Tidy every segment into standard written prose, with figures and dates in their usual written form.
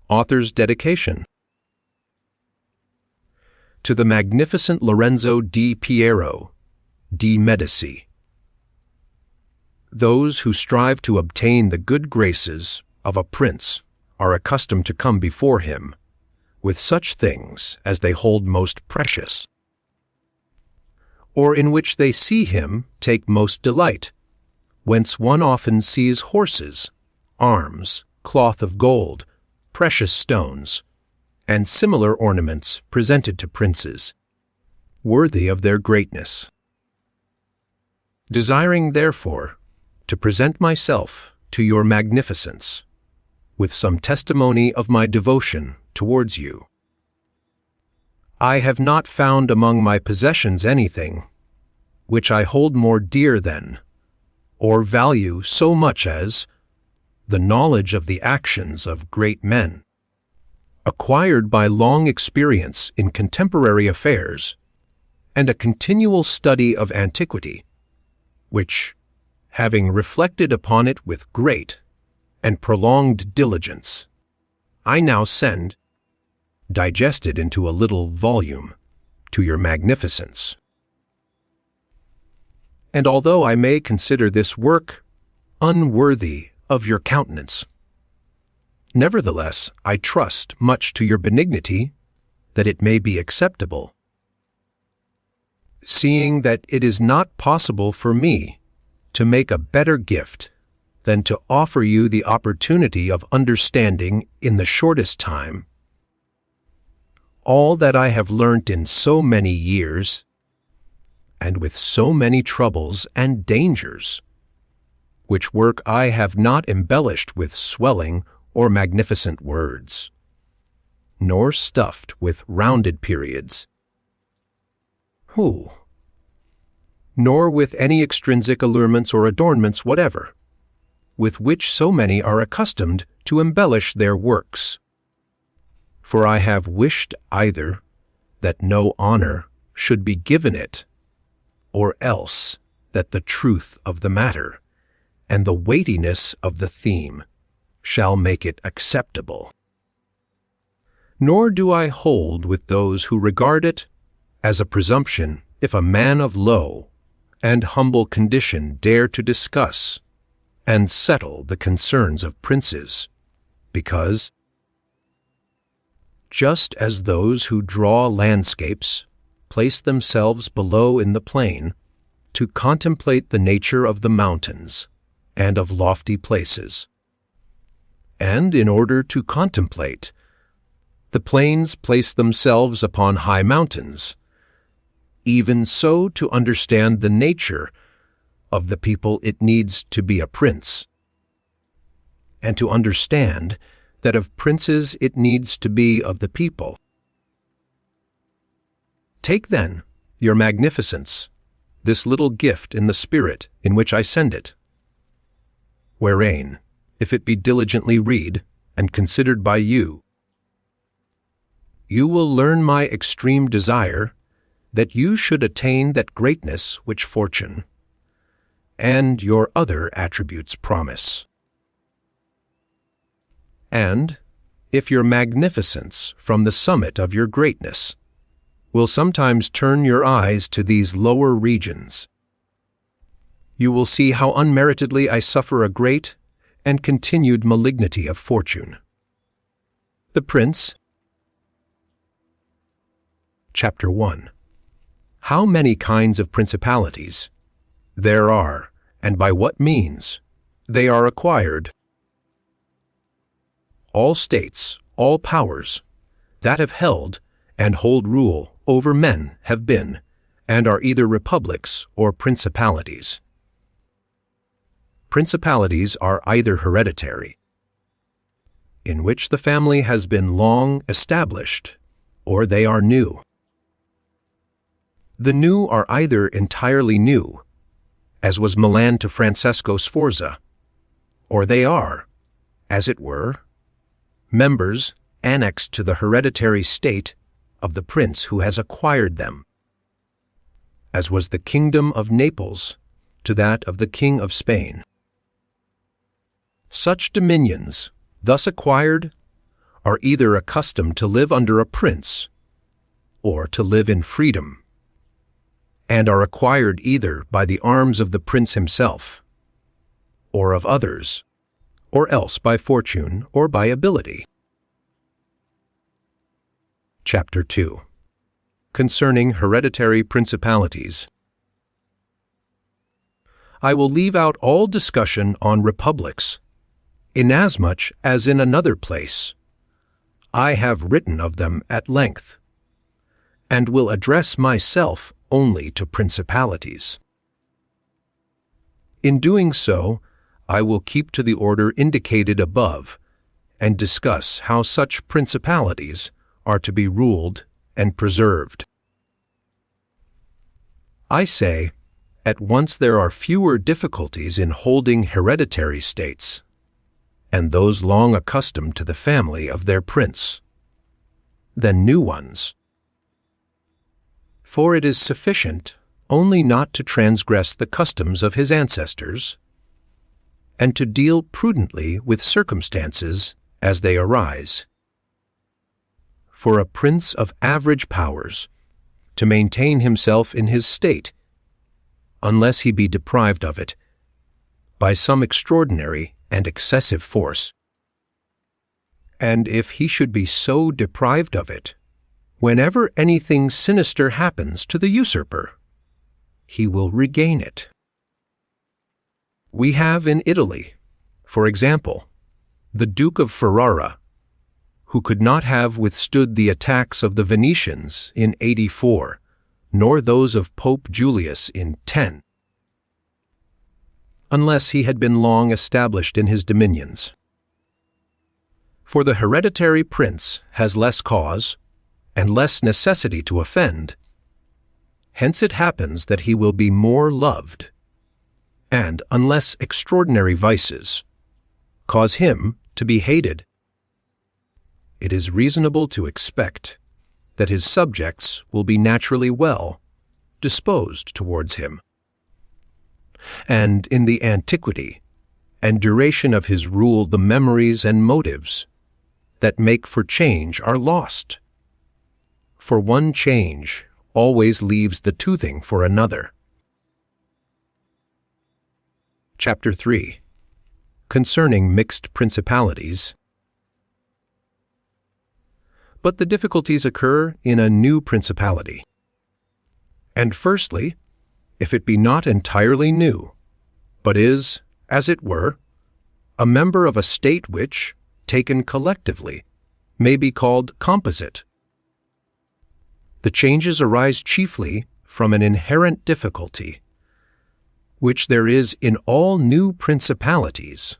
Author's dedication. To the magnificent Lorenzo di Piero, di Medici. Those who strive to obtain the good graces of a prince are accustomed to come before him with such things as they hold most precious, or in which they see him take most delight, whence one often sees horses, arms, cloth of gold, precious stones, and similar ornaments presented to princes, worthy of their greatness. Desiring, therefore, to present myself to your magnificence, with some testimony of my devotion towards you. I have not found among my possessions anything which I hold more dear than, or value so much as, the knowledge of the actions of great men, acquired by long experience in contemporary affairs, and a continual study of antiquity, which, having reflected upon it with great and prolonged diligence, I now send, digested into a little volume, to your magnificence. And although I may consider this work unworthy of your countenance, nevertheless I trust much to your benignity that it may be acceptable, seeing that it is not possible for me to make a better gift than to offer you the opportunity of understanding in the shortest time all that I have learnt in so many years, and with so many troubles and dangers, which work I have not embellished with swelling or magnificent words, nor stuffed with rounded periods, nor with any extrinsic allurements or adornments whatever, with which so many are accustomed to embellish their works. For I have wished either that no honor should be given it, or else that the truth of the matter and the weightiness of the theme shall make it acceptable. Nor do I hold with those who regard it as a presumption if a man of low and humble condition dare to discuss and settle the concerns of princes, because, just as those who draw landscapes place themselves below in the plain to contemplate the nature of the mountains and of lofty places, and in order to contemplate, the plains place themselves upon high mountains, even so to understand the nature of the people it needs to be a prince, and to understand that of princes it needs to be of the people. Take then, your magnificence, this little gift in the spirit in which I send it, wherein, if it be diligently read and considered by you, you will learn my extreme desire that you should attain that greatness which fortune and your other attributes promise. And, if your magnificence from the summit of your greatness will sometimes turn your eyes to these lower regions, you will see how unmeritedly I suffer a great and continued malignity of fortune. The Prince. Chapter 1. How many kinds of principalities there are, and by what means they are acquired. All states, all powers, that have held and hold rule over men have been, and are either republics or principalities. Principalities are either hereditary, in which the family has been long established, or they are new. The new are either entirely new, as was Milan to Francesco Sforza, or they are, as it were, members annexed to the hereditary state of the prince who has acquired them, as was the kingdom of Naples to that of the king of Spain. Such dominions, thus acquired, are either accustomed to live under a prince or to live in freedom, and are acquired either by the arms of the prince himself or of others, or else by fortune or by ability. Chapter 2. Concerning Hereditary Principalities. I will leave out all discussion on republics, inasmuch as in another place I have written of them at length, and will address myself only to principalities. In doing so, I will keep to the order indicated above, and discuss how such principalities are to be ruled and preserved. I say, at once there are fewer difficulties in holding hereditary states, and those long accustomed to the family of their prince, than new ones. For it is sufficient only not to transgress the customs of his ancestors, and to deal prudently with circumstances as they arise. For a prince of average powers to maintain himself in his state, unless he be deprived of it by some extraordinary and excessive force. And if he should be so deprived of it, whenever anything sinister happens to the usurper, he will regain it. We have in Italy, for example, the Duke of Ferrara, who could not have withstood the attacks of the Venetians in 84, nor those of Pope Julius in 10, unless he had been long established in his dominions. For the hereditary prince has less cause and less necessity to offend. Hence it happens that he will be more loved, and, unless extraordinary vices cause him to be hated, it is reasonable to expect that his subjects will be naturally well disposed towards him. And in the antiquity and duration of his rule, the memories and motives that make for change are lost. For one change always leaves the toothing for another. Chapter 3. Concerning Mixed Principalities. But the difficulties occur in a new principality. And firstly, if it be not entirely new, but is, as it were, a member of a state which, taken collectively, may be called composite. The changes arise chiefly from an inherent difficulty, which there is in all new principalities,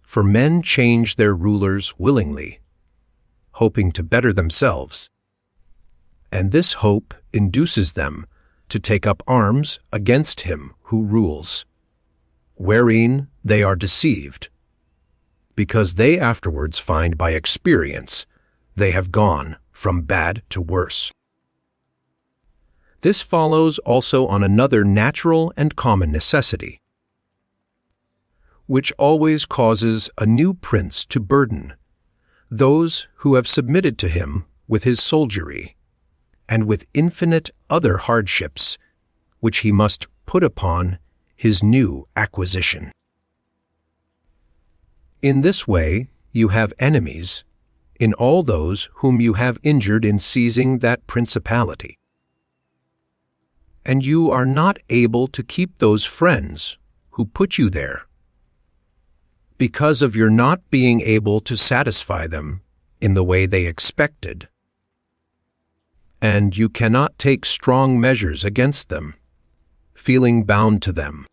for men change their rulers willingly, hoping to better themselves, and this hope induces them to take up arms against him who rules, wherein they are deceived, because they afterwards find by experience they have gone from bad to worse. This follows also on another natural and common necessity, which always causes a new prince to burden those who have submitted to him with his soldiery, and with infinite other hardships which he must put upon his new acquisition. In this way you have enemies in all those whom you have injured in seizing that principality, and you are not able to keep those friends who put you there, because of your not being able to satisfy them in the way they expected. And you cannot take strong measures against them, feeling bound to them.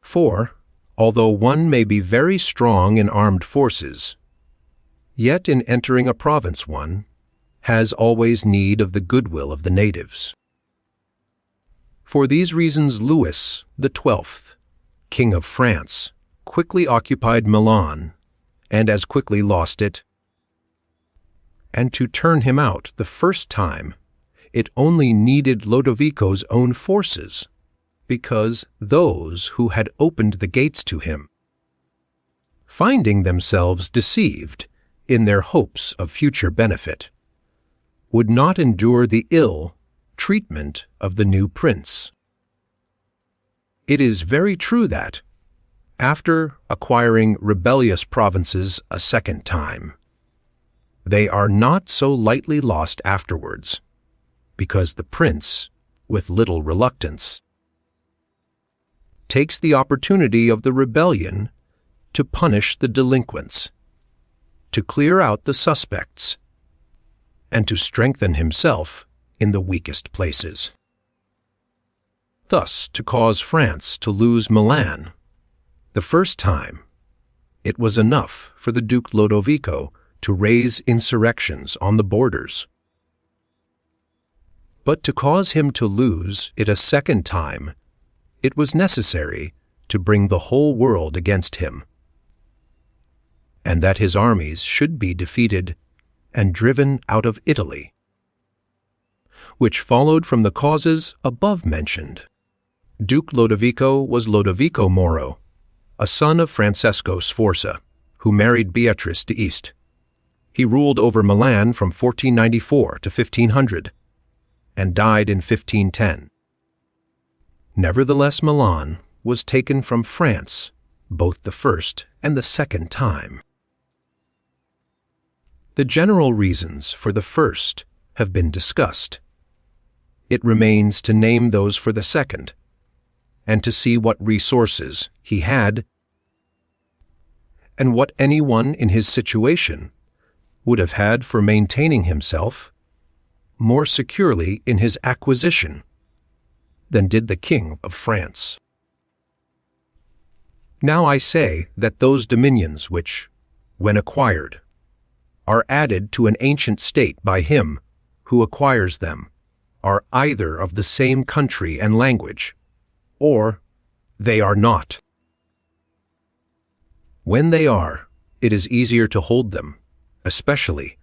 For, although one may be very strong in armed forces, yet in entering a province one has always need of the goodwill of the natives. For these reasons Louis XII, King of France, quickly occupied Milan, and as quickly lost it. And to turn him out the first time, it only needed Lodovico's own forces, because those who had opened the gates to him finding themselves deceived in their hopes of future benefit, would not endure the ill treatment of the new prince. It is very true that, after acquiring rebellious provinces a second time, they are not so lightly lost afterwards, because the prince, with little reluctance, takes the opportunity of the rebellion to punish the delinquents, to clear out the suspects, and to strengthen himself in the weakest places. Thus, to cause France to lose Milan the first time, it was enough for the Duke Lodovico to raise insurrections on the borders. But to cause him to lose it a second time, it was necessary to bring the whole world against him, and that his armies should be defeated and driven out of Italy, which followed from the causes above mentioned. Duke Lodovico was Lodovico Moro, a son of Francesco Sforza, who married Beatrice d'Este. He ruled over Milan from 1494 to 1500, and died in 1510. Nevertheless, Milan was taken from France both the first and the second time. The general reasons for the first have been discussed. It remains to name those for the second, and to see what resources he had, and what anyone in his situation would have had for maintaining himself more securely in his acquisition than did the King of France. Now I say that those dominions which, when acquired, are added to an ancient state by him who acquires them, are either of the same country and language, or they are not. When they are, it is easier to hold them, especially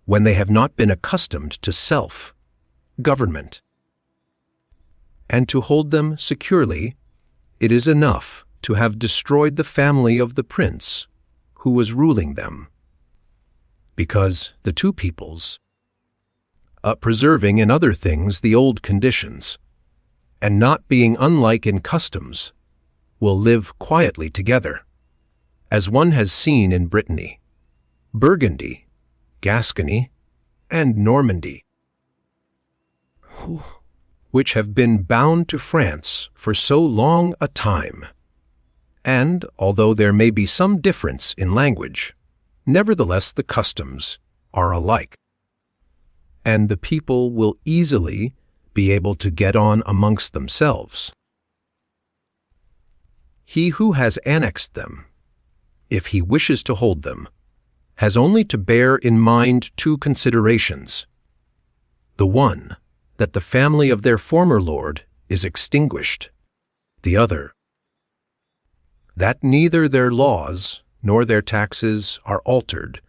when they have not been accustomed to self-government. And to hold them securely, it is enough to have destroyed the family of the prince who was ruling them, because the two peoples, preserving in other things the old conditions, and not being unlike in customs, will live quietly together, as one has seen in Brittany, Burgundy, Gascony, and Normandy, which have been bound to France for so long a time. And, although there may be some difference in language, nevertheless the customs are alike, and the people will easily be able to get on amongst themselves. He who has annexed them, if he wishes to hold them, has only to bear in mind two considerations. The one, that the family of their former lord is extinguished. The other, that neither their laws nor their taxes are altered,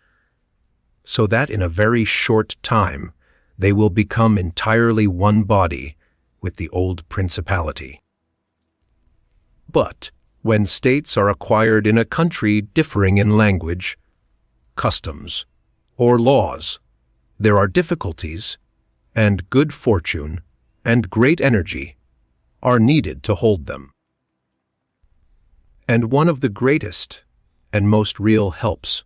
so that in a very short time they will become entirely one body with the old principality. But when states are acquired in a country differing in language, customs, or laws, there are difficulties, and good fortune and great energy are needed to hold them. And one of the greatest and most real helps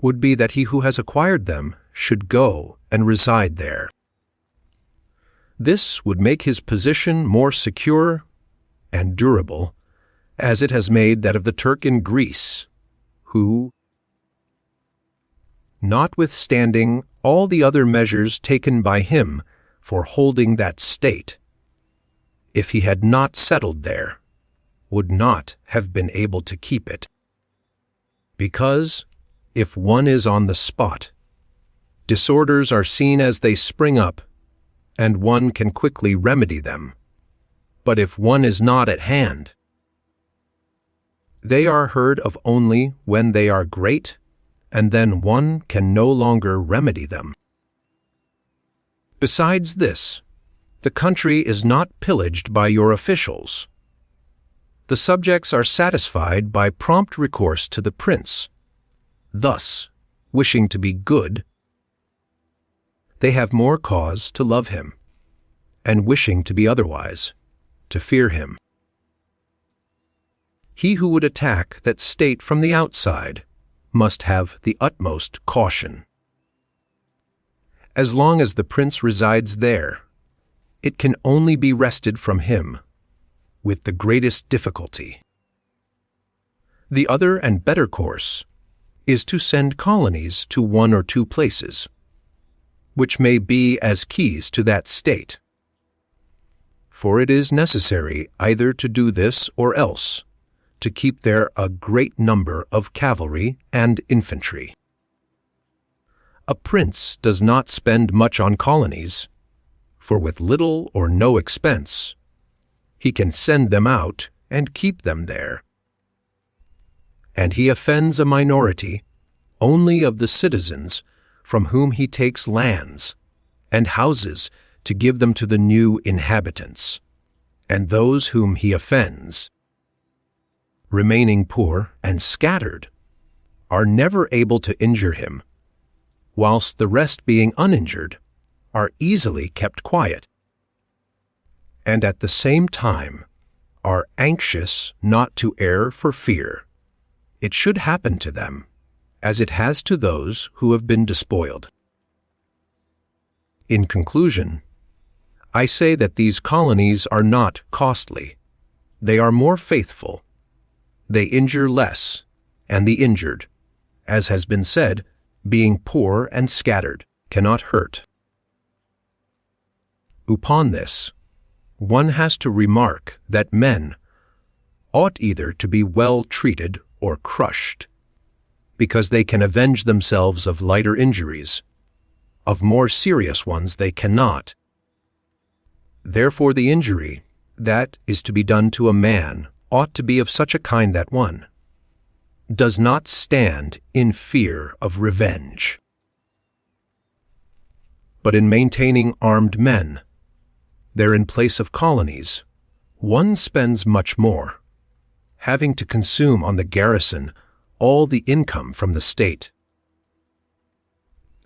would be that he who has acquired them should go and reside there. This would make his position more secure and durable, as it has made that of the Turk in Greece, who, notwithstanding all the other measures taken by him for holding that state, if he had not settled there, would not have been able to keep it. Because, if one is on the spot, disorders are seen as they spring up, and one can quickly remedy them. But if one is not at hand, they are heard of only when they are great, and then one can no longer remedy them. Besides this, the country is not pillaged by your officials. The the subjects are satisfied by prompt recourse to the prince. Thus, wishing to be good, they have more cause to love him, and wishing to be otherwise, to fear him. He who would attack that state from the outside must have the utmost caution. As long as the prince resides there, it can only be wrested from him with the greatest difficulty. The other and better course is to send colonies to one or two places, which may be as keys to that state. For it is necessary either to do this or else, to keep there a great number of cavalry and infantry. A prince does not spend much on colonies, for with little or no expense, he can send them out and keep them there. And he offends a minority only of the citizens from whom he takes lands and houses to give them to the new inhabitants, and those whom he offends, remaining poor and scattered, are never able to injure him, whilst the rest being uninjured are easily kept quiet, and at the same time are anxious not to err for fear it should happen to them, as it has to those who have been despoiled. In conclusion, I say that these colonies are not costly. They are more faithful. They injure less, and the injured, as has been said, being poor and scattered, cannot hurt. Upon this, one has to remark that men ought either to be well treated or crushed, because they can avenge themselves of lighter injuries. Of more serious ones they cannot. Therefore the injury that is to be done to a man ought to be of such a kind that one does not stand in fear of revenge. But in maintaining armed men, there in place of colonies, one spends much more, having to consume on the garrison all the income from the state,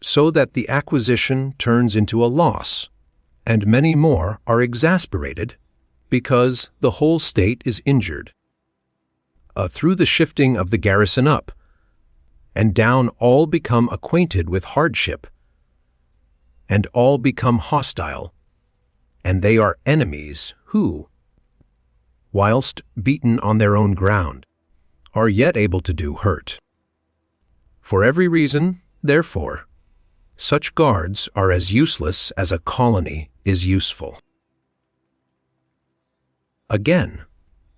so that the acquisition turns into a loss, and many more are exasperated because the whole state is injured. Through the shifting of the garrison up and down, all become acquainted with hardship, and all become hostile, and they are enemies who, whilst beaten on their own ground, are yet able to do hurt. For every reason, therefore, such guards are as useless as a colony is useful. Again,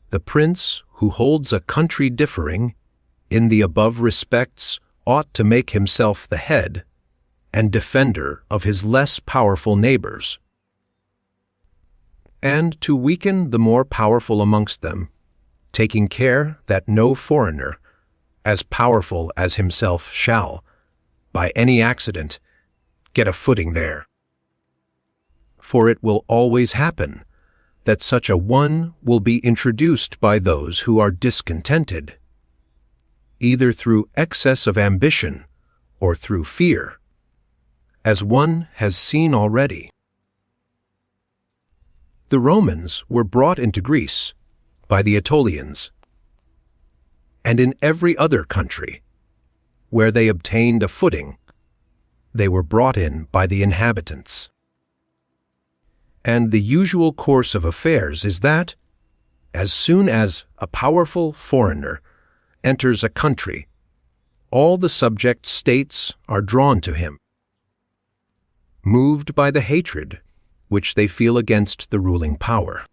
the prince who holds a country differing in the above respects ought to make himself the head and defender of his less powerful neighbors, and to weaken the more powerful amongst them, taking care that no foreigner, as powerful as himself, shall, by any accident, get a footing there. For it will always happen that such a one will be introduced by those who are discontented, either through excess of ambition or through fear, as one has seen already. The Romans were brought into Greece by the Aetolians, and in every other country where they obtained a footing, they were brought in by the inhabitants. And the usual course of affairs is that, as soon as a powerful foreigner enters a country, all the subject states are drawn to him, moved by the hatred which they feel against the ruling power.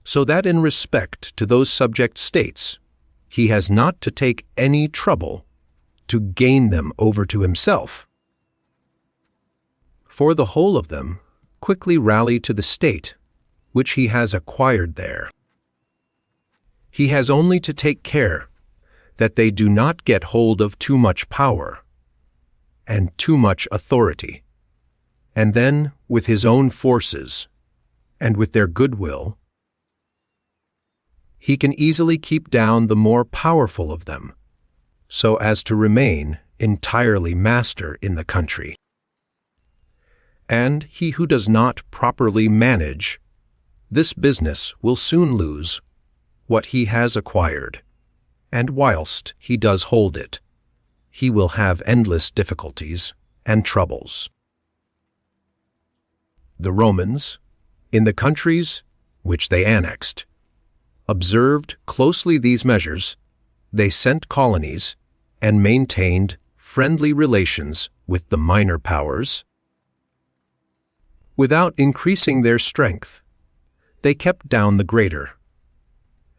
So that in respect to those subject states, he has not to take any trouble to gain them over to himself, for the whole of them quickly rally to the state which he has acquired there. He has only to take care that they do not get hold of too much power and too much authority, and then with his own forces and with their goodwill, he can easily keep down the more powerful of them, so as to remain entirely master in the country. And he who does not properly manage this business will soon lose what he has acquired, and whilst he does hold it, he will have endless difficulties and troubles. The Romans, in the countries which they annexed, observed closely these measures. They sent colonies and maintained friendly relations with the minor powers. Without increasing their strength, they kept down the greater,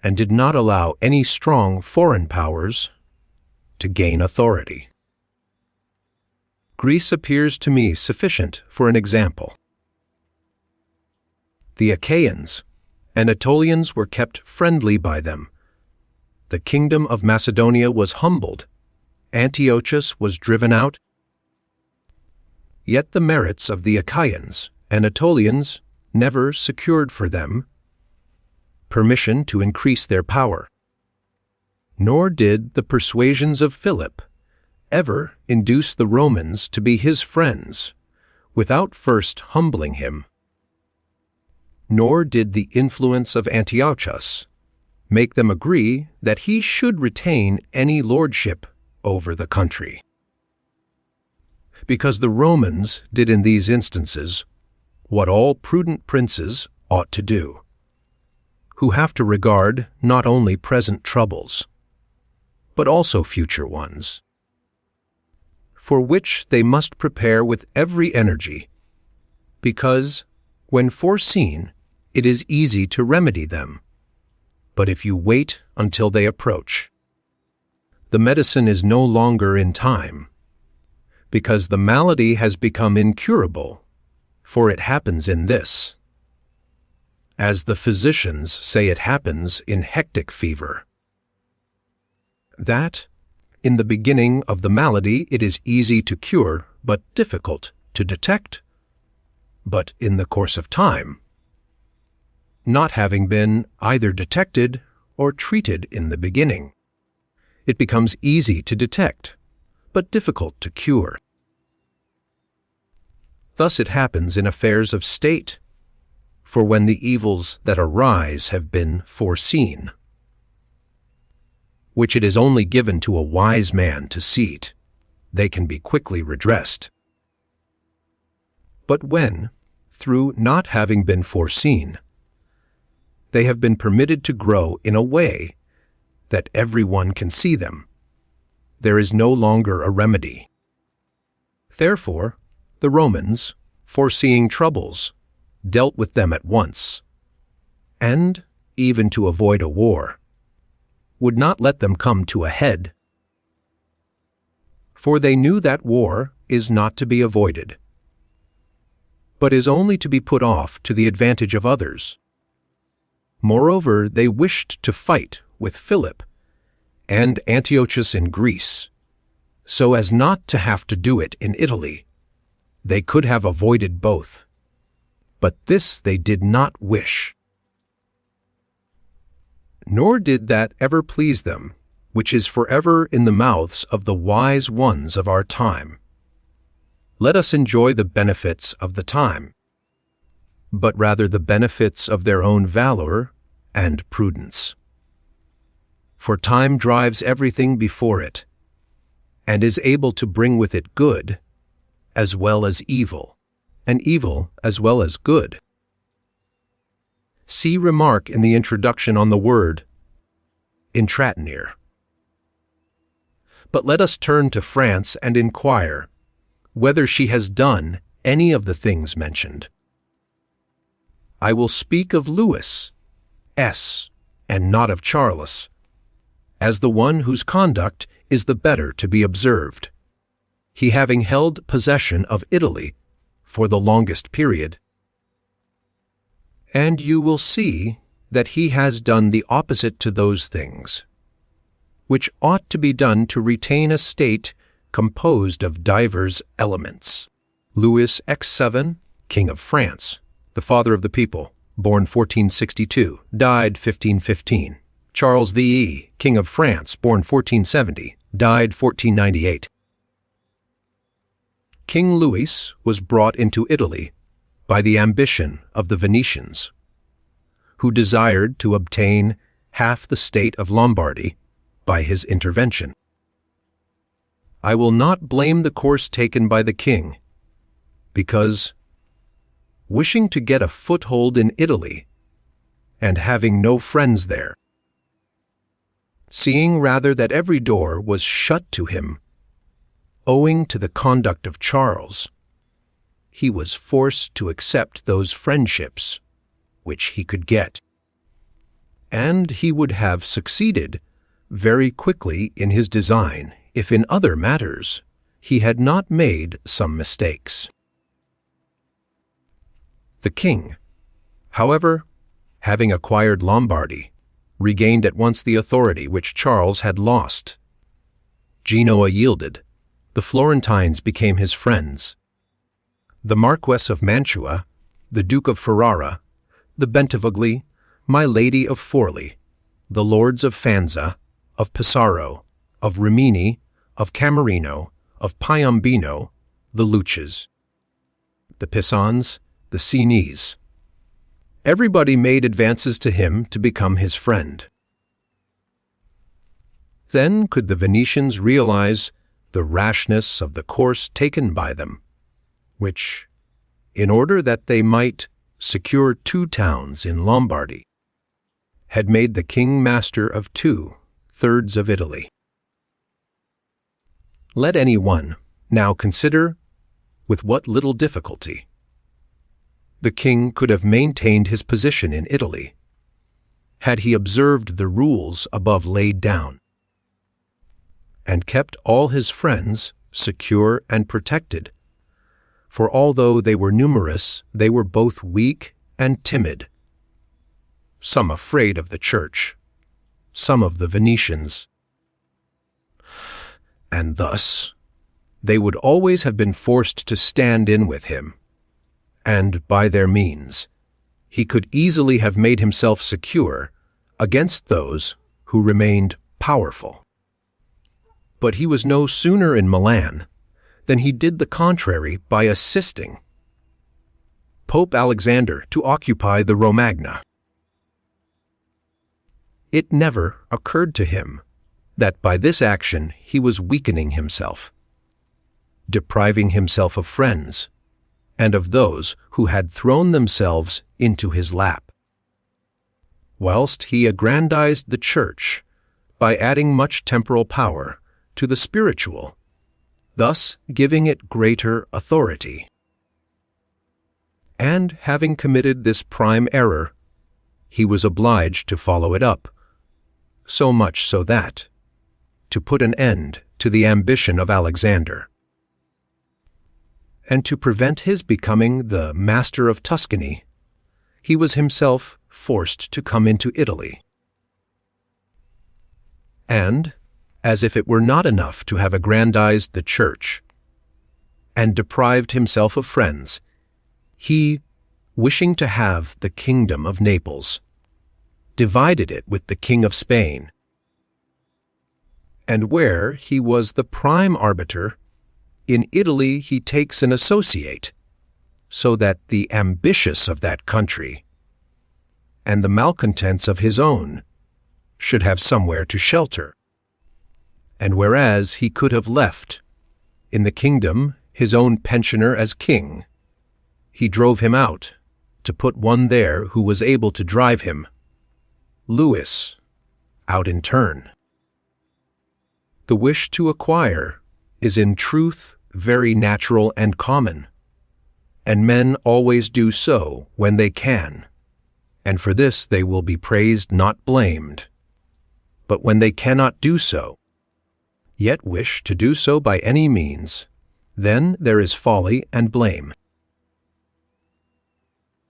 and did not allow any strong foreign powers to gain authority. Greece appears to me sufficient for an example. The Achaeans and Aetolians were kept friendly by them. The kingdom of Macedonia was humbled. Antiochus was driven out. Yet the merits of the Achaeans and Aetolians never secured for them permission to increase their power. Nor did the persuasions of Philip ever induce the Romans to be his friends without first humbling him. Nor did the influence of Antiochus make them agree that he should retain any lordship over the country. Because the Romans did in these instances what all prudent princes ought to do, who have to regard not only present troubles, but also future ones, for which they must prepare with every energy, because, when foreseen, it is easy to remedy them. But if you wait until they approach, the medicine is no longer in time, because the malady has become incurable, for it happens in this, as the physicians say it happens in hectic fever, that, in the beginning of the malady, it is easy to cure, but difficult to detect. But in the course of time, not having been either detected or treated in the beginning, it becomes easy to detect, but difficult to cure. Thus it happens in affairs of state, for when the evils that arise have been foreseen, which it is only given to a wise man to seat, they can be quickly redressed. But when, through not having been foreseen, they have been permitted to grow in a way that everyone can see them, there is no longer a remedy. Therefore, the Romans, foreseeing troubles, dealt with them at once, and, even to avoid a war, would not let them come to a head. For they knew that war is not to be avoided, but is only to be put off to the advantage of others. Moreover, they wished to fight with Philip and Antiochus in Greece, so as not to have to do it in Italy. They could have avoided both, but this they did not wish. Nor did that ever please them, which is forever in the mouths of the wise ones of our time. Let us enjoy the benefits of the time, but rather the benefits of their own valor and prudence. For time drives everything before it, and is able to bring with it good as well as evil, and evil as well as good. See remark in the introduction on the word intratenere. But let us turn to France and inquire whether she has done any of the things mentioned. I will speak of Louis S., and not of Charles, as the one whose conduct is the better to be observed, he having held possession of Italy for the longest period. And you will see that he has done the opposite to those things, which ought to be done to retain a state composed of divers elements. Louis X7, King of France, the father of the people, born 1462, died 1515, Charles VI, King of France, born 1470, died 1498. King Louis was brought into Italy by the ambition of the Venetians, who desired to obtain half the state of Lombardy by his intervention. I will not blame the course taken by the king, because, wishing to get a foothold in Italy and having no friends there, seeing rather that every door was shut to him, owing to the conduct of Charles, he was forced to accept those friendships which he could get. And he would have succeeded very quickly in his design if in other matters he had not made some mistakes. The king, however, having acquired Lombardy, regained at once the authority which Charles had lost. Genoa yielded. The Florentines became his friends. The Marquess of Mantua, the Duke of Ferrara, the Bentivogli, my Lady of Forli, the Lords of Fanza, of Pesaro, of Rimini, of Camerino, of Piombino, the Luces, the Pisans, the Sienese. Everybody made advances to him to become his friend. Then could the Venetians realize the rashness of the course taken by them, which, in order that they might secure 2 towns in Lombardy, had made the king master of 2/3 of Italy. Let any one now consider with what little difficulty the king could have maintained his position in Italy, had he observed the rules above laid down, and kept all his friends secure and protected, for although they were numerous, they were both weak and timid, some afraid of the church, some of the Venetians. And thus they would always have been forced to stand in with him, and by their means he could easily have made himself secure against those who remained powerful. But he was no sooner in Milan than he did the contrary by assisting Pope Alexander to occupy the Romagna. It never occurred to him that by this action he was weakening himself, depriving himself of friends, and of those who had thrown themselves into his lap, whilst he aggrandized the church by adding much temporal power to the spiritual, thus giving it greater authority. And having committed this prime error, he was obliged to follow it up, so much so that, to put an end to the ambition of Alexander, and to prevent his becoming the master of Tuscany, he was himself forced to come into Italy. And, as if it were not enough to have aggrandized the church and deprived himself of friends, he, wishing to have the kingdom of Naples, divided it with the king of Spain, and where he was the prime arbiter, in Italy he takes an associate, so that the ambitious of that country and the malcontents of his own should have somewhere to shelter. And whereas he could have left in the kingdom his own pensioner as king, he drove him out to put one there who was able to drive him, Louis, out in turn. The wish to acquire is in truth very natural and common, and men always do so when they can, and for this they will be praised, not blamed. But when they cannot do so, yet wish to do so by any means, then there is folly and blame.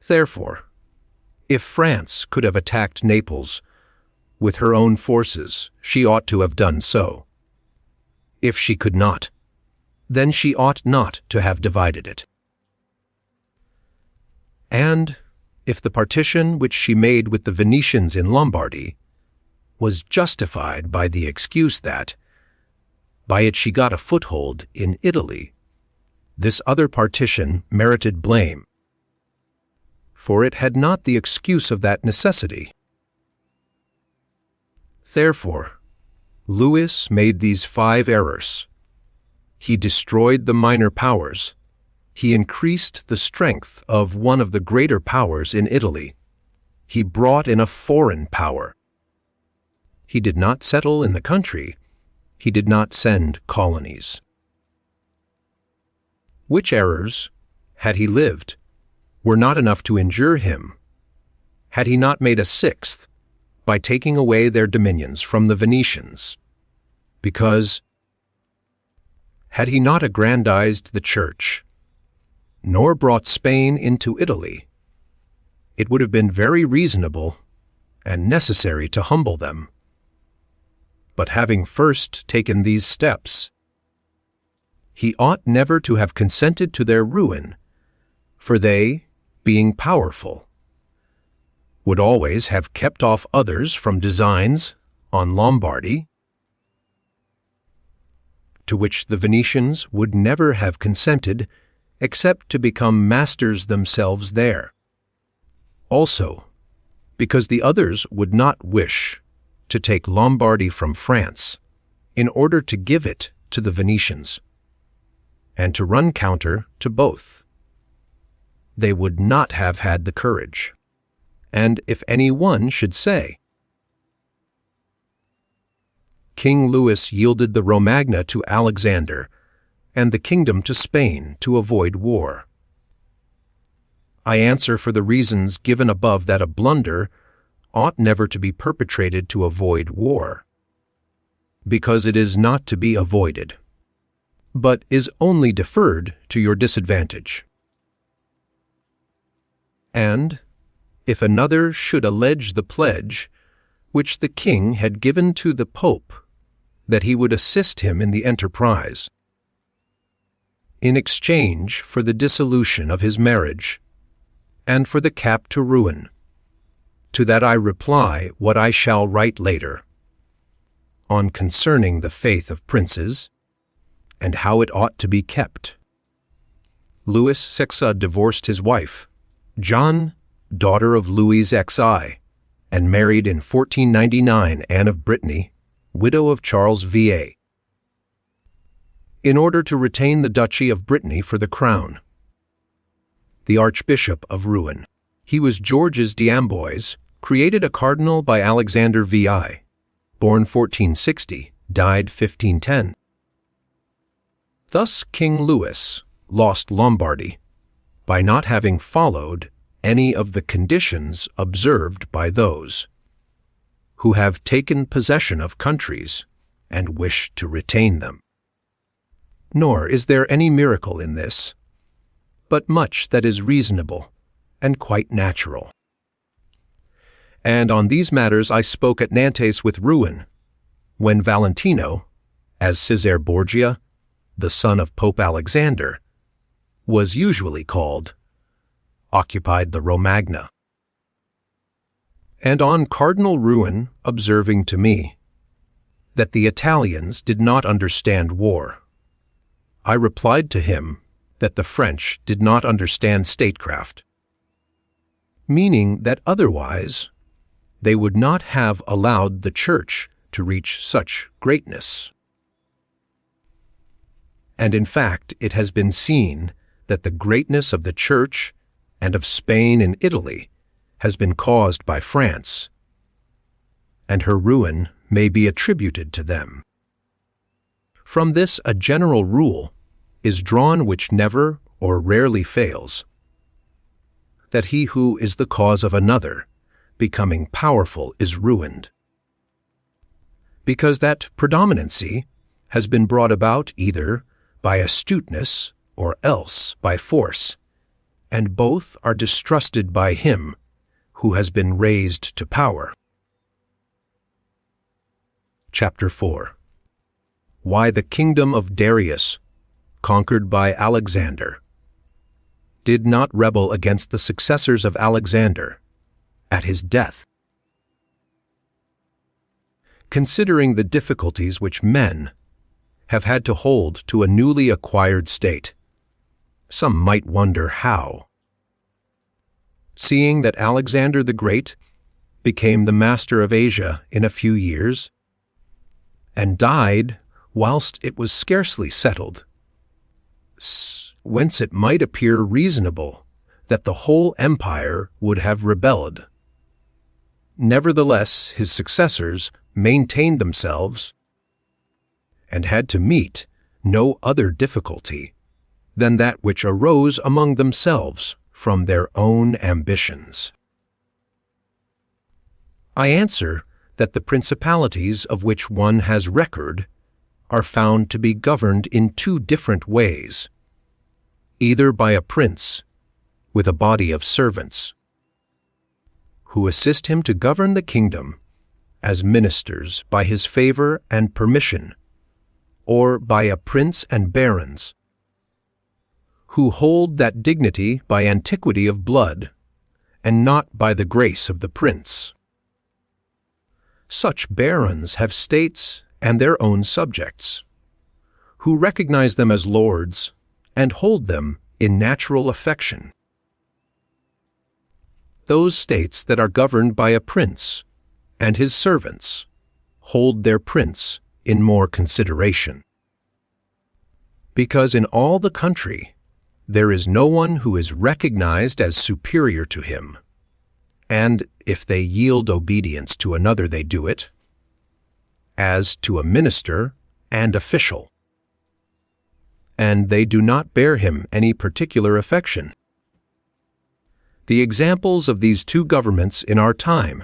Therefore, if France could have attacked Naples with her own forces, she ought to have done so. If she could not, then she ought not to have divided it. And if the partition which she made with the Venetians in Lombardy was justified by the excuse that, by it she got a foothold in Italy. This other partition merited blame, for it had not the excuse of that necessity. Therefore, Louis made these 5 errors. He destroyed the minor powers. He increased the strength of one of the greater powers in Italy. He brought in a foreign power. He did not settle in the country. He did not send colonies. Which errors, had he lived, were not enough to injure him, had he not made a 6th by taking away their dominions from the Venetians, because, had he not aggrandized the church, nor brought Spain into Italy, it would have been very reasonable and necessary to humble them. But having first taken these steps, he ought never to have consented to their ruin, for they, being powerful, would always have kept off others from designs on Lombardy, to which the Venetians would never have consented except to become masters themselves there. Also, because the others would not wish to take Lombardy from France in order to give it to the Venetians, and to run counter to both. They would not have had the courage. And if any one should say, King Louis yielded the Romagna to Alexander, and the kingdom to Spain to avoid war, I answer for the reasons given above that a blunder ought never to be perpetrated to avoid war, because it is not to be avoided, but is only deferred to your disadvantage. And, if another should allege the pledge which the king had given to the Pope, that he would assist him in the enterprise, in exchange for the dissolution of his marriage, and for the cap to ruin, to that I reply what I shall write later, on concerning the faith of princes, and how it ought to be kept. Louis Sexa divorced his wife, John, daughter of Louis XI, and married in 1499 Anne of Brittany, widow of Charles VA, in order to retain the Duchy of Brittany for the crown. The Archbishop of Rouen, he was Georges d'Amboise, created a cardinal by Alexander VI, born 1460, died 1510. Thus King Louis lost Lombardy by not having followed any of the conditions observed by those who have taken possession of countries and wish to retain them. Nor is there any miracle in this, but much that is reasonable and quite natural. And on these matters I spoke at Nantes with Rouen, when Valentino, as Caesar Borgia, the son of Pope Alexander, was usually called, occupied the Romagna. And on Cardinal Rouen observing to me that the Italians did not understand war, I replied to him that the French did not understand statecraft, meaning that otherwise they would not have allowed the Church to reach such greatness. And in fact, it has been seen that the greatness of the Church and of Spain and Italy has been caused by France, and her ruin may be attributed to them. From this a general rule is drawn which never or rarely fails, that he who is the cause of another becoming powerful is ruined, because that predominancy has been brought about either by astuteness or else by force, and both are distrusted by him who has been raised to power. Chapter 4. Why the kingdom of Darius, conquered by Alexander, did not rebel against the successors of Alexander at his death. considering the difficulties which men have had to hold to a newly acquired state. Some might wonder how. Seeing that Alexander the Great became the master of Asia in a few years, and died whilst it was scarcely settled, whence it might appear reasonable that the whole empire would have rebelled. Nevertheless, his successors maintained themselves and had to meet no other difficulty than that which arose among themselves from their own ambitions. I answer that the principalities of which one has record are found to be governed in two different ways, either by a prince with a body of servants who assist him to govern the kingdom as ministers by his favor and permission, or by a prince and barons who hold that dignity by antiquity of blood and not by the grace of the prince. Such barons have states and their own subjects, who recognize them as lords and hold them in natural affection. Those states that are governed by a prince and his servants hold their prince in more consideration, because in all the country there is no one who is recognized as superior to him, and if they yield obedience to another they do it, as to a minister and official, and they do not bear him any particular affection. The examples of these two governments in our time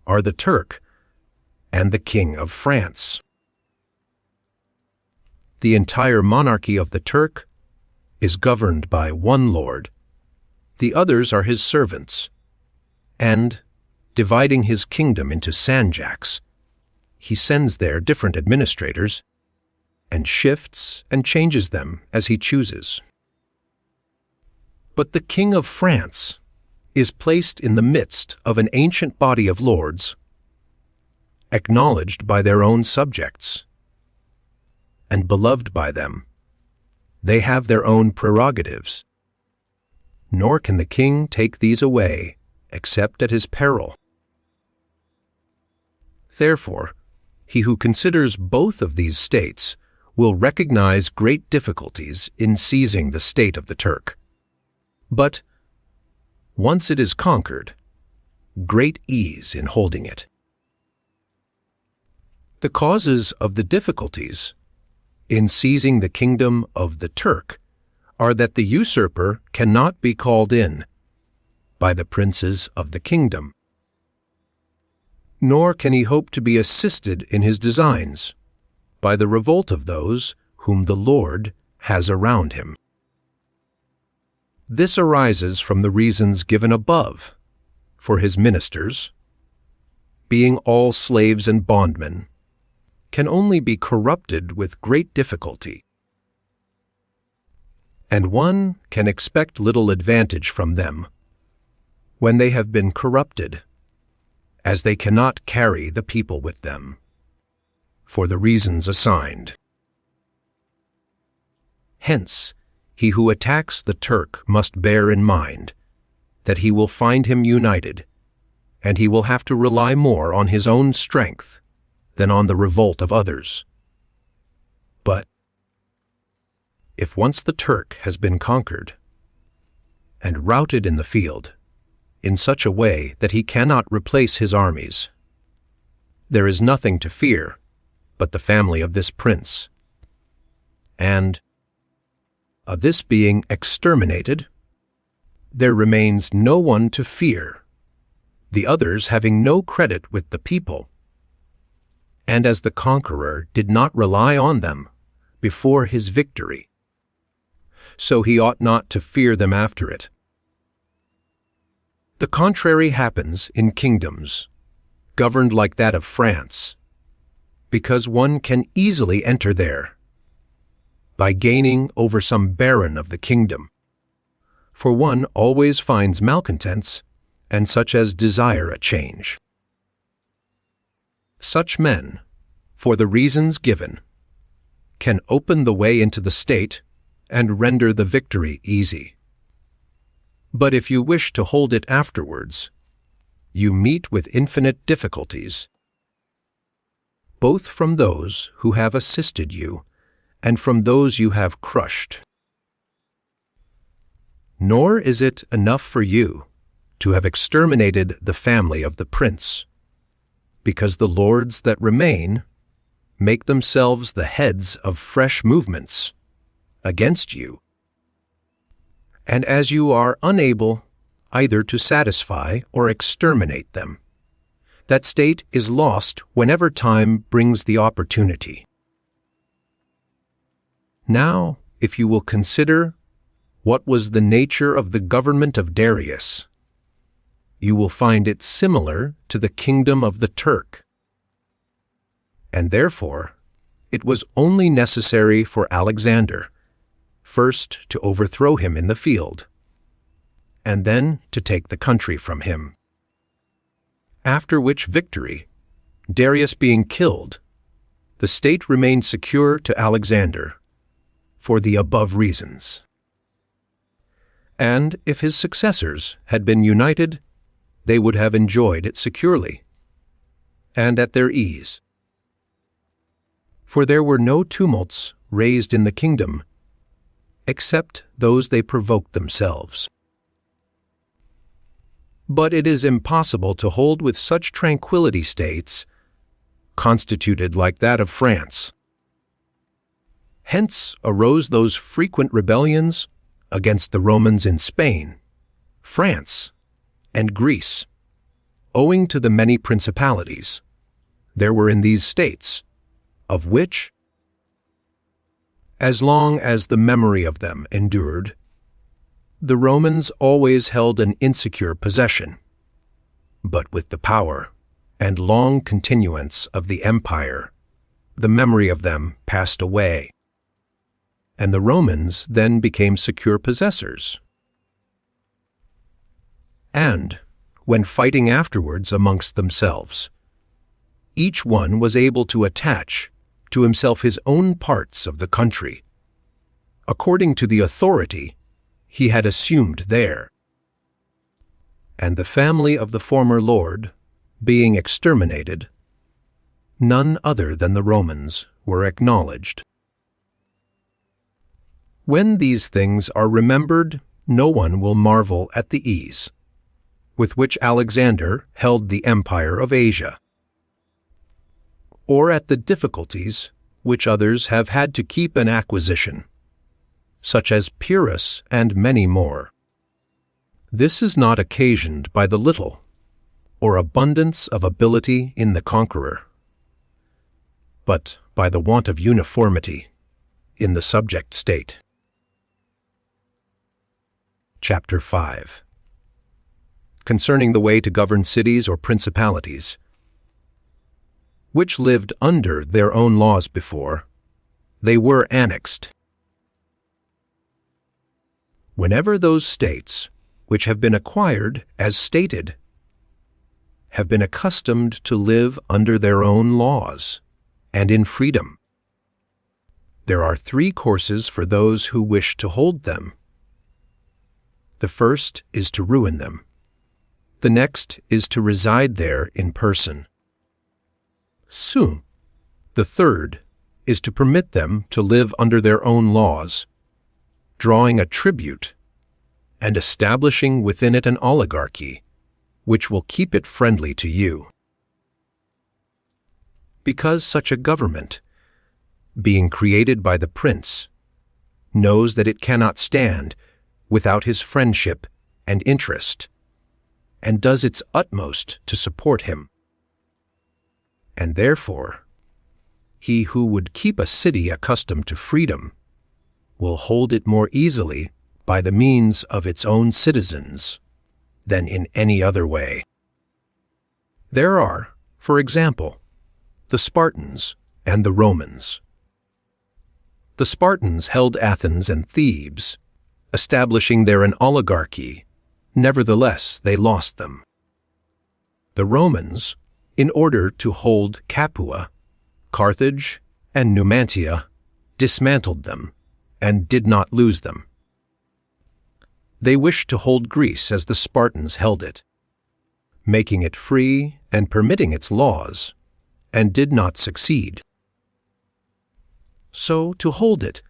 are the Turk and the King of France. The entire monarchy of the Turk is governed by one lord, the others are his servants, and, dividing his kingdom into sanjaks, he sends there different administrators, and shifts and changes them as he chooses. But the King of France is placed in the midst of an ancient body of lords, acknowledged by their own subjects, and beloved by them. They have their own prerogatives, nor can the king take these away except at his peril. Therefore, he who considers both of these states will recognize great difficulties in seizing the state of the Turk. But, once it is conquered, great ease in holding it. The causes of the difficulties in seizing the kingdom of the Turk are that the usurper cannot be called in by the princes of the kingdom, nor can he hope to be assisted in his designs by the revolt of those whom the Lord has around him. This arises from the reasons given above, for his ministers, being all slaves and bondmen, can only be corrupted with great difficulty, and one can expect little advantage from them when they have been corrupted, as they cannot carry the people with them, for the reasons assigned. Hence, he who attacks the Turk must bear in mind that he will find him united, and he will have to rely more on his own strength than on the revolt of others. But if once the Turk has been conquered and routed in the field in such a way that he cannot replace his armies, there is nothing to fear but the family of this prince, and of this being exterminated, there remains no one to fear, the others having no credit with the people. And as the conqueror did not rely on them before his victory, so he ought not to fear them after it. The contrary happens in kingdoms governed like that of France, because one can easily enter there by gaining over some baron of the kingdom, for one always finds malcontents and such as desire a change. Such men, for the reasons given, can open the way into the state and render the victory easy. But if you wish to hold it afterwards, you meet with infinite difficulties, both from those who have assisted you and from those you have crushed. Nor is it enough for you to have exterminated the family of the prince, because the lords that remain make themselves the heads of fresh movements against you. And as you are unable either to satisfy or exterminate them, that state is lost whenever time brings the opportunity. Now, if you will consider what was the nature of the government of Darius, you will find it similar to the kingdom of the Turk. And therefore, it was only necessary for Alexander first to overthrow him in the field, and then to take the country from him. After which victory, Darius being killed, the state remained secure to Alexander for the above reasons. And if his successors had been united, they would have enjoyed it securely and at their ease. For there were no tumults raised in the kingdom, except those they provoked themselves. But it is impossible to hold with such tranquility states, constituted like that of France. Hence arose those frequent rebellions against the Romans in Spain, France, and Greece, owing to the many principalities there were in these states, of which, as long as the memory of them endured, the Romans always held an insecure possession. But with the power and long continuance of the empire, the memory of them passed away, and the Romans then became secure possessors. And, when fighting afterwards amongst themselves, each one was able to attach to himself his own parts of the country, according to the authority he had assumed there. And the family of the former lord, being exterminated, none other than the Romans were acknowledged. When these things are remembered, no one will marvel at the ease with which Alexander held the empire of Asia, or at the difficulties which others have had to keep an acquisition, such as Pyrrhus and many more. This is not occasioned by the little or abundance of ability in the conqueror, but by the want of uniformity in the subject state. Chapter 5. Concerning the way to govern cities or principalities, which lived under their own laws before, they were annexed. Whenever those states, which have been acquired as stated, have been accustomed to live under their own laws and in freedom, there are three courses for those who wish to hold them. The first is to ruin them. The next is to reside there in person. Soon, the third is to permit them to live under their own laws, drawing a tribute and establishing within it an oligarchy, which will keep it friendly to you. Because such a government, being created by the prince, knows that it cannot stand without his friendship and interest, and does its utmost to support him. And therefore, he who would keep a city accustomed to freedom will hold it more easily by the means of its own citizens than in any other way. There are, for example, the Spartans and the Romans. The Spartans held Athens and Thebes, establishing there an oligarchy. Nevertheless, they lost them. The Romans, in order to hold Capua, Carthage, and Numantia, dismantled them, and did not lose them. They wished to hold Greece as the Spartans held it, making it free and permitting its laws, and did not succeed. So, to hold it,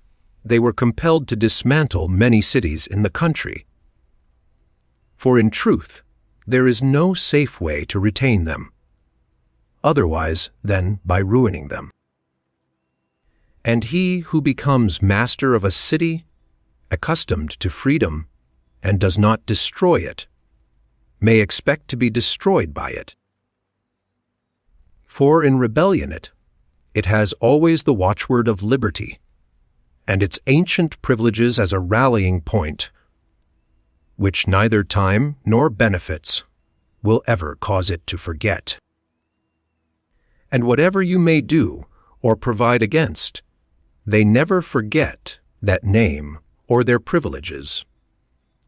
they were compelled to dismantle many cities in the country. For in truth, there is no safe way to retain them, otherwise than by ruining them. And he who becomes master of a city, accustomed to freedom, and does not destroy it, may expect to be destroyed by it. For in rebellion it has always the watchword of liberty, and its ancient privileges as a rallying point, which neither time nor benefits will ever cause it to forget. And whatever you may do or provide against, they never forget that name or their privileges,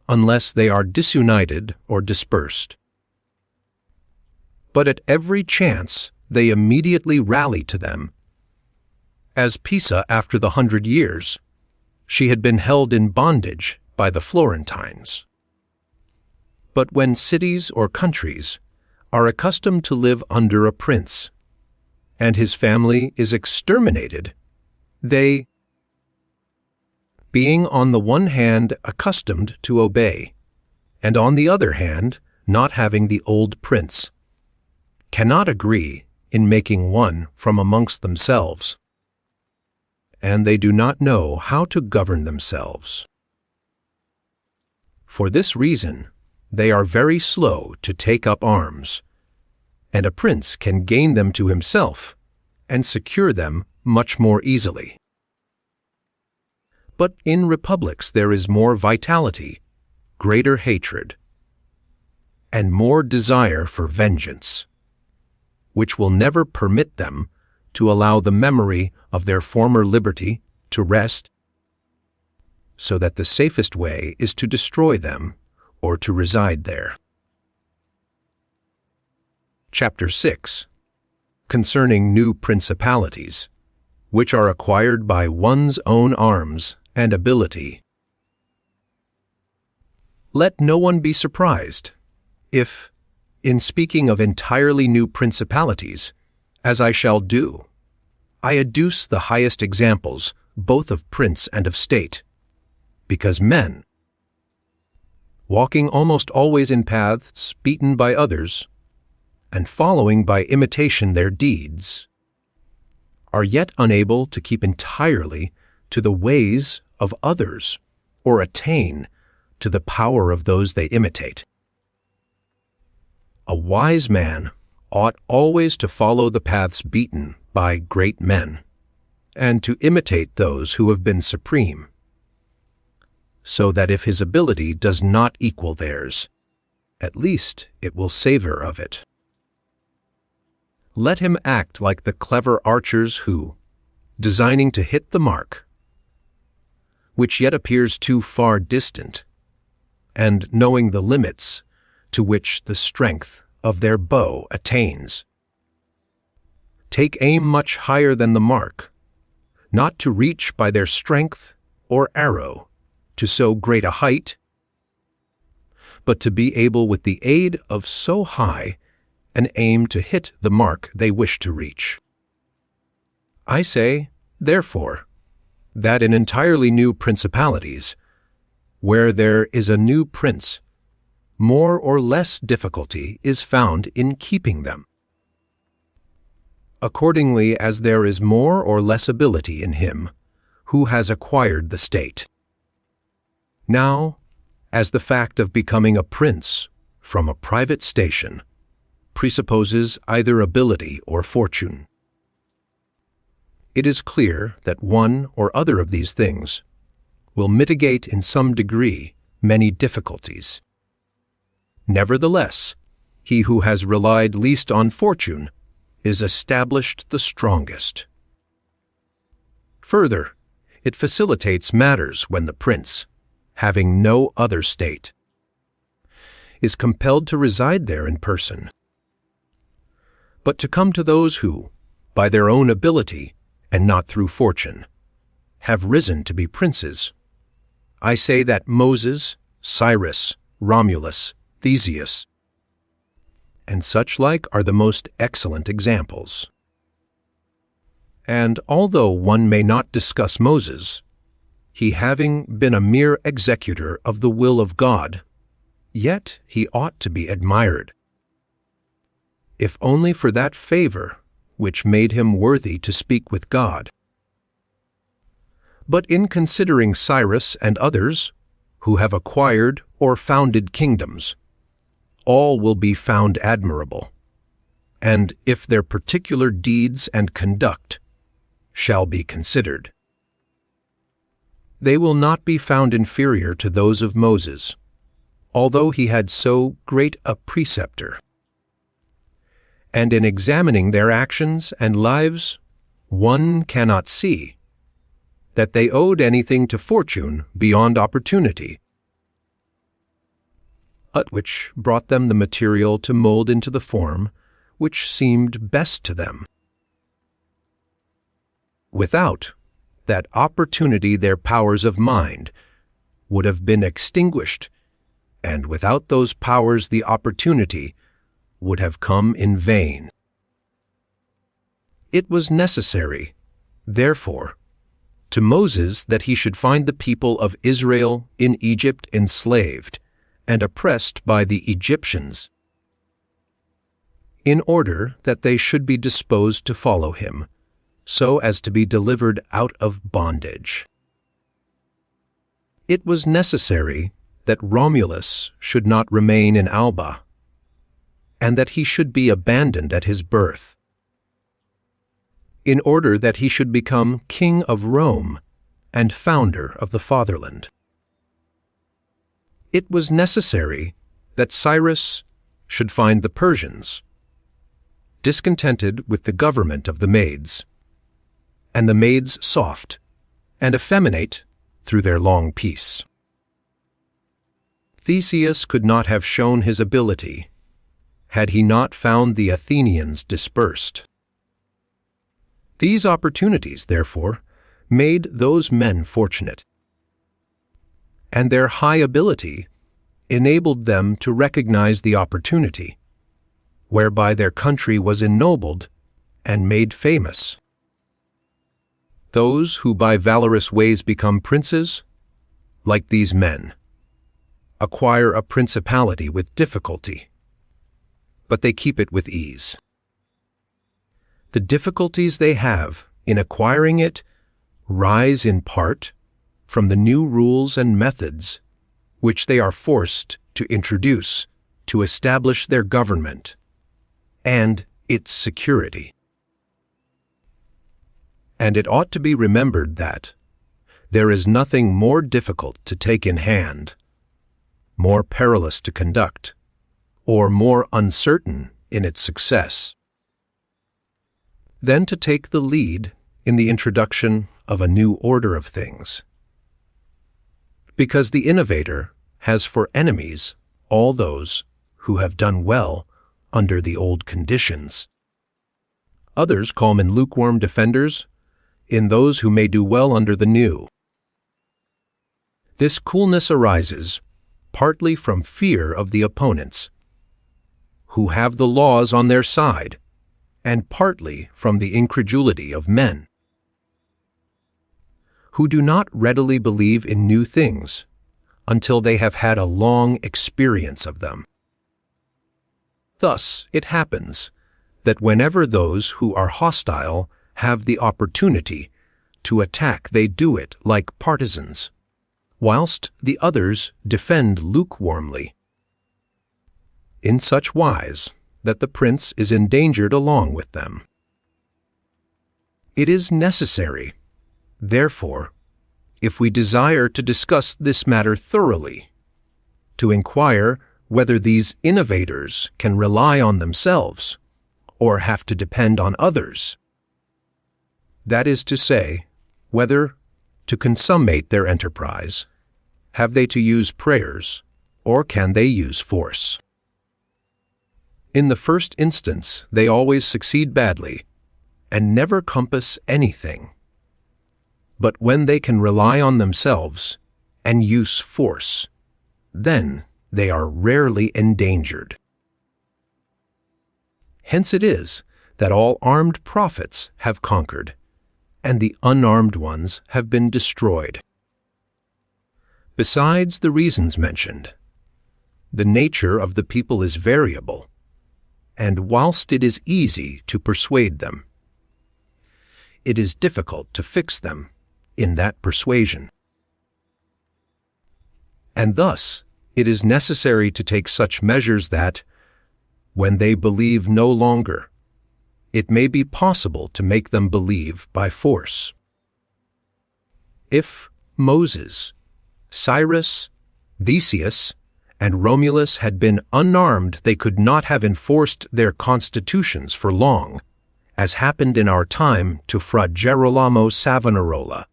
unless they are disunited or dispersed. But at every chance they immediately rally to them. As Pisa after the 100 years, she had been held in bondage by the Florentines. But when cities or countries are accustomed to live under a prince, and his family is exterminated, they, being on the one hand accustomed to obey, and on the other hand not having the old prince, cannot agree in making one from amongst themselves, and they do not know how to govern themselves. For this reason, they are very slow to take up arms, and a prince can gain them to himself and secure them much more easily. But in republics there is more vitality, greater hatred, and more desire for vengeance, which will never permit them to allow the memory of their former liberty to rest, so that the safest way is to destroy them or to reside there. Chapter 6. Concerning new principalities, which are acquired by one's own arms and ability. Let no one be surprised if, in speaking of entirely new principalities, as I shall do, I adduce the highest examples both of prince and of state, because men, walking almost always in paths beaten by others, and following by imitation their deeds, are yet unable to keep entirely to the ways of others, or attain to the power of those they imitate. A wise man ought always to follow the paths beaten by great men, and to imitate those who have been supreme, so that if his ability does not equal theirs, at least it will savor of it. Let him act like the clever archers who, designing to hit the mark, which yet appears too far distant, and knowing the limits to which the strength of their bow attains, take aim much higher than the mark, not to reach by their strength or arrow to so great a height, but to be able with the aid of so high an aim to hit the mark they wish to reach. I say, therefore, that in entirely new principalities, where there is a new prince, more or less difficulty is found in keeping them, accordingly as there is more or less ability in him who has acquired the state. Now, as the fact of becoming a prince from a private station presupposes either ability or fortune, it is clear that one or other of these things will mitigate in some degree many difficulties. Nevertheless, he who has relied least on fortune is established the strongest. Further, it facilitates matters when the prince, having no other state, is compelled to reside there in person. but to come to those who, by their own ability, and not through fortune, have risen to be princes. I say that Moses, Cyrus, Romulus, Theseus, and such like are the most excellent examples. And although one may not discuss Moses, he having been a mere executor of the will of God, yet he ought to be admired, if only for that favor which made him worthy to speak with God. But in considering Cyrus and others, who have acquired or founded kingdoms, all will be found admirable, and if their particular deeds and conduct shall be considered, they will not be found inferior to those of Moses, although he had so great a preceptor. And in examining their actions and lives, one cannot see that they owed anything to fortune beyond opportunity, which brought them the material to mold into the form which seemed best to them. Without that opportunity their powers of mind would have been extinguished, and without those powers the opportunity would have come in vain. It was necessary, therefore, to Moses that he should find the people of Israel in Egypt enslaved and oppressed by the Egyptians, in order that they should be disposed to follow him, so as to be delivered out of bondage. It was necessary that Romulus should not remain in Alba, and that he should be abandoned at his birth, in order that he should become king of Rome and founder of the fatherland. It was necessary that Cyrus should find the Persians discontented with the government of the Medes, and the Medes soft and effeminate through their long peace. Theseus could not have shown his ability had he not found the Athenians dispersed. These opportunities, therefore, made those men fortunate, and their high ability enabled them to recognize the opportunity, whereby their country was ennobled and made famous. Those who by valorous ways become princes, like these men, acquire a principality with difficulty, but they keep it with ease. The difficulties they have in acquiring it rise in part from the new rules and methods which they are forced to introduce to establish their government and its security. And it ought to be remembered that there is nothing more difficult to take in hand, more perilous to conduct, or more uncertain in its success, than to take the lead in the introduction of a new order of things. Because the innovator has for enemies all those who have done well under the old conditions. Others call men lukewarm defenders in those who may do well under the new. This coolness arises partly from fear of the opponents, who have the laws on their side, and partly from the incredulity of men, who do not readily believe in new things until they have had a long experience of them. Thus it happens that whenever those who are hostile have the opportunity to attack, they do it like partisans, whilst the others defend lukewarmly, in such wise that the prince is endangered along with them. It is necessary, therefore, if we desire to discuss this matter thoroughly, to inquire whether these innovators can rely on themselves or have to depend on others. That is to say, whether, to consummate their enterprise, have they to use prayers or can they use force? In the first instance, they always succeed badly and never compass anything. But when they can rely on themselves and use force, then they are rarely endangered. Hence it is that all armed prophets have conquered, and the unarmed ones have been destroyed. Besides the reasons mentioned, the nature of the people is variable, and whilst it is easy to persuade them, it is difficult to fix them in that persuasion. And thus, it is necessary to take such measures that, when they believe no longer, it may be possible to make them believe by force. If Moses, Cyrus, Theseus, and Romulus had been unarmed, they could not have enforced their constitutions for long, as happened in our time to Fra Girolamo Savonarola,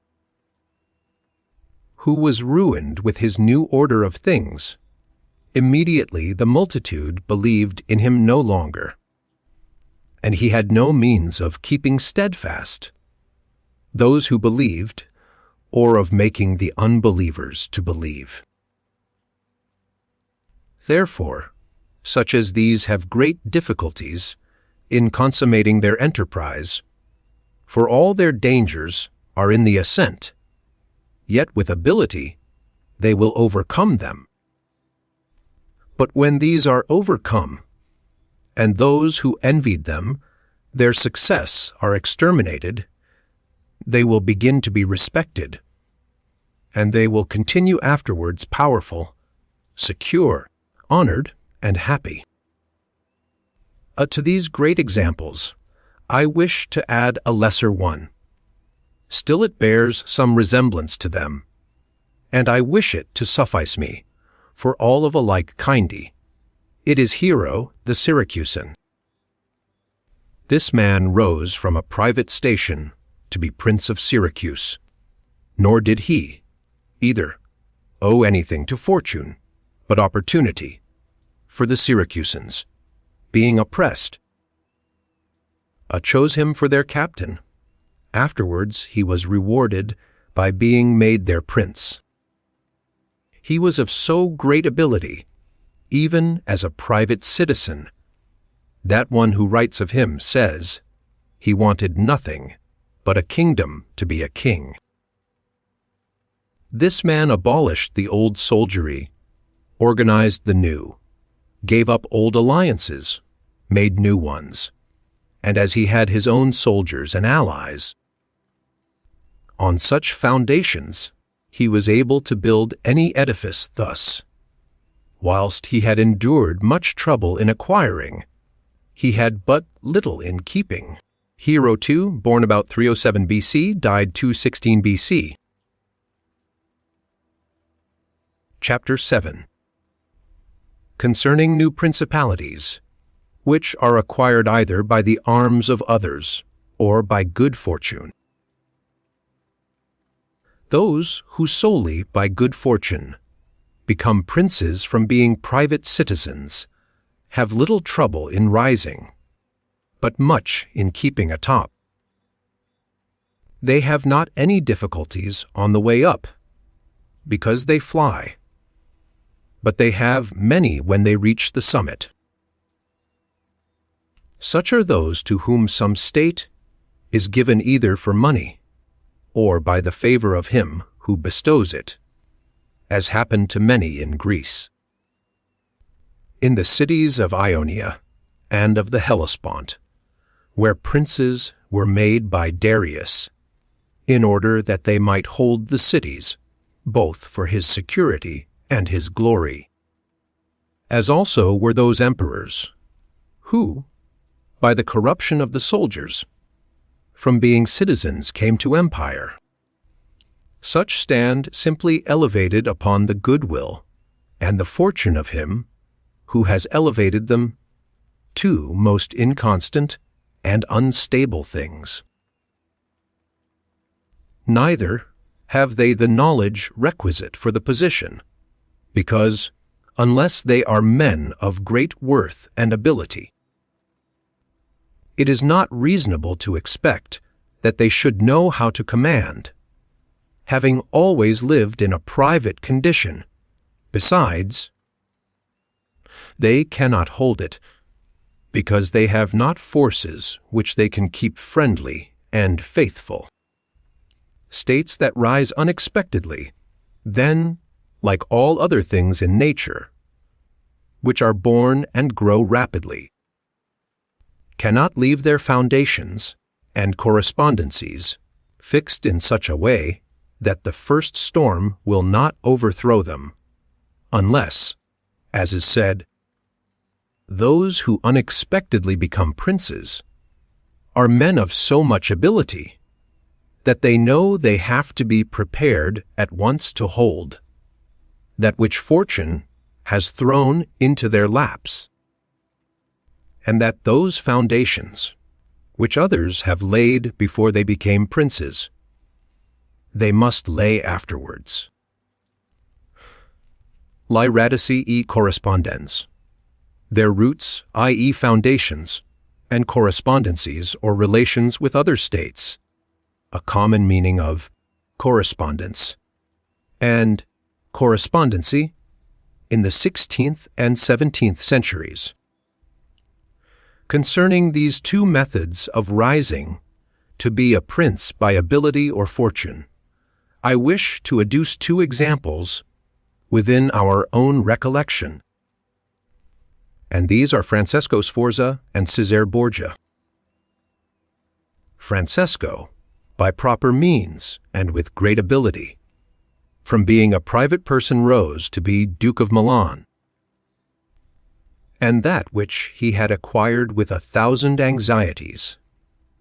who was ruined with his new order of things. Immediately the multitude believed in him no longer, and he had no means of keeping steadfast those who believed, or of making the unbelievers to believe. Therefore, such as these have great difficulties in consummating their enterprise, for all their dangers are in the ascent, yet with ability they will overcome them. But when these are overcome, and those who envied them, their success, are exterminated, they will begin to be respected, and they will continue afterwards powerful, secure, honored, and happy. To these great examples, I wish to add a lesser one. Still it bears some resemblance to them, and I wish it to suffice me, for all of a like kindy. It is Hero the Syracusan. This man rose from a private station to be Prince of Syracuse, nor did he, either, owe anything to fortune, but opportunity, for the Syracusans, being oppressed, chose him for their captain. Afterwards he was rewarded by being made their prince. He was of so great ability, even as a private citizen, that one who writes of him says, he wanted nothing but a kingdom to be a king. This man abolished the old soldiery, organized the new, gave up old alliances, made new ones, and as he had his own soldiers and allies, on such foundations he was able to build any edifice thus. Whilst he had endured much trouble in acquiring, he had but little in keeping. Hero II, born about 307 BC, died 216 BC. Chapter 7. Concerning new principalities, which are acquired either by the arms of others or by good fortune. Those who solely by good fortune become princes from being private citizens have little trouble in rising, but much in keeping atop. They have not any difficulties on the way up, because they fly, but they have many when they reach the summit. Such are those to whom some state is given either for money or by the favor of him who bestows it, as happened to many in Greece. In the cities of Ionia and of the Hellespont, where princes were made by Darius, in order that they might hold the cities, both for his security and his glory, as also were those emperors, who, by the corruption of the soldiers, from being citizens came to empire. Such stand simply elevated upon the goodwill and the fortune of him who has elevated them to most inconstant and unstable things. Neither have they the knowledge requisite for the position, because, unless they are men of great worth and ability, it is not reasonable to expect that they should know how to command, having always lived in a private condition. Besides, they cannot hold it, because they have not forces which they can keep friendly and faithful. States that rise unexpectedly, then, like all other things in nature, which are born and grow rapidly, cannot leave their foundations and correspondencies fixed in such a way that the first storm will not overthrow them, unless, as is said, those who unexpectedly become princes are men of so much ability that they know they have to be prepared at once to hold that which fortune has thrown into their laps, and that those foundations which others have laid before they became princes, they must lay afterwards. Liberate e correspondens. Their roots, i.e. foundations, and correspondencies or relations with other states, a common meaning of correspondence, and correspondency in the 16th and 17th centuries. Concerning these two methods of rising to be a prince by ability or fortune, I wish to adduce two examples within our own recollection, and these are Francesco Sforza and Cesare Borgia. Francesco, by proper means and with great ability, from being a private person rose to be Duke of Milan, and that which he had acquired with 1,000 anxieties,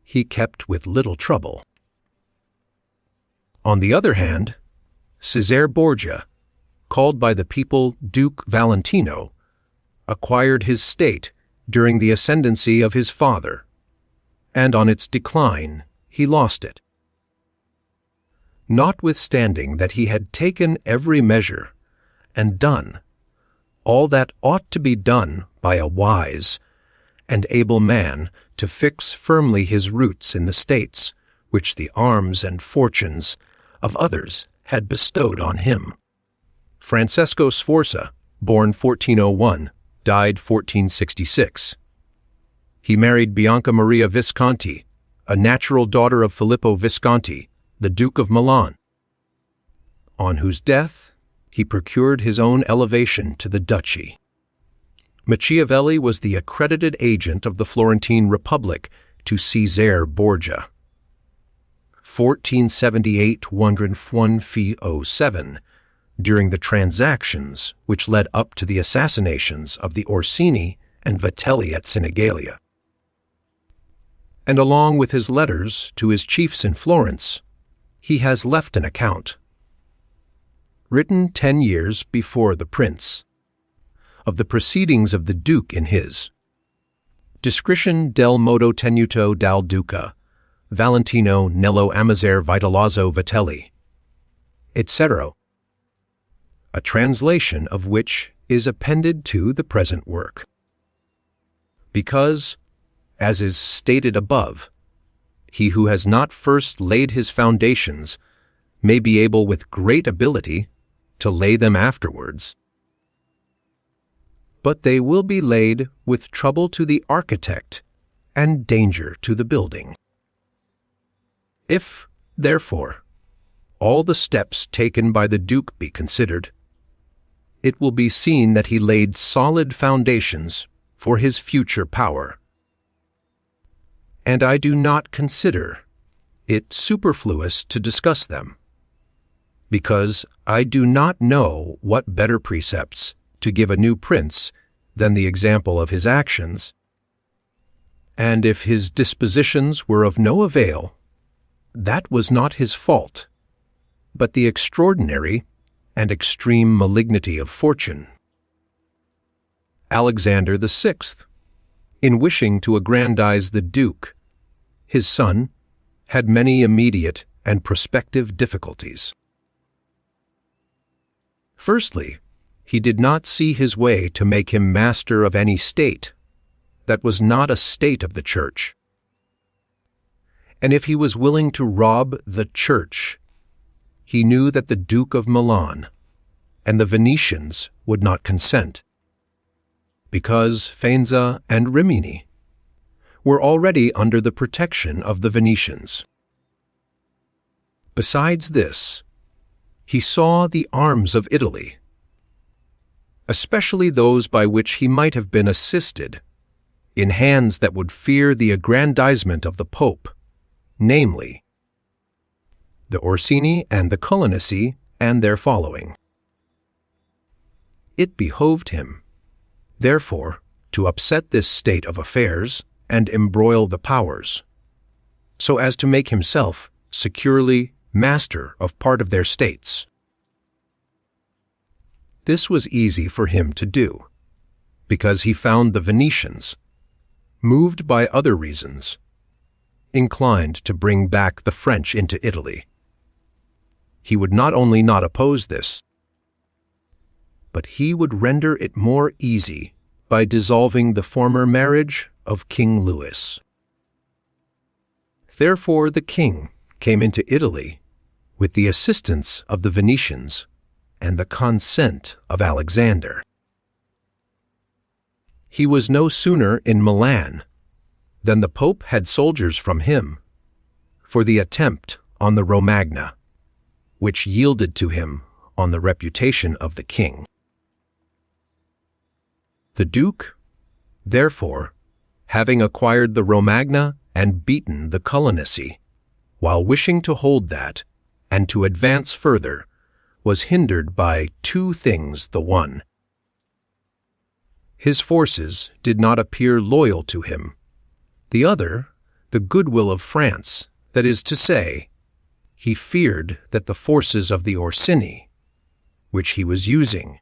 he kept with little trouble. On the other hand, Cesare Borgia, called by the people Duke Valentino, acquired his state during the ascendancy of his father, and on its decline he lost it. Notwithstanding that he had taken every measure and done all that ought to be done by a wise and able man to fix firmly his roots in the states which the arms and fortunes of others had bestowed on him. Francesco Sforza, born 1401, died 1466. He married Bianca Maria Visconti, a natural daughter of Filippo Visconti, the Duke of Milan, on whose death he procured his own elevation to the duchy. Machiavelli was the accredited agent of the Florentine Republic to Cesare Borgia. 1478-107, during the transactions which led up to the assassinations of the Orsini and Vitelli at Sinigalia. And along with his letters to his chiefs in Florence, he has left an account, written 10 years before the prince, of the proceedings of the Duke in his Discretion del modo tenuto dal Duca, Valentino nello Amazer Vitaloso Vitelli, etc., a translation of which is appended to the present work. Because, as is stated above, he who has not first laid his foundations may be able with great ability to lay them afterwards, but they will be laid with trouble to the architect and danger to the building. If, therefore, all the steps taken by the Duke be considered, it will be seen that he laid solid foundations for his future power. And I do not consider it superfluous to discuss them, because I do not know what better precepts to give a new prince than the example of his actions, and if his dispositions were of no avail, that was not his fault, but the extraordinary and extreme malignity of fortune. Alexander VI, in wishing to aggrandize the Duke, his son, had many immediate and prospective difficulties. Firstly, he did not see his way to make him master of any state that was not a state of the Church, And if he was willing to rob the church, he knew that the Duke of Milan and the Venetians would not consent, because Faenza and Rimini were already under the protection of the Venetians. Besides this, he saw the arms of Italy, especially those by which he might have been assisted, in hands that would fear the aggrandizement of the Pope, namely, the Orsini and the Clemency and their following. It behoved him, therefore, to upset this state of affairs and embroil the powers, so as to make himself securely master of part of their states. This was easy for him to do, because he found the Venetians, moved by other reasons, inclined to bring back the French into Italy. He would not only not oppose this, but he would render it more easy by dissolving the former marriage of King Louis. Therefore the king came into Italy with the assistance of the Venetians and the consent of Alexander. He was no sooner in Milan than the Pope had soldiers from him for the attempt on the Romagna, which yielded to him on the reputation of the king. The Duke, therefore, having acquired the Romagna and beaten the Clemency, while wishing to hold that and to advance further, was hindered by two things. The one, his forces did not appear loyal to him. The other, the goodwill of France, that is to say, he feared that the forces of the Orsini, which he was using,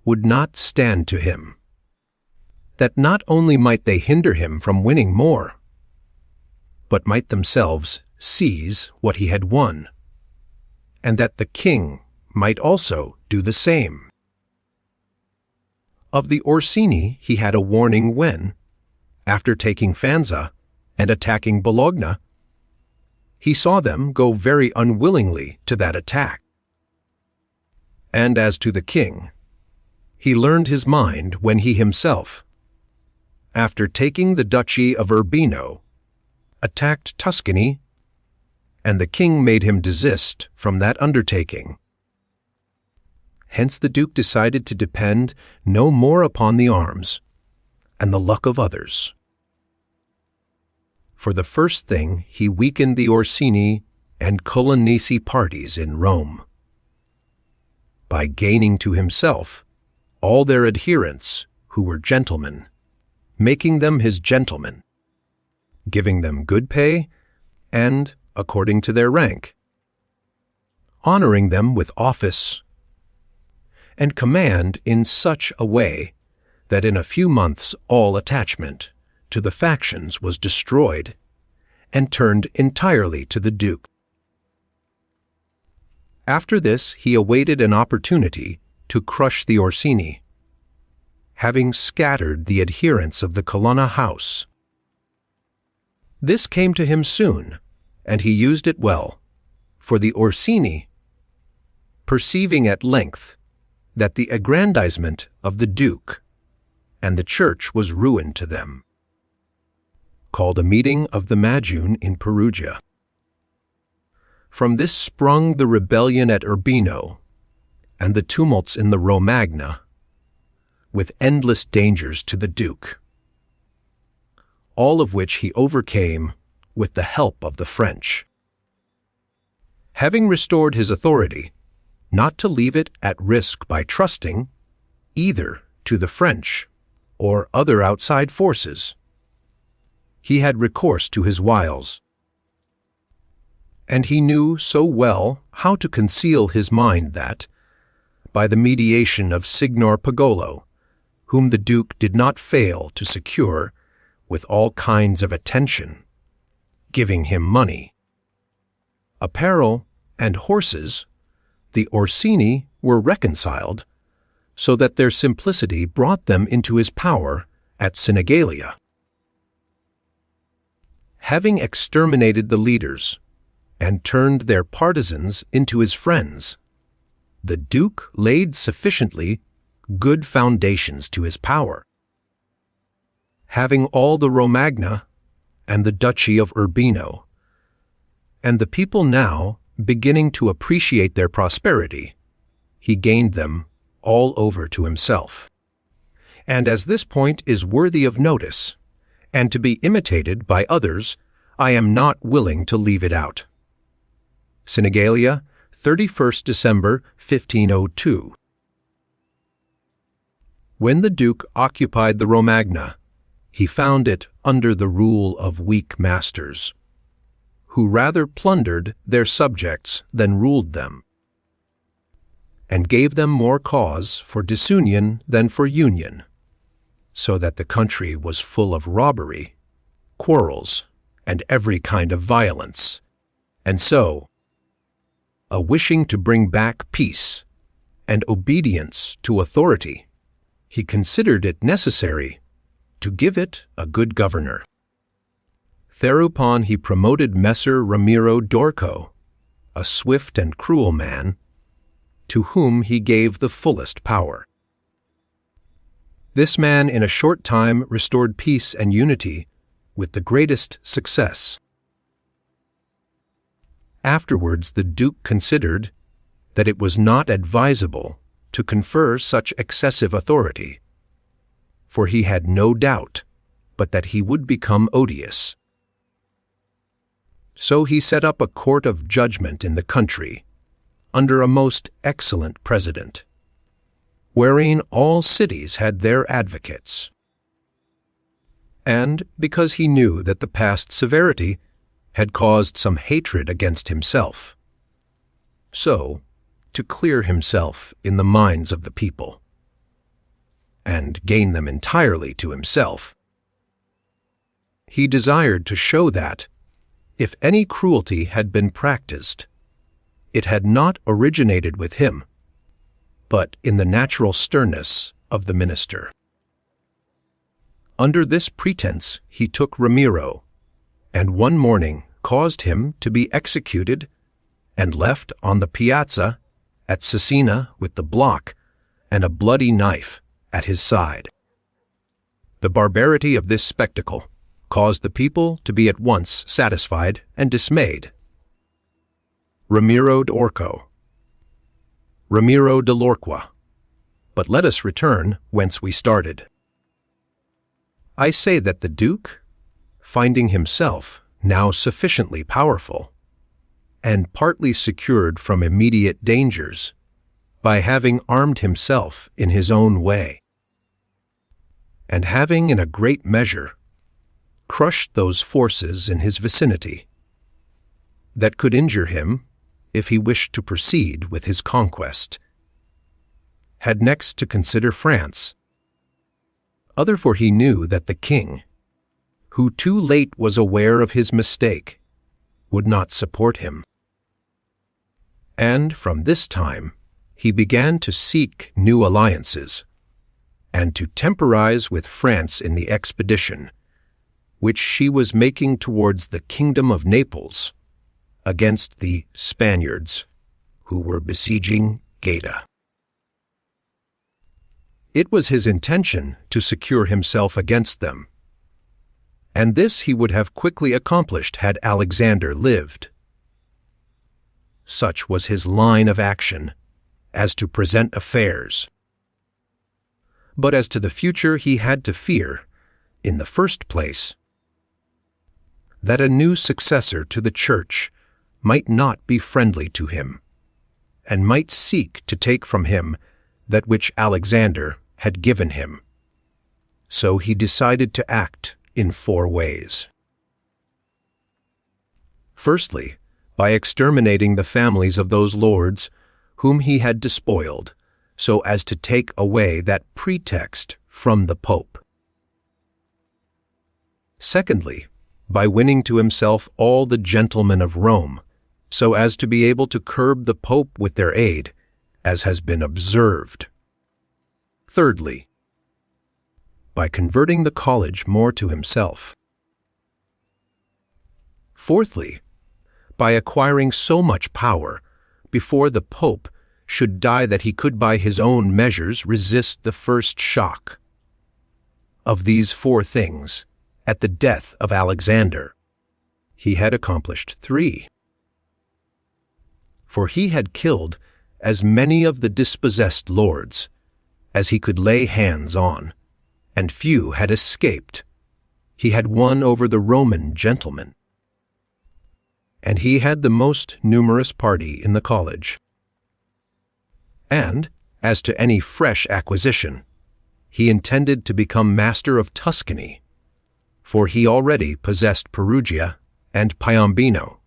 would not stand to him, that not only might they hinder him from winning more, but might themselves seize what he had won, and that the king might also do the same. Of the Orsini he had a warning when, after taking Faenza and attacking Bologna, he saw them go very unwillingly to that attack. And as to the king, he learned his mind when he himself, after taking the duchy of Urbino, attacked Tuscany, and the king made him desist from that undertaking. Hence the Duke decided to depend no more upon the arms and the luck of others. For the first thing, he weakened the Orsini and Clemency parties in Rome, by gaining to himself all their adherents who were gentlemen, making them his gentlemen, giving them good pay and according to their rank, honoring them with office and command in such a way that in a few months all attachment to the factions was destroyed and turned entirely to the Duke. After this he awaited an opportunity to crush the Orsini, having scattered the adherents of the Colonna house. This came to him soon, and he used it well, for the Orsini, perceiving at length that the aggrandizement of the Duke and the Church was ruin to them, called a meeting of the Magian in Perugia. From this sprung the rebellion at Urbino and the tumults in the Romagna, with endless dangers to the Duke, all of which he overcame with the help of the French. Having restored his authority, not to leave it at risk by trusting either to the French or other outside forces, he had recourse to his wiles. And he knew so well how to conceal his mind that, by the mediation of Signor Pagolo, whom the Duke did not fail to secure with all kinds of attention, giving him money, apparel, and horses, the Orsini were reconciled, so that their simplicity brought them into his power at Sinigalia. having exterminated the leaders and turned their partisans into his friends, the Duke laid sufficiently good foundations to his power. Having all the Romagna and the Duchy of Urbino, and the people now beginning to appreciate their prosperity, he gained them all over to himself. And as this point is worthy of notice, and to be imitated by others, I am not willing to leave it out. Sinigalia, 31st December, 1502. When the Duke occupied the Romagna, he found it under the rule of weak masters, who rather plundered their subjects than ruled them, and gave them more cause for disunion than for union, so that the country was full of robbery, quarrels, and every kind of violence, and so, a wishing to bring back peace and obedience to authority, he considered it necessary to give it a good governor. Thereupon he promoted Messer Ramiro d'Orco, a swift and cruel man, to whom he gave the fullest power. This man in a short time restored peace and unity with the greatest success. Afterwards the Duke considered that it was not advisable to confer such excessive authority, for he had no doubt but that he would become odious. So he set up a court of judgment in the country, under a most excellent president, wherein all cities had their advocates. And because he knew that the past severity had caused some hatred against himself, so, to clear himself in the minds of the people, and gain them entirely to himself, he desired to show that, if any cruelty had been practiced, it had not originated with him, but in the natural sternness of the minister. Under this pretense he took Ramiro, and one morning caused him to be executed and left on the piazza at Cesena with the block and a bloody knife at his side. The barbarity of this spectacle caused the people to be at once satisfied and dismayed. Ramiro d'Orco. Ramiro de Lorqua. But let us return whence we started. I say that the Duke, finding himself now sufficiently powerful, and partly secured from immediate dangers, by having armed himself in his own way, and having in a great measure crushed those forces in his vicinity that could injure him if he wished to proceed with his conquest, had next to consider France, for he knew that the king, who too late was aware of his mistake, would not support him. And from this time he began to seek new alliances, and to temporize with France in the expedition which she was making towards the kingdom of Naples against the Spaniards who were besieging Gaeta. It was his intention to secure himself against them, and this he would have quickly accomplished had Alexander lived. Such was his line of action, as to present affairs. But as to the future he had to fear, in the first place, that a new successor to the Church might not be friendly to him, and might seek to take from him that which Alexander had given him. So he decided to act in 4 ways. Firstly, by exterminating the families of those lords whom he had despoiled, so as to take away that pretext from the Pope. Secondly, by winning to himself all the gentlemen of Rome, so as to be able to curb the Pope with their aid, as has been observed. Thirdly, by converting the college more to himself. Fourthly, by acquiring so much power before the Pope should die that he could by his own measures resist the first shock. Of these 4 things, at the death of Alexander, he had accomplished 3. For he had killed as many of the dispossessed lords as he could lay hands on, and few had escaped. He had won over the Roman gentlemen, and he had the most numerous party in the college. And, as to any fresh acquisition, he intended to become master of Tuscany, for he already possessed Perugia and Piombino,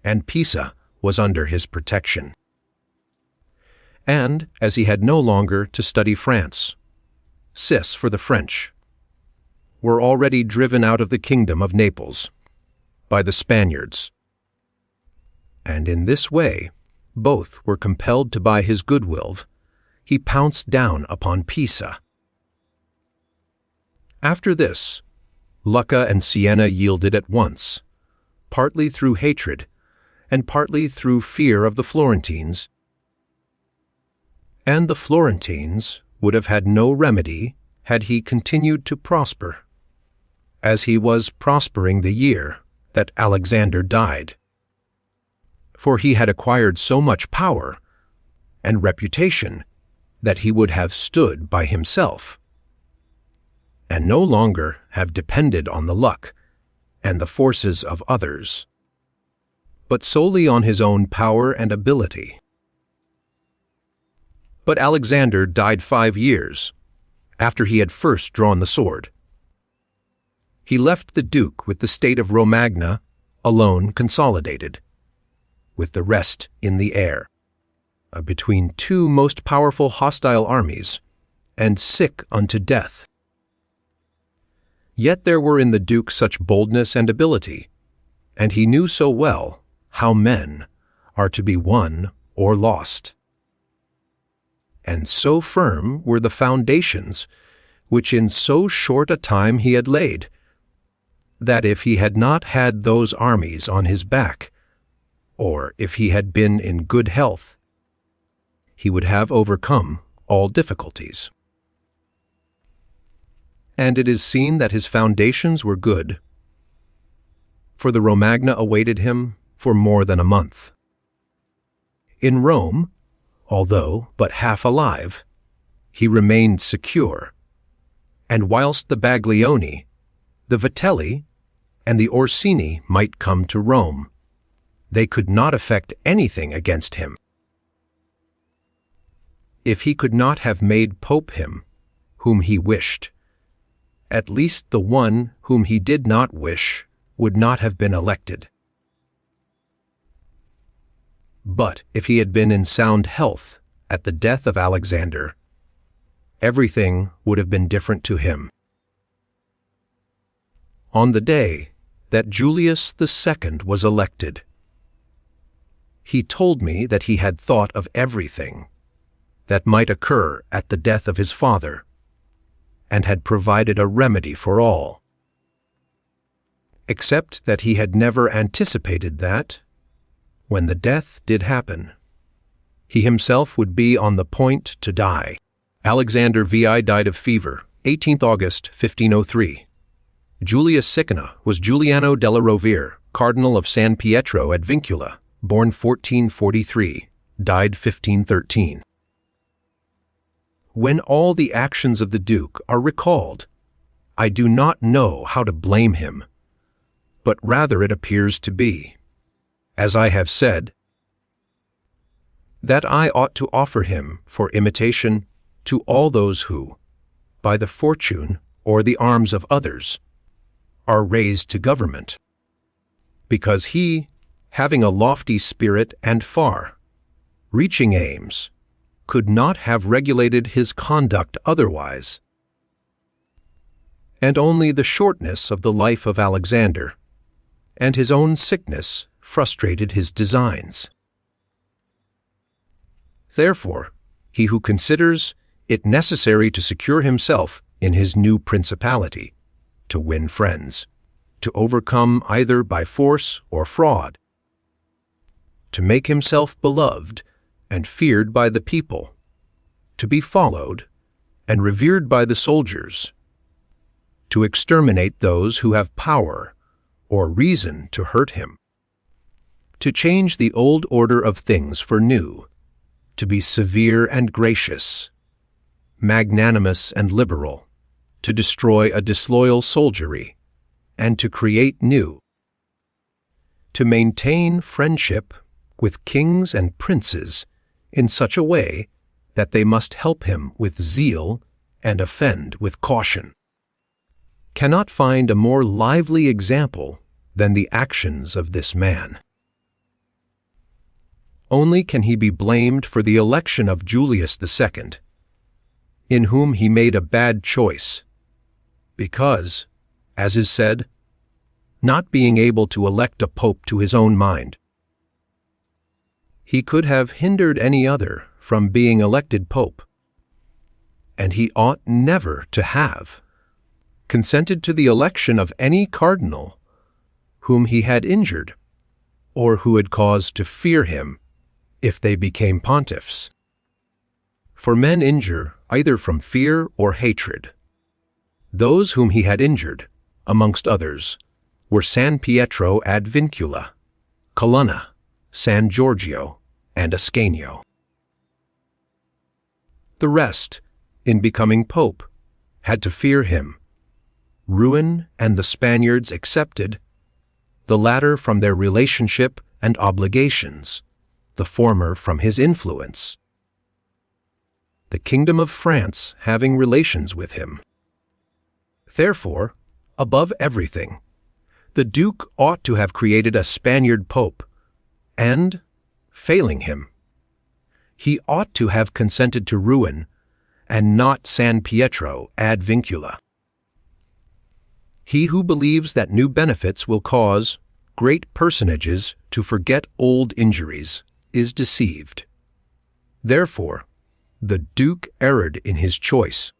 and Pisa was under his protection. And, as he had no longer to study France, Cis for the French were already driven out of the kingdom of Naples by the Spaniards, and in this way both were compelled to buy his goodwill, he pounced down upon Pisa. After this, Lucca and Siena yielded at once, partly through hatred and partly through fear of the Florentines. And the Florentines would have had no remedy had he continued to prosper, as he was prospering the year that Alexander died. For he had acquired so much power and reputation that he would have stood by himself, and no longer have depended on the luck and the forces of others, but solely on his own power and ability. But Alexander died 5 years after he had first drawn the sword. He left the duke with the state of Romagna alone consolidated, with the rest in the air, between 2 most powerful hostile armies, and sick unto death. Yet there were in the duke such boldness and ability, and he knew so well how men are to be won or lost. And so firm were the foundations which in so short a time he had laid, that if he had not had those armies on his back, or if he had been in good health, he would have overcome all difficulties. And it is seen that his foundations were good, for the Romagna awaited him for more than a month. In Rome, although but half alive, he remained secure, and whilst the Baglioni, the Vitelli, and the Orsini might come to Rome, they could not effect anything against him. If he could not have made Pope him, whom he wished, at least the one whom he did not wish would not have been elected. But if he had been in sound health at the death of Alexander, everything would have been different to him. On the day that Julius II was elected, he told me that he had thought of everything that might occur at the death of his father, and had provided a remedy for all, except that he had never anticipated that, when the death did happen, he himself would be on the point to die. Alexander VI died of fever, 18th August, 1503. Julius Sicina was Giuliano della Rovere, Cardinal of San Pietro at Vincula, born 1443, died 1513. When all the actions of the Duke are recalled, I do not know how to blame him, but rather it appears to be, as I have said, that I ought to offer him for imitation to all those who, by the fortune or the arms of others, are raised to government, because he, having a lofty spirit and far-reaching aims, could not have regulated his conduct otherwise, and only the shortness of the life of Alexander and his own sickness frustrated his designs. Therefore, he who considers it necessary to secure himself in his new principality, to win friends, to overcome either by force or fraud, to make himself beloved and feared by the people, to be followed and revered by the soldiers, to exterminate those who have power or reason to hurt him, to change the old order of things for new, to be severe and gracious, magnanimous and liberal, to destroy a disloyal soldiery, and to create new, to maintain friendship with kings and princes in such a way that they must help him with zeal and offend with caution. Cannot find a more lively example than the actions of this man. Only can he be blamed for the election of Julius II, in whom he made a bad choice, because, as is said, not being able to elect a pope to his own mind, he could have hindered any other from being elected pope, and he ought never to have consented to the election of any cardinal whom he had injured, or who had cause to fear him if they became pontiffs. For men injure either from fear or hatred. Those whom he had injured, amongst others, were San Pietro ad Vincula, Colonna, San Giorgio, and Ascanio. The rest, in becoming pope, had to fear him, ruin and the Spaniards accepted, the latter from their relationship and obligations, the former from his influence. The kingdom of France having relations with him. Therefore, above everything, the Duke ought to have created a Spaniard pope, and, failing him, he ought to have consented to ruin, and not San Pietro ad Vincula. He who believes that new benefits will cause great personages to forget old injuries is deceived. Therefore, the Duke erred in his choice,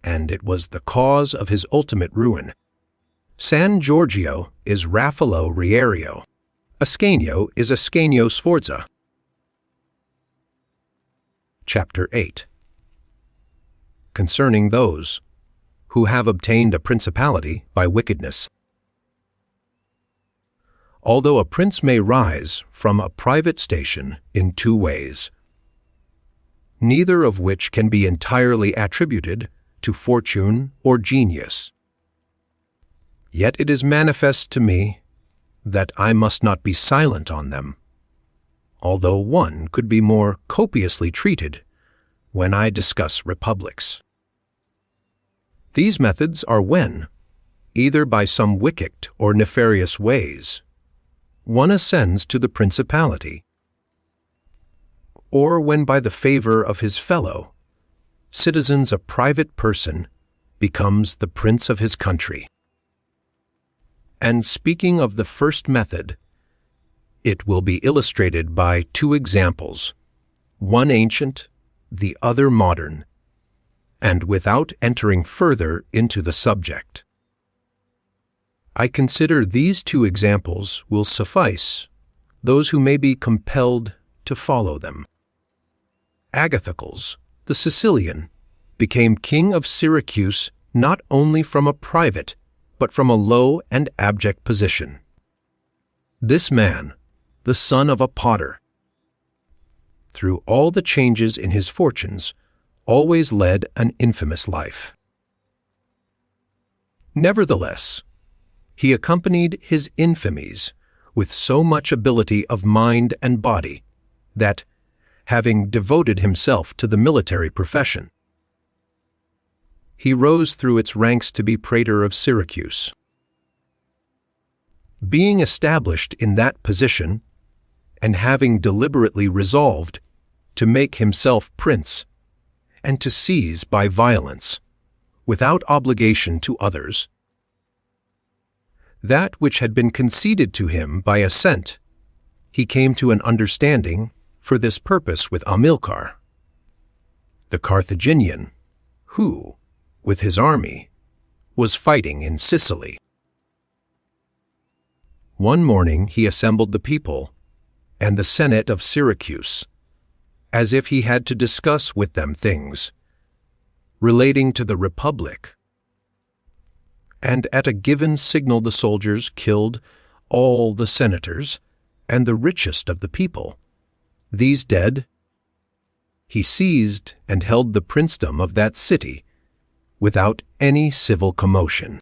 and it was the cause of his ultimate ruin. San Giorgio is Raffaello Rierio. Ascanio is Ascanio Sforza. Chapter 8. Concerning those who have obtained a principality by wickedness. Although a prince may rise from a private station in two ways, neither of which can be entirely attributed to fortune or genius, yet it is manifest to me that I must not be silent on them, although one could be more copiously treated when I discuss republics. These methods are when, either by some wicked or nefarious ways, one ascends to the principality, or when by the favor of his fellow citizens a private person becomes the prince of his country. And speaking of the first method, it will be illustrated by two examples, one ancient, the other modern, and without entering further into the subject. I consider these two examples will suffice those who may be compelled to follow them. Agathocles, the Sicilian, became king of Syracuse not only from a private, but from a low and abject position. This man, the son of a potter, through all the changes in his fortunes, always led an infamous life. Nevertheless, he accompanied his infamies with so much ability of mind and body that, having devoted himself to the military profession, he rose through its ranks to be praetor of Syracuse. Being established in that position, and having deliberately resolved to make himself prince, and to seize by violence, without obligation to others, that which had been conceded to him by assent, he came to an understanding for this purpose with Amilcar, the Carthaginian, who, with his army, was fighting in Sicily. One morning he assembled the people and the Senate of Syracuse, as if he had to discuss with them things relating to the Republic. And at a given signal the soldiers killed all the senators and the richest of the people. These dead, he seized and held the princedom of that city without any civil commotion.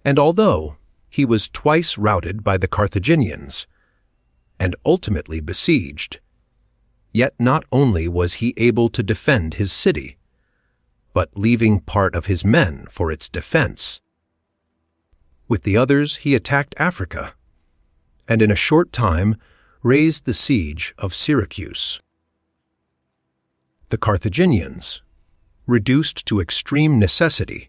And although he was twice routed by the Carthaginians and ultimately besieged, yet not only was he able to defend his city, but leaving part of his men for its defense. With the others he attacked Africa, and in a short time raised the siege of Syracuse. The Carthaginians, reduced to extreme necessity,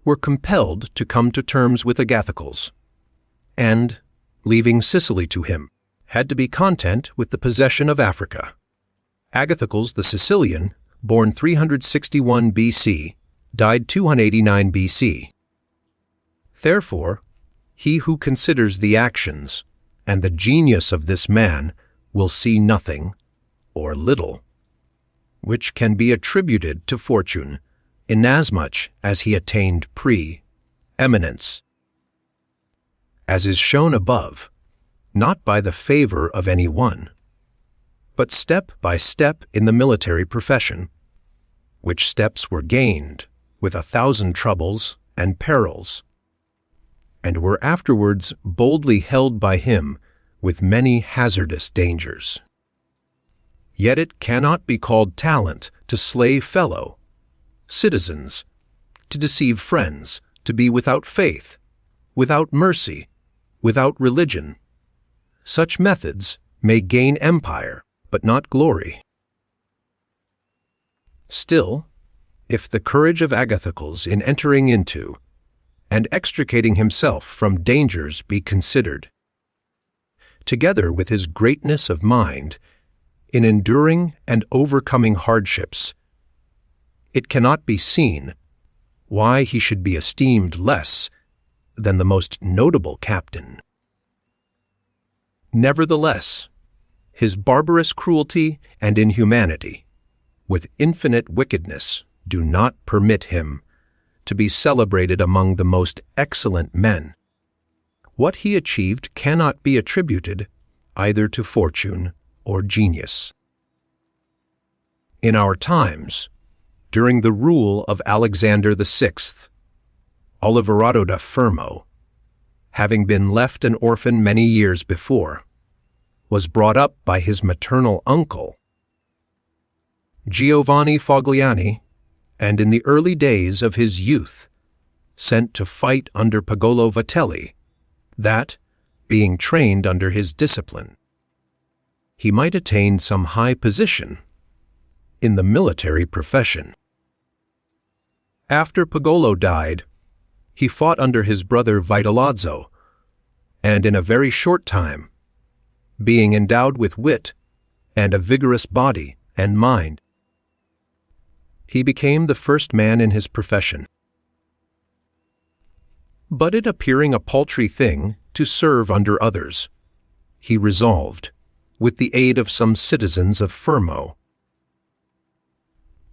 were compelled to come to terms with Agathocles, and, leaving Sicily to him, had to be content with the possession of Africa. Agathocles the Sicilian, born 361 BC, died 289 BC. Therefore, he who considers the actions and the genius of this man will see nothing, or little, which can be attributed to fortune, inasmuch as he attained pre-eminence. As is shown above, not by the favor of any one, but step by step in the military profession, which steps were gained with 1,000 troubles and perils, and were afterwards boldly held by him with many hazardous dangers. Yet it cannot be called talent to slay fellow citizens, to deceive friends, to be without faith, without mercy, without religion. Such methods may gain empire, but not glory. Still, if the courage of Agathocles in entering into and extricating himself from dangers be considered, together with his greatness of mind in enduring and overcoming hardships, it cannot be seen why he should be esteemed less than the most notable captain. Nevertheless, his barbarous cruelty and inhumanity, with infinite wickedness, do not permit him to be celebrated among the most excellent men. What he achieved cannot be attributed either to fortune or genius. In our times, during the rule of Alexander VI, Oliverado da Fermo, having been left an orphan many years before, was brought up by his maternal uncle, Giovanni Fogliani, and in the early days of his youth, sent to fight under Pagolo Vitelli, that, being trained under his discipline, he might attain some high position in the military profession. After Pagolo died, he fought under his brother Vitellozzo, and in a very short time, being endowed with wit and a vigorous body and mind, he became the first man in his profession. But it appearing a paltry thing to serve under others, he resolved, with the aid of some citizens of Fermo,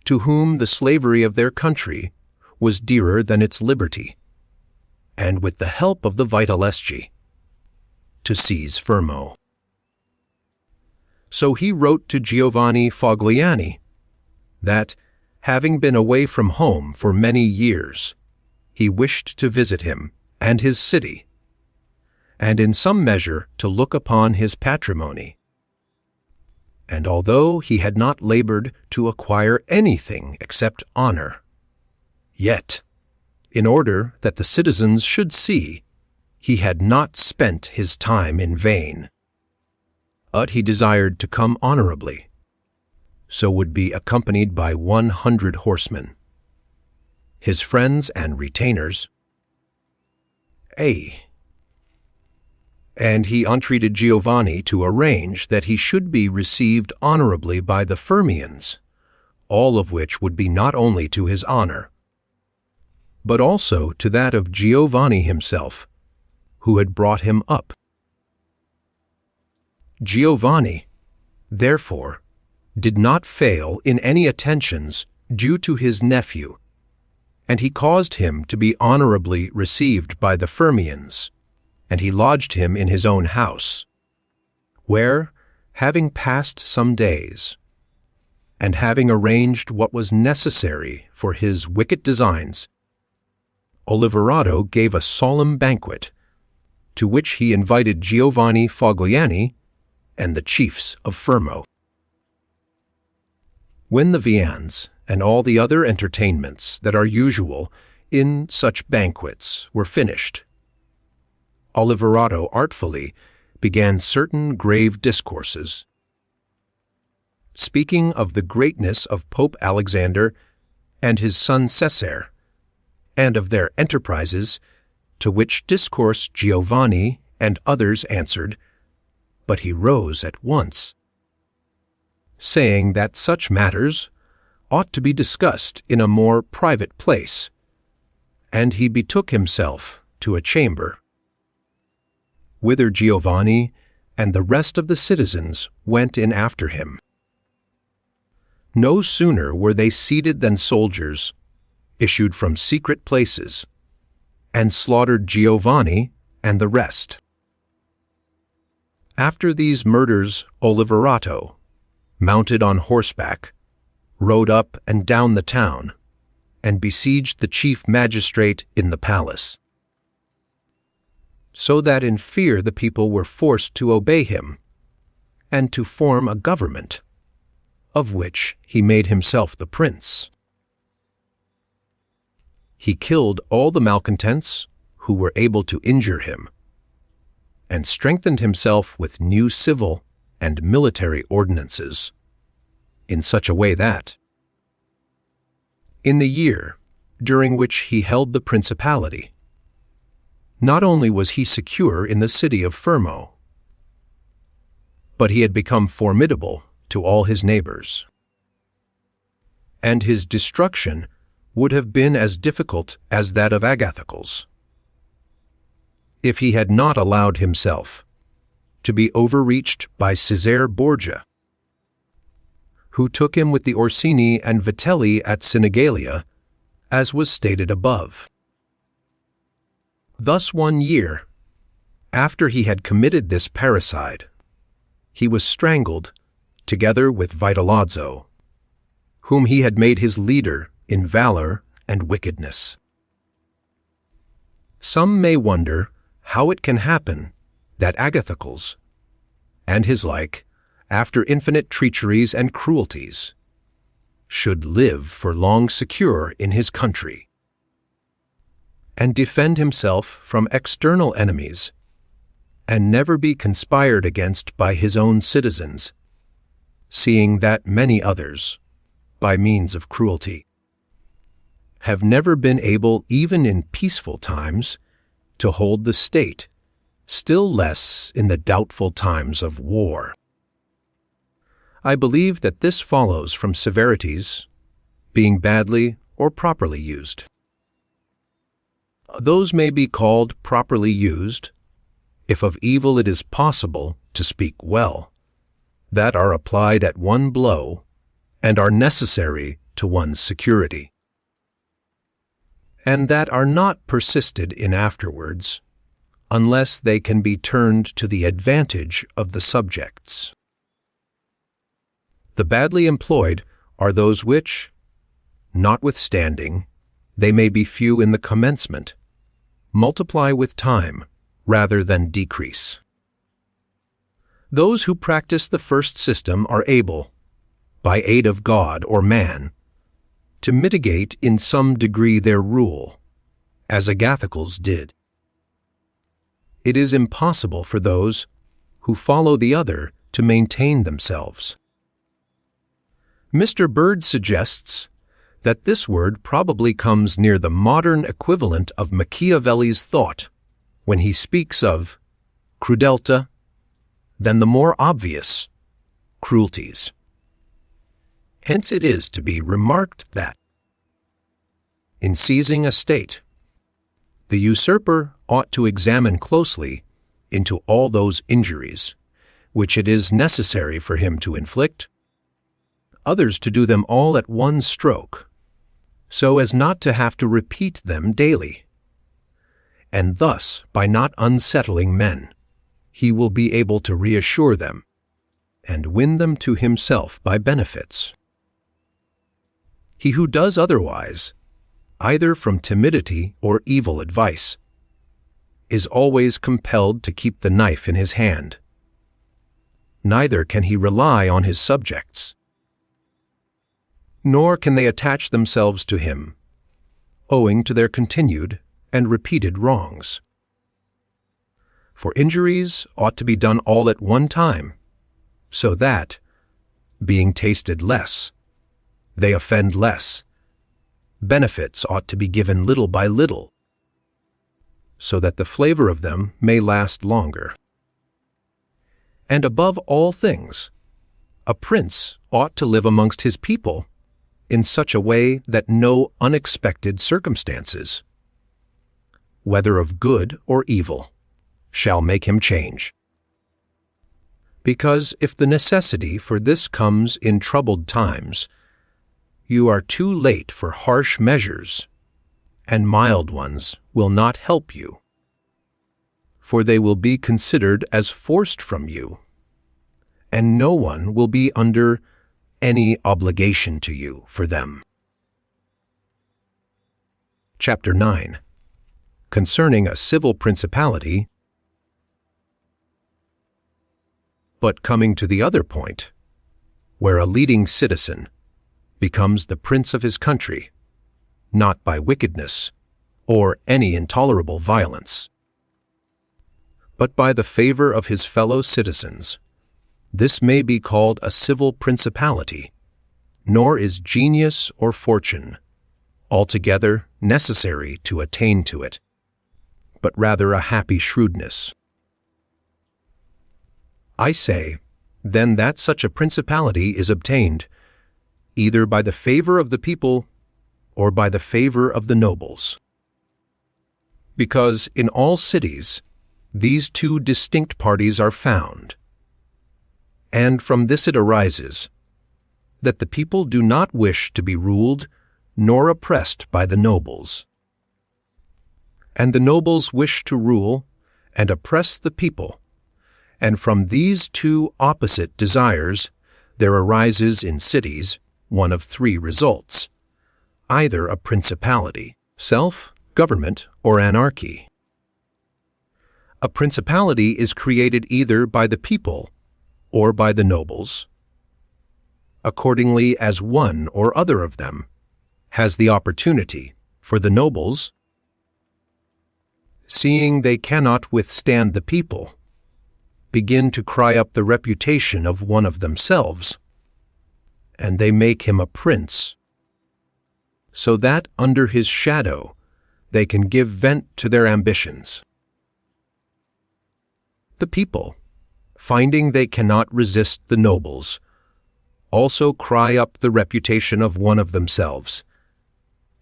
to whom the slavery of their country was dearer than its liberty, and with the help of the Vitelleschi, to seize Fermo. So he wrote to Giovanni Fogliani that, having been away from home for many years, he wished to visit him and his city, and in some measure to look upon his patrimony. And although he had not labored to acquire anything except honor, yet, in order that the citizens should see, he had not spent his time in vain. But he desired to come honorably, so would be accompanied by 100 horsemen, his friends and retainers. And he entreated Giovanni to arrange that he should be received honorably by the Fermians, all of which would be not only to his honor, but also to that of Giovanni himself, who had brought him up. Giovanni, therefore, did not fail in any attentions due to his nephew, and he caused him to be honorably received by the Firmians, and he lodged him in his own house, where, having passed some days, and having arranged what was necessary for his wicked designs, Oliverato gave a solemn banquet, to which he invited Giovanni Fogliani and the chiefs of Fermo. When the viands and all the other entertainments that are usual in such banquets were finished, Oliverato artfully began certain grave discourses, speaking of the greatness of Pope Alexander and his son Cesare, and of their enterprises, to which discourse Giovanni and others answered, but he rose at once, saying that such matters ought to be discussed in a more private place, and he betook himself to a chamber, whither Giovanni and the rest of the citizens went in after him. No sooner were they seated than soldiers issued from secret places and slaughtered Giovanni and the rest. After these murders, Oliverato, mounted on horseback, rode up and down the town, and besieged the chief magistrate in the palace, so that in fear the people were forced to obey him, and to form a government, of which he made himself the prince. He killed all the malcontents who were able to injure him, and strengthened himself with new civil and military ordinances, in such a way that, in the year during which he held the Principality, not only was he secure in the city of Fermo, but he had become formidable to all his neighbors, and his destruction would have been as difficult as that of Agathocles, if he had not allowed himself to be overreached by Cesare Borgia, who took him with the Orsini and Vitelli at Sinigalia, as was stated above. Thus 1 year after he had committed this parricide, he was strangled together with Vitellozzo, whom he had made his leader in valor and wickedness. Some may wonder how it can happen that Agathocles, and his like, after infinite treacheries and cruelties, should live for long secure in his country, and defend himself from external enemies, and never be conspired against by his own citizens, seeing that many others, by means of cruelty, have never been able, even in peaceful times, to hold the state, still less in the doubtful times of war. I believe that this follows from severities being badly or properly used. Those may be called properly used, if of evil it is possible to speak well, that are applied at one blow and are necessary to one's security, and that are not persisted in afterwards, unless they can be turned to the advantage of the subjects. The badly employed are those which, notwithstanding they may be few in the commencement, multiply with time rather than decrease. Those who practice the first system are able, by aid of God or man, to mitigate in some degree their rule, as Agathocles did. It is impossible for those who follow the other to maintain themselves. Mr. Bird suggests that this word probably comes near the modern equivalent of Machiavelli's thought when he speaks of crudelta, than the more obvious cruelties. Hence it is to be remarked that, in seizing a state, the usurper ought to examine closely into all those injuries which it is necessary for him to inflict, others to do them all at one stroke, so as not to have to repeat them daily. And thus, by not unsettling men, he will be able to reassure them and win them to himself by benefits. He who does otherwise, either from timidity or evil advice, is always compelled to keep the knife in his hand. Neither can he rely on his subjects, nor can they attach themselves to him, owing to their continued and repeated wrongs. For injuries ought to be done all at one time, so that, being tasted less, they offend less. Benefits ought to be given little by little, so that the flavor of them may last longer. And above all things, a prince ought to live amongst his people in such a way that no unexpected circumstances, whether of good or evil, shall make him change. Because if the necessity for this comes in troubled times, you are too late for harsh measures, and mild ones will not help you, for they will be considered as forced from you, and no one will be under any obligation to you for them. Chapter 9. Concerning a civil principality. But coming to the other point, where a leading citizen becomes the prince of his country, not by wickedness or any intolerable violence, but by the favor of his fellow citizens, this may be called a civil principality, nor is genius or fortune altogether necessary to attain to it, but rather a happy shrewdness. I say, then, that such a principality is obtained either by the favor of the people or by the favor of the nobles. Because in all cities these two distinct parties are found, and from this it arises that the people do not wish to be ruled nor oppressed by the nobles, and the nobles wish to rule and oppress the people, and from these two opposite desires there arises in cities one of three results: either a principality, self-government, or anarchy. A principality is created either by the people or by the nobles, accordingly as one or other of them has the opportunity. For the nobles, seeing they cannot withstand the people, begin to cry up the reputation of one of themselves, and they make him a prince, so that under his shadow they can give vent to their ambitions. The people, finding they cannot resist the nobles, also cry up the reputation of one of themselves,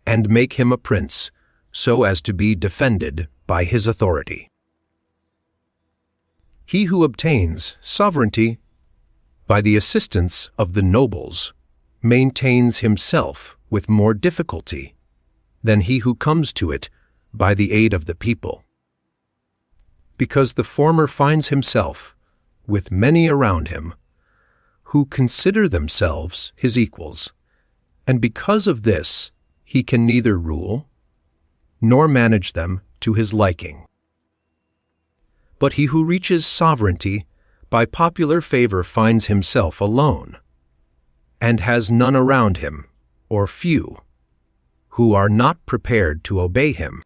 and make him a prince, so as to be defended by his authority. He who obtains sovereignty by the assistance of the nobles maintains himself with more difficulty than he who comes to it by the aid of the people, because the former finds himself with many around him who consider themselves his equals, and because of this he can neither rule nor manage them to his liking. But he who reaches sovereignty by popular favor finds himself alone, and has none around him, or few, who are not prepared to obey him.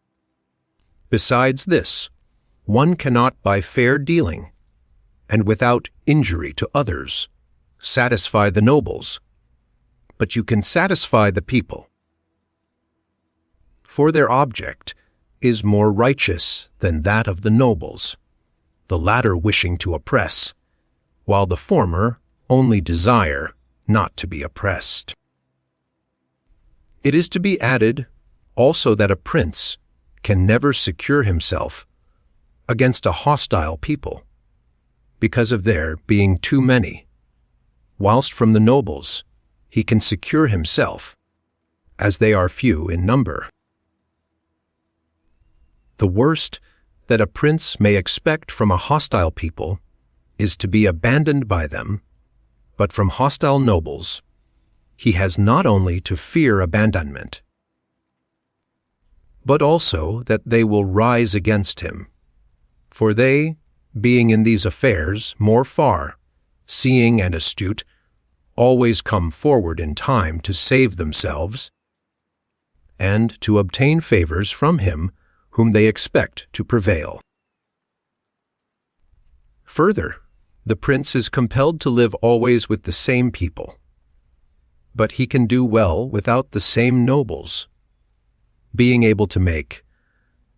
Besides this, one cannot by fair dealing, and without injury to others, satisfy the nobles, but you can satisfy the people. For their object is more righteous than that of the nobles, the latter wishing to oppress, while the former only desire not to be oppressed. It is to be added also that a prince can never secure himself against a hostile people, because of their being too many, whilst from the nobles he can secure himself, as they are few in number. The worst that a prince may expect from a hostile people is to be abandoned by them, but from hostile nobles he has not only to fear abandonment, but also that they will rise against him. For they, being in these affairs more far, seeing and astute, always come forward in time to save themselves, and to obtain favors from him whom they expect to prevail. Further, the prince is compelled to live always with the same people, but he can do well without the same nobles, being able to make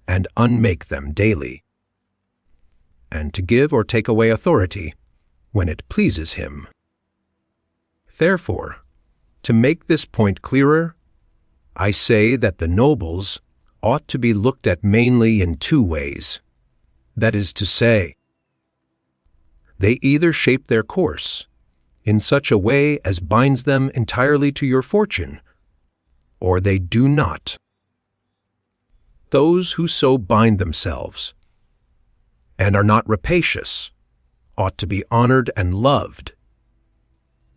and unmake them daily, and to give or take away authority when it pleases him. Therefore, to make this point clearer, I say that the nobles ought to be looked at mainly in two ways. That is to say, they either shape their course in such a way as binds them entirely to your fortune, or they do not. Those who so bind themselves and are not rapacious ought to be honored and loved.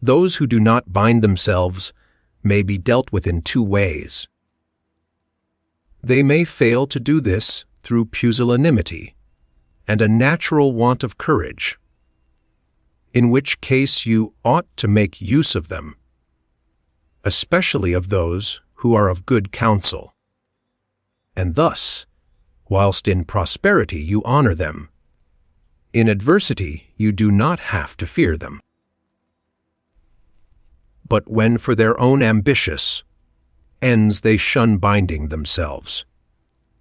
Those who do not bind themselves may be dealt with in two ways. They may fail to do this through pusillanimity and a natural want of courage, in which case you ought to make use of them, especially of those who are of good counsel. And thus, whilst in prosperity you honor them, in adversity you do not have to fear them. But when for their own ambitious ends they shun binding themselves,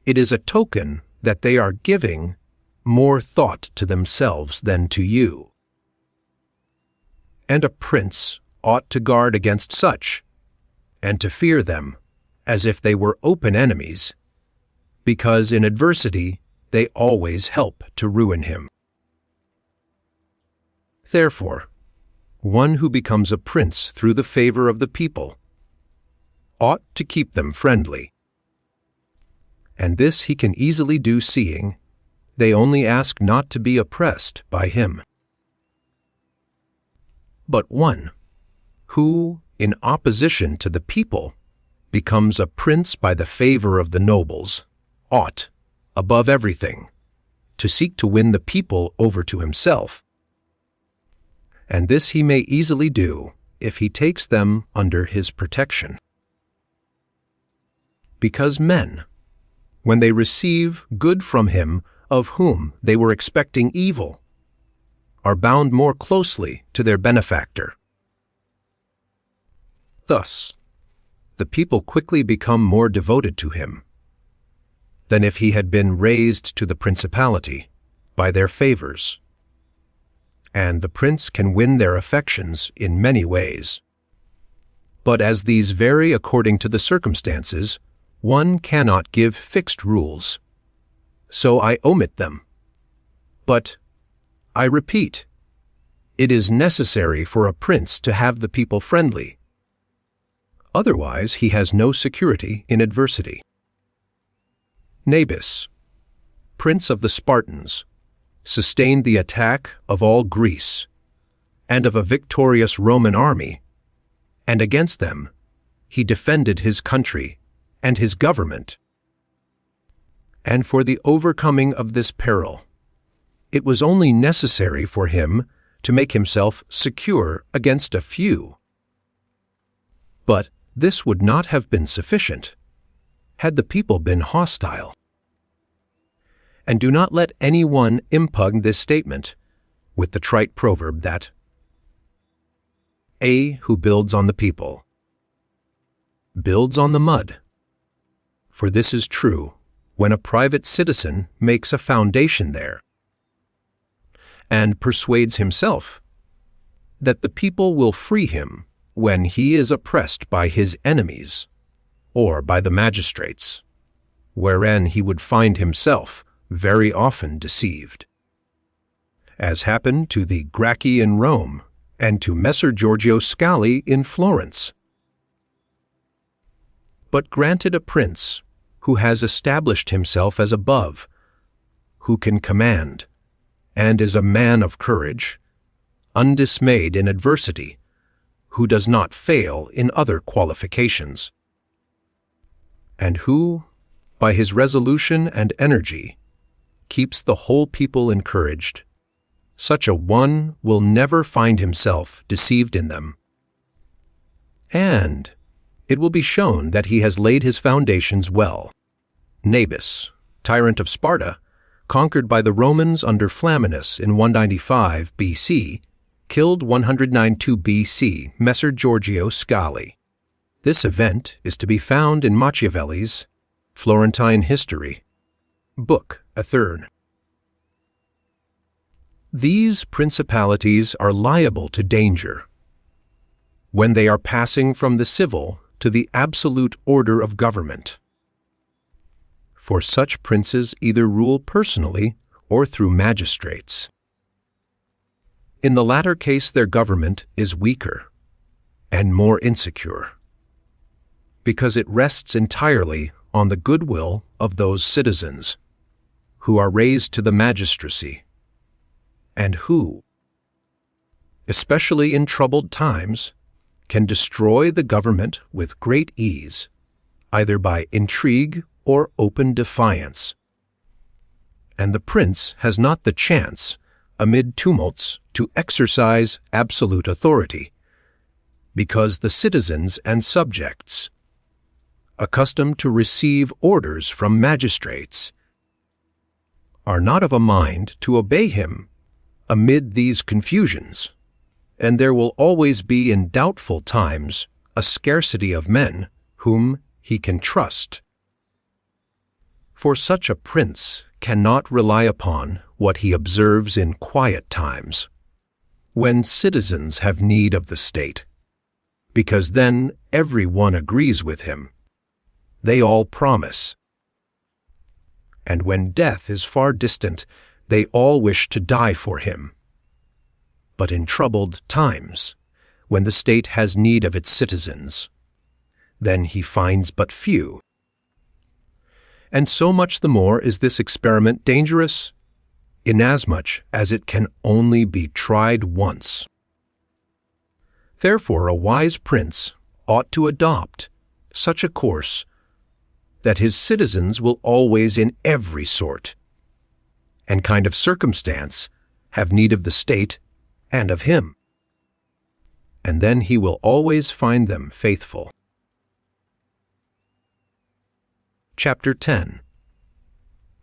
it is a token that they are giving more thought to themselves than to you. And a prince ought to guard against such, and to fear them, as if they were open enemies, because in adversity they always help to ruin him. Therefore, one who becomes a prince through the favor of the people ought to keep them friendly. And this he can easily do, seeing they only ask not to be oppressed by him. But one who, in opposition to the people, becomes a prince by the favor of the nobles, ought, above everything, to seek to win the people over to himself. And this he may easily do if he takes them under his protection. Because men, when they receive good from him of whom they were expecting evil, are bound more closely to their benefactor. Thus, the people quickly become more devoted to him than if he had been raised to the principality by their favors. And the prince can win their affections in many ways. But as these vary according to the circumstances, one cannot give fixed rules. So I omit them. But, I repeat, it is necessary for a prince to have the people friendly. Otherwise he has no security in adversity. Nabis, prince of the Spartans, sustained the attack of all Greece and of a victorious Roman army, and against them he defended his country and his government. And for the overcoming of this peril, it was only necessary for him to make himself secure against a few. But this would not have been sufficient had the people been hostile. And do not let any one impugn this statement with the trite proverb that "A who builds on the people builds on the mud." For this is true when a private citizen makes a foundation there and persuades himself that the people will free him when he is oppressed by his enemies or by the magistrates, wherein he would find himself very often deceived, as happened to the Gracchi in Rome and to Messer Giorgio Scali in Florence. But granted a prince who has established himself as above, who can command, and is a man of courage, undismayed in adversity, who does not fail in other qualifications, and who, by his resolution and energy, keeps the whole people encouraged, such a one will never find himself deceived in them. And it will be shown that he has laid his foundations well. Nabis, tyrant of Sparta, conquered by the Romans under Flaminius in 195 BC, killed 192 BC Messer Giorgio Scali. This event is to be found in Machiavelli's Florentine History, Book a third. These principalities are liable to danger when they are passing from the civil to the absolute order of government. For such princes either rule personally or through magistrates. In the latter case, their government is weaker and more insecure, because it rests entirely on the goodwill of those citizens who are raised to the magistracy, and who, especially in troubled times, can destroy the government with great ease, either by intrigue or open defiance. And the prince has not the chance, amid tumults, to exercise absolute authority, because the citizens and subjects, accustomed to receive orders from magistrates, are not of a mind to obey him amid these confusions, and there will always be in doubtful times a scarcity of men whom he can trust. For such a prince cannot rely upon what he observes in quiet times, when citizens have need of the state, because then every one agrees with him. They all promise. And when death is far distant, they all wish to die for him. But in troubled times, when the state has need of its citizens, then he finds but few. And so much the more is this experiment dangerous, inasmuch as it can only be tried once. Therefore, a wise prince ought to adopt such a course that his citizens will always in every sort and kind of circumstance have need of the state and of him, and then he will always find them faithful. Chapter 10.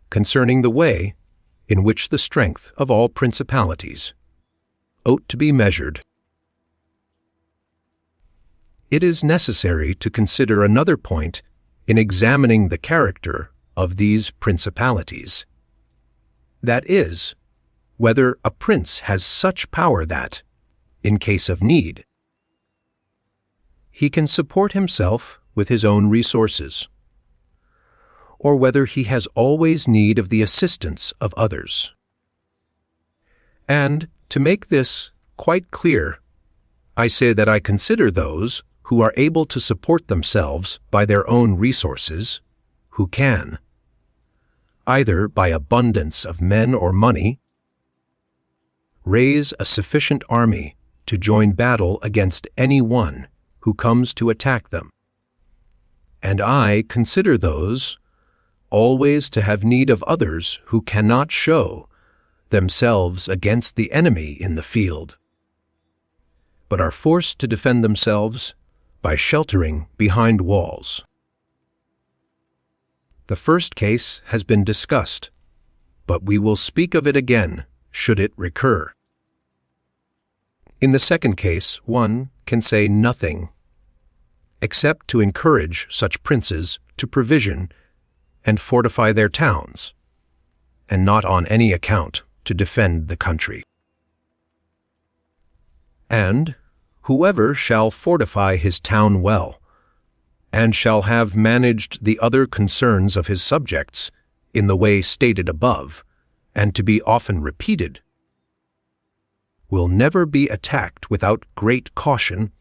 Concerning the way in which the strength of all principalities ought to be measured. It is necessary to consider another point in examining the character of these principalities. That is, whether a prince has such power that, in case of need, he can support himself with his own resources, or whether he has always need of the assistance of others. And, to make this quite clear, I say that I consider those who are able to support themselves by their own resources, who can, either by abundance of men or money, raise a sufficient army to join battle against any one who comes to attack them. And I consider those always to have need of others who cannot show themselves against the enemy in the field, but are forced to defend themselves by sheltering behind walls. The first case has been discussed, but we will speak of it again should it recur. In the second case, one can say nothing except to encourage such princes to provision and fortify their towns, and not on any account to defend the country. And whoever shall fortify his town well, and shall have managed the other concerns of his subjects in the way stated above, and to be often repeated, will never be attacked without great caution,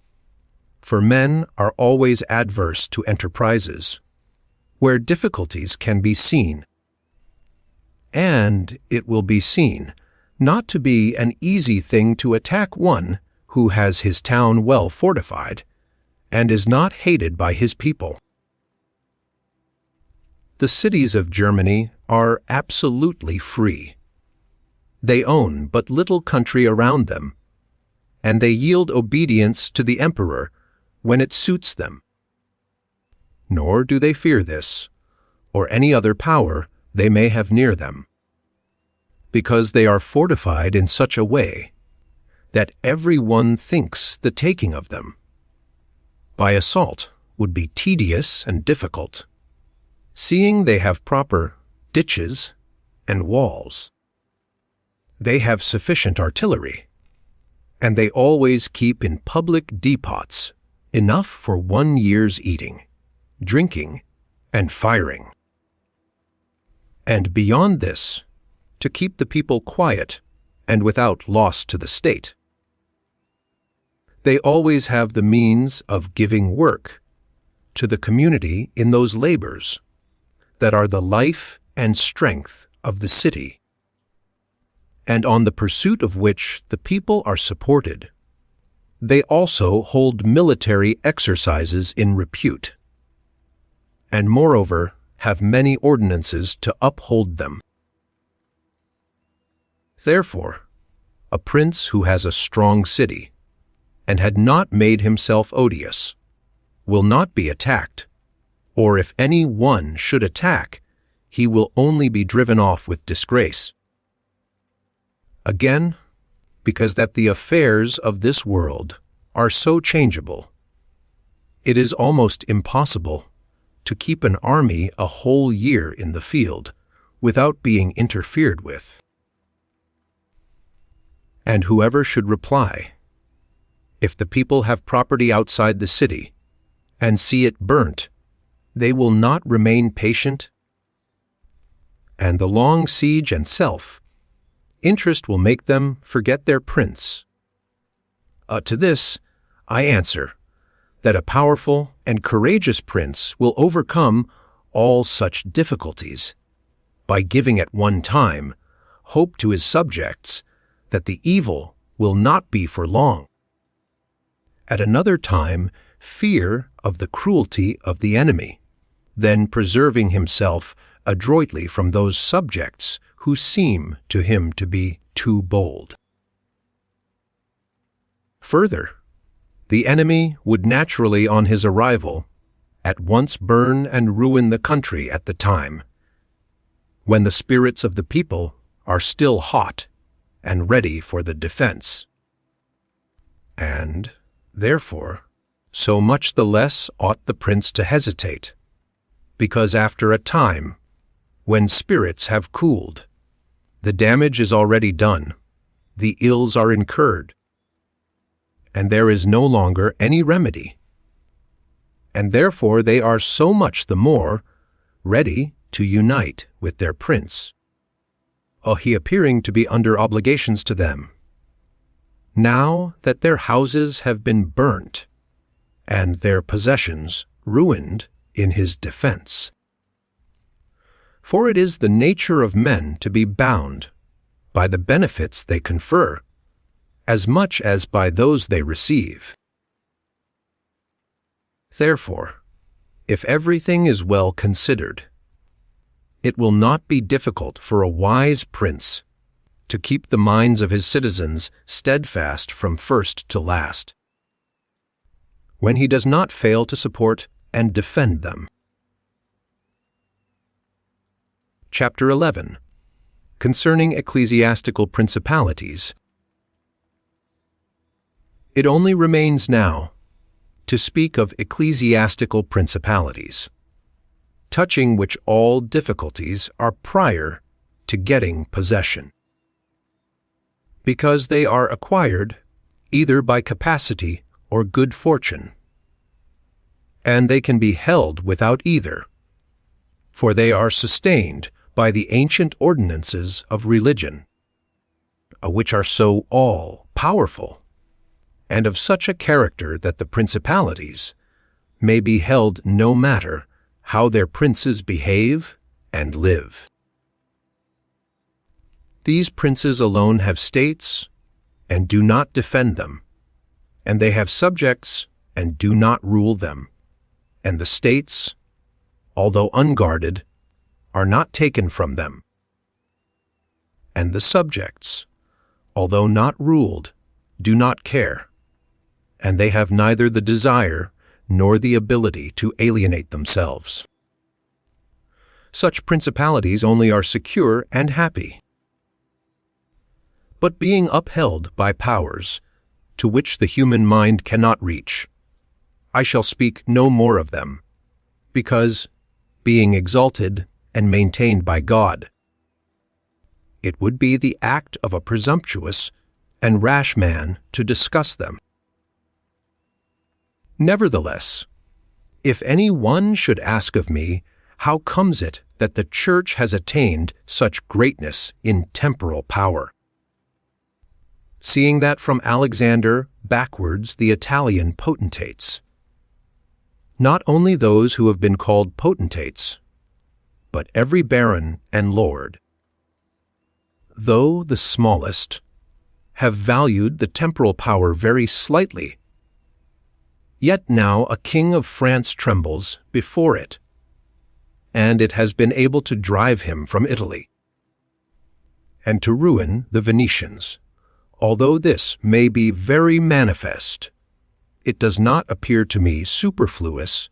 for men are always adverse to enterprises where difficulties can be seen. And it will be seen not to be an easy thing to attack one who has his town well fortified and is not hated by his people. The cities of Germany are absolutely free. They own but little country around them, and they yield obedience to the emperor when it suits them. Nor do they fear this, or any other power they may have near them, because they are fortified in such a way that every one thinks the taking of them by assault would be tedious and difficult, seeing they have proper ditches and walls. They have sufficient artillery, and they always keep in public depots enough for 1 year's eating, drinking, and firing. And beyond this, to keep the people quiet and without loss to the state. They always have the means of giving work to the community in those labors that are the life and strength of the city, and on the pursuit of which the people are supported. They also hold military exercises in repute, and moreover have many ordinances to uphold them. Therefore, a prince who has a strong city, and had not made himself odious, will not be attacked, or if any one should attack, he will only be driven off with disgrace. Again, because that the affairs of this world are so changeable, it is almost impossible to keep an army a whole year in the field without being interfered with. And whoever should reply, if the people have property outside the city, and see it burnt, they will not remain patient, and the long siege and interest will make them forget their prince. To this, I answer that a powerful and courageous prince will overcome all such difficulties by giving at one time hope to his subjects that the evil will not be for long. At another time, fear of the cruelty of the enemy, then preserving himself adroitly from those subjects who seem to him to be too bold. Further, the enemy would naturally on his arrival at once burn and ruin the country at the time, when the spirits of the people are still hot and ready for the defense. And, therefore, so much the less ought the prince to hesitate, because after a time, when spirits have cooled, the damage is already done, the ills are incurred, and there is no longer any remedy. And therefore they are so much the more ready to unite with their prince, he appearing to be under obligations to them, now that their houses have been burnt, and their possessions ruined in his defense. For it is the nature of men to be bound by the benefits they confer, as much as by those they receive. Therefore, if everything is well considered, it will not be difficult for a wise prince to keep the minds of his citizens steadfast from first to last, when he does not fail to support and defend them. Chapter 11. Concerning Ecclesiastical Principalities. It only remains now to speak of ecclesiastical principalities, touching which all difficulties are prior to getting possession, because they are acquired either by capacity or good fortune, and they can be held without either, for they are sustained by the ancient ordinances of religion, which are so all-powerful, and of such a character that the principalities may be held no matter how their princes behave and live. These princes alone have states and do not defend them, and they have subjects and do not rule them, and the states, although unguarded, are not taken from them, and the subjects, although not ruled, do not care, and they have neither the desire nor the ability to alienate themselves. Such principalities only are secure and happy. But being upheld by powers to which the human mind cannot reach, I shall speak no more of them, because, being exalted and maintained by God, it would be the act of a presumptuous and rash man to discuss them. Nevertheless, if any one should ask of me, how comes it that the Church has attained such greatness in temporal power? Seeing that from Alexander backwards the Italian potentates, not only those who have been called potentates, but every baron and lord, though the smallest, have valued the temporal power very slightly, yet now a king of France trembles before it, and it has been able to drive him from Italy, and to ruin the Venetians. Although this may be very manifest, it does not appear to me superfluous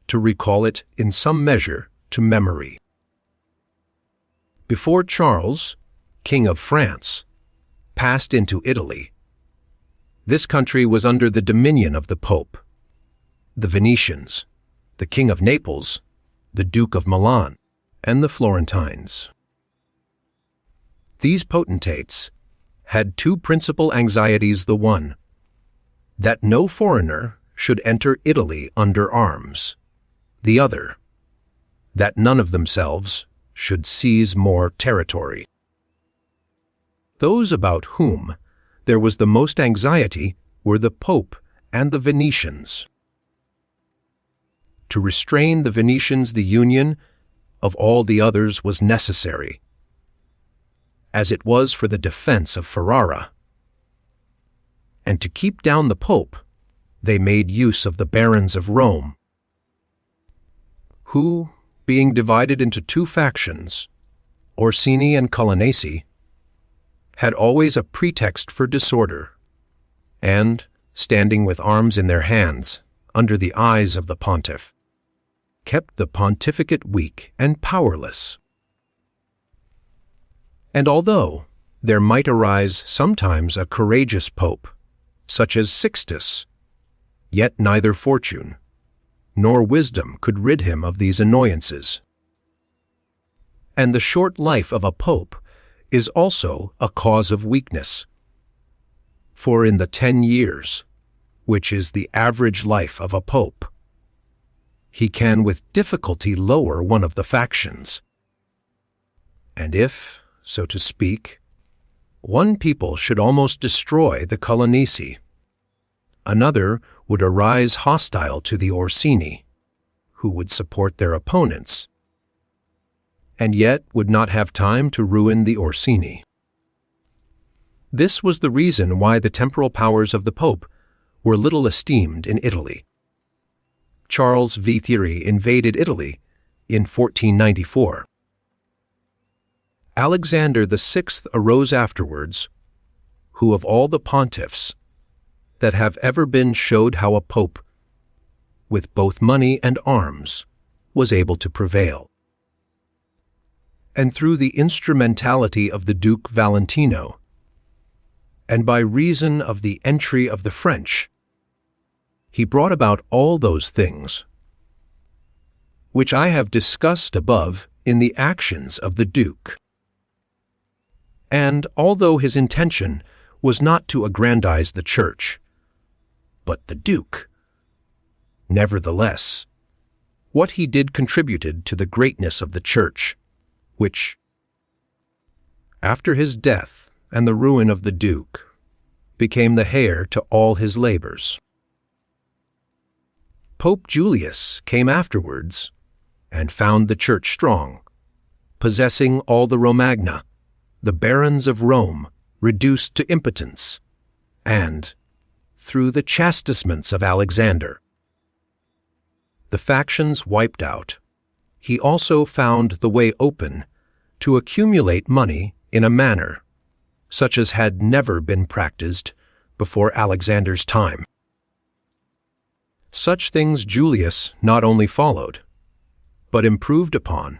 to recall it in some measure to memory. Before Charles, King of France, passed into Italy, this country was under the dominion of the Pope, the Venetians, the King of Naples, the Duke of Milan, and the Florentines. These potentates had two principal anxieties: the one, that no foreigner should enter Italy under arms; the other, that none of themselves should seize more territory. Those about whom there was the most anxiety were the Pope and the Venetians. To restrain the Venetians, the union of all the others was necessary, as it was for the defense of Ferrara. And to keep down the Pope, they made use of the barons of Rome, who, being divided into two factions, Orsini and Clemency, had always a pretext for disorder, and, standing with arms in their hands, under the eyes of the pontiff, kept the pontificate weak and powerless. And although there might arise sometimes a courageous pope, such as Sixtus, yet neither fortune nor wisdom could rid him of these annoyances. And the short life of a pope is also a cause of weakness. For in the 10 years, which is the average life of a pope, he can with difficulty lower one of the factions. And if, so to speak, one people should almost destroy the Clemency, another would arise hostile to the Orsini, who would support their opponents, and yet would not have time to ruin the Orsini. This was the reason why the temporal powers of the Pope were little esteemed in Italy. Charles V. Thierry invaded Italy in 1494. Alexander VI arose afterwards, who of all the pontiffs that have ever been showed how a pope, with both money and arms, was able to prevail. And through the instrumentality of the Duke Valentino, and by reason of the entry of the French, he brought about all those things which I have discussed above in the actions of the Duke. And although his intention was not to aggrandize the Church, but the Duke, nevertheless, what he did contributed to the greatness of the Church, which, after his death and the ruin of the Duke, became the heir to all his labors. Pope Julius came afterwards and found the Church strong, possessing all the Romagna, the barons of Rome reduced to impotence, and, through the chastisements of Alexander, the factions wiped out, he also found the way open to accumulate money in a manner such as had never been practiced before Alexander's time. Such things Julius not only followed, but improved upon,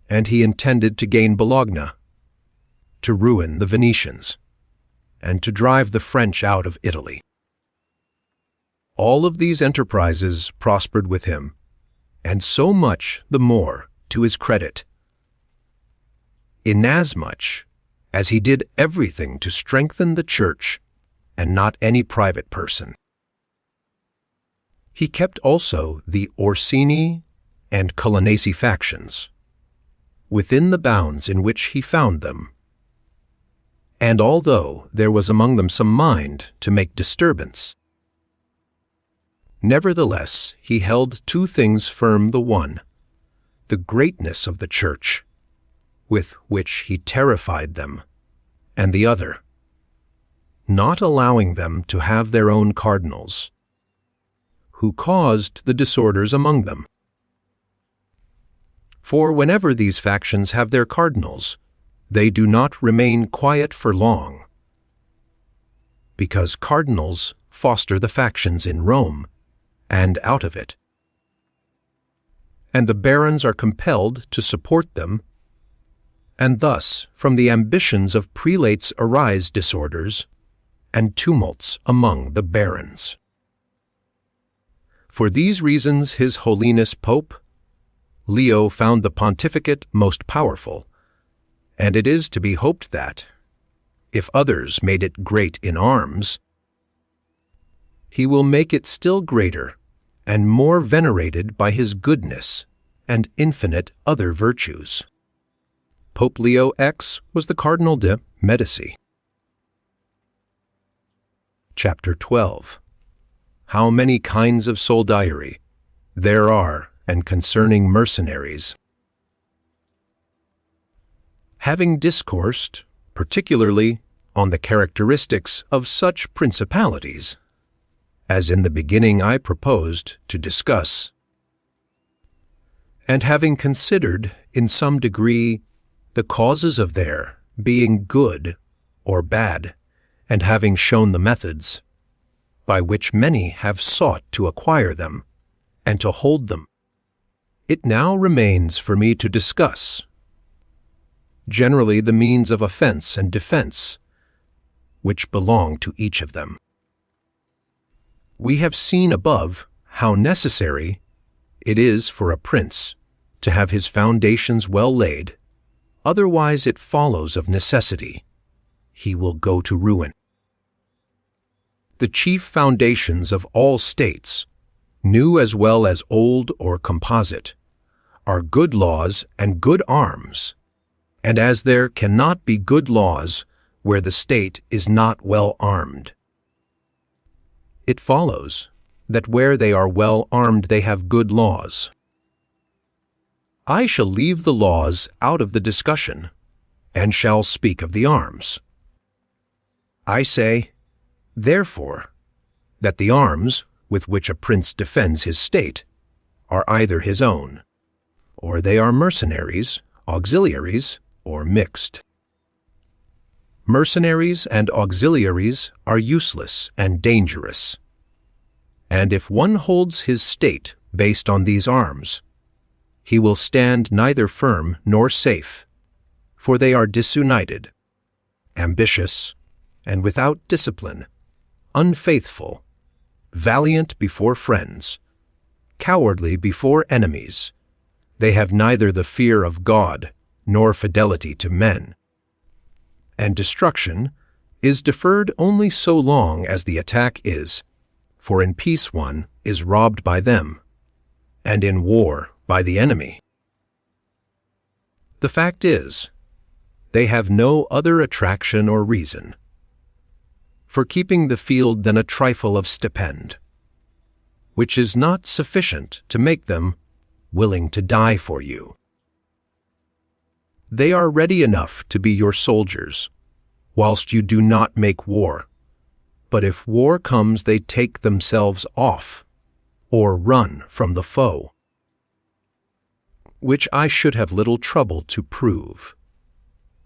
and he intended to gain Bologna, to ruin the Venetians, and to drive the French out of Italy. All of these enterprises prospered with him, and so much the more to his credit, inasmuch as he did everything to strengthen the Church and not any private person. He kept also the Orsini and Colonnesi factions, within the bounds in which he found them. And although there was among them some mind to make disturbance, nevertheless he held two things firm: the one, the greatness of the Church, with which he terrified them, and the other, not allowing them to have their own cardinals, who caused the disorders among them. For whenever these factions have their cardinals, they do not remain quiet for long, because cardinals foster the factions in Rome and out of it, and the barons are compelled to support them, and thus from the ambitions of prelates arise disorders and tumults among the barons. For these reasons His Holiness Pope Leo found the pontificate most powerful, and it is to be hoped that, if others made it great in arms, he will make it still greater and more venerated by his goodness and infinite other virtues. Pope Leo X was the Cardinal de' Medici. Chapter 12. How many kinds of soldiery there are, and concerning mercenaries. Having discoursed, particularly, on the characteristics of such principalities, as in the beginning I proposed to discuss, and having considered, in some degree, the causes of their being good or bad, and having shown the methods by which many have sought to acquire them and to hold them, it now remains for me to discuss generally the means of offense and defense which belong to each of them. We have seen above how necessary it is for a prince to have his foundations well laid, otherwise it follows of necessity he will go to ruin. The chief foundations of all states, new as well as old or composite, are good laws and good arms, and as there cannot be good laws where the state is not well armed, it follows that where they are well armed they have good laws. I shall leave the laws out of the discussion, and shall speak of the arms. I say, therefore, that the arms with which a prince defends his state are either his own, or they are mercenaries, auxiliaries, or mixed. Mercenaries and auxiliaries are useless and dangerous, and if one holds his state based on these arms, he will stand neither firm nor safe, for they are disunited, ambitious, and without discipline, unfaithful, valiant before friends, cowardly before enemies. They have neither the fear of God nor fidelity to men. And destruction is deferred only so long as the attack is, for in peace one is robbed by them, and in war by the enemy. The fact is, they have no other attraction or reason for keeping the field than a trifle of stipend, which is not sufficient to make them willing to die for you. They are ready enough to be your soldiers, whilst you do not make war. But if war comes, they take themselves off, or run from the foe, which I should have little trouble to prove.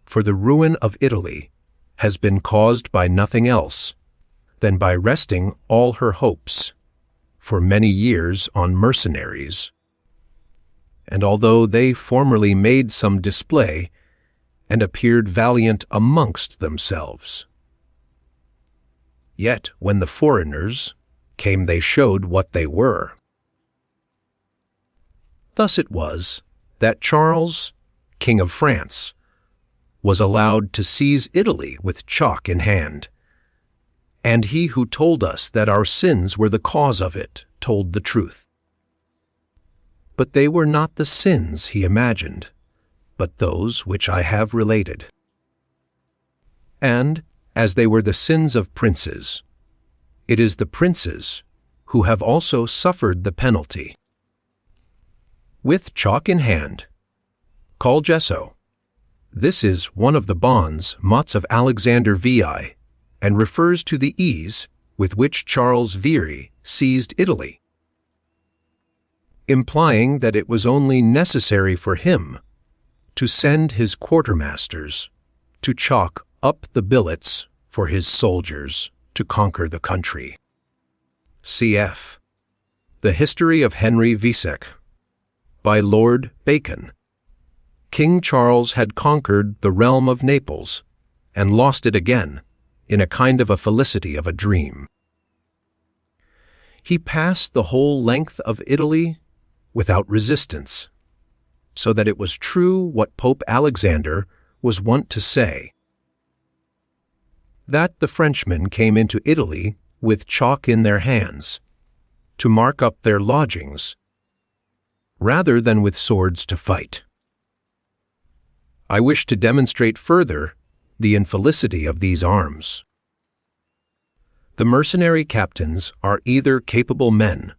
For the ruin of Italy has been caused by nothing else than by resting all her hopes for many years on mercenaries. And although they formerly made some display and appeared valiant amongst themselves, yet when the foreigners came they showed what they were. Thus it was that Charles, King of France, was allowed to seize Italy with chalk in hand, and he who told us that our sins were the cause of it told the truth. But they were not the sins he imagined, but those which I have related. And, as they were the sins of princes, it is the princes who have also suffered the penalty. With chalk in hand, call gesso. This is one of the bonds mots of Alexander VI, and refers to the ease with which Charles Viri seized Italy, implying that it was only necessary for him to send his quartermasters to chalk up the billets for his soldiers to conquer the country. Cf. The History of Henry Visek by Lord Bacon. King Charles had conquered the realm of Naples and lost it again in a kind of a felicity of a dream. He passed the whole length of Italy without resistance, so that it was true what Pope Alexander was wont to say, that the Frenchmen came into Italy with chalk in their hands to mark up their lodgings, rather than with swords to fight. I wish to demonstrate further the infelicity of these arms. The mercenary captains are either capable men,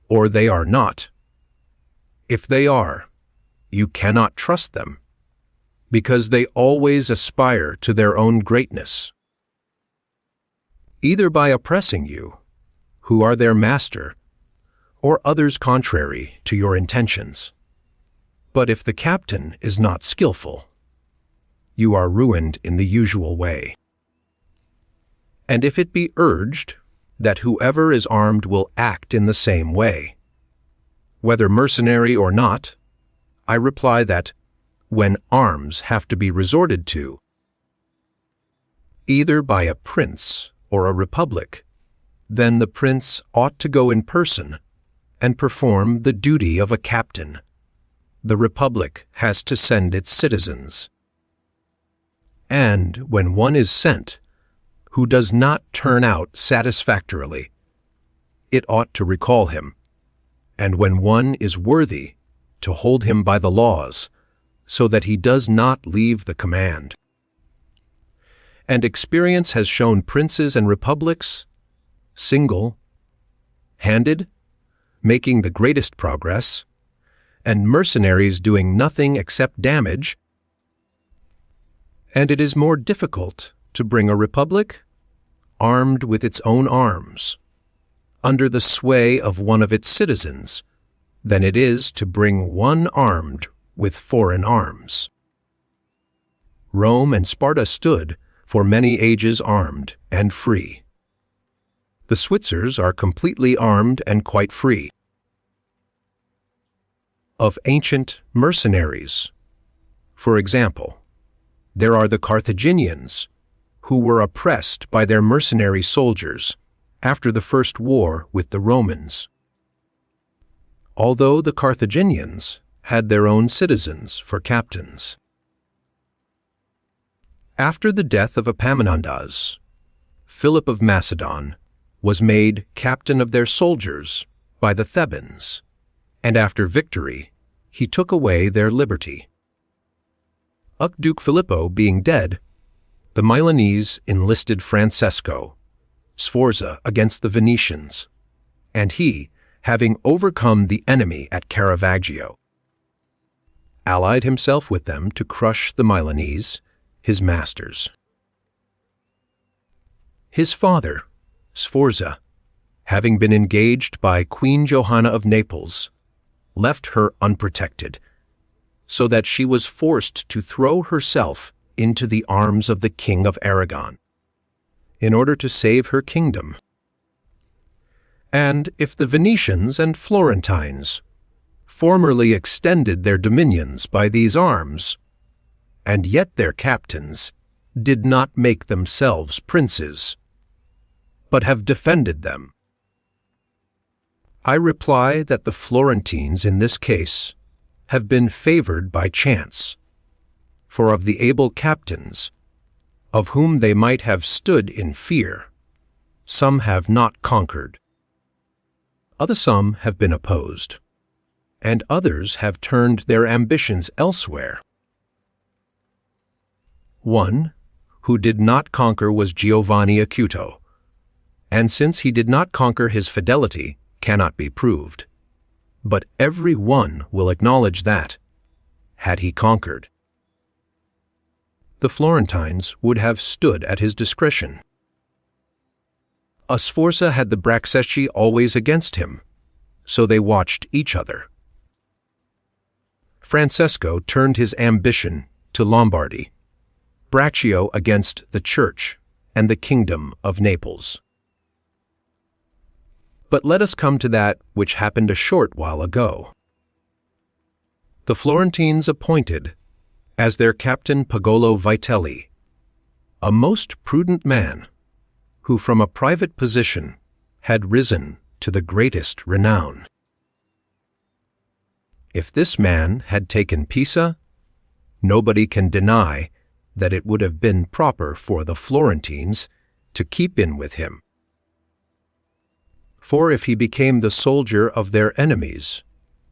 or they are not. If they are, you cannot trust them, because they always aspire to their own greatness, either by oppressing you, who are their master, or others contrary to your intentions. But if the captain is not skillful, you are ruined in the usual way. And if it be urged that whoever is armed will act in the same way, whether mercenary or not, I reply that, when arms have to be resorted to, either by a prince or a republic, then the prince ought to go in person and perform the duty of a captain. The republic has to send its citizens. And when one is sent, who does not turn out satisfactorily, it ought to recall him, and when one is worthy, to hold him by the laws, so that he does not leave the command. And experience has shown princes and republics, single-handed, making the greatest progress, and mercenaries doing nothing except damage. And it is more difficult to bring a republic, armed with its own arms, under the sway of one of its citizens, than it is to bring one armed with foreign arms. Rome and Sparta stood for many ages armed and free. The Switzers are completely armed and quite free. Of ancient mercenaries, for example, there are the Carthaginians, who were oppressed by their mercenary soldiers after the first war with the Romans, although the Carthaginians had their own citizens for captains. After the death of Epaminondas, Philip of Macedon was made captain of their soldiers by the Thebans, and after victory he took away their liberty. Duke Filippo being dead, the Milanese enlisted Francesco, Sforza, against the Venetians, and he, having overcome the enemy at Caravaggio, allied himself with them to crush the Milanese, his masters. His father, Sforza, having been engaged by Queen Johanna of Naples, left her unprotected, so that she was forced to throw herself into the arms of the King of Aragon, in order to save her kingdom. And if the Venetians and Florentines formerly extended their dominions by these arms, and yet their captains did not make themselves princes, but have defended them, I reply that the Florentines in this case have been favored by chance, for of the able captains, of whom they might have stood in fear, some have not conquered. Some have been opposed, and others have turned their ambitions elsewhere. One who did not conquer was Giovanni Acuto, and since he did not conquer, his fidelity cannot be proved. But every one will acknowledge that, had he conquered, the Florentines would have stood at his discretion. Sforza had the Bracceschi always against him, so they watched each other. Francesco turned his ambition to Lombardy, Braccio against the Church and the Kingdom of Naples. But let us come to that which happened a short while ago. The Florentines appointed, as their captain, Pagolo Vitelli, a most prudent man, who from a private position had risen to the greatest renown. If this man had taken Pisa, nobody can deny that it would have been proper for the Florentines to keep in with him. For if he became the soldier of their enemies,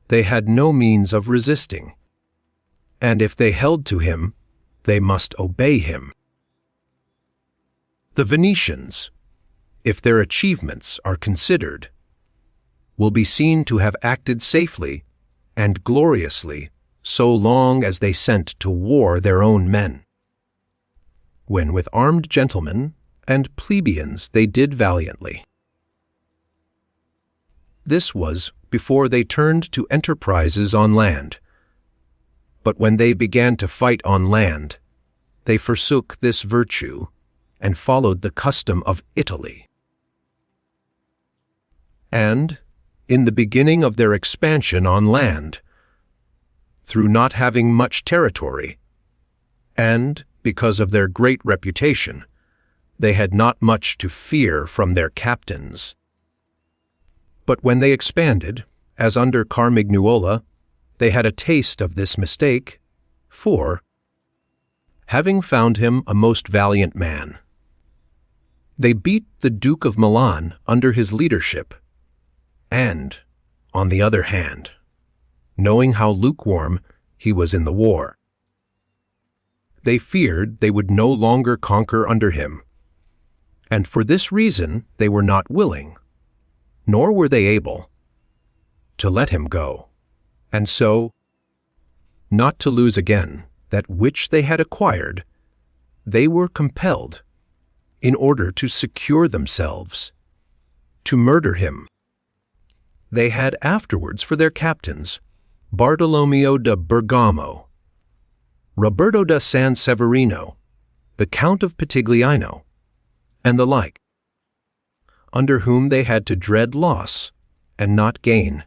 they had no means of resisting, and if they held to him, they must obey him. The Venetians, if their achievements are considered, will be seen to have acted safely and gloriously so long as they sent to war their own men, when with armed gentlemen and plebeians they did valiantly. This was before they turned to enterprises on land. But when they began to fight on land, they forsook this virtue and followed the custom of Italy. And, in the beginning of their expansion on land, through not having much territory, and because of their great reputation, they had not much to fear from their captains. But when they expanded, as under Carmignuola, they had a taste of this mistake, for, having found him a most valiant man, they beat the Duke of Milan under his leadership, and, on the other hand, knowing how lukewarm he was in the war, they feared they would no longer conquer under him, and for this reason they were not willing, nor were they able, to let him go, and so, not to lose again that which they had acquired, they were compelled, in order to secure themselves, to murder him. They had afterwards for their captains Bartolomeo da Bergamo, Roberto da San Severino, the Count of Pitigliano, and the like, under whom they had to dread loss and not gain,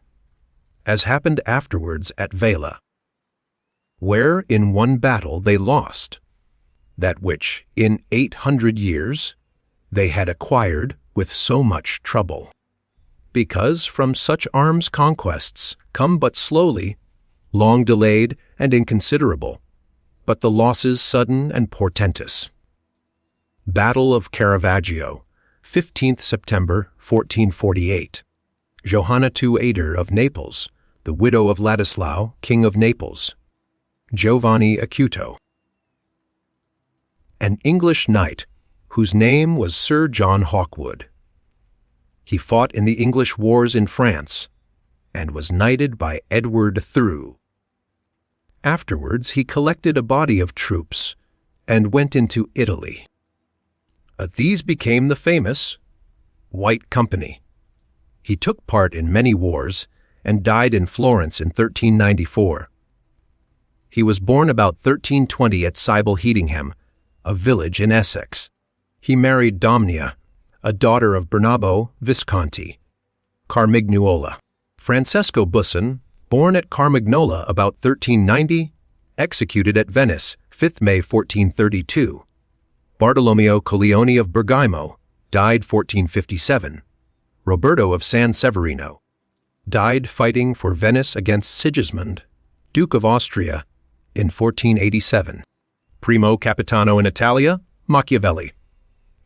as happened afterwards at Vela, where in one battle they lost, that which in 800 years they had acquired with so much trouble, because from such arms conquests come but slowly, long delayed and inconsiderable, but the losses sudden and portentous. Battle of Caravaggio, 15th September 1448. Johanna II Ader of Naples, the widow of Ladislau, King of Naples. Giovanni Acuto. an English knight whose name was Sir John Hawkwood. He fought in the English wars in France and was knighted by Edward Through. Afterwards, he collected a body of troops and went into Italy. These became the famous White Company. He took part in many wars and died in Florence in 1394. He was born about 1320 at Sible Hedingham, a village in Essex. He married Domnia, a daughter of Bernabo Visconti, Carmignuola. Francesco Busson, born at Carmignola about 1390, executed at Venice, 5th May 1432. Bartolomeo Colleoni of Bergamo, died 1457. Roberto of San Severino, died fighting for Venice against Sigismund, Duke of Austria, in 1487. Primo Capitano in Italia, Machiavelli.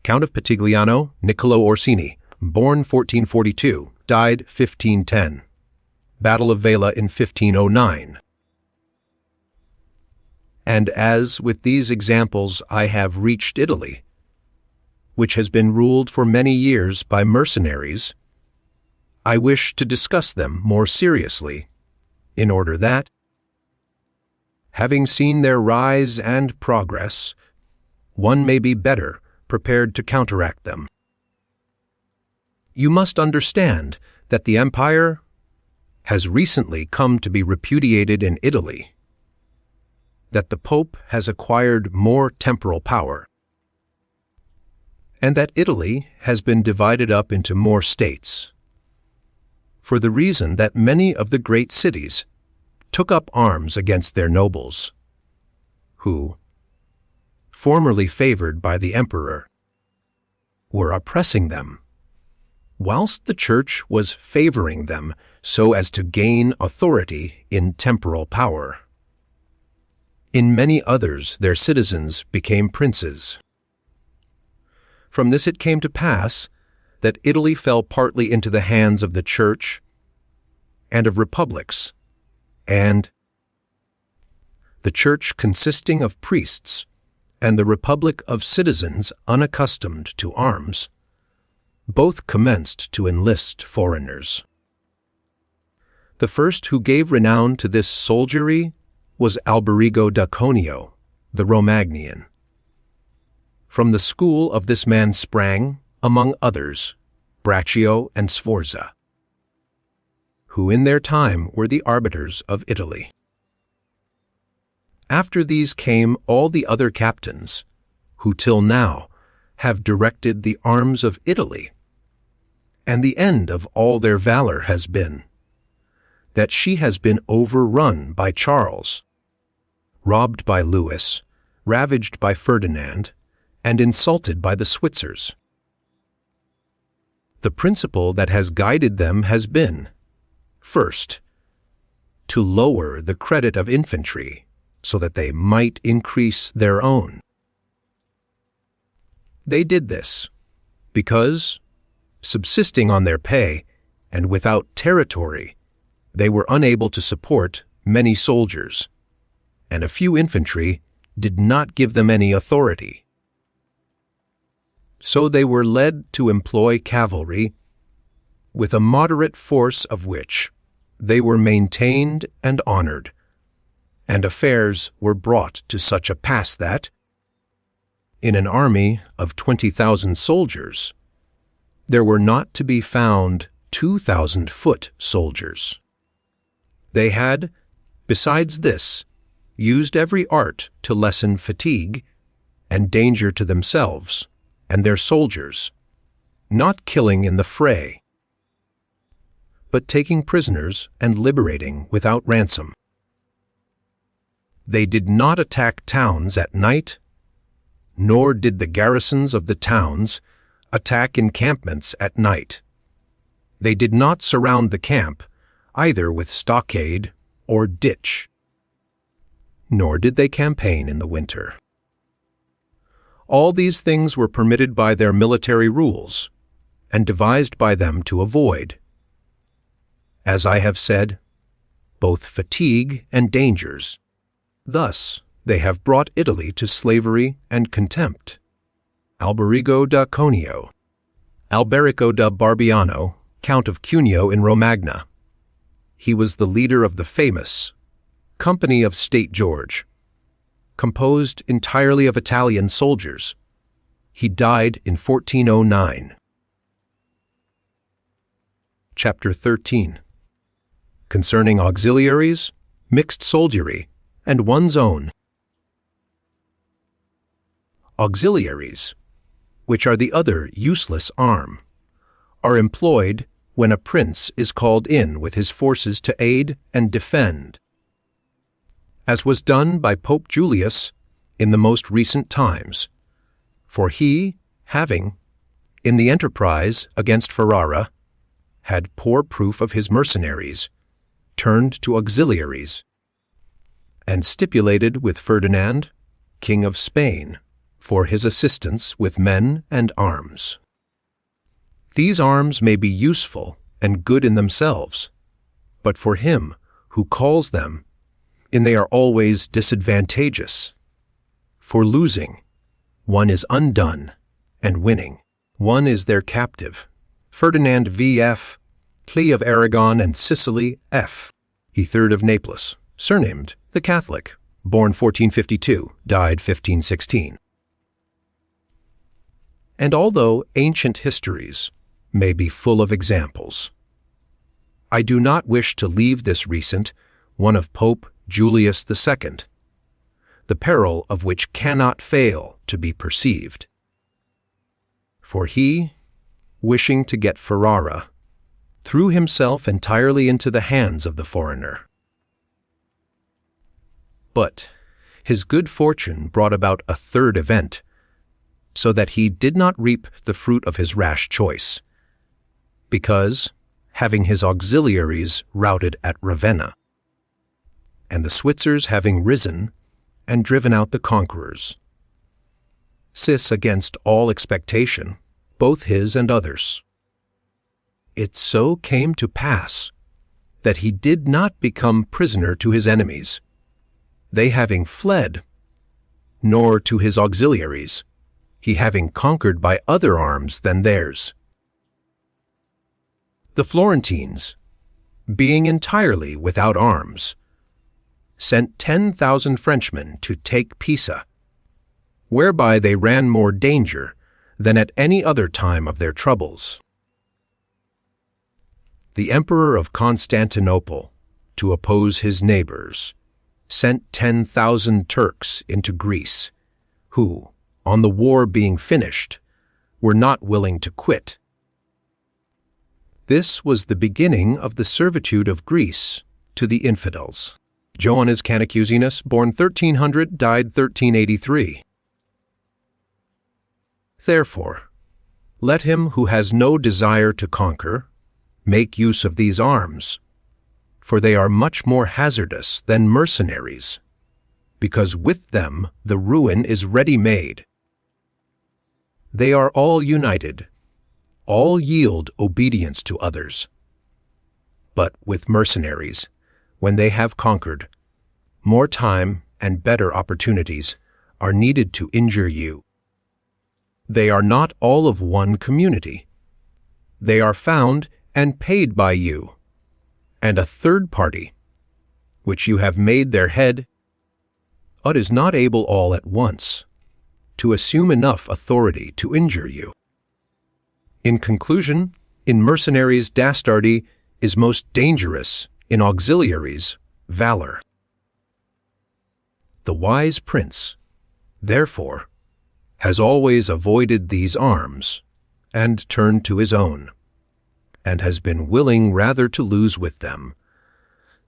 Count of Petigliano, Niccolò Orsini, born 1442, died 1510. Battle of Vela in 1509. And as with these examples I have reached Italy, which has been ruled for many years by mercenaries, I wish to discuss them more seriously, in order that, having seen their rise and progress, one may be better prepared to counteract them. You must understand that the empire has recently come to be repudiated in Italy, that the Pope has acquired more temporal power, and that Italy has been divided up into more states, for the reason that many of the great cities took up arms against their nobles, who, formerly favored by the emperor, were oppressing them, whilst the Church was favoring them so as to gain authority in temporal power. In many others their citizens became princes. From this it came to pass that Italy fell partly into the hands of the Church and of republics, and the Church consisting of priests and the republic of citizens unaccustomed to arms, both commenced to enlist foreigners. The first who gave renown to this soldiery was Alberigo da Conio, the Romagnian. From the school of this man sprang, among others, Braccio and Sforza, who in their time were the arbiters of Italy. After these came all the other captains, who till now have directed the arms of Italy, and the end of all their valor has been that she has been overrun by Charles, robbed by Louis, ravaged by Ferdinand, and insulted by the Switzers. The principle that has guided them has been, first, to lower the credit of infantry so that they might increase their own. They did this because, subsisting on their pay and without territory, they were unable to support many soldiers, and a few infantry did not give them any authority. So they were led to employ cavalry, with a moderate force of which they were maintained and honored, and affairs were brought to such a pass that, in an army of 20,000 soldiers, there were not to be found 2,000 foot soldiers. They had, besides this, used every art to lessen fatigue and danger to themselves and their soldiers, not killing in the fray, but taking prisoners and liberating without ransom. They did not attack towns at night, nor did the garrisons of the towns attack encampments at night. They did not surround the camp either with stockade or ditch, nor did they campaign in the winter. All these things were permitted by their military rules, and devised by them to avoid, as I have said, both fatigue and dangers. Thus, They have brought Italy to slavery and contempt. Alberigo da Conio, Alberico da Barbiano, Count of Cuneo in Romagna. He was the leader of the famous Company of St. George, composed entirely of Italian soldiers. He died in 1409. Chapter 13. Concerning auxiliaries, mixed soldiery, and one's own. Auxiliaries, which are the other useless arm, are employed when a prince is called in with his forces to aid and defend, as was done by Pope Julius in the most recent times, for he, having, in the enterprise against Ferrara, had poor proof of his mercenaries, turned to auxiliaries, and stipulated with Ferdinand, King of Spain, for his assistance with men and arms. These arms may be useful and good in themselves, but for him who calls them, in they are always disadvantageous. For losing, one is undone, and winning, one is their captive. Ferdinand V.F., Plea of Aragon and Sicily F., he third of Naples, surnamed the Catholic, born 1452, died 1516. And although ancient histories may be full of examples, I do not wish to leave this recent one of Pope Julius II, the peril of which cannot fail to be perceived. For he, wishing to get Ferrara, threw himself entirely into the hands of the foreigner. But his good fortune brought about a third event, so that he did not reap the fruit of his rash choice, because, having his auxiliaries routed at Ravenna, and the Switzers having risen and driven out the conquerors, Cis against all expectation, both his and others, it so came to pass that he did not become prisoner to his enemies, they having fled, nor to his auxiliaries, he having conquered by other arms than theirs. The Florentines, being entirely without arms, sent 10,000 Frenchmen to take Pisa, whereby they ran more danger than at any other time of their troubles. The Emperor of Constantinople, to oppose his neighbors, sent 10,000 Turks into Greece, who, on the war being finished, were not willing to quit. This was the beginning of the servitude of Greece to the infidels. Joannes Canacuzinus, born 1300, died 1383. Therefore, let him who has no desire to conquer make use of these arms, for they are much more hazardous than mercenaries, because with them the ruin is ready-made. They are all united, all yield obedience to others. But with mercenaries, when they have conquered, more time and better opportunities are needed to injure you. They are not all of one community. They are found and paid by you, and a third party, which you have made their head, but is not able all at once to assume enough authority to injure you. In conclusion, in mercenaries dastardy is most dangerous, in auxiliaries valor. The wise prince, therefore, has always avoided these arms and turned to his own, and has been willing rather to lose with them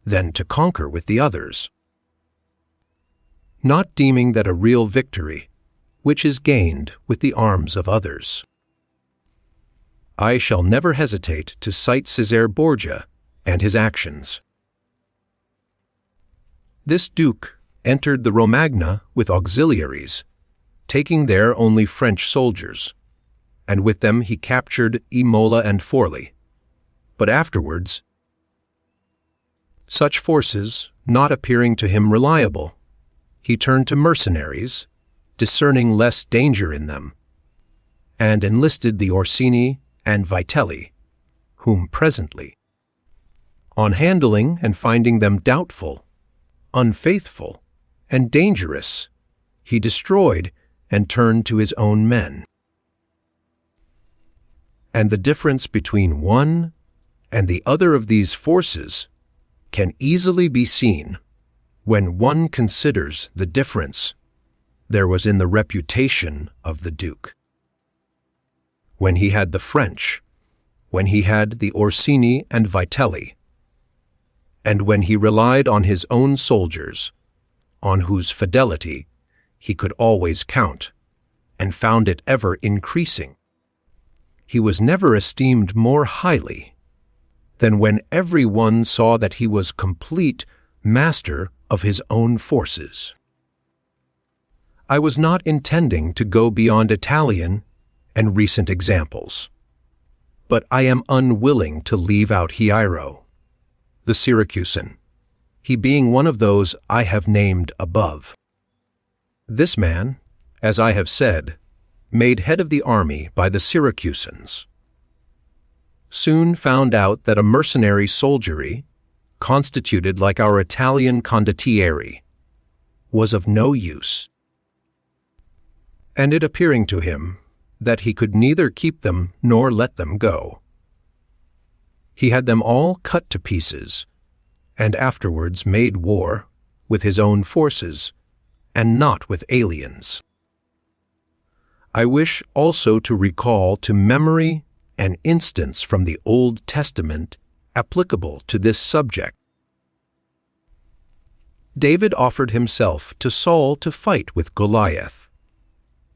than to conquer with the others, not deeming that a real victory which is gained with the arms of others. I shall never hesitate to cite Cesare Borgia and his actions. This duke entered the Romagna with auxiliaries, taking there only French soldiers, and with them he captured Imola and Forli. But afterwards, such forces not appearing to him reliable, he turned to mercenaries, discerning less danger in them, and enlisted the Orsini and Vitelli, whom presently, on handling and finding them doubtful, unfaithful, and dangerous, he destroyed and turned to his own men. And the difference between one and the other of these forces can easily be seen when one considers the difference there was in the reputation of the Duke. When he had the French, when he had the Orsini and Vitelli, and when he relied on his own soldiers, on whose fidelity he could always count, and found it ever increasing, he was never esteemed more highly than when every one saw that he was complete master of his own forces. I was not intending to go beyond Italian and recent examples, but I am unwilling to leave out Hiero, the Syracusan, he being one of those I have named above. This man, as I have said, made head of the army by the Syracusans, soon found out that a mercenary soldiery, constituted like our Italian condottieri, was of no use, and it appearing to him that he could neither keep them nor let them go, he had them all cut to pieces, and afterwards made war with his own forces, and not with aliens. I wish also to recall to memory an instance from the Old Testament applicable to this subject. David offered himself to Saul to fight with Goliath,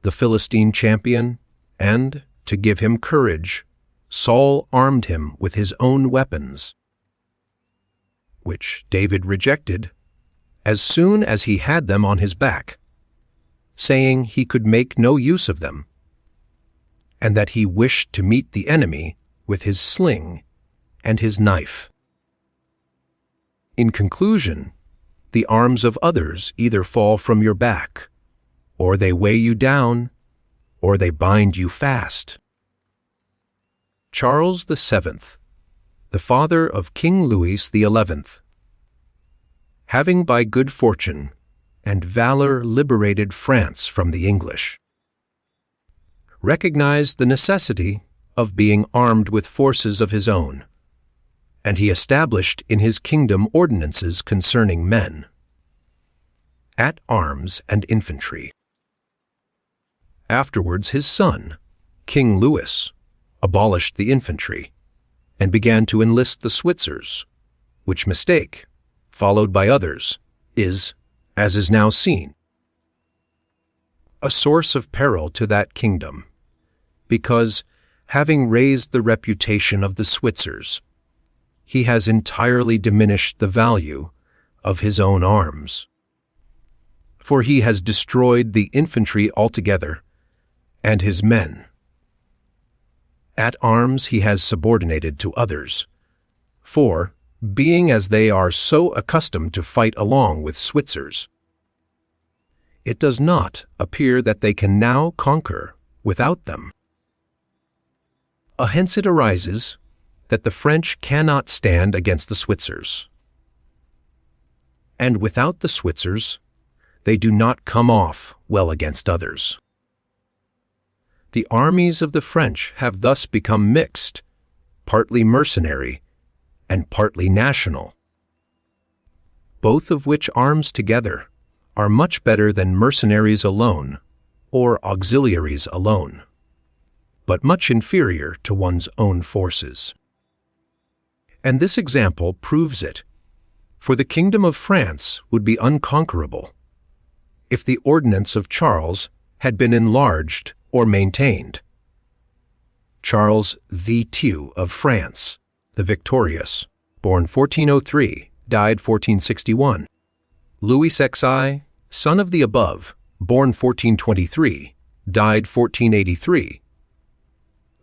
the Philistine champion, and, to give him courage, Saul armed him with his own weapons, which David rejected as soon as he had them on his back, saying he could make no use of them, and that he wished to meet the enemy with his sling and his knife. In conclusion, the arms of others either fall from your back, or they weigh you down, or they bind you fast. Charles VII, the father of King Louis XI, having by good fortune and valor liberated France from the English, recognized the necessity of being armed with forces of his own, and he established in his kingdom ordinances concerning men, at arms and infantry. Afterwards his son, King Louis, abolished the infantry, and began to enlist the Switzers, which mistake, followed by others, is, as is now seen, a source of peril to that kingdom, because, having raised the reputation of the Switzers, he has entirely diminished the value of his own arms. For he has destroyed the infantry altogether, and his men. At arms he has subordinated to others, for, being as they are so accustomed to fight along with Switzers, it does not appear that they can now conquer without them. Hence it arises that the French cannot stand against the Switzers, and without the Switzers they do not come off well against others. The armies of the French have thus become mixed, partly mercenary and partly national, both of which arms together are much better than mercenaries alone or auxiliaries alone, but much inferior to one's own forces. And this example proves it, for the kingdom of France would be unconquerable if the ordinance of Charles had been enlarged or maintained. Charles II of France, the Victorious, born 1403, died 1461. Louis XI, son of the above, born 1423, died 1483.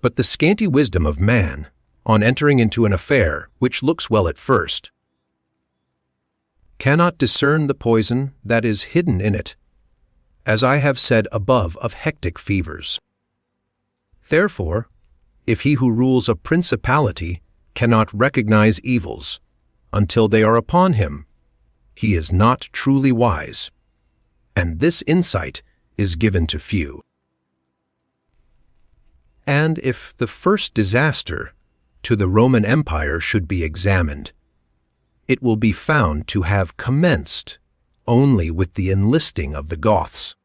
But the scanty wisdom of man, on entering into an affair which looks well at first, cannot discern the poison that is hidden in it, as I have said above of hectic fevers. Therefore, if he who rules a principality cannot recognize evils until they are upon him, he is not truly wise, and this insight is given to few. And if the first disaster to the Roman Empire should be examined, it will be found to have commenced only with the enlisting of the Goths.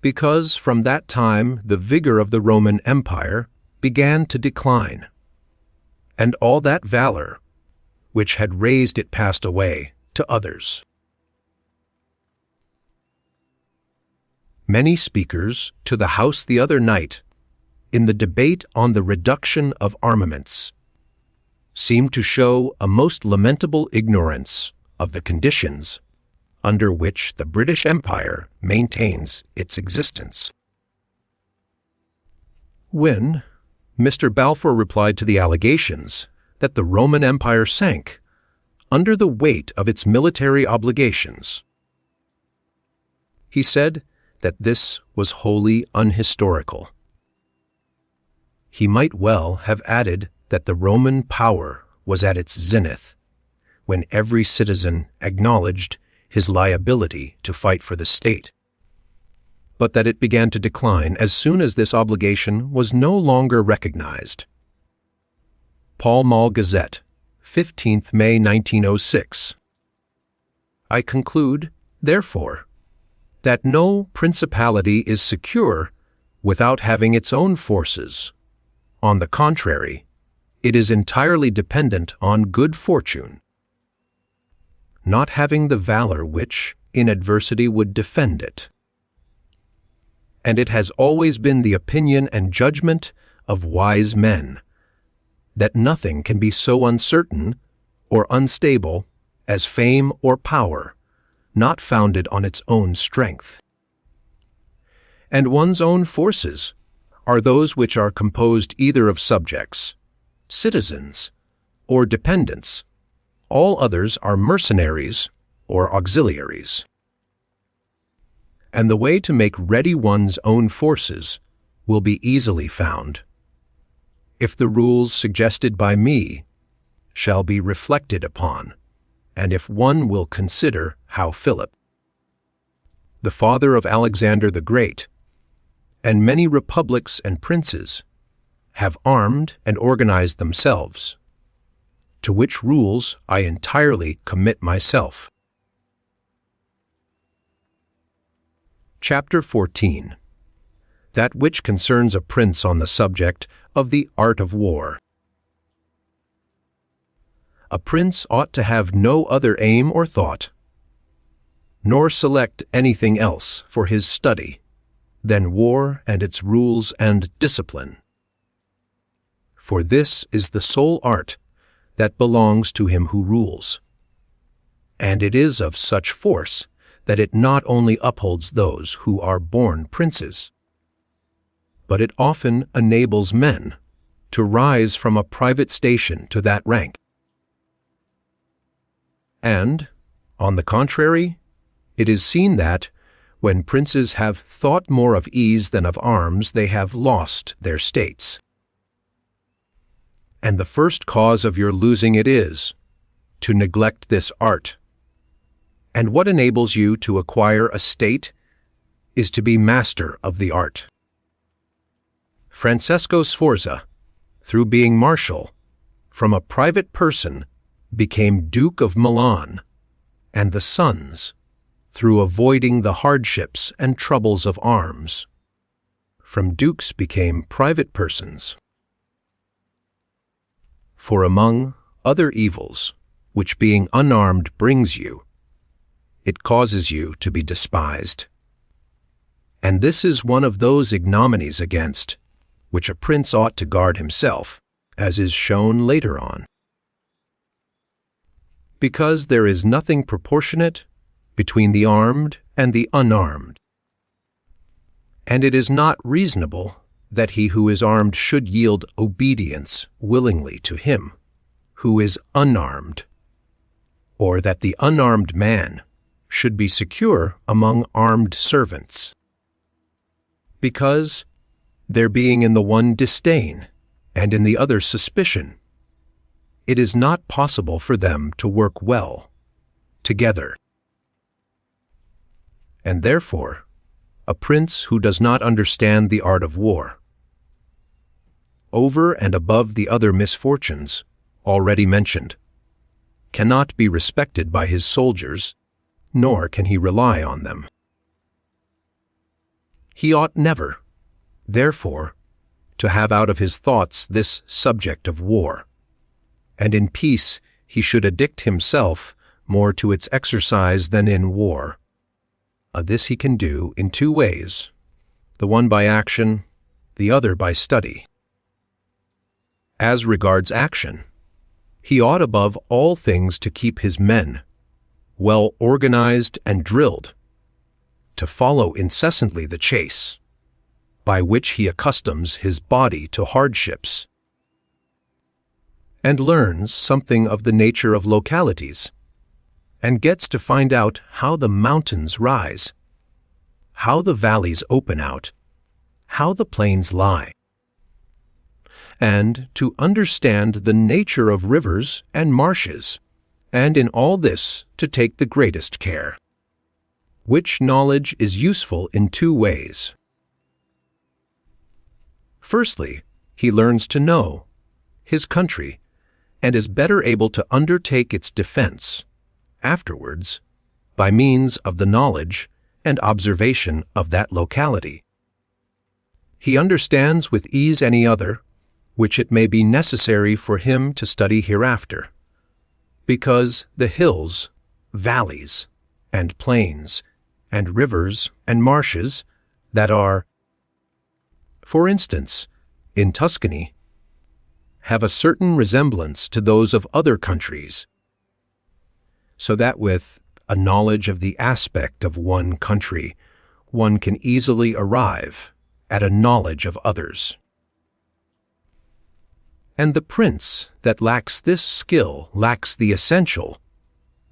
Because from that time the vigor of the Roman Empire began to decline, and all that valor which had raised it passed away to others. Many speakers to the House the other night, in the debate on the reduction of armaments, seemed to show a most lamentable ignorance of the conditions under which the British Empire maintains its existence. When Mr. Balfour replied to the allegations that the Roman Empire sank under the weight of its military obligations, he said that this was wholly unhistorical. He might well have added that the Roman power was at its zenith, when every citizen acknowledged his liability to fight for the state, but that it began to decline as soon as this obligation was no longer recognized. Pall Mall Gazette, 15th May 1906. I conclude, therefore, that no principality is secure without having its own forces. On the contrary, it is entirely dependent on good fortune, not having the valor which, in adversity, would defend it. And it has always been the opinion and judgment of wise men that nothing can be so uncertain or unstable as fame or power, not founded on its own strength. And one's own forces are those which are composed either of subjects, citizens, or dependents. All others are mercenaries or auxiliaries. And the way to make ready one's own forces will be easily found, if the rules suggested by me shall be reflected upon, and if one will consider how Philip, the father of Alexander the Great, and many republics and princes, have armed and organized themselves, to which rules I entirely commit myself. Chapter 14. That which concerns a prince on the subject of the art of war. A prince ought to have no other aim or thought, nor select anything else for his study than war and its rules and discipline. For this is the sole art that belongs to him who rules, and it is of such force that it not only upholds those who are born princes, but it often enables men to rise from a private station to that rank. And, on the contrary, it is seen that, when princes have thought more of ease than of arms, they have lost their states. And the first cause of your losing it is to neglect this art. And what enables you to acquire a state is to be master of the art. Francesco Sforza, through being marshal, from a private person became Duke of Milan, and the sons, through avoiding the hardships and troubles of arms, from dukes became private persons. For among other evils, which being unarmed brings you, it causes you to be despised. And this is one of those ignominies against which a prince ought to guard himself, as is shown later on. Because there is nothing proportionate between the armed and the unarmed. And it is not reasonable that he who is armed should yield obedience willingly to him who is unarmed, or that the unarmed man should be secure among armed servants. Because, there being in the one disdain, and in the other suspicion, it is not possible for them to work well together. And therefore, a prince who does not understand the art of war, over and above the other misfortunes already mentioned, cannot be respected by his soldiers, nor can he rely on them. He ought never, therefore, to have out of his thoughts this subject of war, and in peace he should addict himself more to its exercise than in war. This he can do in two ways, the one by action, the other by study. As regards action, he ought above all things to keep his men well organized and drilled, to follow incessantly the chase, by which he accustoms his body to hardships, and learns something of the nature of localities, and gets to find out how the mountains rise, how the valleys open out, how the plains lie, and to understand the nature of rivers and marshes, and in all this to take the greatest care, which knowledge is useful in two ways. Firstly, he learns to know his country, and is better able to undertake its defense afterwards by means of the knowledge and observation of that locality. He understands with ease any other, which it may be necessary for him to study hereafter, because the hills, valleys, and plains, and rivers and marshes that are, for instance, in Tuscany, have a certain resemblance to those of other countries, so that with a knowledge of the aspect of one country, one can easily arrive at a knowledge of others. And the prince that lacks this skill lacks the essential,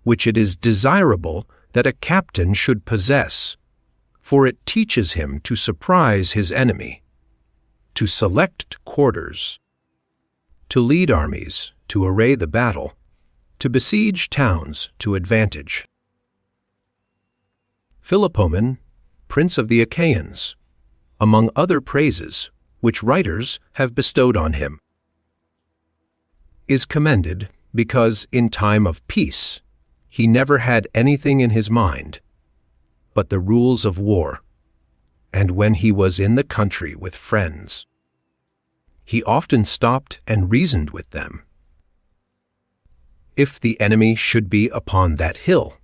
which it is desirable that a captain should possess, for it teaches him to surprise his enemy, to select quarters, to lead armies, to array the battle, to besiege towns to advantage. Philopoemen, prince of the Achaeans, among other praises which writers have bestowed on him, is commended because in time of peace he never had anything in his mind but the rules of war, and when he was in the country with friends, he often stopped and reasoned with them. If the enemy should be upon that hill,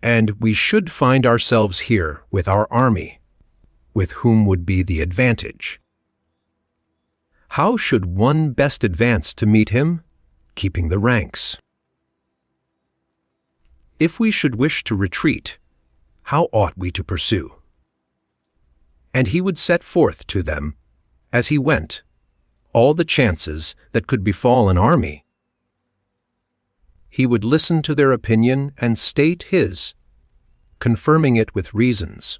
and we should find ourselves here with our army, with whom would be the advantage, how should one best advance to meet him, keeping the ranks? If we should wish to retreat, how ought we to pursue? And he would set forth to them, as he went, all the chances that could befall an army. He would listen to their opinion and state his, confirming it with reasons,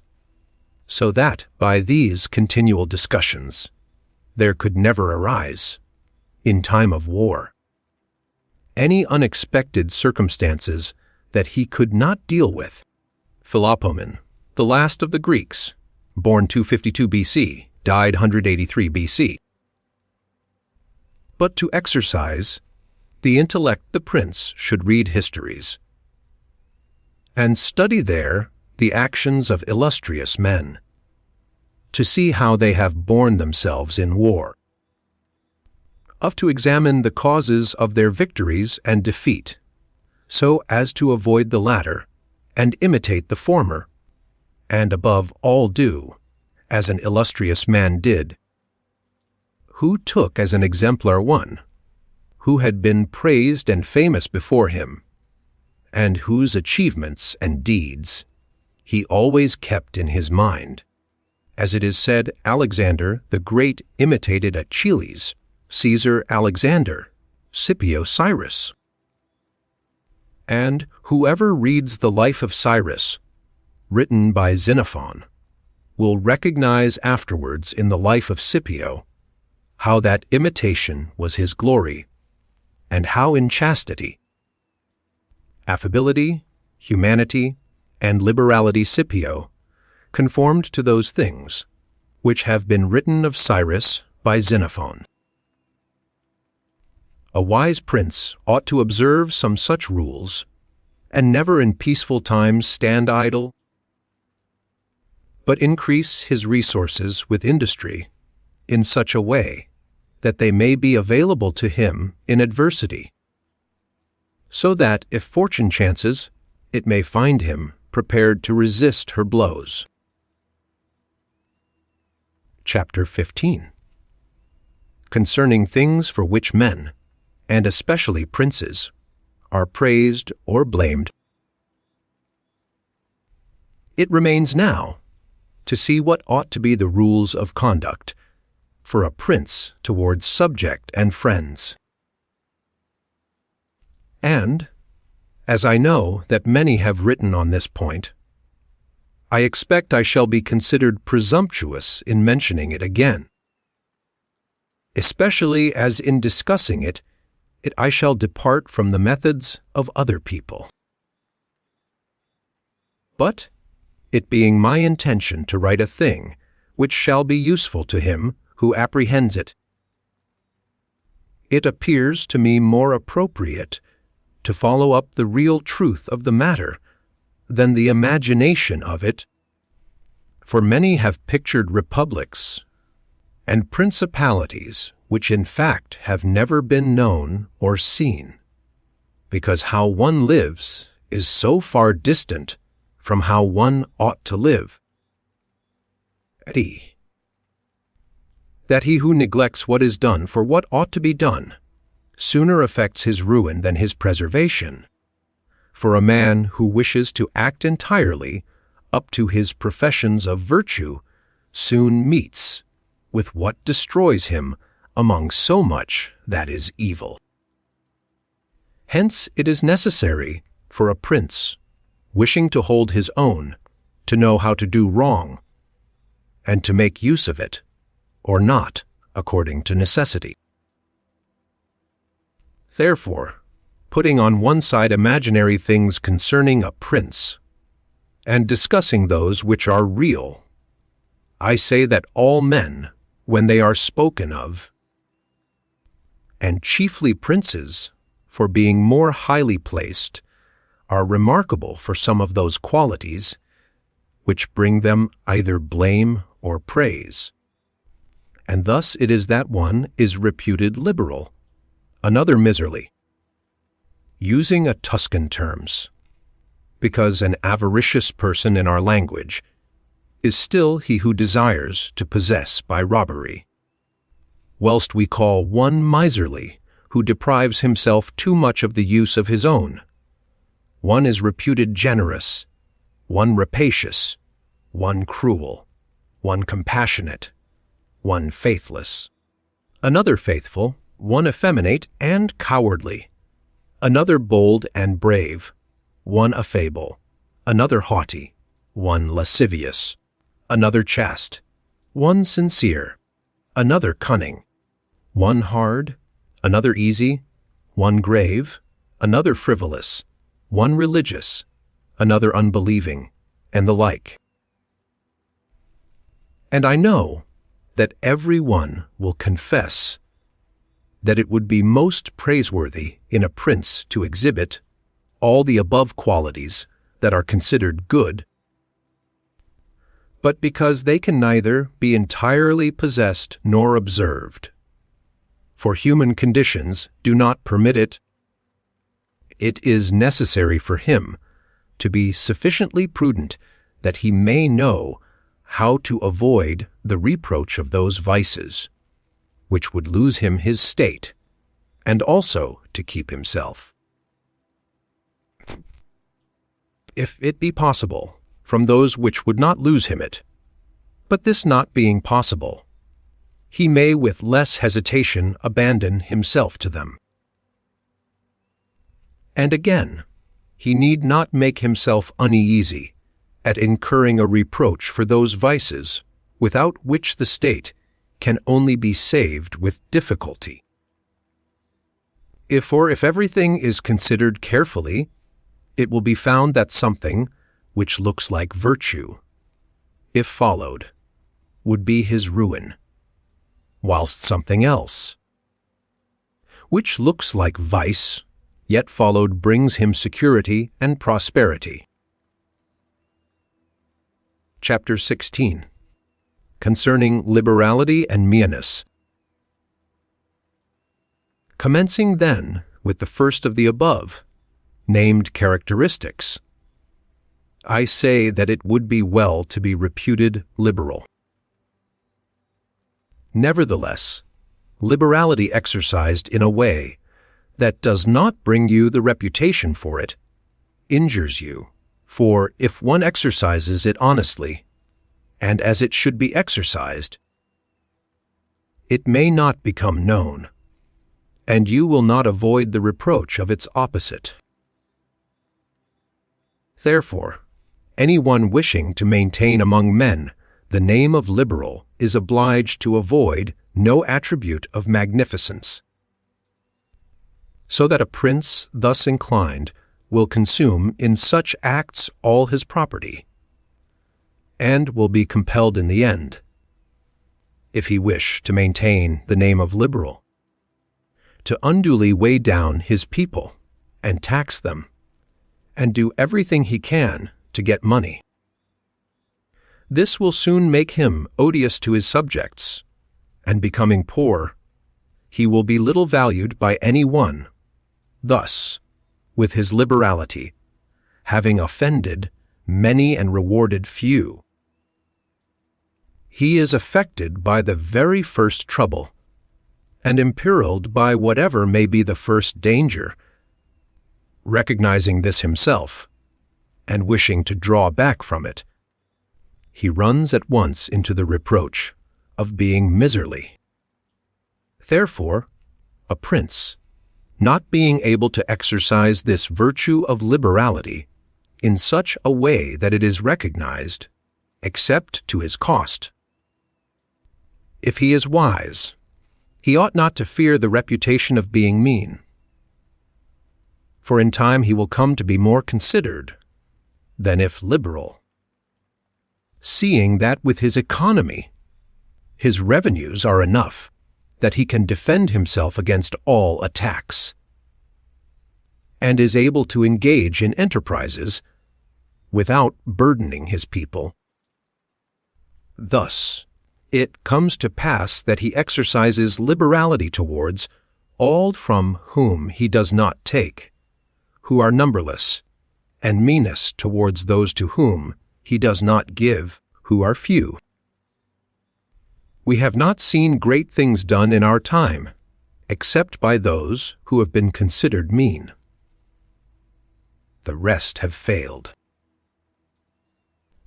so that by these continual discussions there could never arise, in time of war, any unexpected circumstances that he could not deal with. Philopoemen, the last of the Greeks, born 252 BC, died 183 BC. But to exercise the intellect, the prince should read histories, and study there the actions of illustrious men, to see how they have borne themselves in war, of to examine the causes of their victories and defeat, so as to avoid the latter, and imitate the former, and above all do, as an illustrious man did, who took as an exemplar one, who had been praised and famous before him, and whose achievements and deeds he always kept in his mind. As it is said, Alexander the Great imitated Achilles, Caesar Alexander, Scipio Cyrus. And whoever reads the life of Cyrus, written by Xenophon, will recognize afterwards in the life of Scipio how that imitation was his glory, and how in chastity, affability, humanity, and liberality Scipio conformed to those things which have been written of Cyrus by Xenophon. A wise prince ought to observe some such rules, and never in peaceful times stand idle, but increase his resources with industry in such a way that they may be available to him in adversity, so that if fortune chances, it may find him prepared to resist her blows. Chapter 15. Concerning things for which men, and especially princes, are praised or blamed. It remains now to see what ought to be the rules of conduct for a prince towards subject and friends. And, as I know that many have written on this point, I expect I shall be considered presumptuous in mentioning it again, especially as in discussing it I shall depart from the methods of other people. But, it being my intention to write a thing which shall be useful to him who apprehends it, it appears to me more appropriate to follow up the real truth of the matter than the imagination of it, for many have pictured republics and principalities which in fact have never been known or seen, because how one lives is so far distant from how one ought to live, that he who neglects what is done for what ought to be done sooner affects his ruin than his preservation. For a man who wishes to act entirely up to his professions of virtue soon meets with what destroys him among so much that is evil. Hence it is necessary for a prince, wishing to hold his own, to know how to do wrong, and to make use of it, or not, according to necessity. Therefore, putting on one side imaginary things concerning a prince, and discussing those which are real, I say that all men, when they are spoken of, and chiefly princes, for being more highly placed, are remarkable for some of those qualities which bring them either blame or praise. And thus it is that one is reputed liberal, another miserly, using a Tuscan terms, because an avaricious person in our language is still he who desires to possess by robbery, whilst we call one miserly who deprives himself too much of the use of his own. One is reputed generous, one rapacious, one cruel, one compassionate, one faithless, another faithful, one effeminate and cowardly, another bold and brave, one affable, another haughty, one lascivious, another chaste, one sincere, another cunning, one hard, another easy, one grave, another frivolous, one religious, another unbelieving, and the like. And I know that every one will confess that it would be most praiseworthy in a prince to exhibit all the above qualities that are considered good, but because they can neither be entirely possessed nor observed, for human conditions do not permit it, it is necessary for him to be sufficiently prudent that he may know how to avoid the reproach of those vices, which would lose him his state, and also to keep himself, if it be possible, from those which would not lose him it. But this not being possible, he may with less hesitation abandon himself to them. And again, he need not make himself uneasy at incurring a reproach for those vices without which the state can only be saved with difficulty. If everything is considered carefully, it will be found that something which looks like virtue, if followed, would be his ruin, whilst something else, which looks like vice, yet followed brings him security and prosperity. Chapter 16. Concerning Liberality and Meanness. Commencing then with the first of the above, named characteristics, I say that it would be well to be reputed liberal. Nevertheless, liberality exercised in a way that does not bring you the reputation for it injures you, for if one exercises it honestly, and as it should be exercised, it may not become known, and you will not avoid the reproach of its opposite. Therefore, anyone wishing to maintain among men the name of liberal is obliged to avoid no attribute of magnificence, so that a prince thus inclined will consume in such acts all his property, and will be compelled in the end, if he wish to maintain the name of liberal, to unduly weigh down his people and tax them, and do everything he can to get money. This will soon make him odious to his subjects, and becoming poor, he will be little valued by any one. Thus, with his liberality, having offended many and rewarded few, he is affected by the very first trouble, and imperiled by whatever may be the first danger. Recognizing this himself, and wishing to draw back from it, he runs at once into the reproach of being miserly. Therefore, a prince, not being able to exercise this virtue of liberality in such a way that it is recognized, except to his cost, if he is wise, he ought not to fear the reputation of being mean, for in time he will come to be more considered than if liberal, seeing that with his economy, his revenues are enough that he can defend himself against all attacks, and is able to engage in enterprises without burdening his people. Thus, it comes to pass that he exercises liberality towards all from whom he does not take, who are numberless, and meanness towards those to whom he does not give, who are few. We have not seen great things done in our time, except by those who have been considered mean. The rest have failed.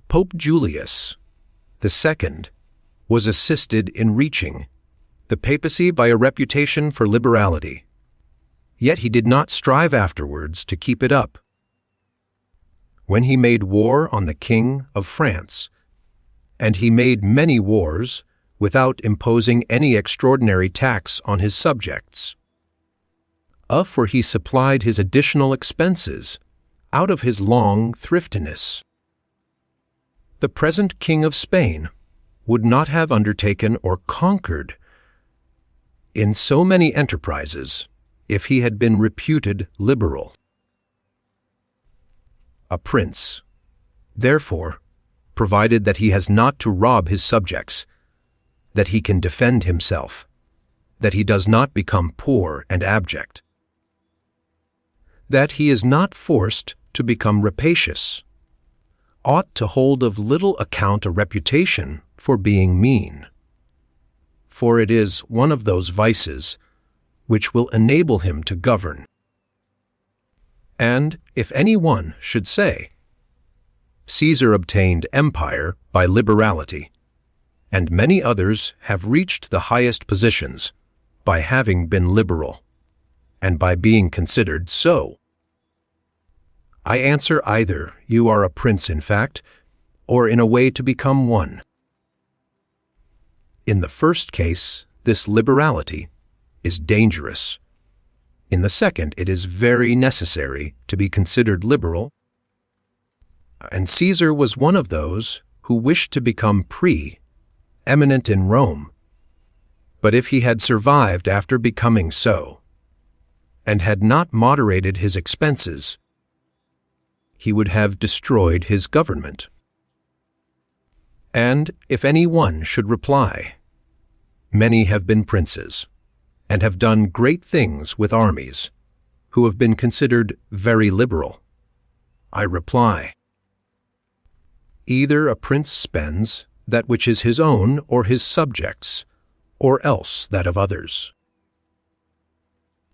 Pope Julius II was assisted in reaching the papacy by a reputation for liberality, yet he did not strive afterwards to keep it up. When he made war on the King of France, and he made many wars without imposing any extraordinary tax on his subjects, for he supplied his additional expenses out of his long thriftiness. The present King of Spain would not have undertaken or conquered in so many enterprises if he had been reputed liberal. A prince, therefore, provided that he has not to rob his subjects, that he can defend himself, that he does not become poor and abject, that he is not forced to become rapacious, ought to hold of little account a reputation for being mean, for it is one of those vices which will enable him to govern. And if any one should say, Caesar obtained empire by liberality, and many others have reached the highest positions by having been liberal, and by being considered so, I answer either you are a prince in fact, or in a way to become one. In the first case, this liberality is dangerous. In the second, it is very necessary to be considered liberal. And Caesar was one of those who wished to become pre-eminent in Rome. But if he had survived after becoming so, and had not moderated his expenses, he would have destroyed his government. And if any one should reply, many have been princes, and have done great things with armies, who have been considered very liberal, I reply, either a prince spends that which is his own or his subjects, or else that of others.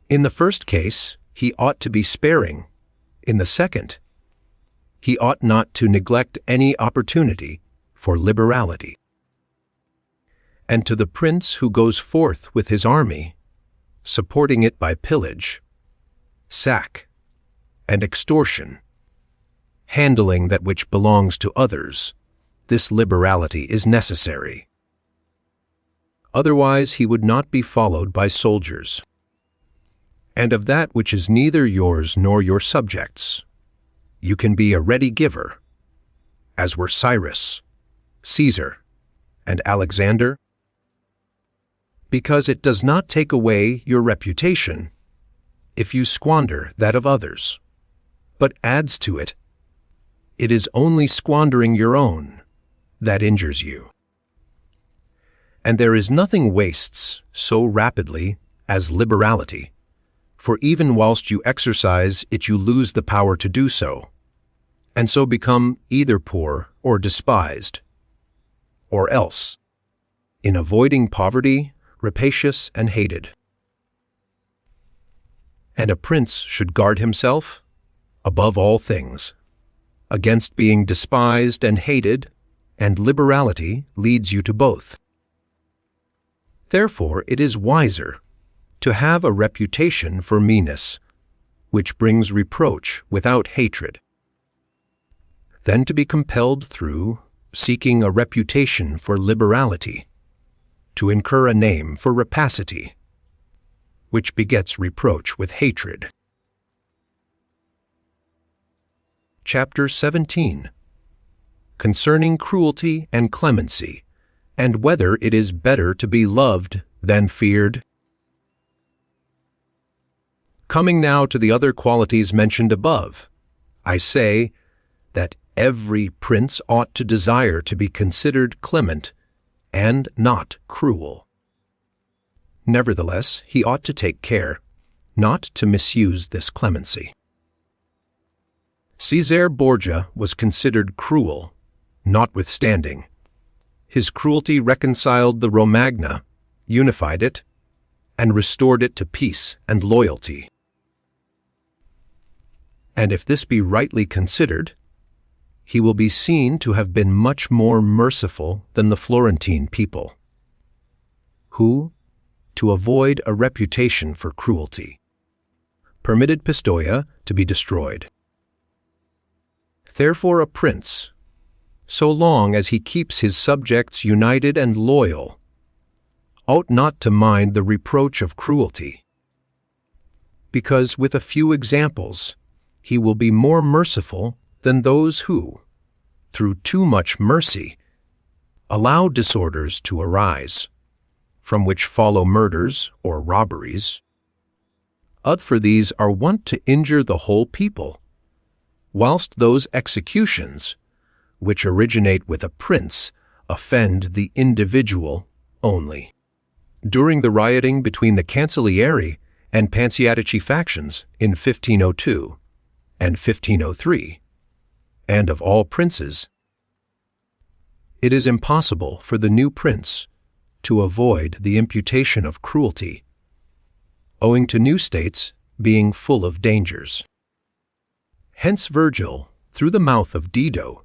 In the first case, he ought to be sparing. In the second, he ought not to neglect any opportunity for liberality. And to the prince who goes forth with his army, supporting it by pillage, sack, and extortion, handling that which belongs to others, this liberality is necessary. Otherwise he would not be followed by soldiers. And of that which is neither yours nor your subjects, you can be a ready giver, as were Cyrus, Caesar, and Alexander, because it does not take away your reputation if you squander that of others, but adds to it. It is only squandering your own that injures you. And there is nothing wastes so rapidly as liberality, for even whilst you exercise it you lose the power to do so, and so become either poor or despised, or else, in avoiding poverty, rapacious and hated. And a prince should guard himself, above all things, against being despised and hated, and liberality leads you to both. Therefore it is wiser to have a reputation for meanness, which brings reproach without hatred, than to be compelled through seeking a reputation for liberality, to incur a name for rapacity, which begets reproach with hatred. Chapter 17. Concerning Cruelty and Clemency, and whether it is better to be loved than feared. Coming now to the other qualities mentioned above, I say that every prince ought to desire to be considered clement and not cruel. Nevertheless, he ought to take care not to misuse this clemency. Caesar Borgia was considered cruel, notwithstanding. His cruelty reconciled the Romagna, unified it, and restored it to peace and loyalty. And if this be rightly considered, he will be seen to have been much more merciful than the Florentine people, who, to avoid a reputation for cruelty, permitted Pistoia to be destroyed. Therefore a prince, so long as he keeps his subjects united and loyal, ought not to mind the reproach of cruelty, because with a few examples he will be more merciful than those who, through too much mercy, allow disorders to arise, from which follow murders or robberies. For these are wont to injure the whole people, whilst those executions, which originate with a prince, offend the individual only. During the rioting between the Cancellieri and Principality factions in 1502 and 1503, and of all princes, it is impossible for the new prince to avoid the imputation of cruelty, owing to new states being full of dangers. Hence Virgil, through the mouth of Dido,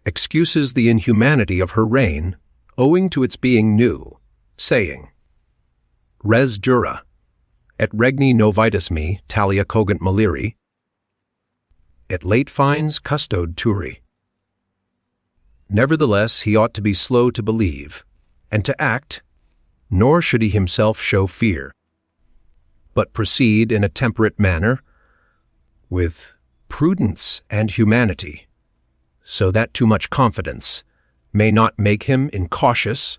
excuses the inhumanity of her reign owing to its being new, saying, Res dura, et regni novitus me talia cogent maliri, et late fines custode turi. Nevertheless, he ought to be slow to believe, and to act, nor should he himself show fear, but proceed in a temperate manner, with prudence and humanity, so that too much confidence may not make him incautious,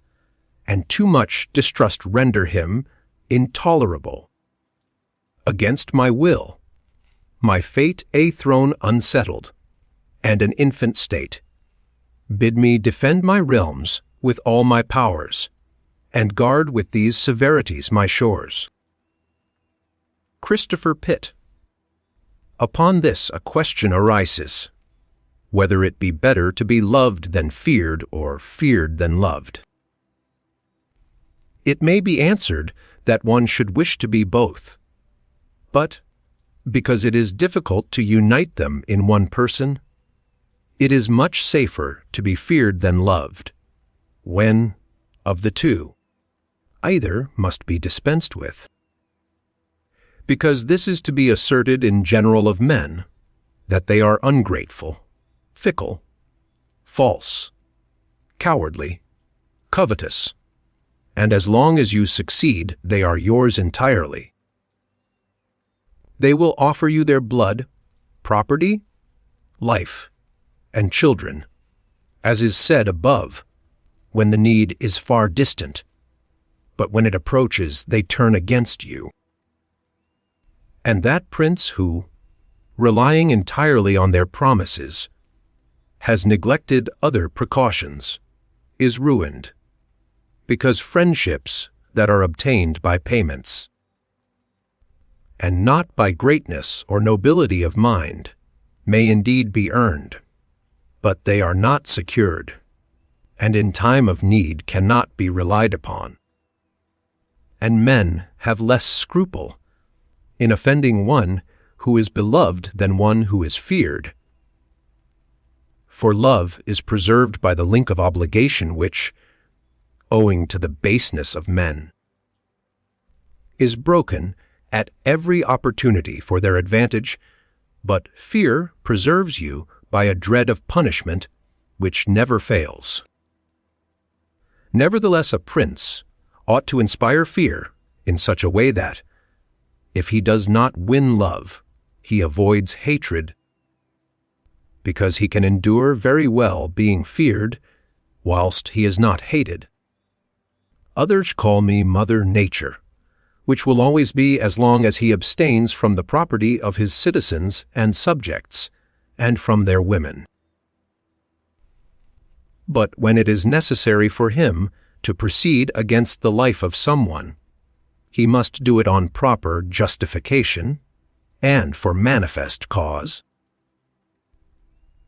and too much distrust render him intolerable. Against my will, my fate a throne unsettled, and an infant state, bid me defend my realms with all my powers, and guard with these severities my shores. Christopher Pitt. Upon this a question arises, whether it be better to be loved than feared, or feared than loved. It may be answered that one should wish to be both, but because it is difficult to unite them in one person, it is much safer to be feared than loved, when, of the two, either must be dispensed with. Because this is to be asserted in general of men, that they are ungrateful, fickle, false, cowardly, covetous, and as long as you succeed, they are yours entirely. They will offer you their blood, property, life, and children, as is said above, when the need is far distant, but when it approaches, they turn against you. And that prince who, relying entirely on their promises, has neglected other precautions, is ruined, because friendships that are obtained by payments, and not by greatness or nobility of mind, may indeed be earned, but they are not secured, and in time of need cannot be relied upon. And men have less scruple in offending one who is beloved than one who is feared. For love is preserved by the link of obligation which, owing to the baseness of men, is broken at every opportunity for their advantage, but fear preserves you by a dread of punishment which never fails. Nevertheless, a prince ought to inspire fear in such a way that, if he does not win love, he avoids hatred, because he can endure very well being feared, whilst he is not hated. Others call me Mother Nature, which will always be as long as he abstains from the property of his citizens and subjects, and from their women. But when it is necessary for him to proceed against the life of someone, he must do it on proper justification, and for manifest cause.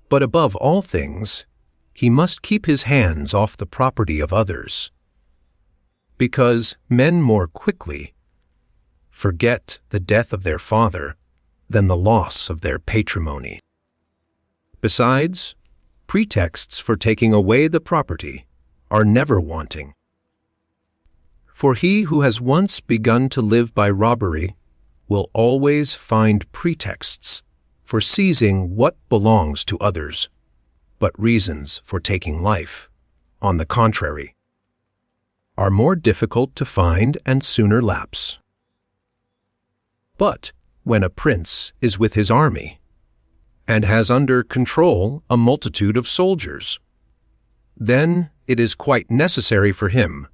But above all things, he must keep his hands off the property of others, because men more quickly forget the death of their father than the loss of their patrimony. Besides, pretexts for taking away the property are never wanting. For he who has once begun to live by robbery will always find pretexts for seizing what belongs to others, but reasons for taking life, on the contrary, are more difficult to find and sooner lapse. But when a prince is with his army, and has under control a multitude of soldiers, then it is quite necessary for him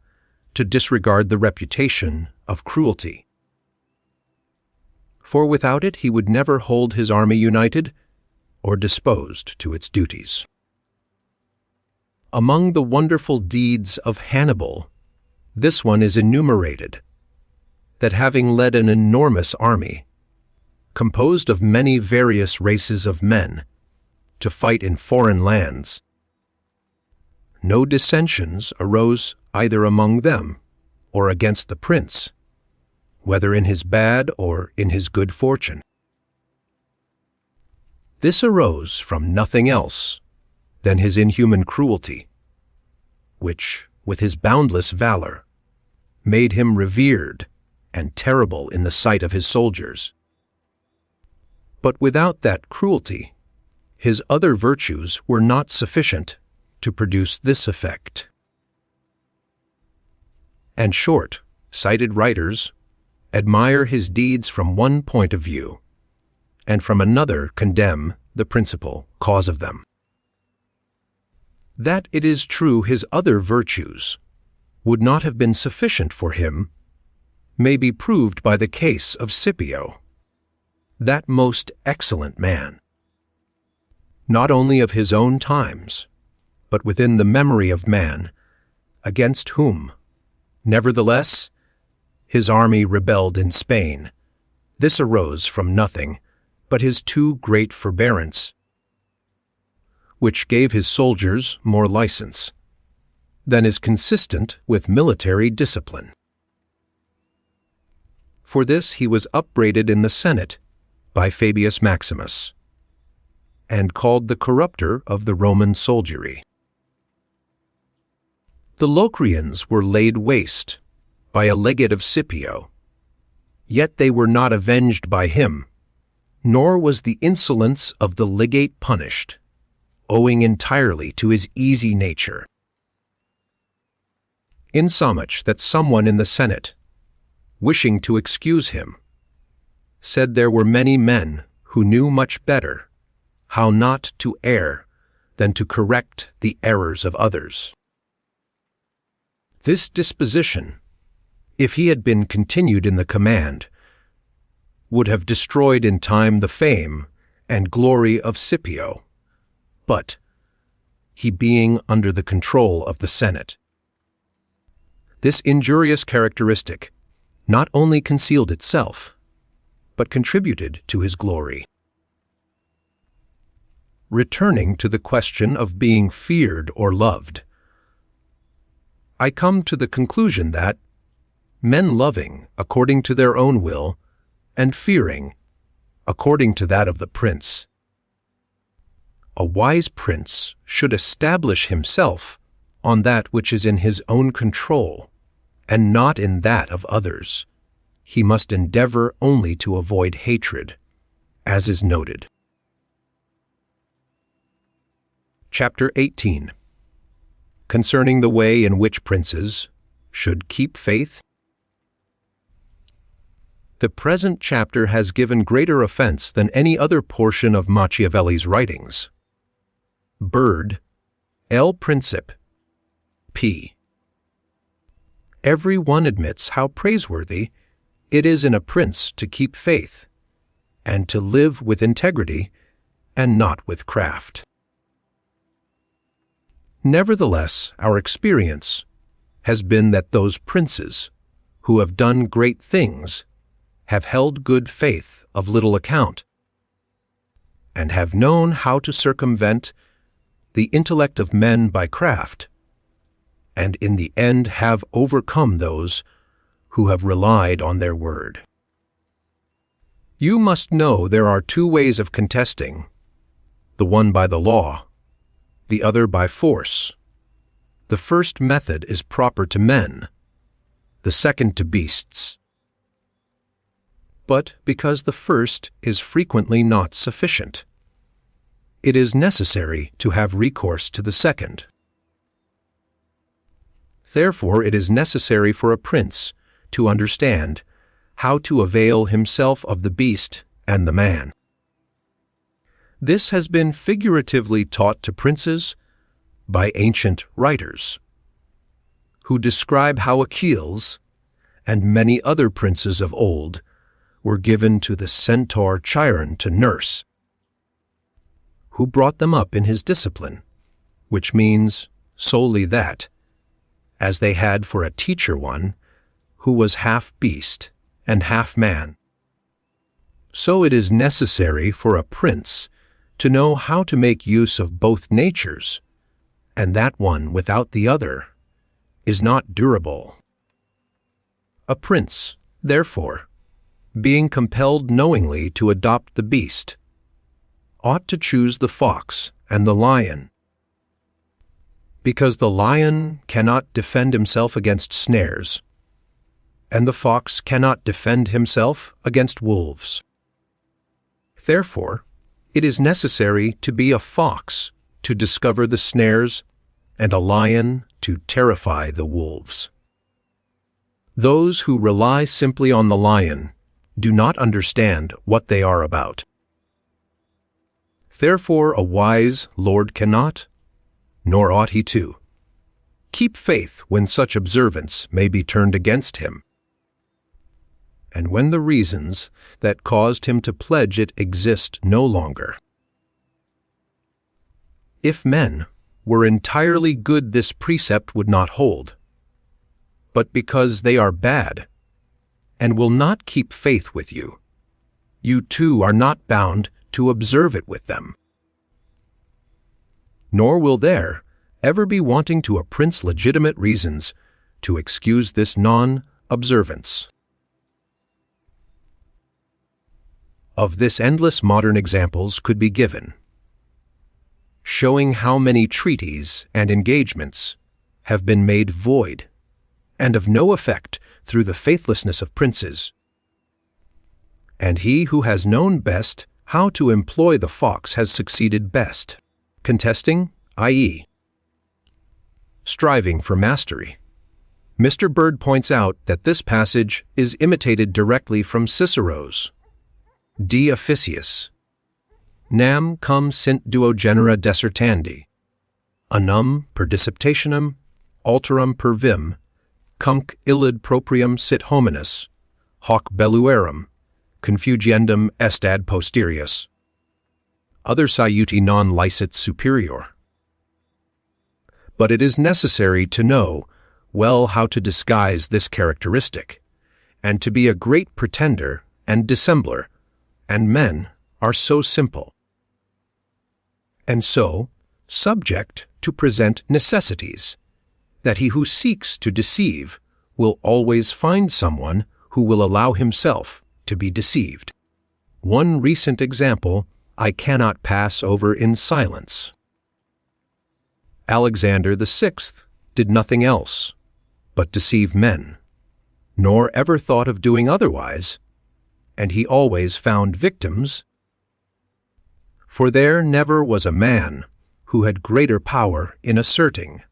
to disregard the reputation of cruelty. For without it he would never hold his army united or disposed to its duties. Among the wonderful deeds of Hannibal, this one is enumerated, that having led an enormous army, composed of many various races of men, to fight in foreign lands, no dissensions arose either among them or against the prince, whether in his bad or in his good fortune. This arose from nothing else than his inhuman cruelty, which, with his boundless valor, made him revered and terrible in the sight of his soldiers. But without that cruelty, his other virtues were not sufficient to produce this effect. And short-sighted writers admire his deeds from one point of view, and from another condemn the principal cause of them. That it is true his other virtues would not have been sufficient for him may be proved by the case of Scipio, that most excellent man, not only of his own times, but within the memory of man, against whom, nevertheless, his army rebelled in Spain. This arose from nothing but his too great forbearance, which gave his soldiers more license than is consistent with military discipline. For this he was upbraided in the Senate by Fabius Maximus, and called the corrupter of the Roman soldiery. The Locrians were laid waste by a legate of Scipio, yet they were not avenged by him, nor was the insolence of the legate punished, owing entirely to his easy nature. Insomuch that someone in the Senate, wishing to excuse him, said there were many men who knew much better how not to err than to correct the errors of others. This disposition, if he had been continued in the command, would have destroyed in time the fame and glory of Scipio, but, he being under the control of the Senate, this injurious characteristic not only concealed itself, but contributed to his glory. Returning to the question of being feared or loved, I come to the conclusion that men loving according to their own will, and fearing according to that of the prince. A wise prince should establish himself on that which is in his own control, and not in that of others. He must endeavor only to avoid hatred, as is noted. Chapter 18. Concerning the way in which princes should keep faith. The present chapter has given greater offense than any other portion of Machiavelli's writings. Bird, El Princip, p. Every one admits how praiseworthy it is in a prince to keep faith, and to live with integrity and not with craft. Nevertheless, our experience has been that those princes who have done great things have held good faith of little account, and have known how to circumvent the intellect of men by craft, and in the end have overcome those who have relied on their word. You must know there are two ways of contesting, the one by the law, the other by force. The first method is proper to men, the second to beasts. But because the first is frequently not sufficient, it is necessary to have recourse to the second. Therefore it is necessary for a prince to understand how to avail himself of the beast and the man. This has been figuratively taught to princes by ancient writers, who describe how Achilles and many other princes of old were given to the centaur Chiron to nurse, who brought them up in his discipline, which means solely that, as they had for a teacher one who was half beast and half man. So it is necessary for a prince to know how to make use of both natures, and that one without the other is not durable. A prince, therefore, being compelled knowingly to adopt the beast, ought to choose the fox and the lion, because the lion cannot defend himself against snares, and the fox cannot defend himself against wolves. Therefore, It is necessary to be a fox to discover the snares, and a lion to terrify the wolves. Those who rely simply on the lion do not understand what they are about. Therefore a wise lord cannot, nor ought he to, keep faith when such observance may be turned against him, and when the reasons that caused him to pledge it exist no longer. If men were entirely good, this precept would not hold, but because they are bad and will not keep faith with you, you too are not bound to observe it with them. Nor will there ever be wanting to a prince legitimate reasons to excuse this non-observance. Of this endless modern examples could be given, showing how many treaties and engagements have been made void and of no effect through the faithlessness of princes. And he who has known best how to employ the fox has succeeded best, contesting, i.e., striving for mastery. Mr. Bird points out that this passage is imitated directly from Cicero's De Officiis, nam cum sint duo genera dissertandi, annum per dissertationem, alterum per vim, cumc illid proprium sit hominis, hoc belluarum, confugendum est ad posterius. Other saiuti non licet superior. But it is necessary to know well how to disguise this characteristic, and to be a great pretender and dissembler, and men are so simple, and so subject to present necessities, that he who seeks to deceive will always find someone who will allow himself to be deceived. One recent example I cannot pass over in silence. Alexander VI did nothing else but deceive men, nor ever thought of doing otherwise, and he always found victims. For there never was a man who had greater power in asserting,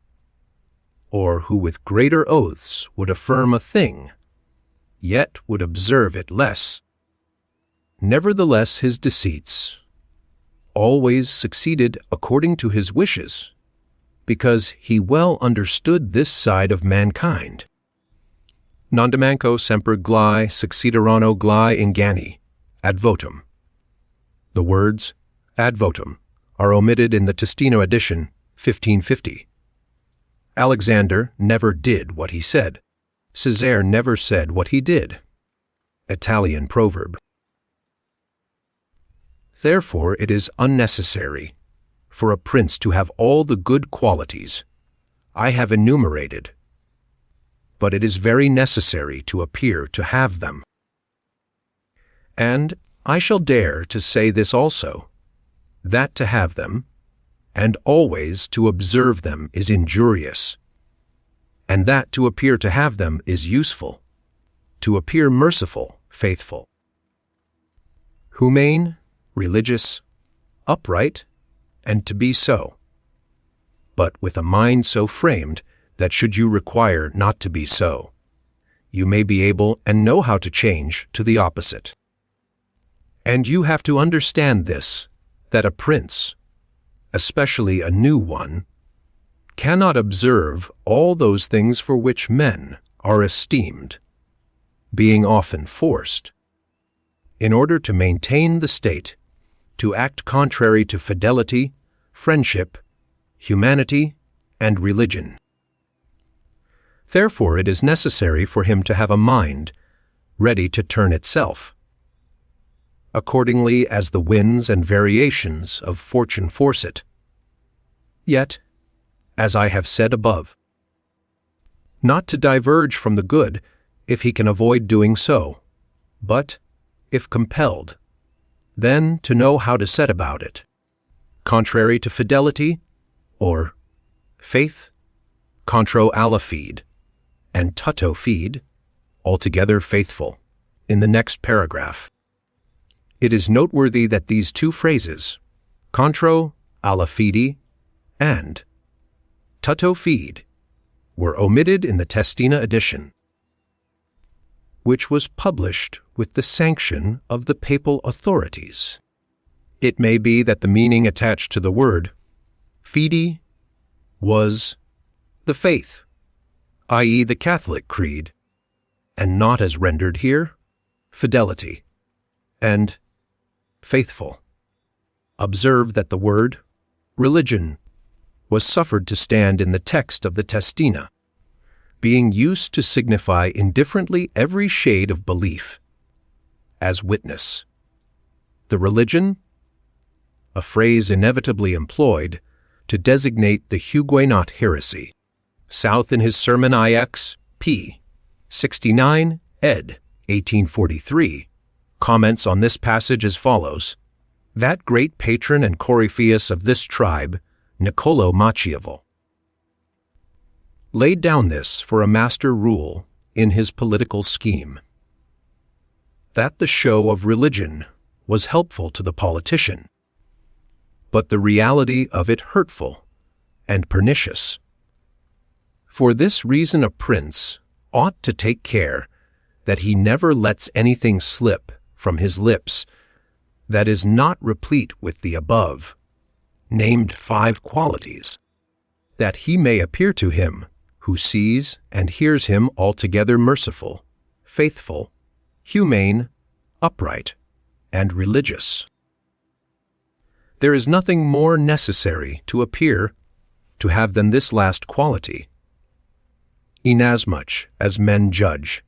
or who with greater oaths would affirm a thing, yet would observe it less. Nevertheless his deceits always succeeded according to his wishes, because he well understood this side of mankind. Nondemanco semper glai succeederano glai ingani, ad votum. The words ad votum are omitted in the Testino edition, 1550. Alexander never did what he said. Caesar never said what he did. Italian proverb. Therefore it is unnecessary for a prince to have all the good qualities I have enumerated, but it is very necessary to appear to have them. And I shall dare to say this also, that to have them, and always to observe them, is injurious, and that to appear to have them is useful, to appear merciful, faithful, humane, religious, upright, and to be so, but with a mind so framed that should you require not to be so, you may be able and know how to change to the opposite. And you have to understand this, that a prince, especially a new one, cannot observe all those things for which men are esteemed, being often forced, in order to maintain the state, to act contrary to fidelity, friendship, humanity, and religion. Therefore it is necessary for him to have a mind ready to turn itself, accordingly as the winds and variations of fortune force it. Yet, as I have said above, not to diverge from the good if he can avoid doing so, but, if compelled, then to know how to set about it, contrary to fidelity, or faith, contro alla fide, and tutto fide, altogether faithful, in the next paragraph. It is noteworthy that these two phrases, contro alla fide and tutto fide, were omitted in the Testina edition, which was published with the sanction of the papal authorities. It may be that the meaning attached to the word fide was the faith, i.e. the Catholic creed, and not as rendered here, fidelity, and faithful. Observe that the word religion was suffered to stand in the text of the Testina, being used to signify indifferently every shade of belief, as witness. The religion, a phrase inevitably employed to designate the Huguenot heresy. South in his sermon IX, p. 69, ed. 1843, comments on this passage as follows: that great patron and coryphaeus of this tribe, Niccolò Machiavelli, laid down this for a master rule in his political scheme: that the show of religion was helpful to the politician, but the reality of it hurtful and pernicious. For this reason a prince ought to take care that he never lets anything slip from his lips that is not replete with the above named 5 qualities, that he may appear to him who sees and hears him altogether merciful, faithful, humane, upright, and religious. There is nothing more necessary to appear to have than this last quality, inasmuch as men judge,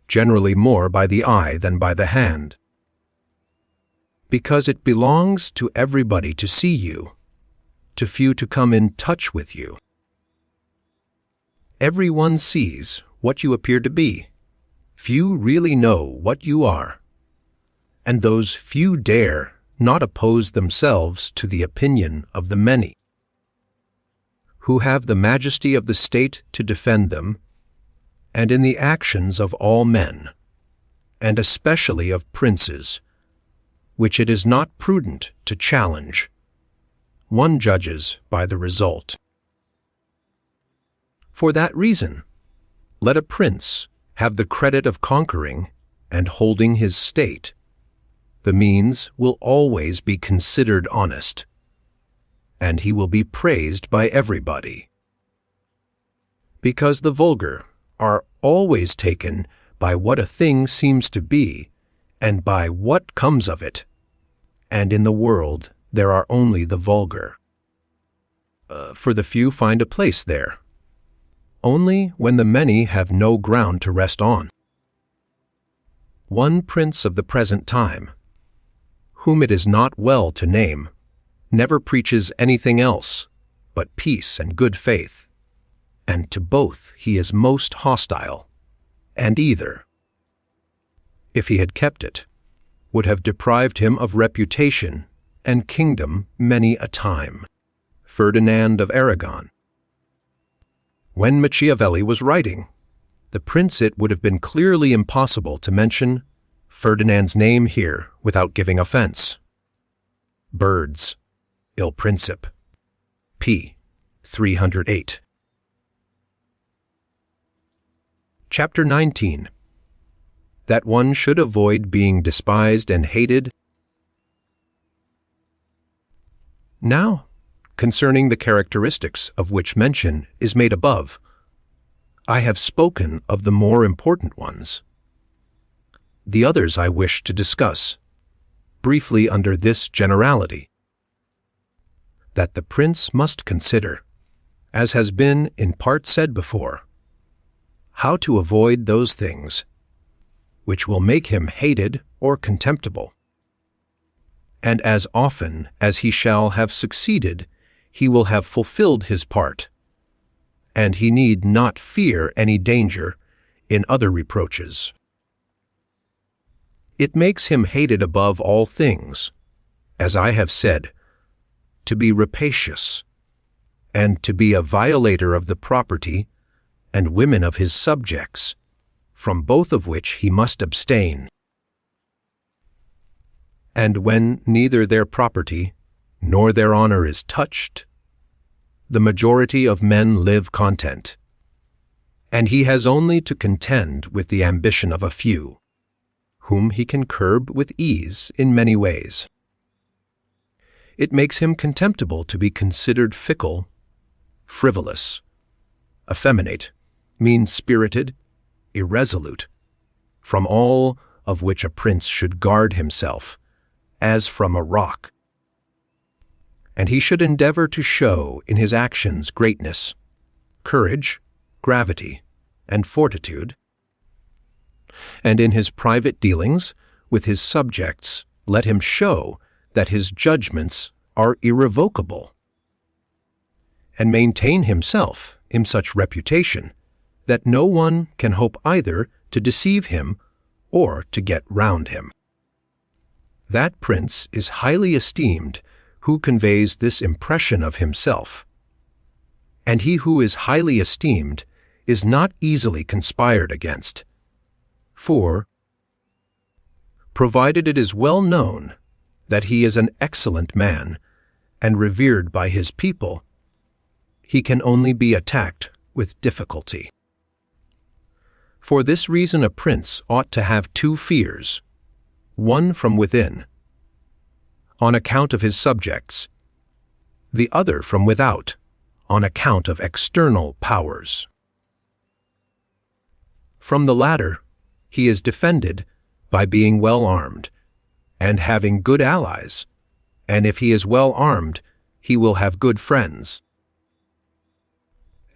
generally more by the eye than by the hand, because it belongs to everybody to see you, to few to come in touch with you. Everyone sees what you appear to be. Few really know what you are, and those few dare not oppose themselves to the opinion of the many, who have the majesty of the state to defend them, and in the actions of all men, and especially of princes, which it is not prudent to challenge. One judges by the result. For that reason, let a prince have the credit of conquering and holding his state. The means will always be considered honest, and he will be praised by everybody. Because the vulgar are always taken by what a thing seems to be and by what comes of it, and in the world there are only the vulgar. For the few find a place there, only when the many have no ground to rest on. One prince of the present time, whom it is not well to name, never preaches anything else but peace and good faith, and to both he is most hostile, and either, if he had kept it, would have deprived him of reputation and kingdom many a time. Ferdinand of Aragon. When Machiavelli was writing, the prince it would have been clearly impossible to mention Ferdinand's name here without giving offense. Birds, Il Principe, p. 308. Chapter 19. That one should avoid being despised and hated. Now, concerning the characteristics of which mention is made above, I have spoken of the more important ones. The others I wish to discuss, briefly under this generality: that the prince must consider, as has been in part said before, how to avoid those things which will make him hated or contemptible. And as often as he shall have succeeded, he will have fulfilled his part, and he need not fear any danger in other reproaches. It makes him hated above all things, as I have said, to be rapacious, and to be a violator of the property and women of his subjects, from both of which he must abstain. And when neither their property nor their honor is touched, the majority of men live content, and he has only to contend with the ambition of a few, whom he can curb with ease in many ways. It makes him contemptible to be considered fickle, frivolous, effeminate, mean-spirited, irresolute, from all of which a prince should guard himself, as from a rock. And he should endeavor to show in his actions greatness, courage, gravity, and fortitude. And in his private dealings with his subjects, let him show that his judgments are irrevocable, and maintain himself in such reputation that no one can hope either to deceive him or to get round him. That prince is highly esteemed who conveys this impression of himself, and he who is highly esteemed is not easily conspired against. For, provided it is well known that he is an excellent man and revered by his people, he can only be attacked with difficulty. For this reason a prince ought to have two fears, one from within, on account of his subjects, the other from without, on account of external powers. From the latter, he is defended by being well armed and having good allies, and if he is well armed, he will have good friends.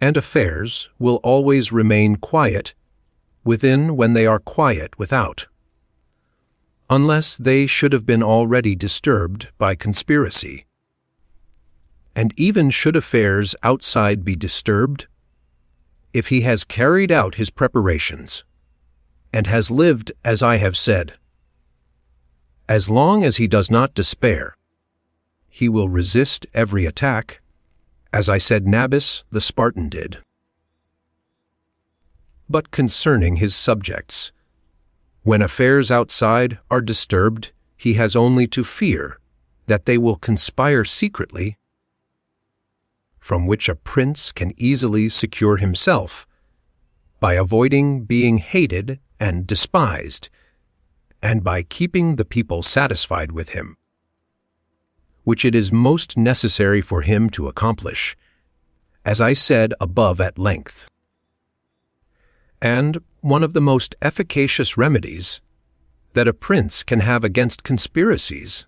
And affairs will always remain quiet within when they are quiet without, unless they should have been already disturbed by conspiracy. And even should affairs outside be disturbed, if he has carried out his preparations, and has lived as I have said, as long as he does not despair, he will resist every attack, as I said Nabis the Spartan did. But concerning his subjects, when affairs outside are disturbed, he has only to fear that they will conspire secretly, from which a prince can easily secure himself by avoiding being hated and despised, and by keeping the people satisfied with him, which it is most necessary for him to accomplish, as I said above at length. And one of the most efficacious remedies that a prince can have against conspiracies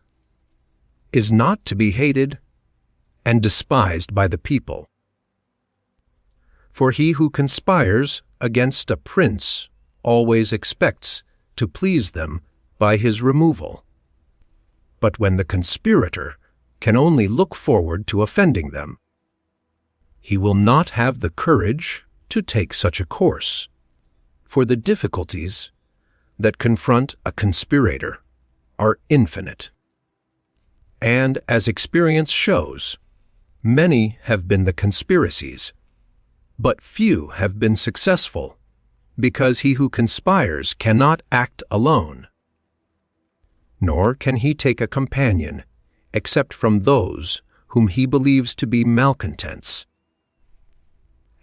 is not to be hated and despised by the people. For he who conspires against a prince always expects to please them by his removal. But when the conspirator can only look forward to offending them, he will not have the courage to take such a course, for the difficulties that confront a conspirator are infinite. And as experience shows, many have been the conspiracies, but few have been successful, because he who conspires cannot act alone, nor can he take a companion except from those whom he believes to be malcontents.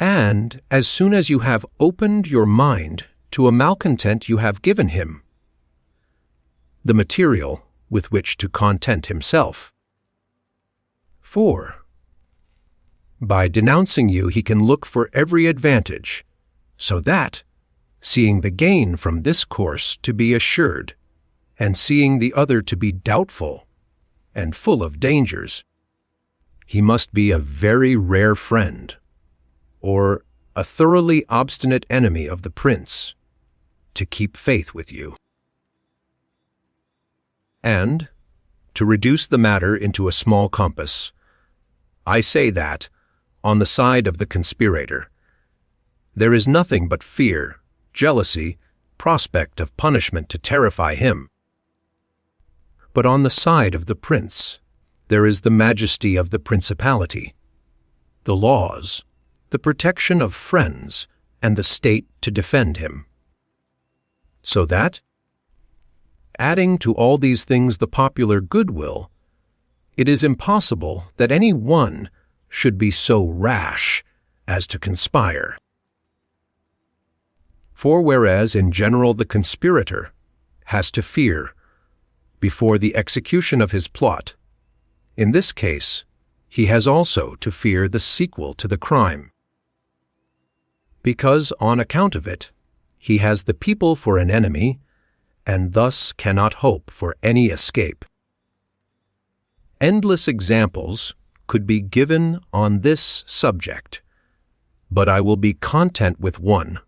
And as soon as you have opened your mind to a malcontent you have given him the material with which to content himself. For, by denouncing you he can look for every advantage, so that, seeing the gain from this course to be assured, and seeing the other to be doubtful and full of dangers, he must be a very rare friend, or a thoroughly obstinate enemy of the prince, to keep faith with you. And, to reduce the matter into a small compass, I say that, on the side of the conspirator, there is nothing but fear, jealousy, prospect of punishment to terrify him. But on the side of the prince, there is the majesty of the principality, the laws, the protection of friends, and the state to defend him. So that, adding to all these things the popular goodwill, it is impossible that any one should be so rash as to conspire. For whereas in general the conspirator has to fear before the execution of his plot, in this case he has also to fear the sequel to the crime, because on account of it he has the people for an enemy, and thus cannot hope for any escape. Endless examples could be given on this subject, but I will be content with one,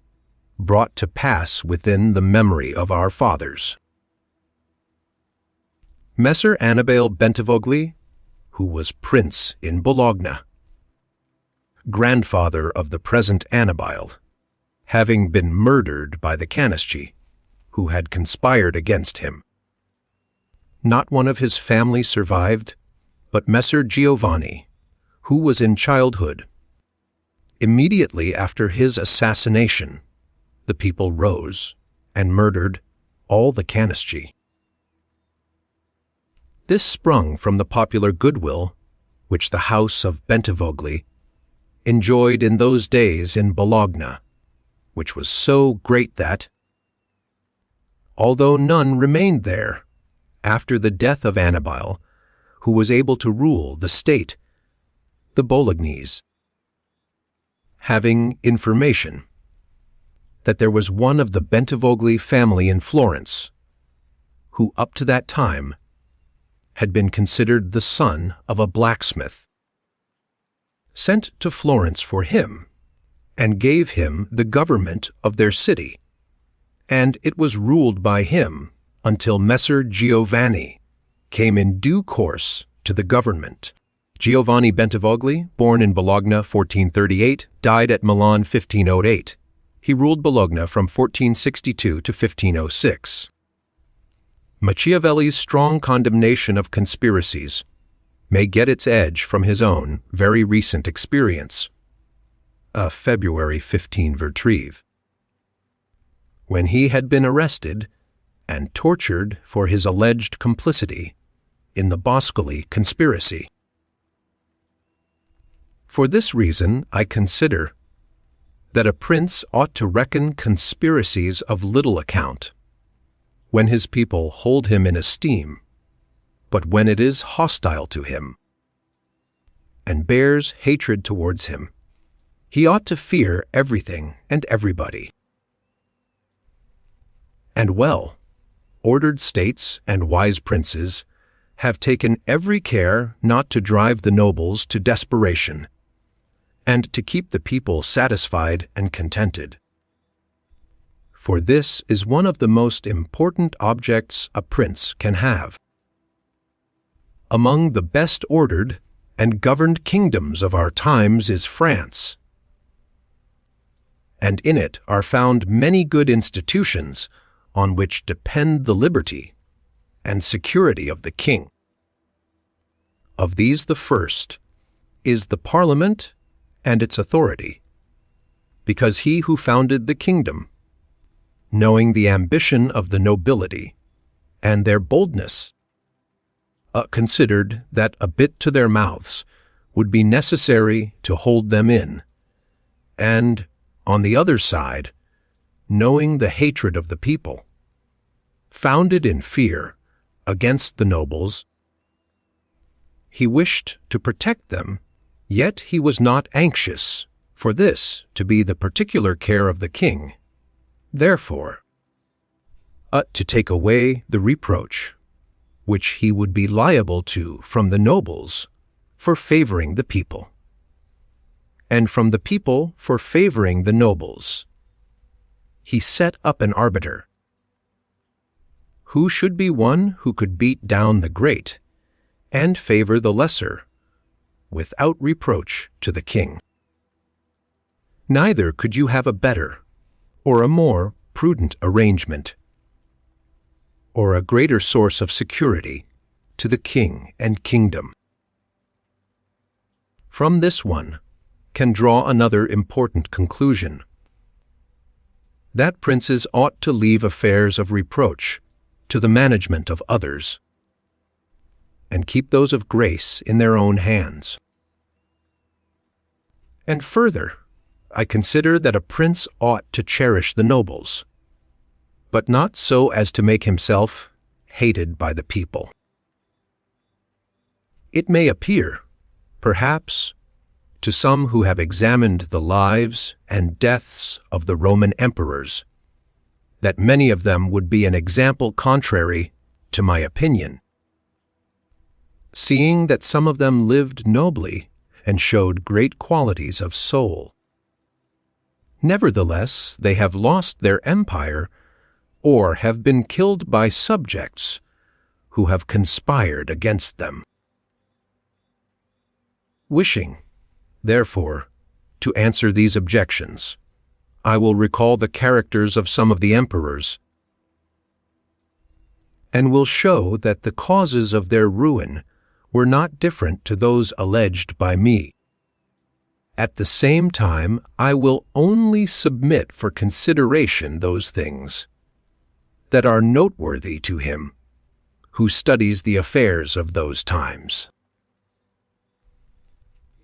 brought to pass within the memory of our fathers. Messer Annibale Bentivogli, who was prince in Bologna, grandfather of the present Annibale, having been murdered by the Canisci, who had conspired against him. Not one of his family survived, but Messer Giovanni, who was in childhood. Immediately after his assassination, the people rose and murdered all the Canisci. This sprung from the popular goodwill which the house of Bentivogli enjoyed in those days in Bologna, which was so great that, although none remained there after the death of Annibale, who was able to rule the state, the Bolognese, having information that there was one of the Bentivogli family in Florence, who up to that time had been considered the son of a blacksmith, sent to Florence for him, and gave him the government of their city, and it was ruled by him until Messer Giovanni came in due course to the government. Giovanni Bentivogli, born in Bologna 1438, died at Milan 1508. He ruled Bologna from 1462 to 1506. Machiavelli's strong condemnation of conspiracies may get its edge from his own very recent experience, a February 15 retrieve, when he had been arrested and tortured for his alleged complicity in the Boscoli conspiracy. For this reason, I consider that a prince ought to reckon conspiracies of little account when his people hold him in esteem, but when it is hostile to him and bears hatred towards him, he ought to fear everything and everybody. And well-ordered states and wise princes have taken every care not to drive the nobles to desperation, and to keep the people satisfied and contented. For this is one of the most important objects a prince can have. Among the best ordered and governed kingdoms of our times is France, and in it are found many good institutions on which depend the liberty and security of the king. Of these the first is the Parliament and its authority, because he who founded the kingdom, knowing the ambition of the nobility and their boldness, considered that a bit to their mouths would be necessary to hold them in, and, on the other side, knowing the hatred of the people, founded in fear against the nobles, he wished to protect them, yet he was not anxious for this to be the particular care of the king. Therefore, to take away the reproach which he would be liable to from the nobles for favoring the people, and from the people for favoring the nobles, he set up an arbiter, who should be one who could beat down the great and favor the lesser, without reproach to the king. Neither could you have a better or a more prudent arrangement, or a greater source of security to the king and kingdom. From this one can draw another important conclusion, that princes ought to leave affairs of reproach to the management of others, and keep those of grace in their own hands. And further, I consider that a prince ought to cherish the nobles, but not so as to make himself hated by the people. It may appear, perhaps, to some who have examined the lives and deaths of the Roman emperors, that many of them would be an example contrary to my opinion, seeing that some of them lived nobly and showed great qualities of soul. Nevertheless, they have lost their empire or have been killed by subjects who have conspired against them. Wishing, therefore, to answer these objections, I will recall the characters of some of the emperors, and will show that the causes of their ruin were not different to those alleged by me. At the same time, I will only submit for consideration those things that are noteworthy to him who studies the affairs of those times.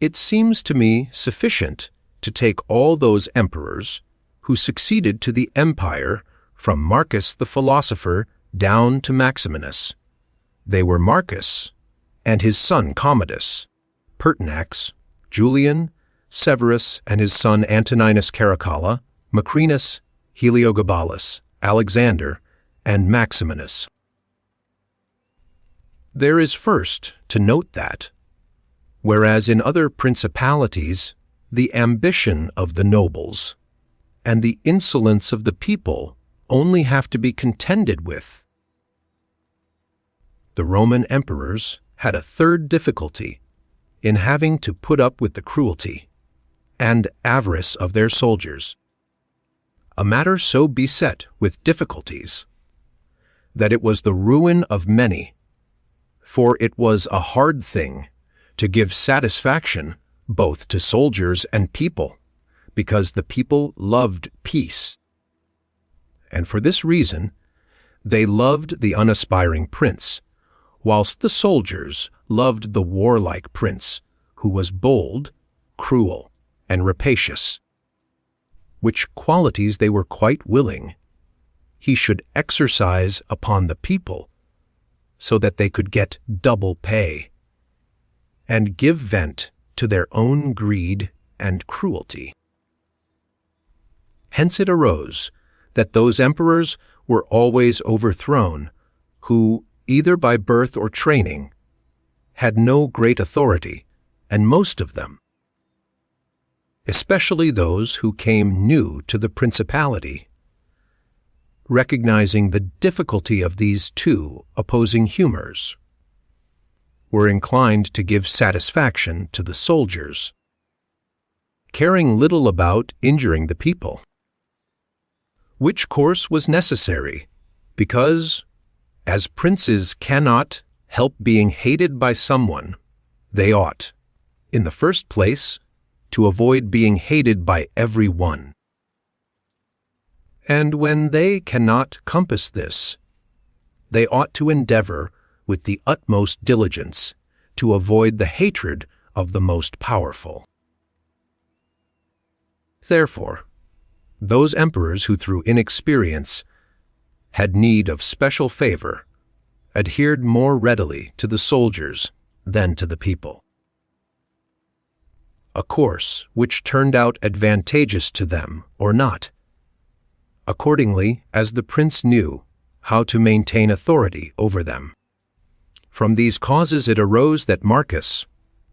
It seems to me sufficient to take all those emperors who succeeded to the empire from Marcus the philosopher down to Maximinus. They were Marcus and his son Commodus, Pertinax, Julian, Severus and his son Antoninus Caracalla, Macrinus, Heliogabalus, Alexander, and Maximinus. There is first to note that, whereas in other principalities the ambition of the nobles and the insolence of the people only have to be contended with, the Roman emperors had a third difficulty in having to put up with the cruelty and avarice of their soldiers, a matter so beset with difficulties that it was the ruin of many, for it was a hard thing to give satisfaction both to soldiers and people, because the people loved peace. And for this reason, they loved the unaspiring prince, whilst the soldiers loved the warlike prince, who was bold, cruel, and rapacious, which qualities they were quite willing he should exercise upon the people, so that they could get double pay, and give vent to their own greed and cruelty. Hence it arose that those emperors were always overthrown, who, either by birth or training, had no great authority, and most of them, especially those who came new to the principality, recognizing the difficulty of these two opposing humors, were inclined to give satisfaction to the soldiers, caring little about injuring the people, which course was necessary, because, as princes cannot help being hated by someone, they ought, in the first place, to avoid being hated by every one. And when they cannot compass this, they ought to endeavor with the utmost diligence to avoid the hatred of the most powerful. Therefore, those emperors who through inexperience had need of special favor adhered more readily to the soldiers than to the people, a course which turned out advantageous to them or not, accordingly as the prince knew how to maintain authority over them. From these causes it arose that Marcus,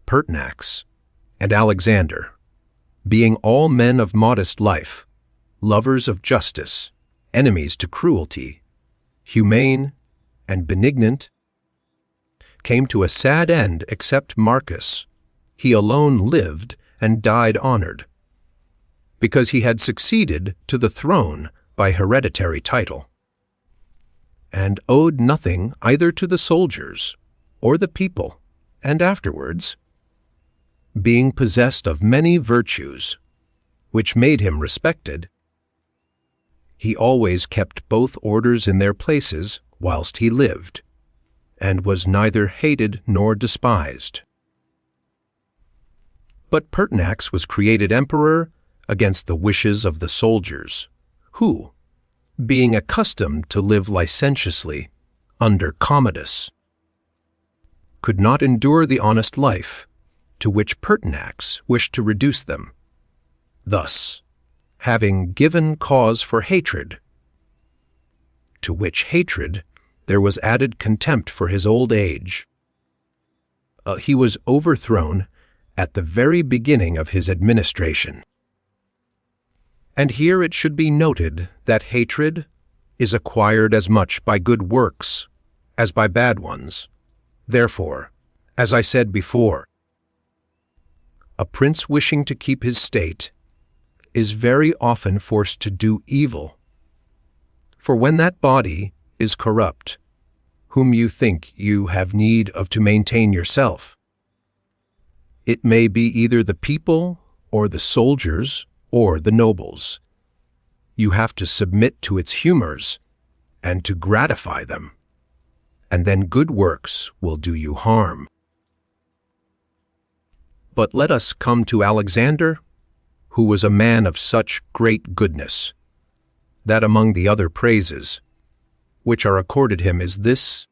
Pertinax, and Alexander, being all men of modest life, lovers of justice, enemies to cruelty, humane and benignant, came to a sad end except Marcus. He alone lived and died honored, because he had succeeded to the throne by hereditary title, and owed nothing either to the soldiers or the people, and afterwards, being possessed of many virtues, which made him respected, he always kept both orders in their places whilst he lived, and was neither hated nor despised. But Pertinax was created emperor against the wishes of the soldiers, who, being accustomed to live licentiously under Commodus, could not endure the honest life to which Pertinax wished to reduce them. Thus, having given cause for hatred, to which hatred there was added contempt for his old age, he was overthrown at the very beginning of his administration. And here it should be noted that hatred is acquired as much by good works as by bad ones. Therefore, as I said before, a prince wishing to keep his state is very often forced to do evil. For when that body is corrupt, whom you think you have need of to maintain yourself, it may be either the people or the soldiers or the nobles. You have to submit to its humors and to gratify them, and then good works will do you harm. But let us come to Alexander, who was a man of such great goodness, that among the other praises which are accorded him is this,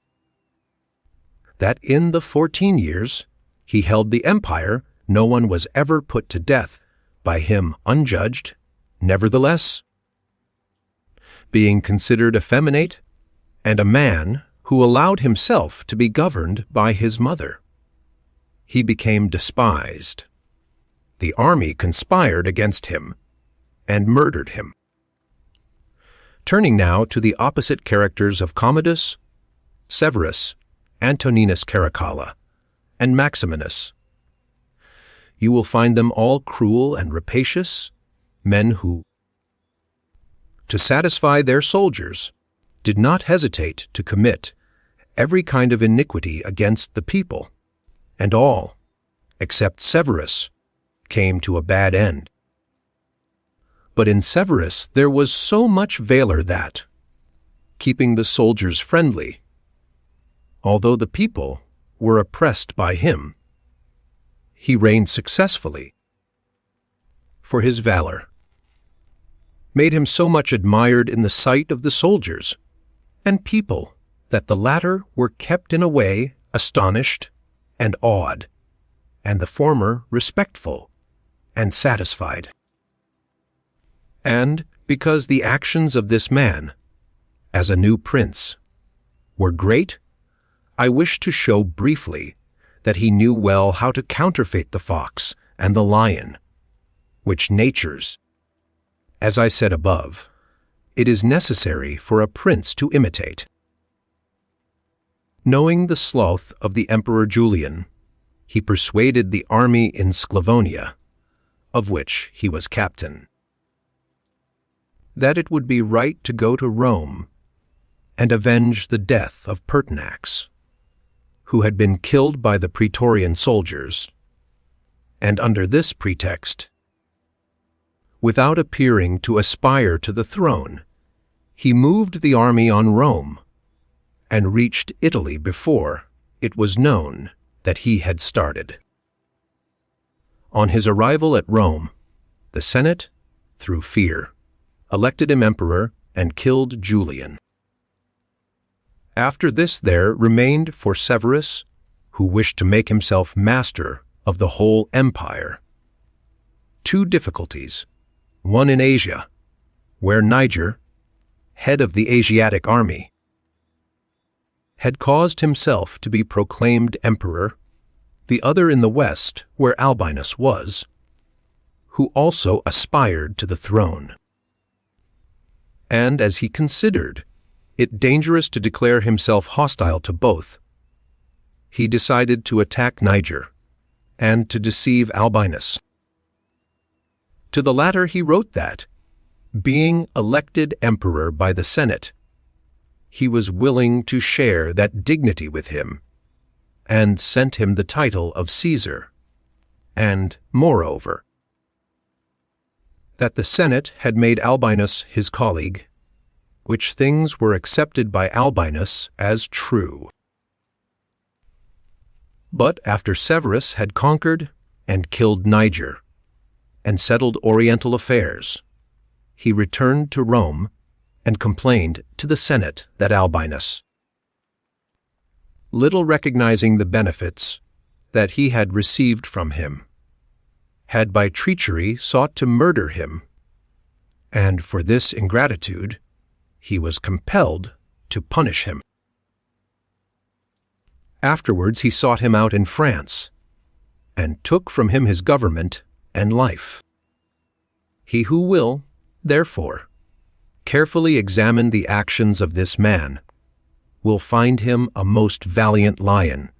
that in the 14 years he held the empire, no one was ever put to death by him unjudged, nevertheless, being considered effeminate, and a man who allowed himself to be governed by his mother, he became despised. The army conspired against him and murdered him. Turning now to the opposite characters of Commodus, Severus, Antoninus Caracalla, and Maximinus, you will find them all cruel and rapacious, men who, to satisfy their soldiers, did not hesitate to commit every kind of iniquity against the people, and all, except Severus, came to a bad end. But in Severus there was so much valor that, keeping the soldiers friendly, although the people were oppressed by him, he reigned successfully. For his valor made him so much admired in the sight of the soldiers and people that the latter were kept in a way astonished and awed, and the former respectful and satisfied. And because the actions of this man, as a new prince, were great, I wish to show briefly that he knew well how to counterfeit the fox and the lion, which natures, as I said above, it is necessary for a prince to imitate. Knowing the sloth of the Emperor Julian, he persuaded the army in Sclavonia, of which he was captain, that it would be right to go to Rome and avenge the death of Pertinax, who had been killed by the Praetorian soldiers, and under this pretext, without appearing to aspire to the throne, he moved the army on Rome and reached Italy before it was known that he had started. On his arrival at Rome, the Senate, through fear, elected him emperor and killed Julian. After this there remained for Severus, who wished to make himself master of the whole empire, two difficulties, one in Asia, where Niger, head of the Asiatic army, had caused himself to be proclaimed emperor, the other in the west, where Albinus was, who also aspired to the throne. And as he considered it dangerous to declare himself hostile to both, he decided to attack Niger and to deceive Albinus. To the latter he wrote that, being elected emperor by the Senate, he was willing to share that dignity with him, and sent him the title of Caesar, and, moreover, that the Senate had made Albinus his colleague, which things were accepted by Albinus as true. But after Severus had conquered and killed Niger, and settled Oriental affairs, he returned to Rome and complained to the Senate that Albinus, little recognizing the benefits that he had received from him, had by treachery sought to murder him, and for this ingratitude he was compelled to punish him. Afterwards he sought him out in France, and took from him his government and life. He who will, therefore, carefully examine the actions of this man will find him a most valiant lion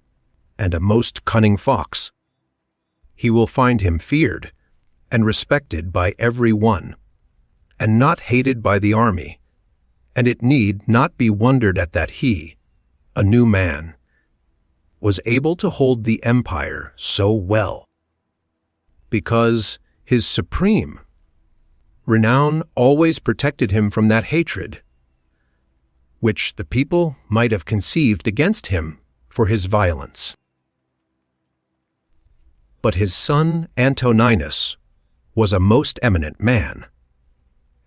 and a most cunning fox. He will find him feared and respected by every one, and not hated by the army, and it need not be wondered at that he, a new man, was able to hold the empire so well, because his supreme Renown always protected him from that hatred, which the people might have conceived against him for his violence. But his son Antoninus was a most eminent man,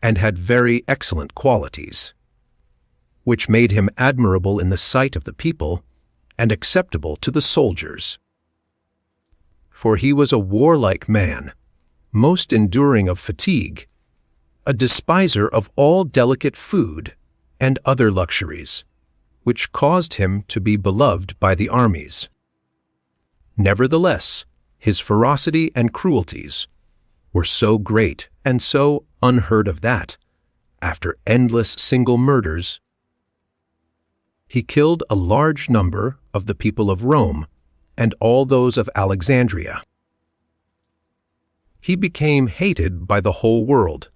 and had very excellent qualities, which made him admirable in the sight of the people and acceptable to the soldiers. For he was a warlike man, most enduring of fatigue, a despiser of all delicate food and other luxuries, which caused him to be beloved by the armies. Nevertheless, his ferocity and cruelties were so great and so unheard of that, after endless single murders, he killed a large number of the people of Rome and all those of Alexandria. He became hated by the whole world,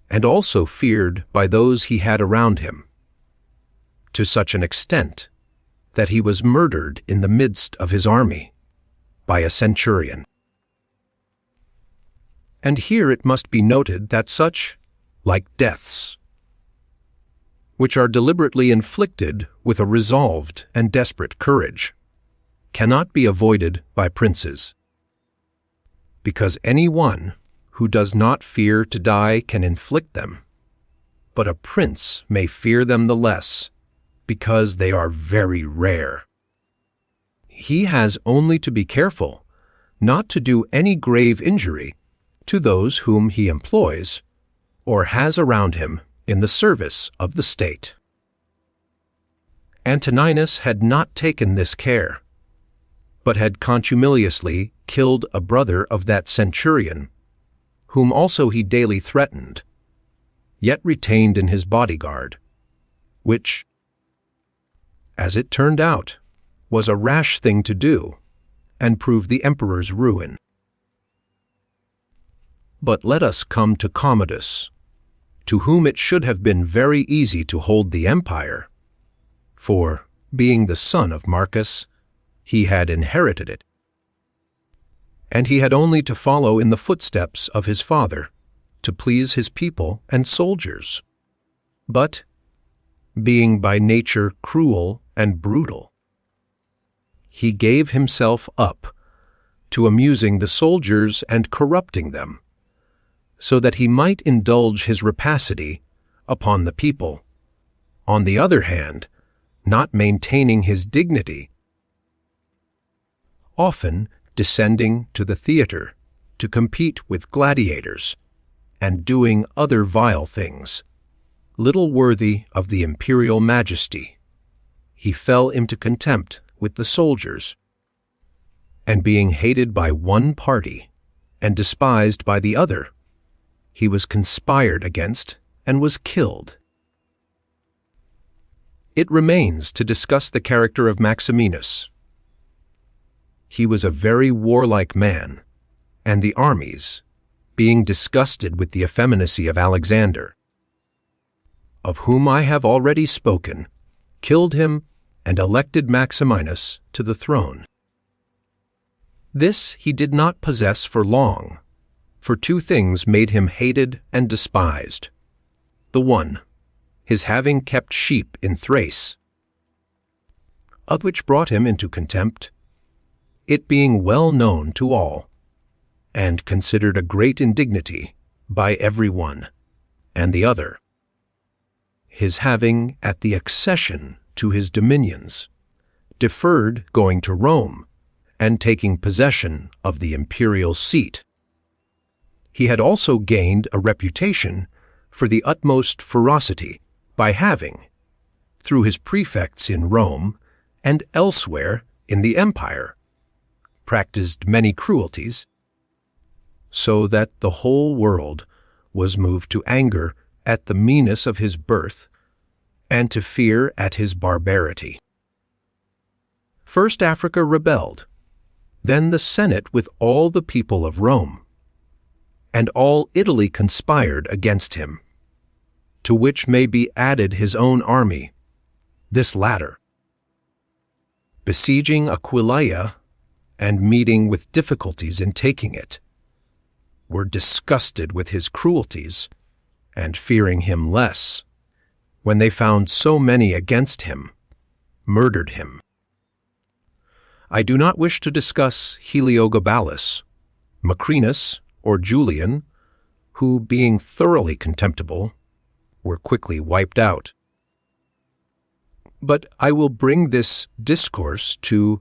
and also feared by those he had around him, to such an extent that he was murdered in the midst of his army by a centurion. And here it must be noted that such, like deaths, which are deliberately inflicted with a resolved and desperate courage, cannot be avoided by princes, because any one who does not fear to die can inflict them, but a prince may fear them the less, because they are very rare. He has only to be careful not to do any grave injury to those whom he employs or has around him in the service of the state. Antoninus had not taken this care, but had contumeliously killed a brother of that centurion, whom also he daily threatened, yet retained in his bodyguard, which, as it turned out, was a rash thing to do, and proved the emperor's ruin. But let us come to Commodus, to whom it should have been very easy to hold the empire, for, being the son of Marcus, he had inherited it, and he had only to follow in the footsteps of his father, to please his people and soldiers. But, being by nature cruel and brutal, he gave himself up to amusing the soldiers and corrupting them, so that he might indulge his rapacity upon the people, on the other hand, not maintaining his dignity, often descending to the theater to compete with gladiators, and doing other vile things, little worthy of the imperial majesty. He fell into contempt with the soldiers, and being hated by one party and despised by the other, he was conspired against and was killed. It remains to discuss the character of Maximinus. He was a very warlike man, and the armies, being disgusted with the effeminacy of Alexander, of whom I have already spoken, killed him and elected Maximinus to the throne. This he did not possess for long, for two things made him hated and despised. The one, his having kept sheep in Thrace, of which brought him into contempt, it being well known to all, and considered a great indignity by every one and the other, his having, at the accession to his dominions, deferred going to Rome and taking possession of the imperial seat. He had also gained a reputation for the utmost ferocity by having, through his prefects in Rome and elsewhere in the empire, practiced many cruelties, so that the whole world was moved to anger at the meanness of his birth and to fear at his barbarity. First Africa rebelled, then the Senate with all the people of Rome, and all Italy conspired against him, to which may be added his own army, this latter, besieging Aquileia and meeting with difficulties in taking it, were disgusted with his cruelties, and fearing him less, when they found so many against him, murdered him. I do not wish to discuss Heliogabalus, Macrinus, or Julian, who, being thoroughly contemptible, were quickly wiped out. But I will bring this discourse to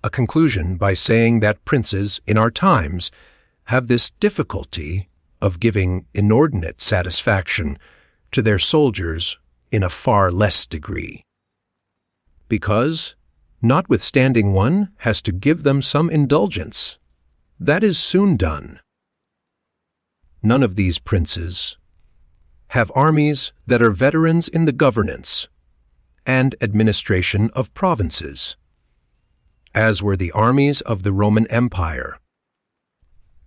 a conclusion by saying that princes in our times have this difficulty of giving inordinate satisfaction to their soldiers in a far less degree, because, notwithstanding one has to give them some indulgence, that is soon done. None of these princes have armies that are veterans in the governance and administration of provinces, as were the armies of the Roman Empire.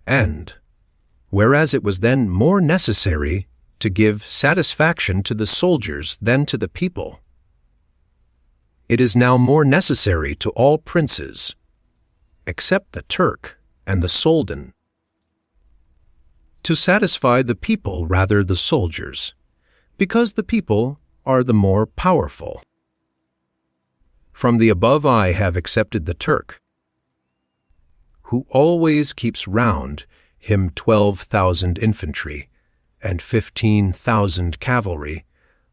And, whereas it was then more necessary to give satisfaction to the soldiers than to the people, it is now more necessary to all princes, except the Turk and the Soldan, to satisfy the people rather the soldiers, because the people are the more powerful. From the above I have accepted the Turk, who always keeps round him 12,000 infantry and 15,000 cavalry,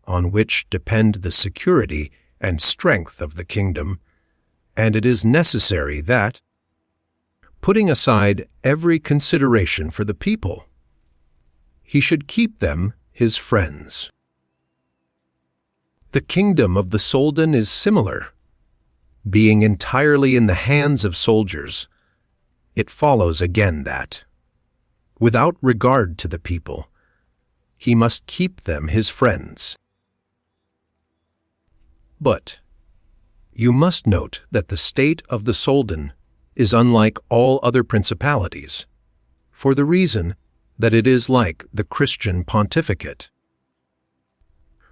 on which depend the security and strength of the kingdom, and it is necessary that, putting aside every consideration for the people, he should keep them his friends. The kingdom of the Soldan is similar. Being entirely in the hands of soldiers, it follows again that, without regard to the people, he must keep them his friends. But you must note that the state of the Soldan is unlike all other principalities, for the reason that it is like the Christian pontificate,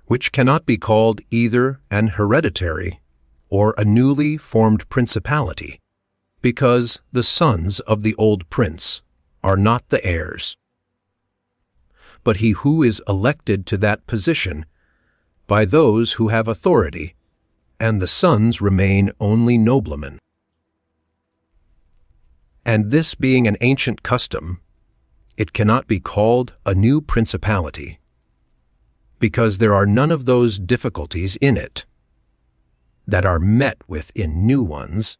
which cannot be called either an hereditary or a newly formed principality, because the sons of the old prince are not the heirs, but he who is elected to that position by those who have authority, and the sons remain only noblemen. And this being an ancient custom, it cannot be called a new principality, because there are none of those difficulties in it that are met with in new ones.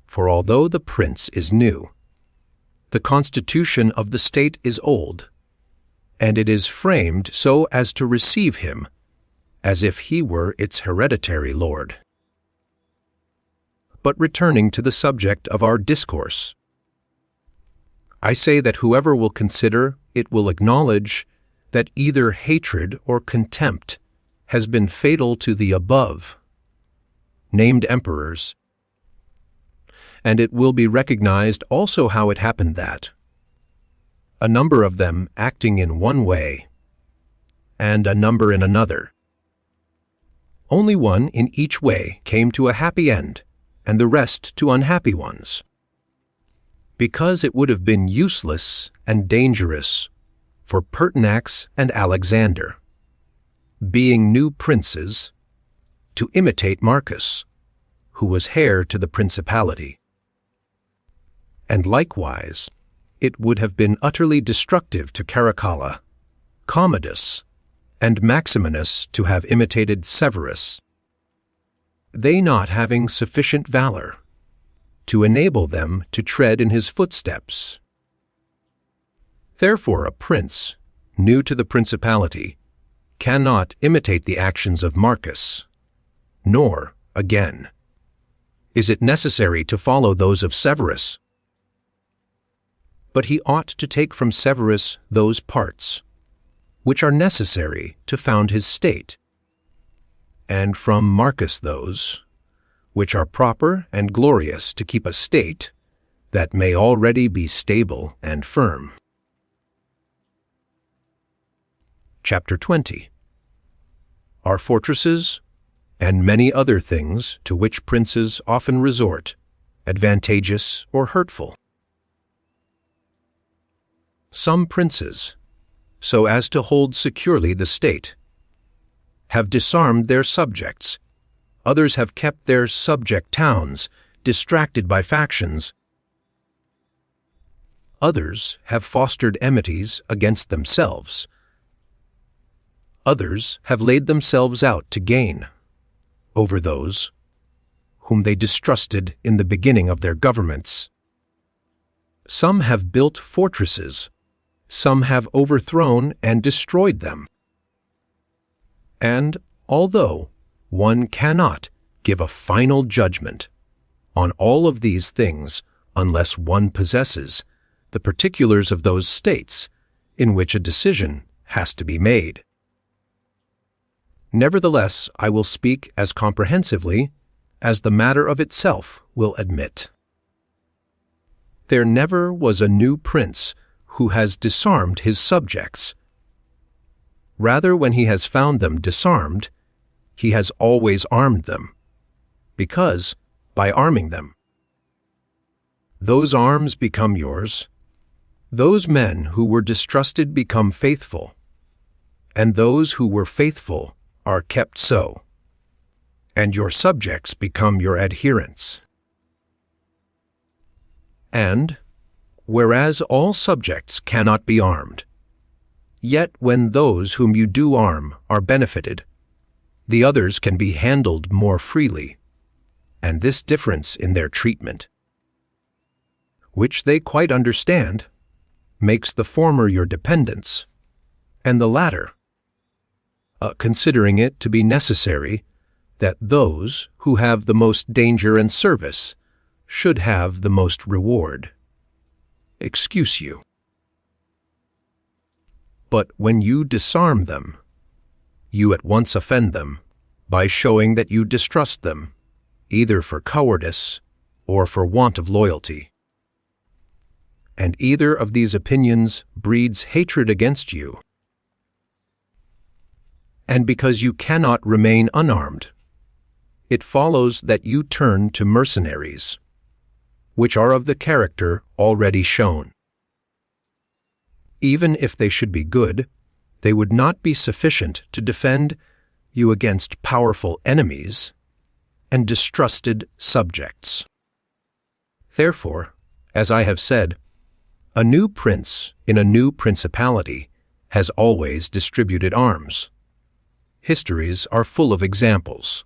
For although the prince is new, the constitution of the state is old, and it is framed so as to receive him as if he were its hereditary lord. But returning to the subject of our discourse, I say that whoever will consider it will acknowledge that either hatred or contempt has been fatal to the above named emperors, and it will be recognized also how it happened that, a number of them acting in one way, and a number in another, only one in each way came to a happy end, and the rest to unhappy ones, because it would have been useless and dangerous for Pertinax and Alexander, being new princes, to imitate Marcus, who was heir to the Principality. And likewise, it would have been utterly destructive to Caracalla, Commodus, and Maximinus to have imitated Severus, they not having sufficient valor to enable them to tread in his footsteps. Therefore a prince, new to the Principality, cannot imitate the actions of Marcus, nor, again, is it necessary to follow those of Severus. But he ought to take from Severus those parts which are necessary to found his state, and from Marcus those which are proper and glorious to keep a state that may already be stable and firm. Chapter 20. Are fortresses, and many other things to which princes often resort, advantageous or hurtful? Some princes, so as to hold securely the state, have disarmed their subjects. Others have kept their subject towns distracted by factions. Others have fostered enmities against themselves. Others have laid themselves out to gain over those whom they distrusted in the beginning of their governments. Some have built fortresses. Some have overthrown and destroyed them. And although one cannot give a final judgment on all of these things unless one possesses the particulars of those states in which a decision has to be made, nevertheless I will speak as comprehensively as the matter of itself will admit. There never was a new prince who has disarmed his subjects. Rather, when he has found them disarmed, he has always armed them, because, by arming them, those arms become yours, those men who were distrusted become faithful, and those who were faithful are kept so, and your subjects become your adherents. And, whereas all subjects cannot be armed, yet when those whom you do arm are benefited, the others can be handled more freely, and this difference in their treatment, which they quite understand, makes the former your dependents, and the latter, considering it to be necessary that those who have the most danger and service should have the most reward, excuse you. But when you disarm them, you at once offend them by showing that you distrust them, either for cowardice or for want of loyalty. And either of these opinions breeds hatred against you. And because you cannot remain unarmed, it follows that you turn to mercenaries, which are of the character already shown. Even if they should be good, they would not be sufficient to defend you against powerful enemies and distrusted subjects. Therefore, as I have said, a new prince in a new principality has always distributed arms. Histories are full of examples.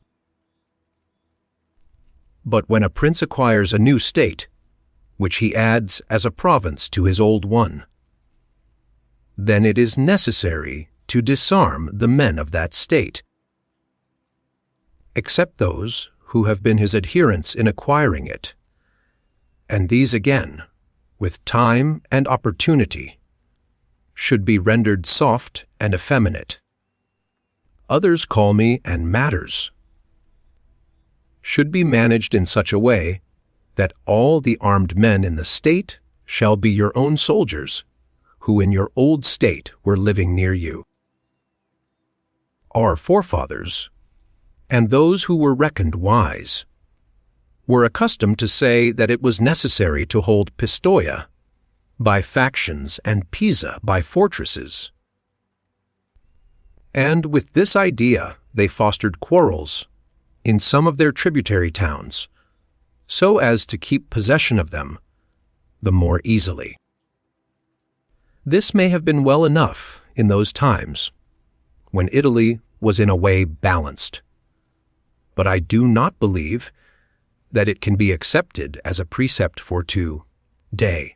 But when a prince acquires a new state, which he adds as a province to his old one, then it is necessary to disarm the men of that state, except those who have been his adherents in acquiring it, and these again, with time and opportunity, should be rendered soft and effeminate. Others call me and matters, should be managed in such a way that all the armed men in the state shall be your own soldiers, who in your old state were living near you. Our forefathers, and those who were reckoned wise, were accustomed to say that it was necessary to hold Pistoia by factions and Pisa by fortresses. And with this idea they fostered quarrels in some of their tributary towns, so as to keep possession of them the more easily. This may have been well enough in those times, when Italy was in a way balanced, but I do not believe that it can be accepted as a precept for today,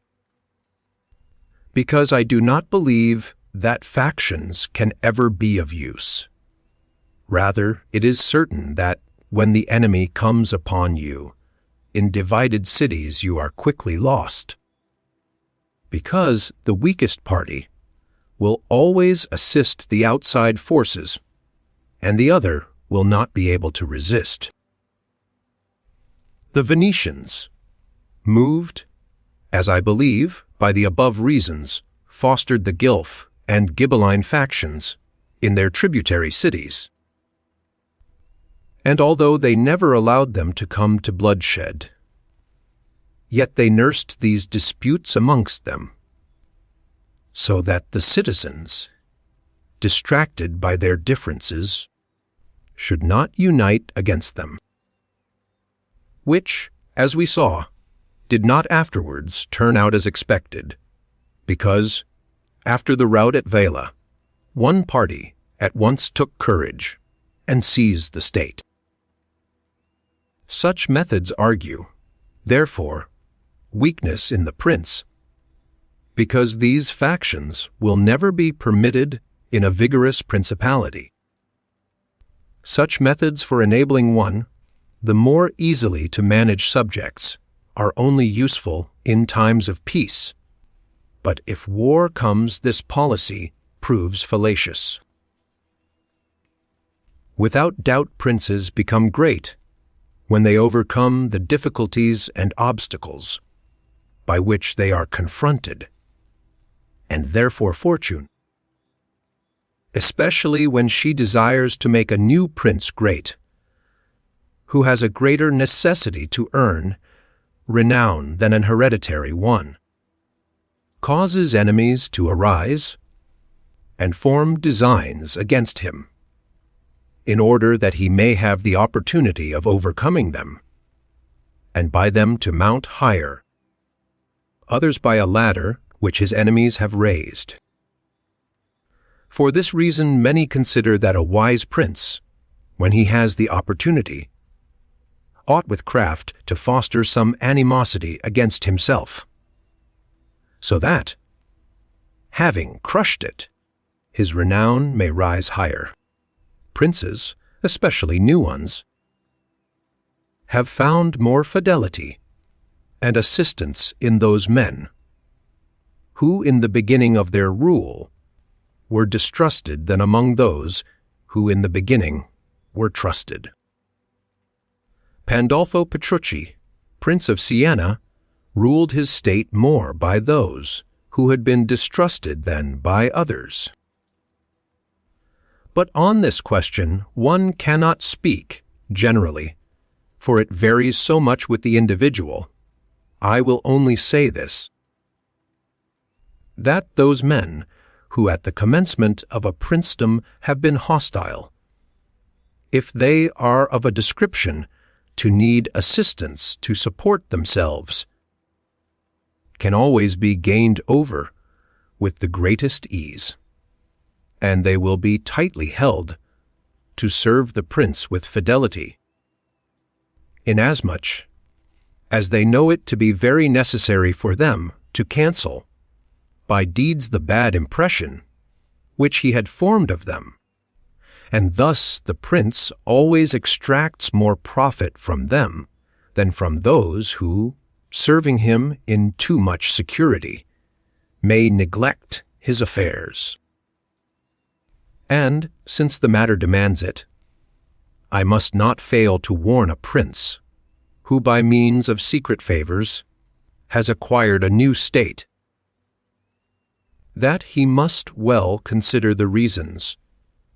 because I do not believe that factions can ever be of use. Rather, it is certain that when the enemy comes upon you, in divided cities you are quickly lost, because the weakest party will always assist the outside forces, and the other will not be able to resist. The Venetians, moved, as I believe, by the above reasons, fostered the Guelph and Ghibelline factions in their tributary cities. And although they never allowed them to come to bloodshed, yet they nursed these disputes amongst them, so that the citizens, distracted by their differences, should not unite against them, which, as we saw, did not afterwards turn out as expected, because, after the rout at Vela, one party at once took courage and seized the state. Such methods argue, therefore, weakness in the prince, because these factions will never be permitted in a vigorous principality. Such methods for enabling one the more easily to manage subjects are only useful in times of peace, but if war comes, this policy proves fallacious. Without doubt, princes become great when they overcome the difficulties and obstacles by which they are confronted, and therefore fortune, especially when she desires to make a new prince great, who has a greater necessity to earn renown than an hereditary one, causes enemies to arise and form designs against him, in order that he may have the opportunity of overcoming them, and by them to mount higher, others by a ladder which his enemies have raised. For this reason many consider that a wise prince, when he has the opportunity, ought with craft to foster some animosity against himself, so that, having crushed it, his renown may rise higher. Princes, especially new ones, have found more fidelity and assistance in those men who in the beginning of their rule were distrusted than among those who in the beginning were trusted. Pandolfo Petrucci, Prince of Siena, ruled his state more by those who had been distrusted than by others. But on this question one cannot speak generally, for it varies so much with the individual. I will only say this, that those men who at the commencement of a princedom have been hostile, if they are of a description to need assistance to support themselves, can always be gained over with the greatest ease, and they will be tightly held to serve the prince with fidelity, inasmuch as they know it to be very necessary for them to cancel by deeds the bad impression which he had formed of them, and thus the prince always extracts more profit from them than from those who, serving him in too much security, may neglect his affairs. And, since the matter demands it, I must not fail to warn a prince who by means of secret favors has acquired a new state, that he must well consider the reasons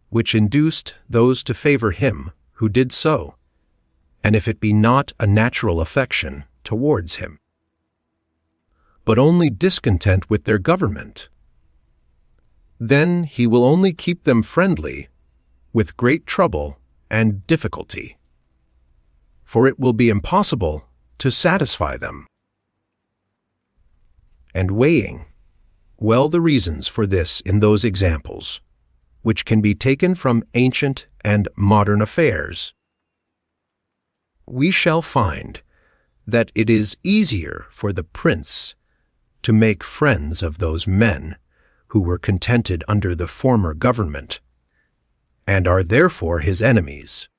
which induced those to favor him who did so, and if it be not a natural affection towards him, but only discontent with their government, then he will only keep them friendly with great trouble and difficulty, for it will be impossible to satisfy them. And weighing well the reasons for this in those examples, which can be taken from ancient and modern affairs, we shall find that it is easier for the prince to make friends of those men who were contented under the former government, and are therefore his enemies,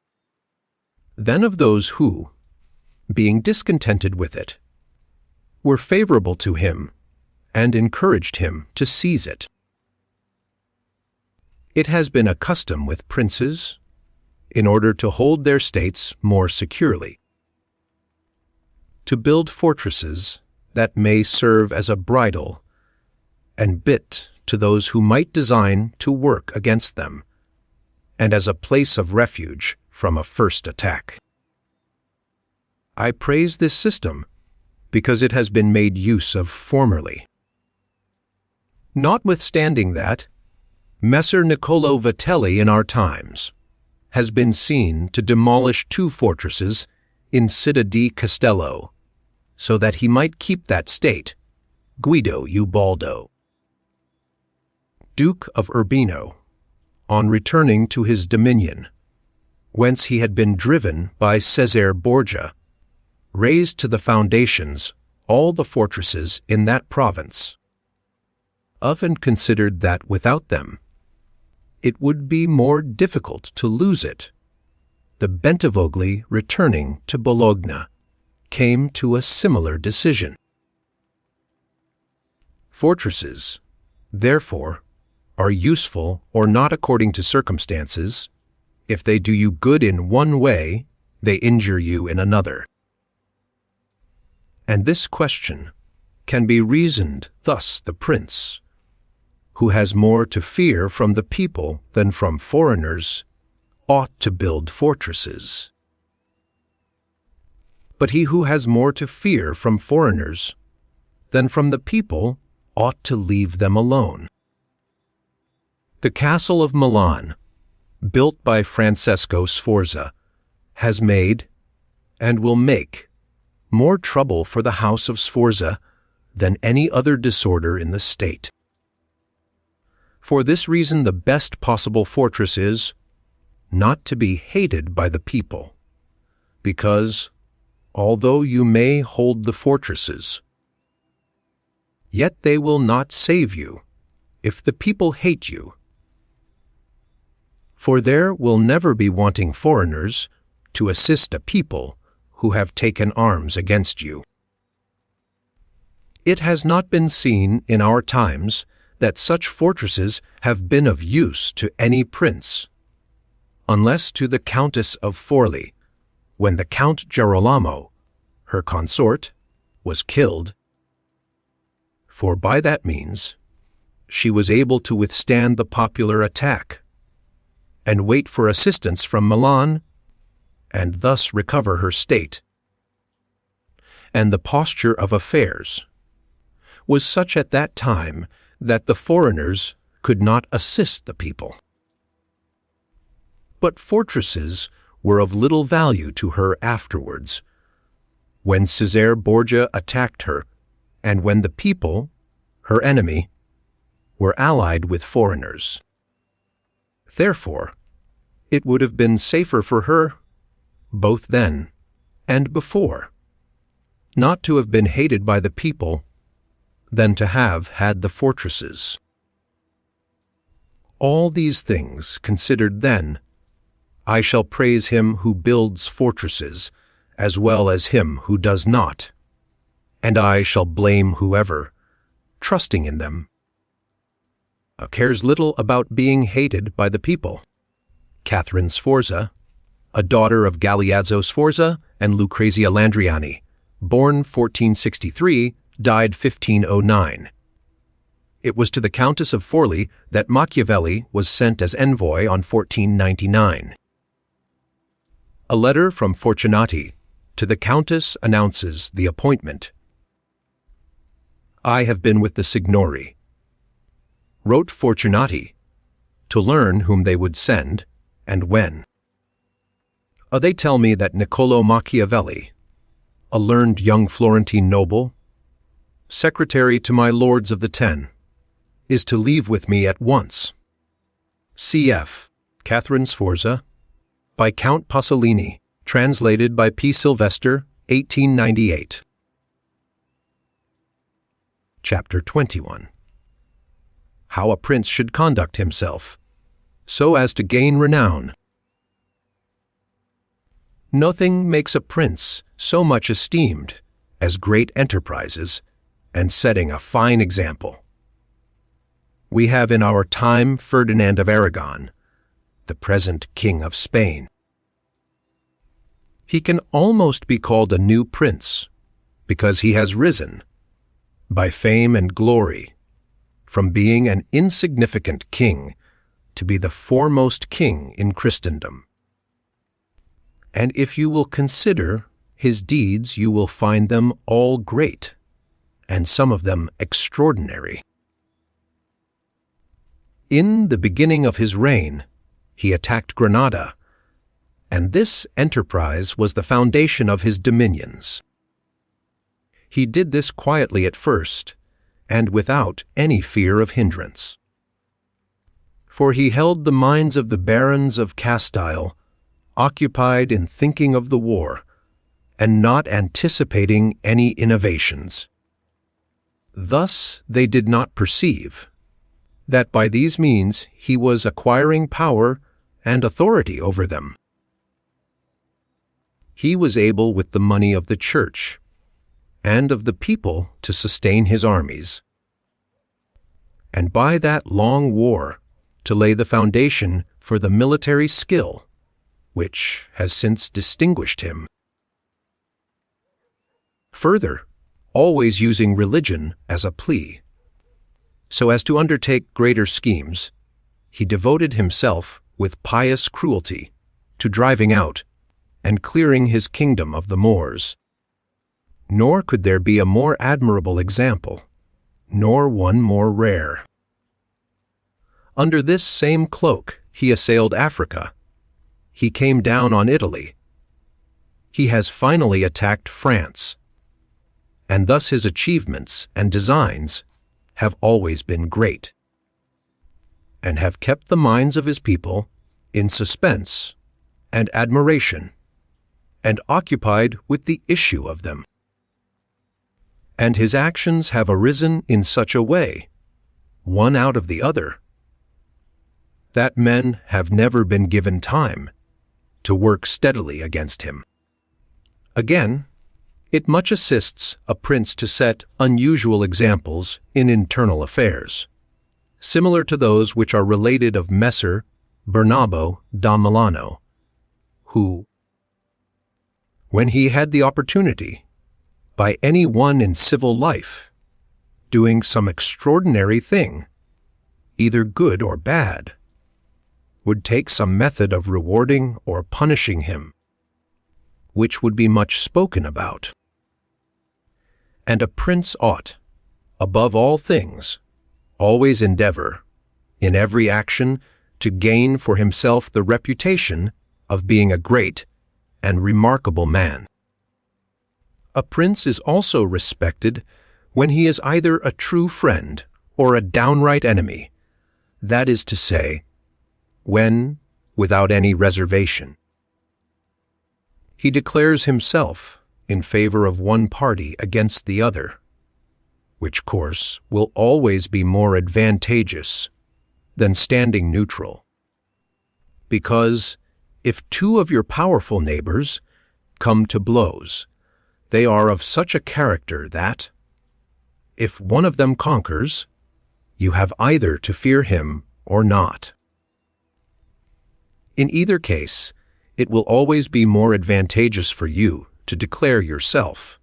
than of those who, being discontented with it, were favorable to him and encouraged him to seize it. It has been a custom with princes, in order to hold their states more securely, to build fortresses that may serve as a bridle and bit to those who might design to work against them, and as a place of refuge from a first attack. I praise this system because it has been made use of formerly. Notwithstanding that, Messer Niccolò Machiavelli in our times has been seen to demolish 2 fortresses in Città di Castello, so that he might keep that state, Guido Ubaldo, Duke of Urbino, on returning to his dominion, whence he had been driven by Cesare Borgia, razed to the foundations all the fortresses in that province, of and considered that without them it would be more difficult to lose it. The Bentivogli, returning to Bologna, came to a similar decision. Fortresses, therefore, are useful or not according to circumstances. If they do you good in one way, they injure you in another. And this question can be reasoned thus: the prince, who has more to fear from the people than from foreigners, ought to build fortresses. But he who has more to fear from foreigners than from the people ought to leave them alone. The castle of Milan, built by Francesco Sforza, has made, and will make, more trouble for the house of Sforza than any other disorder in the state. For this reason, the best possible fortress is not to be hated by the people, because, although you may hold the fortresses, yet they will not save you if the people hate you. For there will never be wanting foreigners to assist a people who have taken arms against you. It has not been seen in our times that such fortresses have been of use to any prince, unless to the Countess of Forli, when the Count Girolamo, her consort, was killed, for by that means she was able to withstand the popular attack, and wait for assistance from Milan, and thus recover her state. And the posture of affairs was such at that time that the foreigners could not assist the people. But fortresses were of little value to her afterwards, when Cesare Borgia attacked her, and when the people, her enemy, were allied with foreigners. Therefore, it would have been safer for her, both then and before, not to have been hated by the people than to have had the fortresses. All these things considered then, I shall praise him who builds fortresses as well as him who does not, and I shall blame whoever, trusting in them, cares little about being hated by the people. Catherine Sforza, a daughter of Galeazzo Sforza and Lucrezia Landriani, born 1463, died 1509. It was to the Countess of Forli that Machiavelli was sent as envoy on 1499. A letter from Fortunati to the Countess announces the appointment. I have been with the Signori. wrote Fortunati, to learn whom they would send, and when. They tell me that Niccolò Machiavelli, a learned young Florentine noble, secretary to my lords of the Ten, is to leave with me at once. Cf. Catherine Sforza, by Count Pasolini, translated by P. Sylvester, 1898. Chapter 21. How a Prince should conduct himself, so as to gain renown. Nothing makes a prince so much esteemed as great enterprises and setting a fine example. We have in our time Ferdinand of Aragon, the present King of Spain. He can almost be called a new prince, because he has risen, by fame and glory, from being an insignificant king to be the foremost king in Christendom. And if you will consider his deeds, you will find them all great, and some of them extraordinary. In the beginning of his reign, he attacked Granada, and this enterprise was the foundation of his dominions. He did this quietly at first, and without any fear of hindrance. For he held the minds of the barons of Castile occupied in thinking of the war, and not anticipating any innovations. Thus they did not perceive that by these means he was acquiring power and authority over them. He was able with the money of the church and of the people to sustain his armies, and by that long war to lay the foundation for the military skill which has since distinguished him. Further, always using religion as a plea, so as to undertake greater schemes, he devoted himself with pious cruelty to driving out and clearing his kingdom of the Moors. Nor could there be a more admirable example, nor one more rare. Under this same cloak he assailed Africa. He came down on Italy. He has finally attacked France, and thus his achievements and designs have always been great, and have kept the minds of his people in suspense and admiration, and occupied with the issue of them. And his actions have arisen in such a way, one out of the other, that men have never been given time to work steadily against him. Again, it much assists a prince to set unusual examples in internal affairs, similar to those which are related of Messer Bernabo da Milano, who, when he had the opportunity, by any one in civil life, doing some extraordinary thing, either good or bad, would take some method of rewarding or punishing him, which would be much spoken about. And a prince ought, above all things, always endeavor, in every action, to gain for himself the reputation of being a great and remarkable man. A prince is also respected when he is either a true friend or a downright enemy, that is to say, when, without any reservation, he declares himself in favor of one party against the other, which course will always be more advantageous than standing neutral. Because if two of your powerful neighbors come to blows, they are of such a character that, if one of them conquers, you have either to fear him or not. In either case, it will always be more advantageous for you to declare yourself,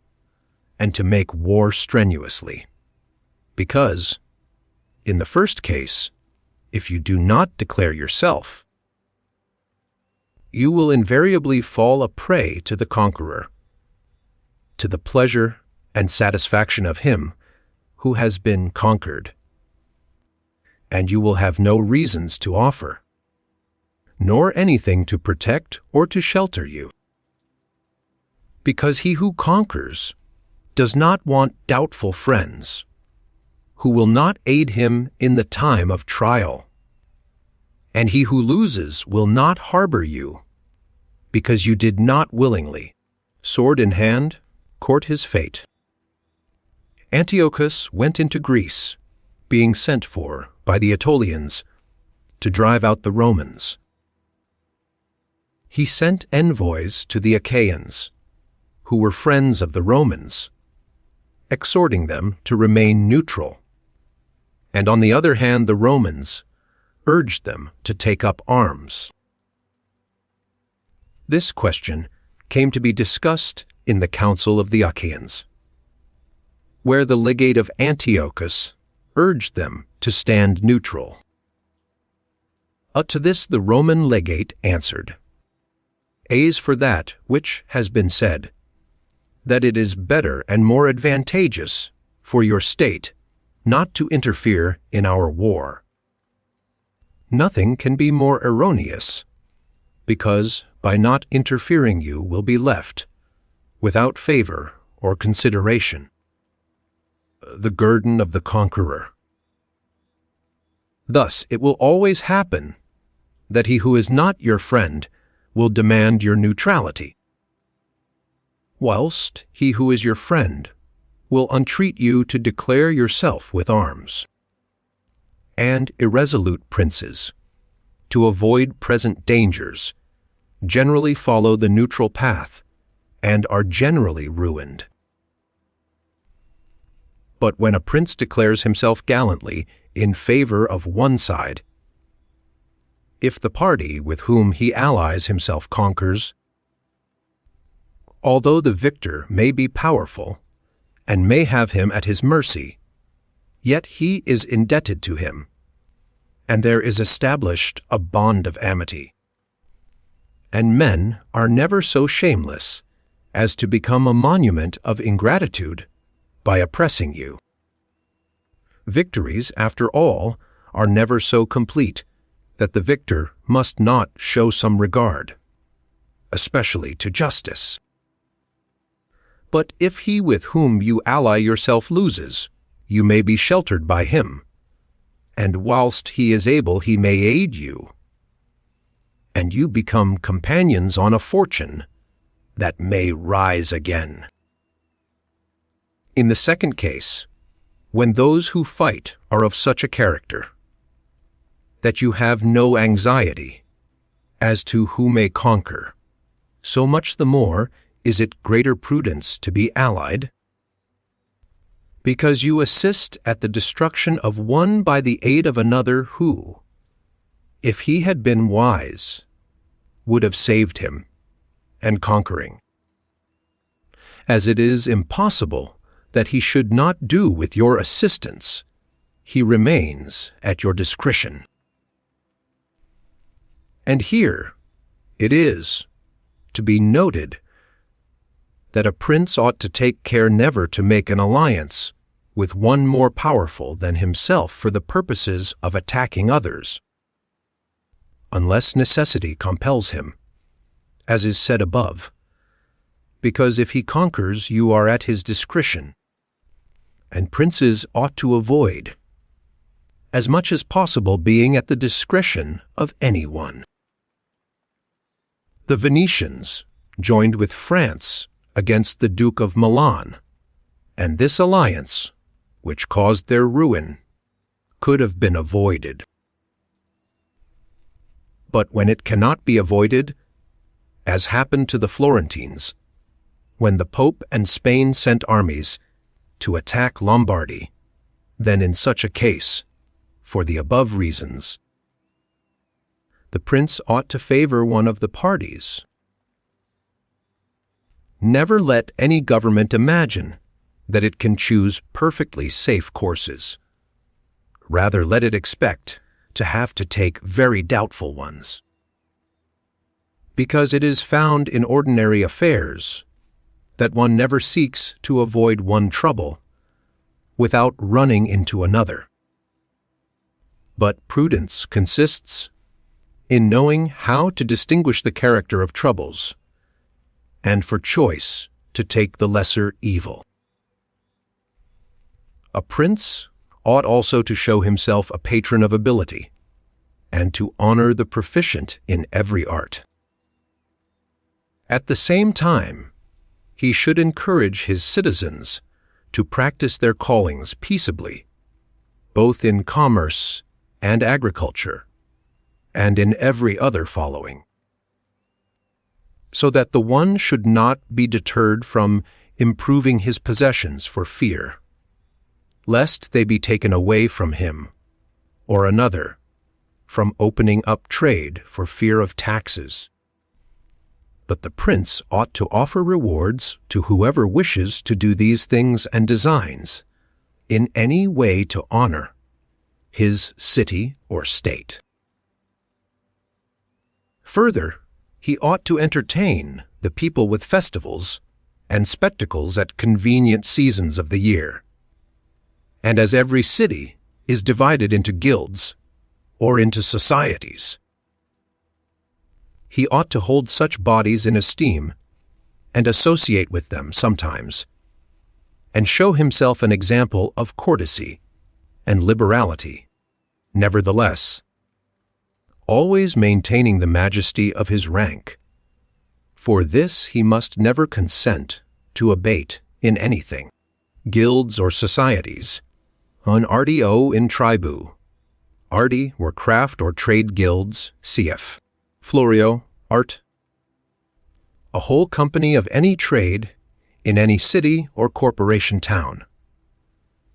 and to make war strenuously, because, in the first case, if you do not declare yourself, you will invariably fall a prey to the conqueror, to the pleasure and satisfaction of him who has been conquered. and you will have no reasons to offer, nor anything to protect or to shelter you. Because he who conquers does not want doubtful friends, who will not aid him in the time of trial. And he who loses will not harbor you, because you did not willingly, sword in hand, court his fate. Antiochus went into Greece, being sent for by the Aetolians to drive out the Romans. He sent envoys to the Achaeans, who were friends of the Romans, exhorting them to remain neutral. And on the other hand, the Romans urged them to take up arms. This question came to be discussed in the Council of the Achaeans, where the legate of Antiochus urged them to stand neutral. To this the Roman legate answered, "As for that which has been said, that it is better and more advantageous for your state not to interfere in our war. Nothing can be more erroneous, because by not interfering you will be left, without favor or consideration, the guerdon of the conqueror. Thus it will always happen that he who is not your friend will demand your neutrality, whilst he who is your friend will entreat you to declare yourself with arms. And irresolute princes, to avoid present dangers, generally follow the neutral path and are generally ruined. But when a prince declares himself gallantly in favor of one side, if the party with whom he allies himself conquers, although the victor may be powerful and may have him at his mercy, yet he is indebted to him, and there is established a bond of amity. And men are never so shameless as to become a monument of ingratitude by oppressing you. Victories, after all, are never so complete that the victor must not show some regard, especially to justice. But if he with whom you ally yourself loses, you may be sheltered by him, and whilst he is able he may aid you, and you become companions on a fortune that may rise again. In the second case, when those who fight are of such a character that you have no anxiety as to who may conquer, so much the more is it greater prudence to be allied, because you assist at the destruction of one by the aid of another who, if he had been wise, would have saved him, and conquering. As it is impossible that he should not do with your assistance, he remains at your discretion. And here it is to be noted that a prince ought to take care never to make an alliance with one more powerful than himself for the purposes of attacking others, unless necessity compels him, as is said above, because if he conquers you are at his discretion, and princes ought to avoid, as much as possible, being at the discretion of anyone. The Venetians joined with France against the Duke of Milan, and this alliance, which caused their ruin, could have been avoided. But when it cannot be avoided, as happened to the Florentines, when the Pope and Spain sent armies to attack Lombardy, then in such a case, for the above reasons, the prince ought to favor one of the parties. Never let any government imagine that it can choose perfectly safe courses. Rather let it expect to have to take very doubtful ones. Because it is found in ordinary affairs that one never seeks to avoid one trouble without running into another. But prudence consists in knowing how to distinguish the character of troubles, and for choice to take the lesser evil. A prince ought also to show himself a patron of ability, and to honor the proficient in every art. At the same time, he should encourage his citizens to practice their callings peaceably, both in commerce and agriculture, and in every other following, so that the one should not be deterred from improving his possessions for fear, lest they be taken away from him, or another, from opening up trade for fear of taxes. But the prince ought to offer rewards to whoever wishes to do these things and designs, in any way to honor his city or state. Further, he ought to entertain the people with festivals and spectacles at convenient seasons of the year. And as every city is divided into guilds or into societies, he ought to hold such bodies in esteem and associate with them sometimes, and show himself an example of courtesy and liberality, nevertheless, always maintaining the majesty of his rank. For this he must never consent to abate in anything. Guilds or societies, un artio in tribu. Arti were craft or trade guilds, cf. Florio, art. A whole company of any trade in any city or corporation town.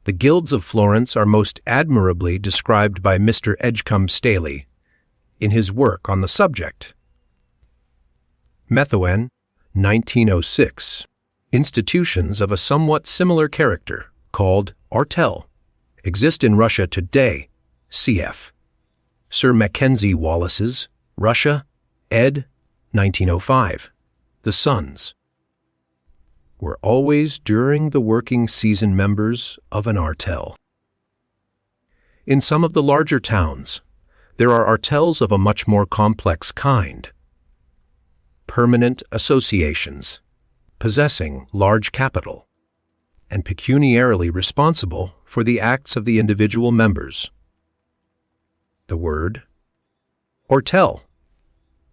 The guilds of Florence are most admirably described by Mr. Edgecombe Staley in his work on the subject. Methuen, 1906. Institutions of a somewhat similar character, called artel, exist in Russia today, cf. Sir Mackenzie Wallace's Russia, ed. 1905. The sons were always during the working season members of an artel. In some of the larger towns, there are artels of a much more complex kind. Permanent associations, possessing large capital, and pecuniarily responsible for the acts of the individual members. The word artel,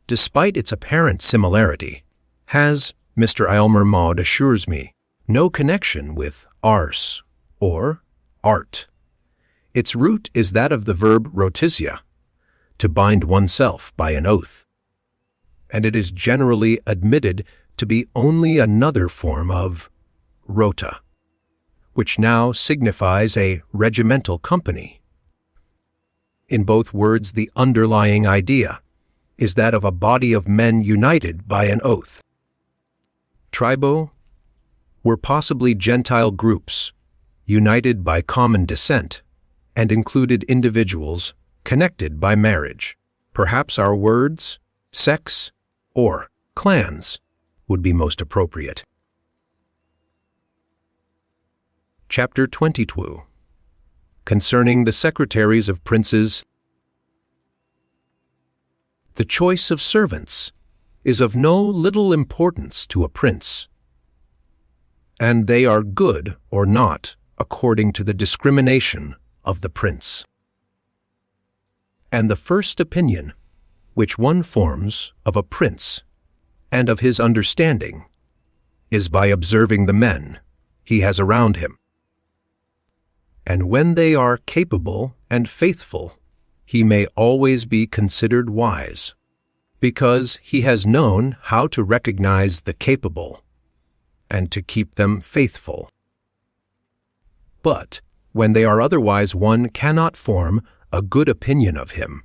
despite its apparent similarity, has, Mr. Aylmer Maude assures me, no connection with ars or art. Its root is that of the verb rotisia, to bind oneself by an oath, and it is generally admitted to be only another form of rota, which now signifies a regimental company. In both words, the underlying idea is that of a body of men united by an oath. Tribo were possibly Gentile groups, united by common descent, and included individuals connected by marriage. Perhaps our words, sex, or clans, would be most appropriate. Chapter 22. Concerning the Secretaries of Princes. The choice of servants is of no little importance to a prince, and they are good or not according to the discrimination of the prince. And the first opinion which one forms of a prince and of his understanding is by observing the men he has around him. And when they are capable and faithful, he may always be considered wise, because he has known how to recognize the capable and to keep them faithful. But when they are otherwise, one cannot form a good opinion of him.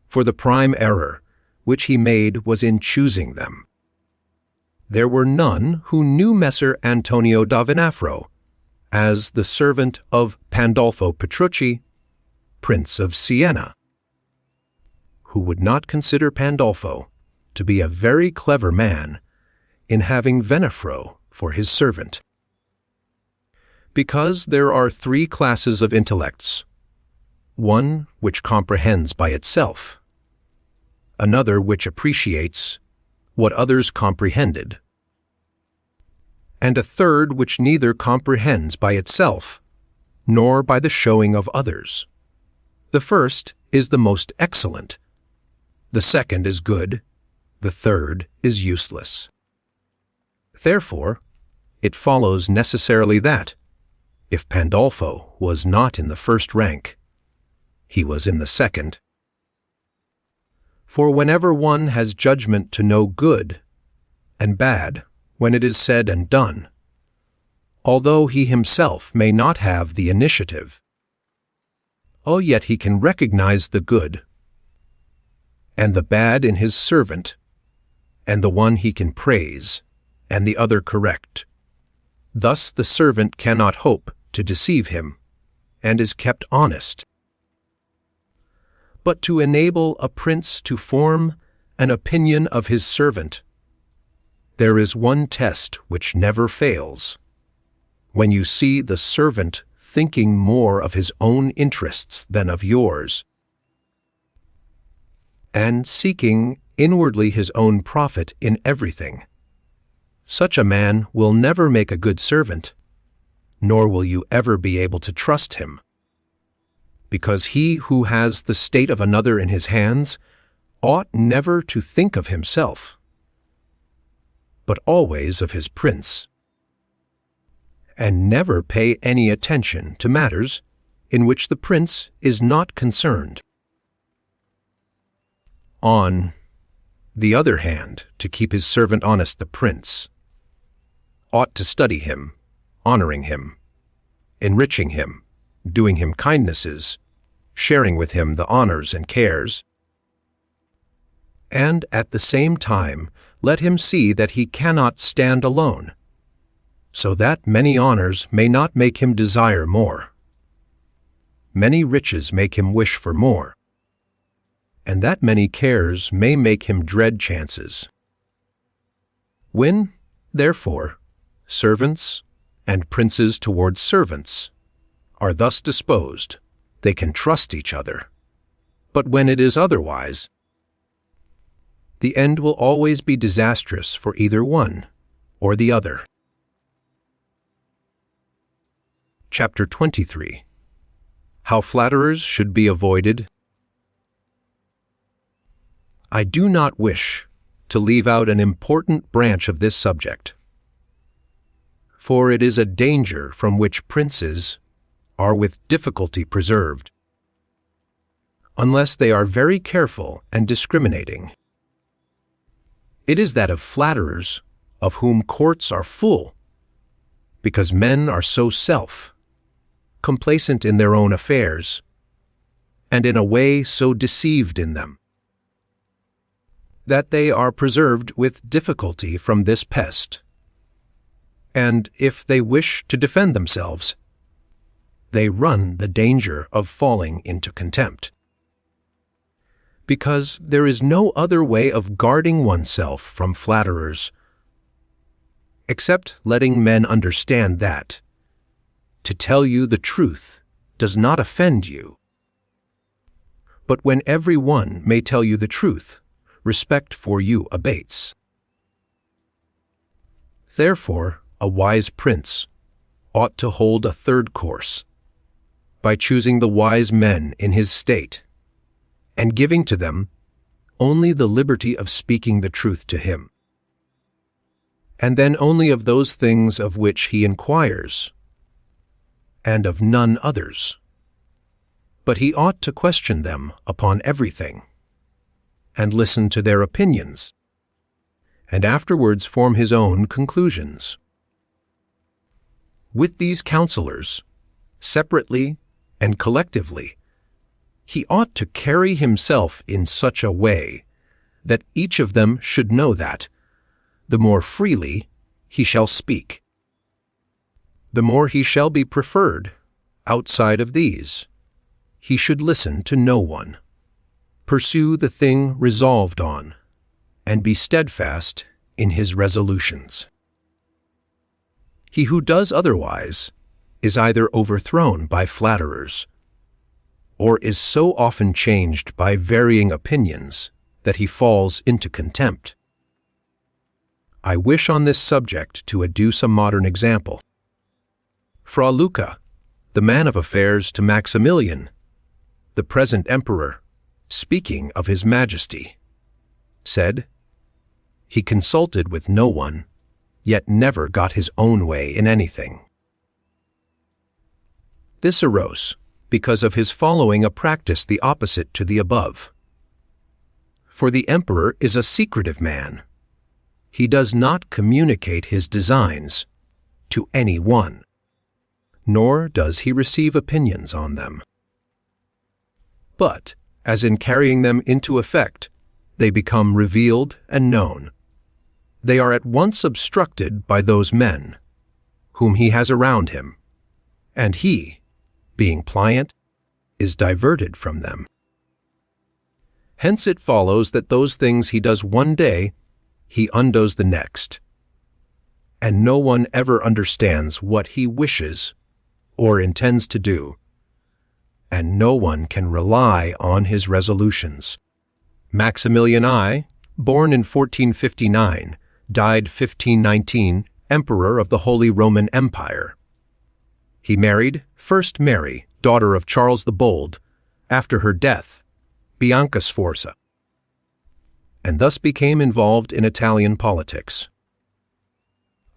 For the prime error which he made was in choosing them. There were none who knew Messer Antonio da Venafro as the servant of Pandolfo Petrucci, Prince of Siena, who would not consider Pandolfo to be a very clever man in having Venafro for his servant. Because there are three classes of intellects, one which comprehends by itself, another which appreciates what others comprehended, and a third which neither comprehends by itself, nor by the showing of others. The first is the most excellent, the second is good, the third is useless. Therefore, it follows necessarily that, if Pandolfo was not in the first rank, he was in the second. For whenever one has judgment to know good and bad when it is said and done, although he himself may not have the initiative, yet he can recognize the good and the bad in his servant, and the one he can praise, and the other correct. Thus the servant cannot hope to deceive him, and is kept honest. But to enable a prince to form an opinion of his servant, there is one test which never fails. When you see the servant thinking more of his own interests than of yours, and seeking inwardly his own profit in everything, such a man will never make a good servant, nor will you ever be able to trust him. Because he who has the state of another in his hands ought never to think of himself, but always of his prince, and never pay any attention to matters in which the prince is not concerned. On the other hand, to keep his servant honest, the prince ought to study him, honoring him, enriching him, doing him kindnesses, sharing with him the honors and cares, and at the same time let him see that he cannot stand alone, so that many honors may not make him desire more. Many riches make him wish for more, and that many cares may make him dread chances. When, therefore, servants and princes towards servants are thus disposed, they can trust each other. But when it is otherwise, the end will always be disastrous for either one or the other. Chapter 23. How Flatterers Should Be Avoided. I do not wish to leave out an important branch of this subject, for it is a danger from which princes are with difficulty preserved, unless they are very careful and discriminating. It is that of flatterers, of whom courts are full, because men are so complacent in their own affairs, and in a way so deceived in them, that they are preserved with difficulty from this pest. And if they wish to defend themselves, they run the danger of falling into contempt. Because there is no other way of guarding oneself from flatterers, except letting men understand that to tell you the truth does not offend you. But when every one may tell you the truth, respect for you abates. Therefore, a wise prince ought to hold a third course, by choosing the wise men in his state, and giving to them only the liberty of speaking the truth to him, and then only of those things of which he inquires, and of none others. But he ought to question them upon everything, and listen to their opinions, and afterwards form his own conclusions. With these counselors, separately and collectively, he ought to carry himself in such a way that each of them should know that, the more freely he shall speak, the more he shall be preferred. Outside of these, he should listen to no one, pursue the thing resolved on, and be steadfast in his resolutions. He who does otherwise is either overthrown by flatterers, or is so often changed by varying opinions that he falls into contempt. I wish on this subject to adduce a modern example. Fra Luca, the man of affairs to Maximilian, the present emperor, speaking of His Majesty, said, "He consulted with no one, yet never got his own way in anything." This arose because of his following a practice the opposite to the above. For the emperor is a secretive man. He does not communicate his designs to any one, nor does he receive opinions on them. But, as in carrying them into effect, they become revealed and known, they are at once obstructed by those men whom he has around him, and he, being pliant, is diverted from them. Hence it follows that those things he does one day, he undoes the next, and no one ever understands what he wishes or intends to do, and no one can rely on his resolutions. Maximilian I, born in 1459, died 1519, Emperor of the Holy Roman Empire. He married, first Mary, daughter of Charles the Bold, after her death, Bianca Sforza, and thus became involved in Italian politics.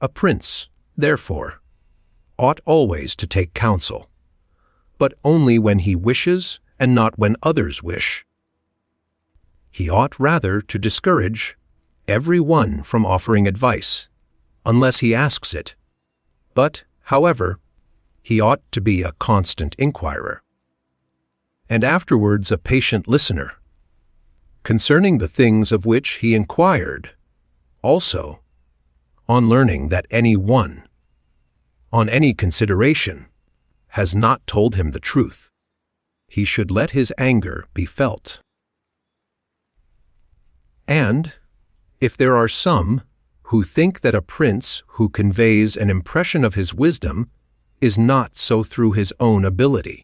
A prince, therefore, ought always to take counsel, but only when he wishes and not when others wish. He ought rather to discourage every one from offering advice, unless he asks it, but, however, he ought to be a constant inquirer, and afterwards a patient listener, concerning the things of which he inquired, also, on learning that any one, on any consideration, has not told him the truth, he should let his anger be felt. And, if there are some who think that a prince who conveys an impression of his wisdom is not so through his own ability,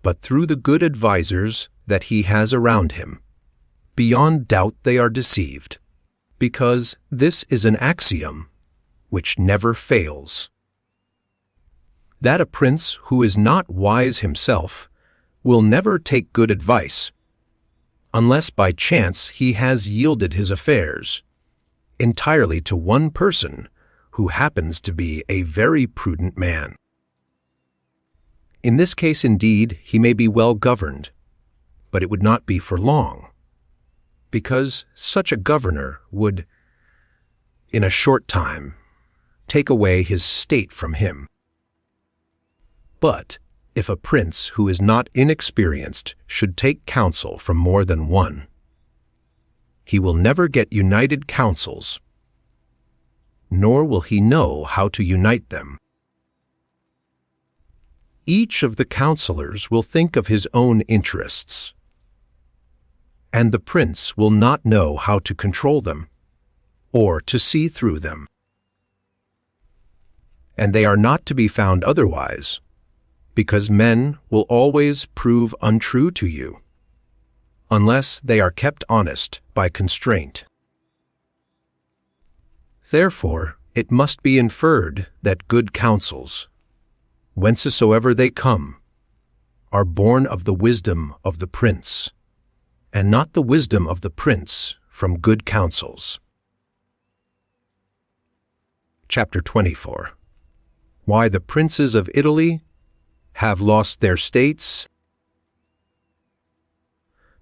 but through the good advisers that he has around him, beyond doubt they are deceived, because this is an axiom which never fails: that a prince who is not wise himself will never take good advice, unless by chance he has yielded his affairs entirely to one person who happens to be a very prudent man. In this case, indeed, he may be well governed, but it would not be for long, because such a governor would, in a short time, take away his state from him. But if a prince who is not inexperienced should take counsel from more than one, he will never get united counsels, nor will he know how to unite them. Each of the counselors will think of his own interests, and the prince will not know how to control them, or to see through them. And they are not to be found otherwise, because men will always prove untrue to you, unless they are kept honest by constraint. Therefore, it must be inferred that good counsels, whencesoever they come, are born of the wisdom of the prince, and not the wisdom of the prince from good counsels. Chapter 24. Why the princes of Italy have lost their states.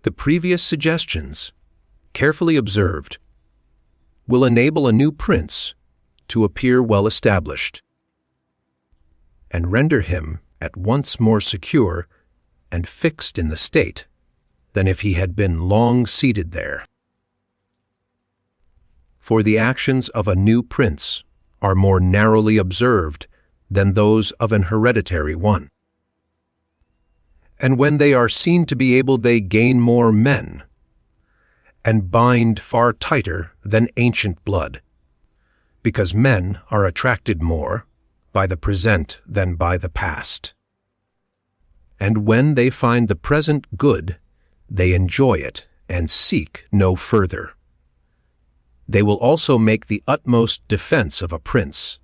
The previous suggestions, carefully observed, will enable a new prince to appear well established, and render him at once more secure and fixed in the state than if he had been long seated there. For the actions of a new prince are more narrowly observed than those of an hereditary one. And when they are seen to be able, they gain more men, and bind far tighter than ancient blood, because men are attracted more by the present than by the past. and when they find the present good, they enjoy it and seek no further. They will also make the utmost defense of a prince,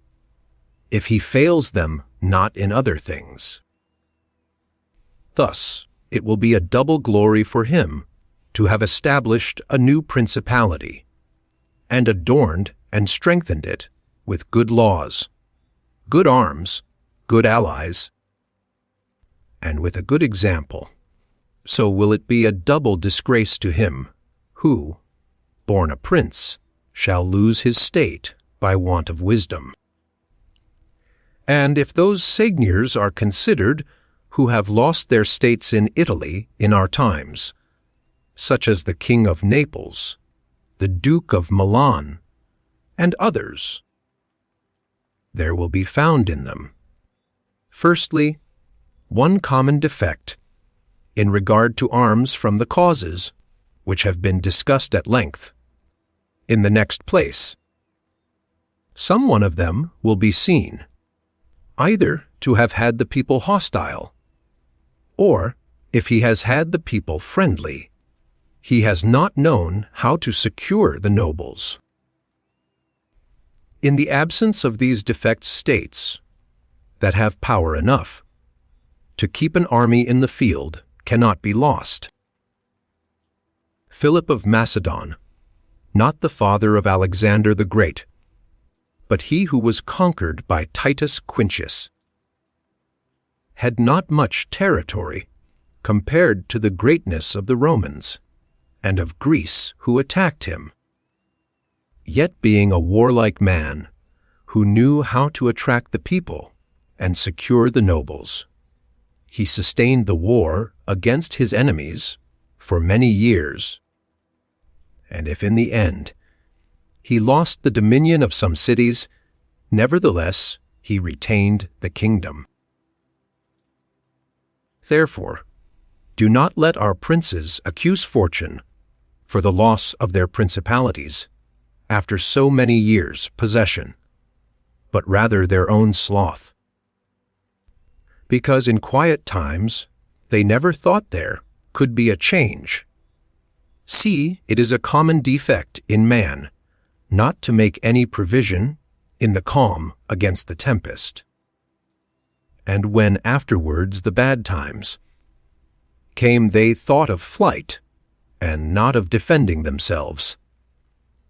if he fails them not in other things. Thus, it will be a double glory for him to have established a new principality, and adorned and strengthened it with good laws, good arms, good allies, and with a good example. So will it be a double disgrace to him who, born a prince, shall lose his state by want of wisdom. And if those seigneurs are considered who have lost their states in Italy in our times, such as the King of Naples, the Duke of Milan, and others, there will be found in them, firstly, one common defect in regard to arms from the causes which have been discussed at length. In the next place, some one of them will be seen, either to have had the people hostile, or, if he has had the people friendly, he has not known how to secure the nobles. In the absence of these defect states, that have power enough to keep an army in the field cannot be lost. Philip of Macedon, not the father of Alexander the Great, but he who was conquered by Titus Quintius, had not much territory compared to the greatness of the Romans and of Greece who attacked him. Yet being a warlike man who knew how to attract the people and secure the nobles, he sustained the war against his enemies for many years. And if in the end he lost the dominion of some cities, nevertheless he retained the kingdom. Therefore, do not let our princes accuse fortune for the loss of their principalities after so many years' possession, but rather their own sloth. Because in quiet times they never thought there could be a change. See, it is a common defect in man not to make any provision in the calm against the tempest. And when afterwards the bad times came, they thought of flight and not of defending themselves,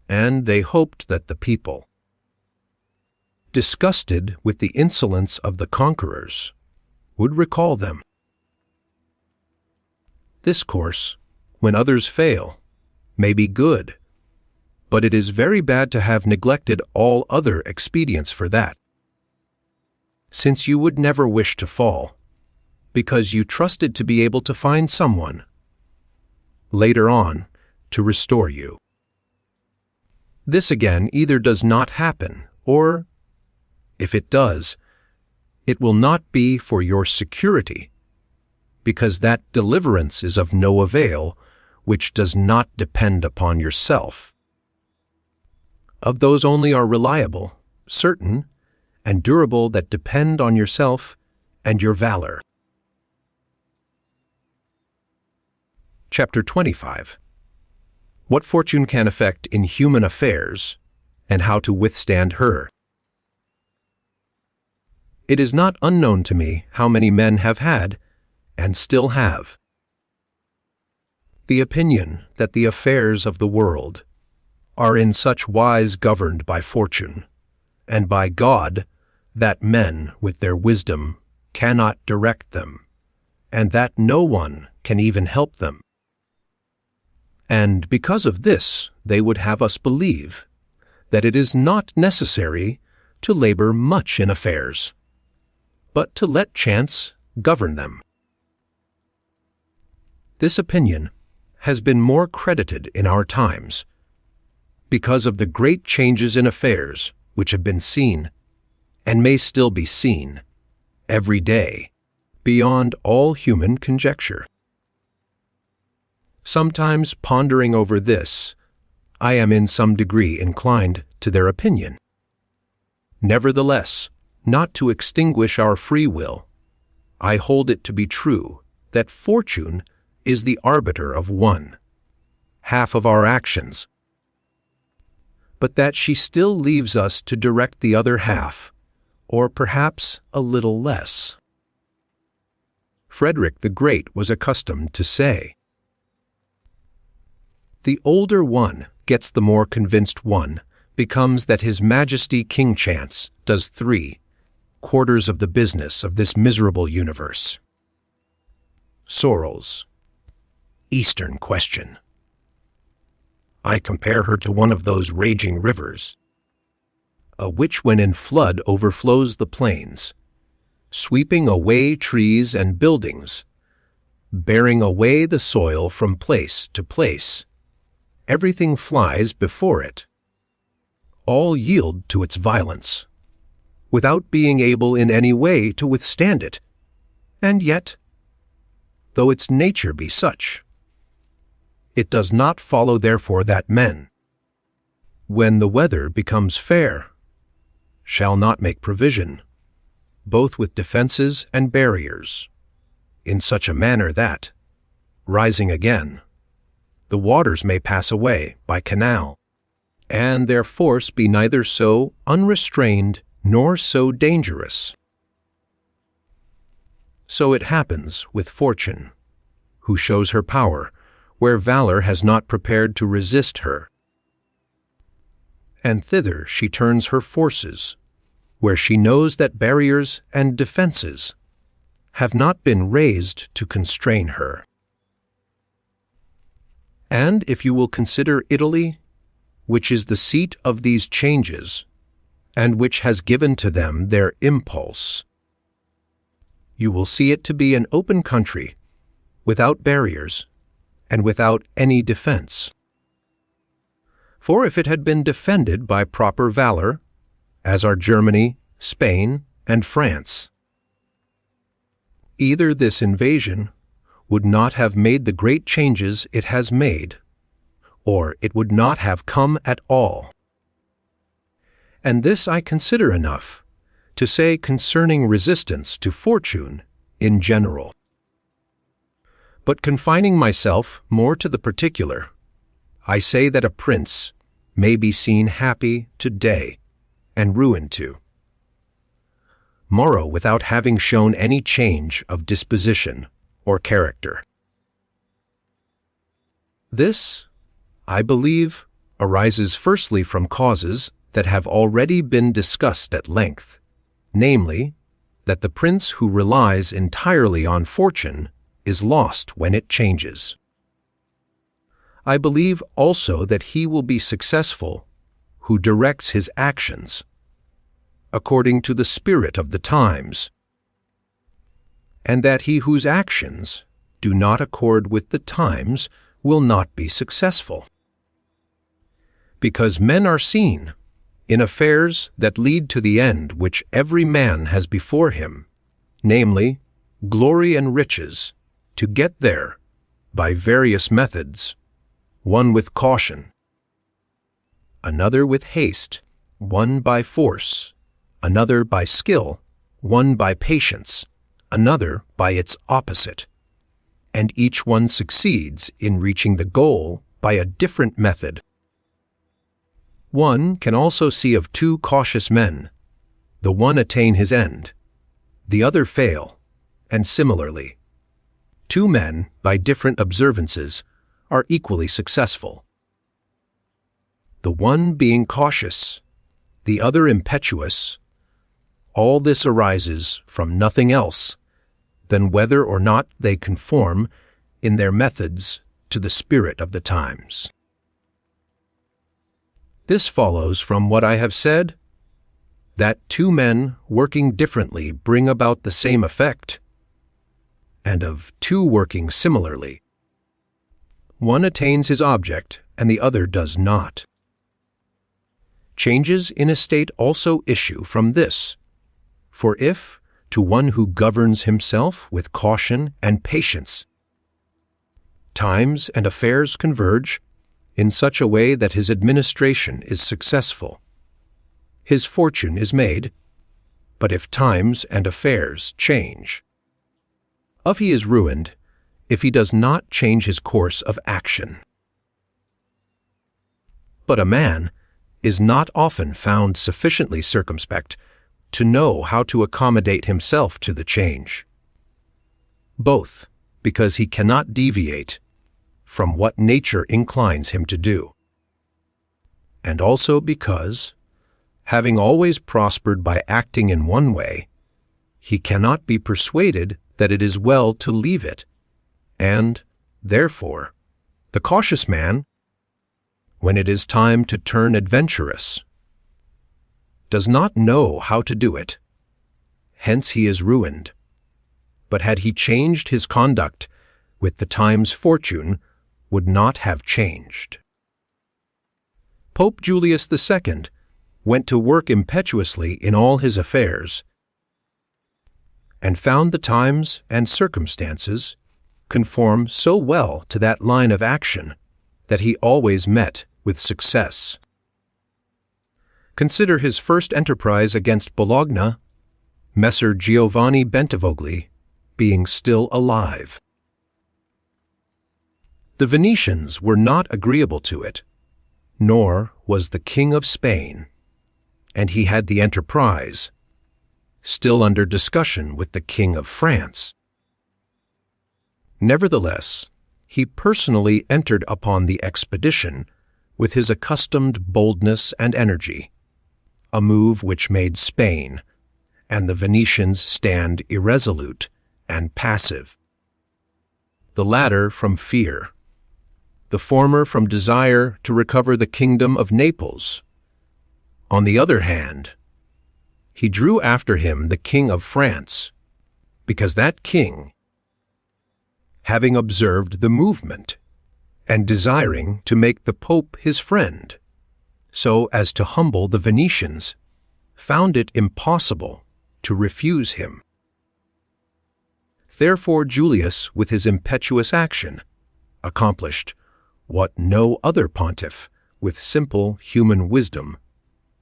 and they hoped that the people, disgusted with the insolence of the conquerors, would recall them. This course, when others fail, may be good, but it is very bad to have neglected all other expedients for that, since you would never wish to fall, because you trusted to be able to find someone, later on, to restore you. This again either does not happen, or, if it does, it will not be for your security, because that deliverance is of no avail which does not depend upon yourself. Of those only are reliable, certain, and durable that depend on yourself and your valor. Chapter 25. What fortune can effect in human affairs, and how to withstand her. It is not unknown to me how many men have had, and still have, the opinion that the affairs of the world are in such wise governed by fortune, and by God, that men with their wisdom cannot direct them, and that no one can even help them. And because of this, they would have us believe that it is not necessary to labor much in affairs, but to let chance govern them. This opinion has been more credited in our times because of the great changes in affairs which have been seen, and may still be seen, every day, beyond all human conjecture. Sometimes pondering over this, I am in some degree inclined to their opinion. Nevertheless, not to extinguish our free will, I hold it to be true that fortune is the arbiter of one half of our actions, but that she still leaves us to direct the other half, or perhaps a little less. Frederick the Great was accustomed to say, "The older one gets, the more convinced one becomes that His Majesty King Chance does 3/4 of the business of this miserable universe." Sorrel's Eastern Question. I compare her to one of those raging rivers, which when in flood overflows the plains, sweeping away trees and buildings, bearing away the soil from place to place. Everything flies before it. All yield to its violence, without being able in any way to withstand it. And yet, though its nature be such, it does not follow therefore that men, when the weather becomes fair, shall not make provision, both with defenses and barriers, in such a manner that, rising again, the waters may pass away by canal, and their force be neither so unrestrained nor so dangerous. So it happens with fortune, who shows her power where valor has not prepared to resist her, and thither she turns her forces, where she knows that barriers and defenses have not been raised to constrain her. And if you will consider Italy, which is the seat of these changes, and which has given to them their impulse, you will see it to be an open country, without barriers, and without any defense. For if it had been defended by proper valor, as are Germany, Spain, and France, either this invasion would not have made the great changes it has made, or it would not have come at all. And this I consider enough to say concerning resistance to fortune in general. But confining myself more to the particular, I say that a prince may be seen happy today and ruined tomorrow without having shown any change of disposition or character. This, I believe, arises firstly from causes that have already been discussed at length, namely, that the prince who relies entirely on fortune is lost when it changes. I believe also that he will be successful who directs his actions according to the spirit of the times, and that he whose actions do not accord with the times will not be successful. Because men are seen, in affairs that lead to the end which every man has before him, namely, glory and riches, to get there by various methods, one with caution, another with haste, one by force, another by skill, one by patience, another by its opposite, and each one succeeds in reaching the goal by a different method. One can also see of two cautious men, the one attain his end, the other fail, and similarly, two men, by different observances, are equally successful. The one being cautious, the other impetuous, all this arises from nothing else than whether or not they conform in their methods to the spirit of the times. This follows from what I have said, that two men working differently bring about the same effect, and of two working similarly, one attains his object and the other does not. Changes in a state also issue from this, for if, to one who governs himself with caution and patience, times and affairs converge in such a way that his administration is successful, his fortune is made. But if times and affairs change, He is ruined if he does not change his course of action. But a man is not often found sufficiently circumspect to know how to accommodate himself to the change, both because he cannot deviate from what nature inclines him to do, and also because, having always prospered by acting in one way, he cannot be persuaded that it is well to leave it, and, therefore, the cautious man, when it is time to turn adventurous, does not know how to do it. Hence he is ruined. But had he changed his conduct with the time's fortune, would not have changed. Pope Julius II went to work impetuously in all his affairs, and found the times and circumstances conform so well to that line of action that he always met with success. Consider his first enterprise against Bologna, Messer Giovanni Bentivogli being still alive. The Venetians were not agreeable to it, nor was the King of Spain, and he had the enterprise still under discussion with the King of France. Nevertheless, he personally entered upon the expedition with his accustomed boldness and energy, a move which made Spain and the Venetians stand irresolute and passive, the latter from fear, the former from desire to recover the kingdom of Naples. On the other hand, he drew after him the King of France, because that king, having observed the movement, and desiring to make the Pope his friend, so as to humble the Venetians, found it impossible to refuse him. Therefore Julius, with his impetuous action, accomplished what no other pontiff, with simple human wisdom,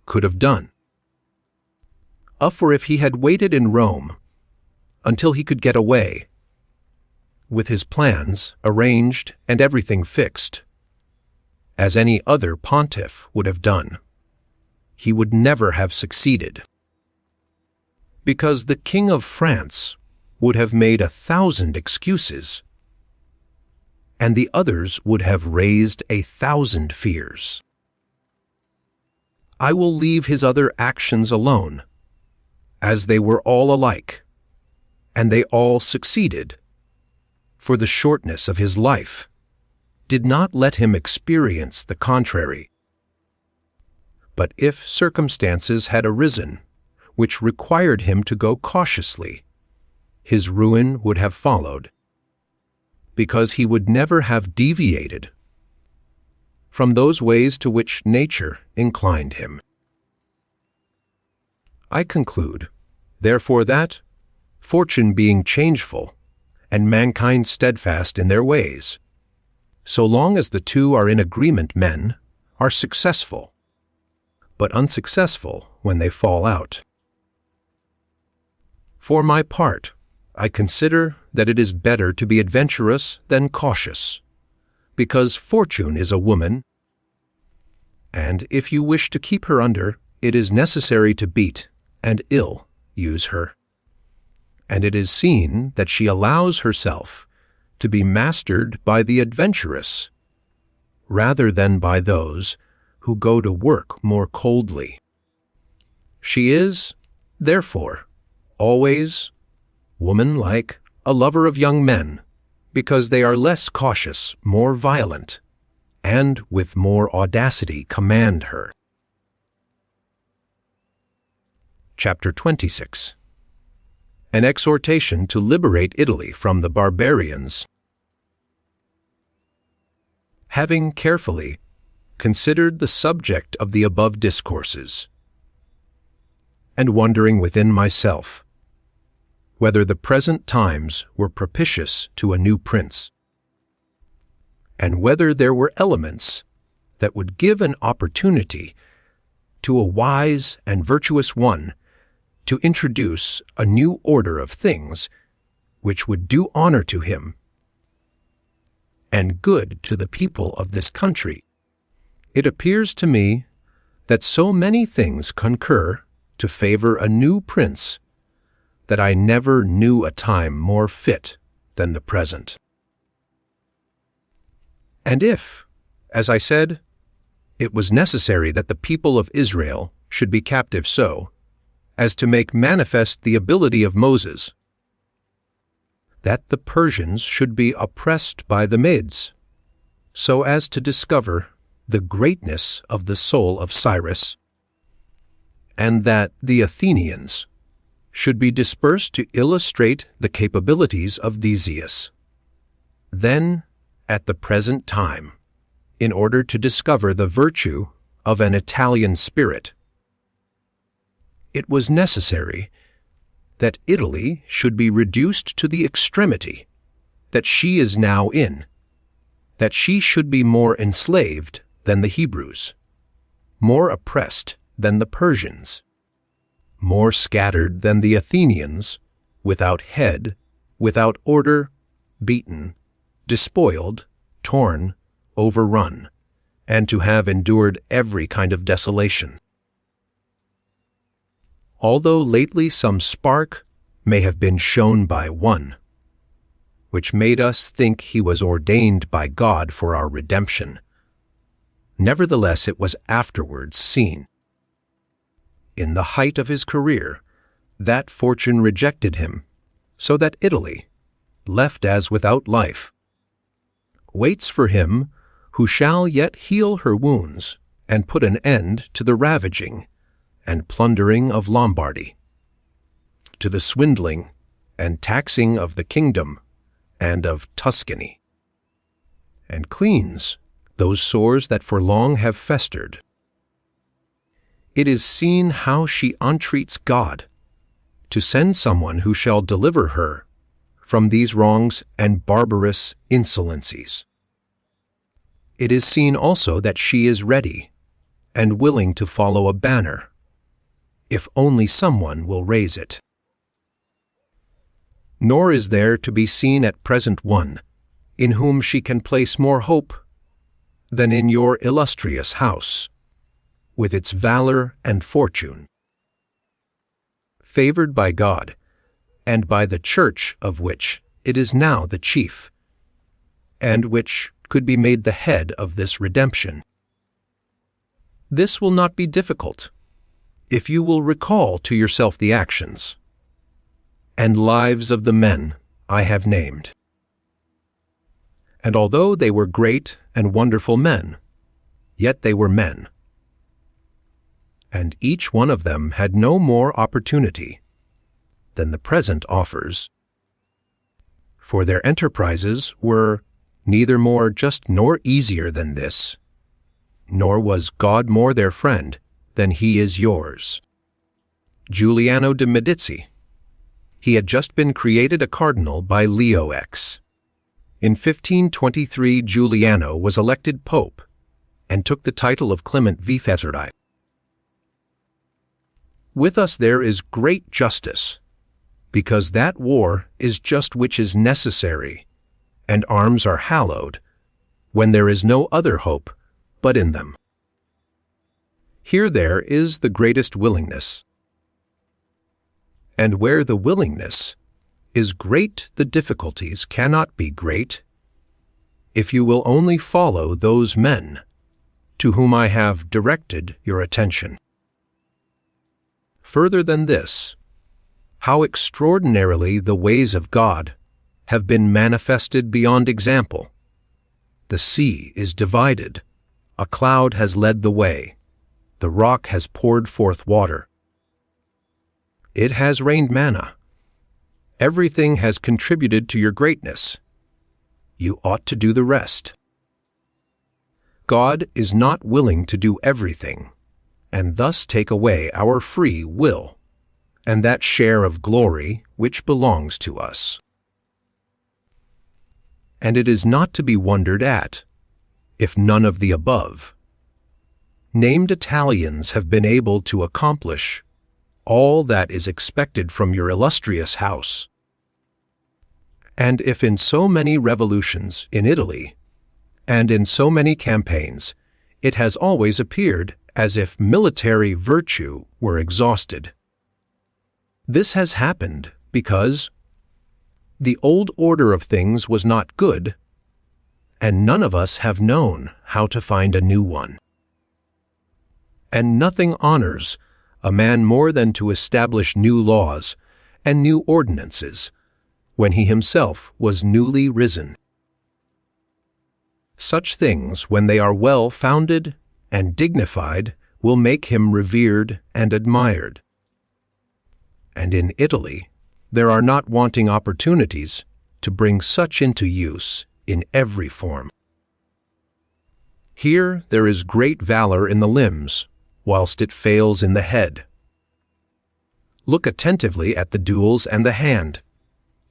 could have done. For if he had waited in Rome until he could get away, with his plans arranged and everything fixed, as any other pontiff would have done, he would never have succeeded, because the King of France would have made 1,000 excuses, and the others would have raised 1,000 fears. I will leave his other actions alone, as they were all alike, and they all succeeded, for the shortness of his life did not let him experience the contrary. But if circumstances had arisen which required him to go cautiously, his ruin would have followed, because he would never have deviated from those ways to which nature inclined him. I conclude, therefore, that, fortune being changeful, and mankind steadfast in their ways, so long as the two are in agreement, men are successful, but unsuccessful when they fall out. For my part, I consider that it is better to be adventurous than cautious, because fortune is a woman, and if you wish to keep her under, it is necessary to beat and ill use her. And it is seen that she allows herself to be mastered by the adventurous, rather than by those who go to work more coldly. She is, therefore, always, woman-like, a lover of young men, because they are less cautious, more violent, and with more audacity command her. Chapter 26. An exhortation to liberate Italy from the barbarians. Having carefully considered the subject of the above discourses, and wondering within myself whether the present times were propitious to a new prince, and whether there were elements that would give an opportunity to a wise and virtuous one to introduce a new order of things which would do honor to him and good to the people of this country. It appears to me that so many things concur to favor a new prince that I never knew a time more fit than the present. And if, as I said, it was necessary that the people of Israel should be captive so as to make manifest the ability of Moses, that the Persians should be oppressed by the Medes, so as to discover the greatness of the soul of Cyrus, and that the Athenians should be dispersed to illustrate the capabilities of Theseus, then, at the present time, in order to discover the virtue of an Italian spirit, it was necessary that Italy should be reduced to the extremity that she is now in, that she should be more enslaved than the Hebrews, more oppressed than the Persians, more scattered than the Athenians, without head, without order, beaten, despoiled, torn, overrun, and to have endured every kind of desolation. Although lately some spark may have been shown by one, which made us think he was ordained by God for our redemption, nevertheless it was afterwards seen. In the height of his career, that fortune rejected him, so that Italy, left as without life, waits for him who shall yet heal her wounds and put an end to the ravaging and plundering of Lombardy, to the swindling and taxing of the kingdom and of Tuscany, and cleans those sores that for long have festered. It is seen how she entreats God to send someone who shall deliver her from these wrongs and barbarous insolencies. It is seen also that she is ready and willing to follow a banner, if only someone will raise it. Nor is there to be seen at present one in whom she can place more hope than in your illustrious house, with its valor and fortune, favored by God, and by the church of which it is now the chief, and which could be made the head of this redemption. This will not be difficult, if you will recall to yourself the actions and lives of the men I have named. And although they were great and wonderful men, yet they were men, and each one of them had no more opportunity than the present offers, for their enterprises were neither more just nor easier than this, nor was God more their friend than he is yours. Giuliano de' Medici. He had just been created a cardinal by Leo X. In 1523 Giuliano was elected pope and took the title of Clement V. Flatterers. With us there is great justice, because that war is just which is necessary, and arms are hallowed, when there is no other hope but in them. Here there is the greatest willingness. And where the willingness is great, the difficulties cannot be great, if you will only follow those men to whom I have directed your attention. Further than this, how extraordinarily the ways of God have been manifested beyond example. The sea is divided, a cloud has led the way, the rock has poured forth water. It has rained manna. Everything has contributed to your greatness. You ought to do the rest. God is not willing to do everything, and thus take away our free will, and that share of glory which belongs to us. And it is not to be wondered at, if none of the above named Italians have been able to accomplish all that is expected from your illustrious house. And if in so many revolutions in Italy, and in so many campaigns, it has always appeared as if military virtue were exhausted, this has happened because the old order of things was not good, and none of us have known how to find a new one. And nothing honors a man more than to establish new laws and new ordinances when he himself was newly risen. Such things, when they are well founded and dignified, will make him revered and admired. And in Italy, there are not wanting opportunities to bring such into use in every form. Here there is great valor in the limbs, whilst it fails in the head. Look attentively at the duels and the hand.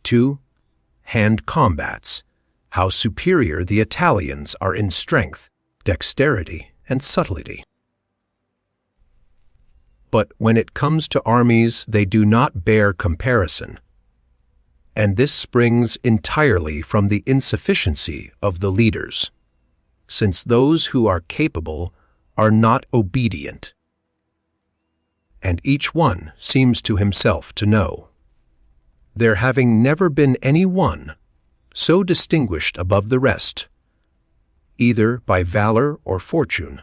2. Hand combats. How superior the Italians are in strength, dexterity, and subtlety. But when it comes to armies, they do not bear comparison. And this springs entirely from the insufficiency of the leaders, since those who are capable are not obedient. And each one seems to himself to know, there having never been any one so distinguished above the rest, either by valor or fortune,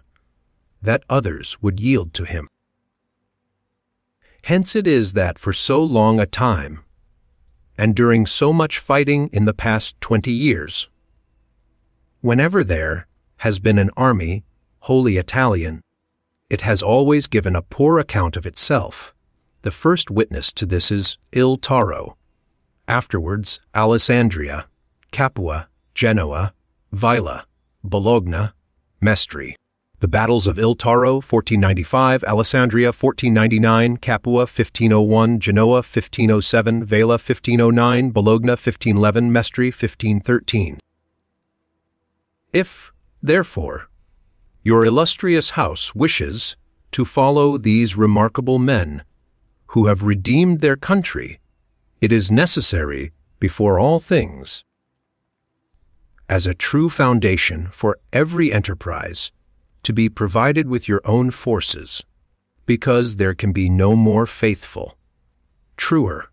that others would yield to him. Hence it is that for so long a time, and during so much fighting in the past 20 years, whenever there has been an army wholly Italian, it has always given a poor account of itself. The first witness to this is Il Taro, afterwards Alessandria, Capua, Genoa, Vila, Bologna, Mestre. The battles of Il Taro, 1495, Alessandria, 1499, Capua, 1501, Genoa, 1507, Vela, 1509, Bologna, 1511, Mestre, 1513. If, therefore, your illustrious house wishes to follow these remarkable men who have redeemed their country, it is necessary, before all things, as a true foundation for every enterprise, to be provided with your own forces, because there can be no more faithful, truer,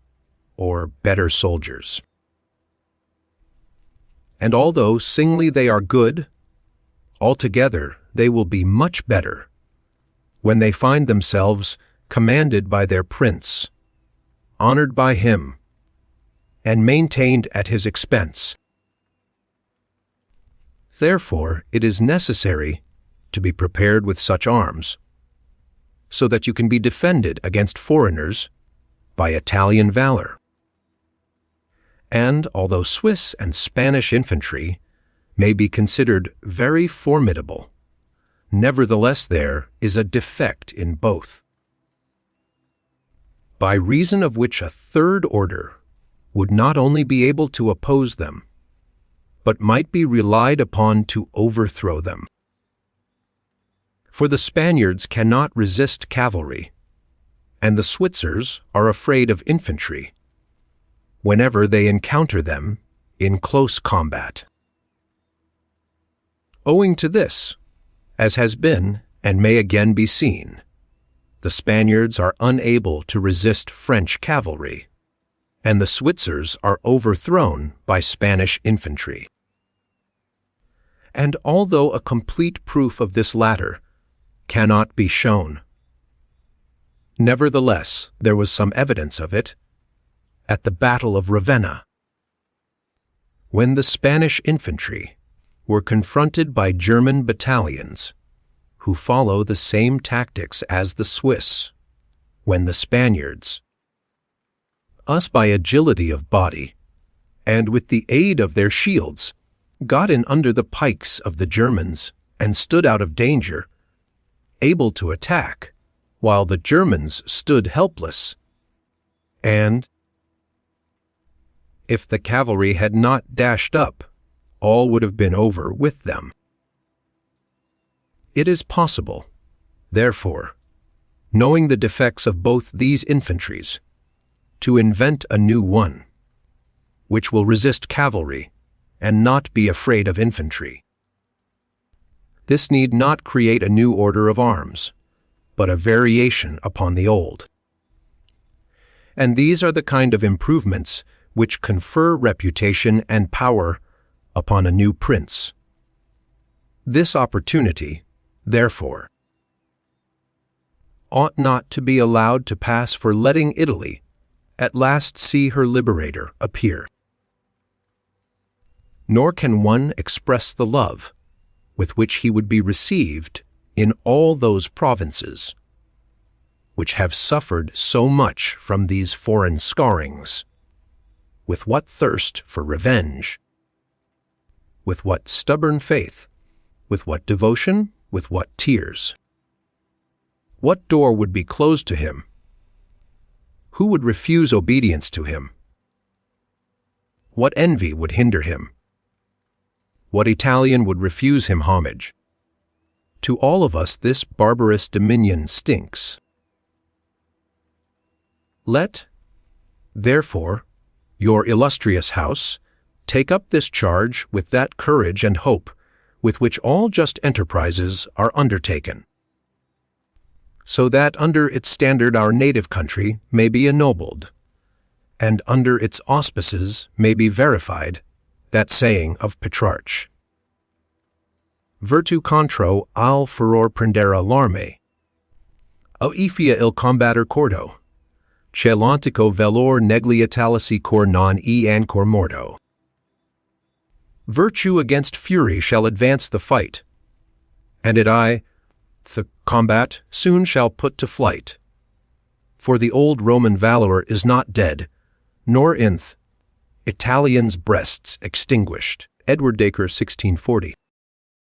or better soldiers. And although singly they are good, altogether they will be much better when they find themselves commanded by their prince, honored by him, and maintained at his expense. Therefore, it is necessary to be prepared with such arms, so that you can be defended against foreigners by Italian valor. And although Swiss and Spanish infantry may be considered very formidable, nevertheless there is a defect in both, by reason of which a third order would not only be able to oppose them, but might be relied upon to overthrow them. For the Spaniards cannot resist cavalry, and the Switzers are afraid of infantry whenever they encounter them in close combat. Owing to this, as has been and may again be seen, the Spaniards are unable to resist French cavalry, and the Switzers are overthrown by Spanish infantry. And although a complete proof of this latter cannot be shown, nevertheless there was some evidence of it at the Battle of Ravenna, when the Spanish infantry were confronted by German battalions who follow the same tactics as the Swiss, when the Spaniards, us by agility of body, and with the aid of their shields, got in under the pikes of the Germans and stood out of danger, able to attack, while the Germans stood helpless. And if the cavalry had not dashed up, all would have been over with them. It is possible, therefore, knowing the defects of both these infantries, to invent a new one, which will resist cavalry, and not be afraid of infantry. This need not create a new order of arms, but a variation upon the old. And these are the kind of improvements which confer reputation and power upon a new prince. This opportunity, therefore, ought not to be allowed to pass for letting Italy at last see her liberator appear. Nor can one express the love with which he would be received in all those provinces which have suffered so much from these foreign scarrings, with what thirst for revenge, with what stubborn faith, with what devotion, with what tears. What door would be closed to him? Who would refuse obedience to him? What envy would hinder him? What Italian would refuse him homage? To all of us this barbarous dominion stinks. Let, therefore, your illustrious house take up this charge with that courage and hope with which all just enterprises are undertaken, so that under its standard our native country may be ennobled, and under its auspices may be verified that saying of Petrarch, Virtu contro al furor prendere l'arme, Aefia il combatter cordo, Celantico velor negliatalici cor non e ancor morto. Virtue against fury shall advance the fight, and the combat soon shall put to flight. For the old Roman valor is not dead, nor inth Italians' breasts extinguished. Edward Dacre, 1640.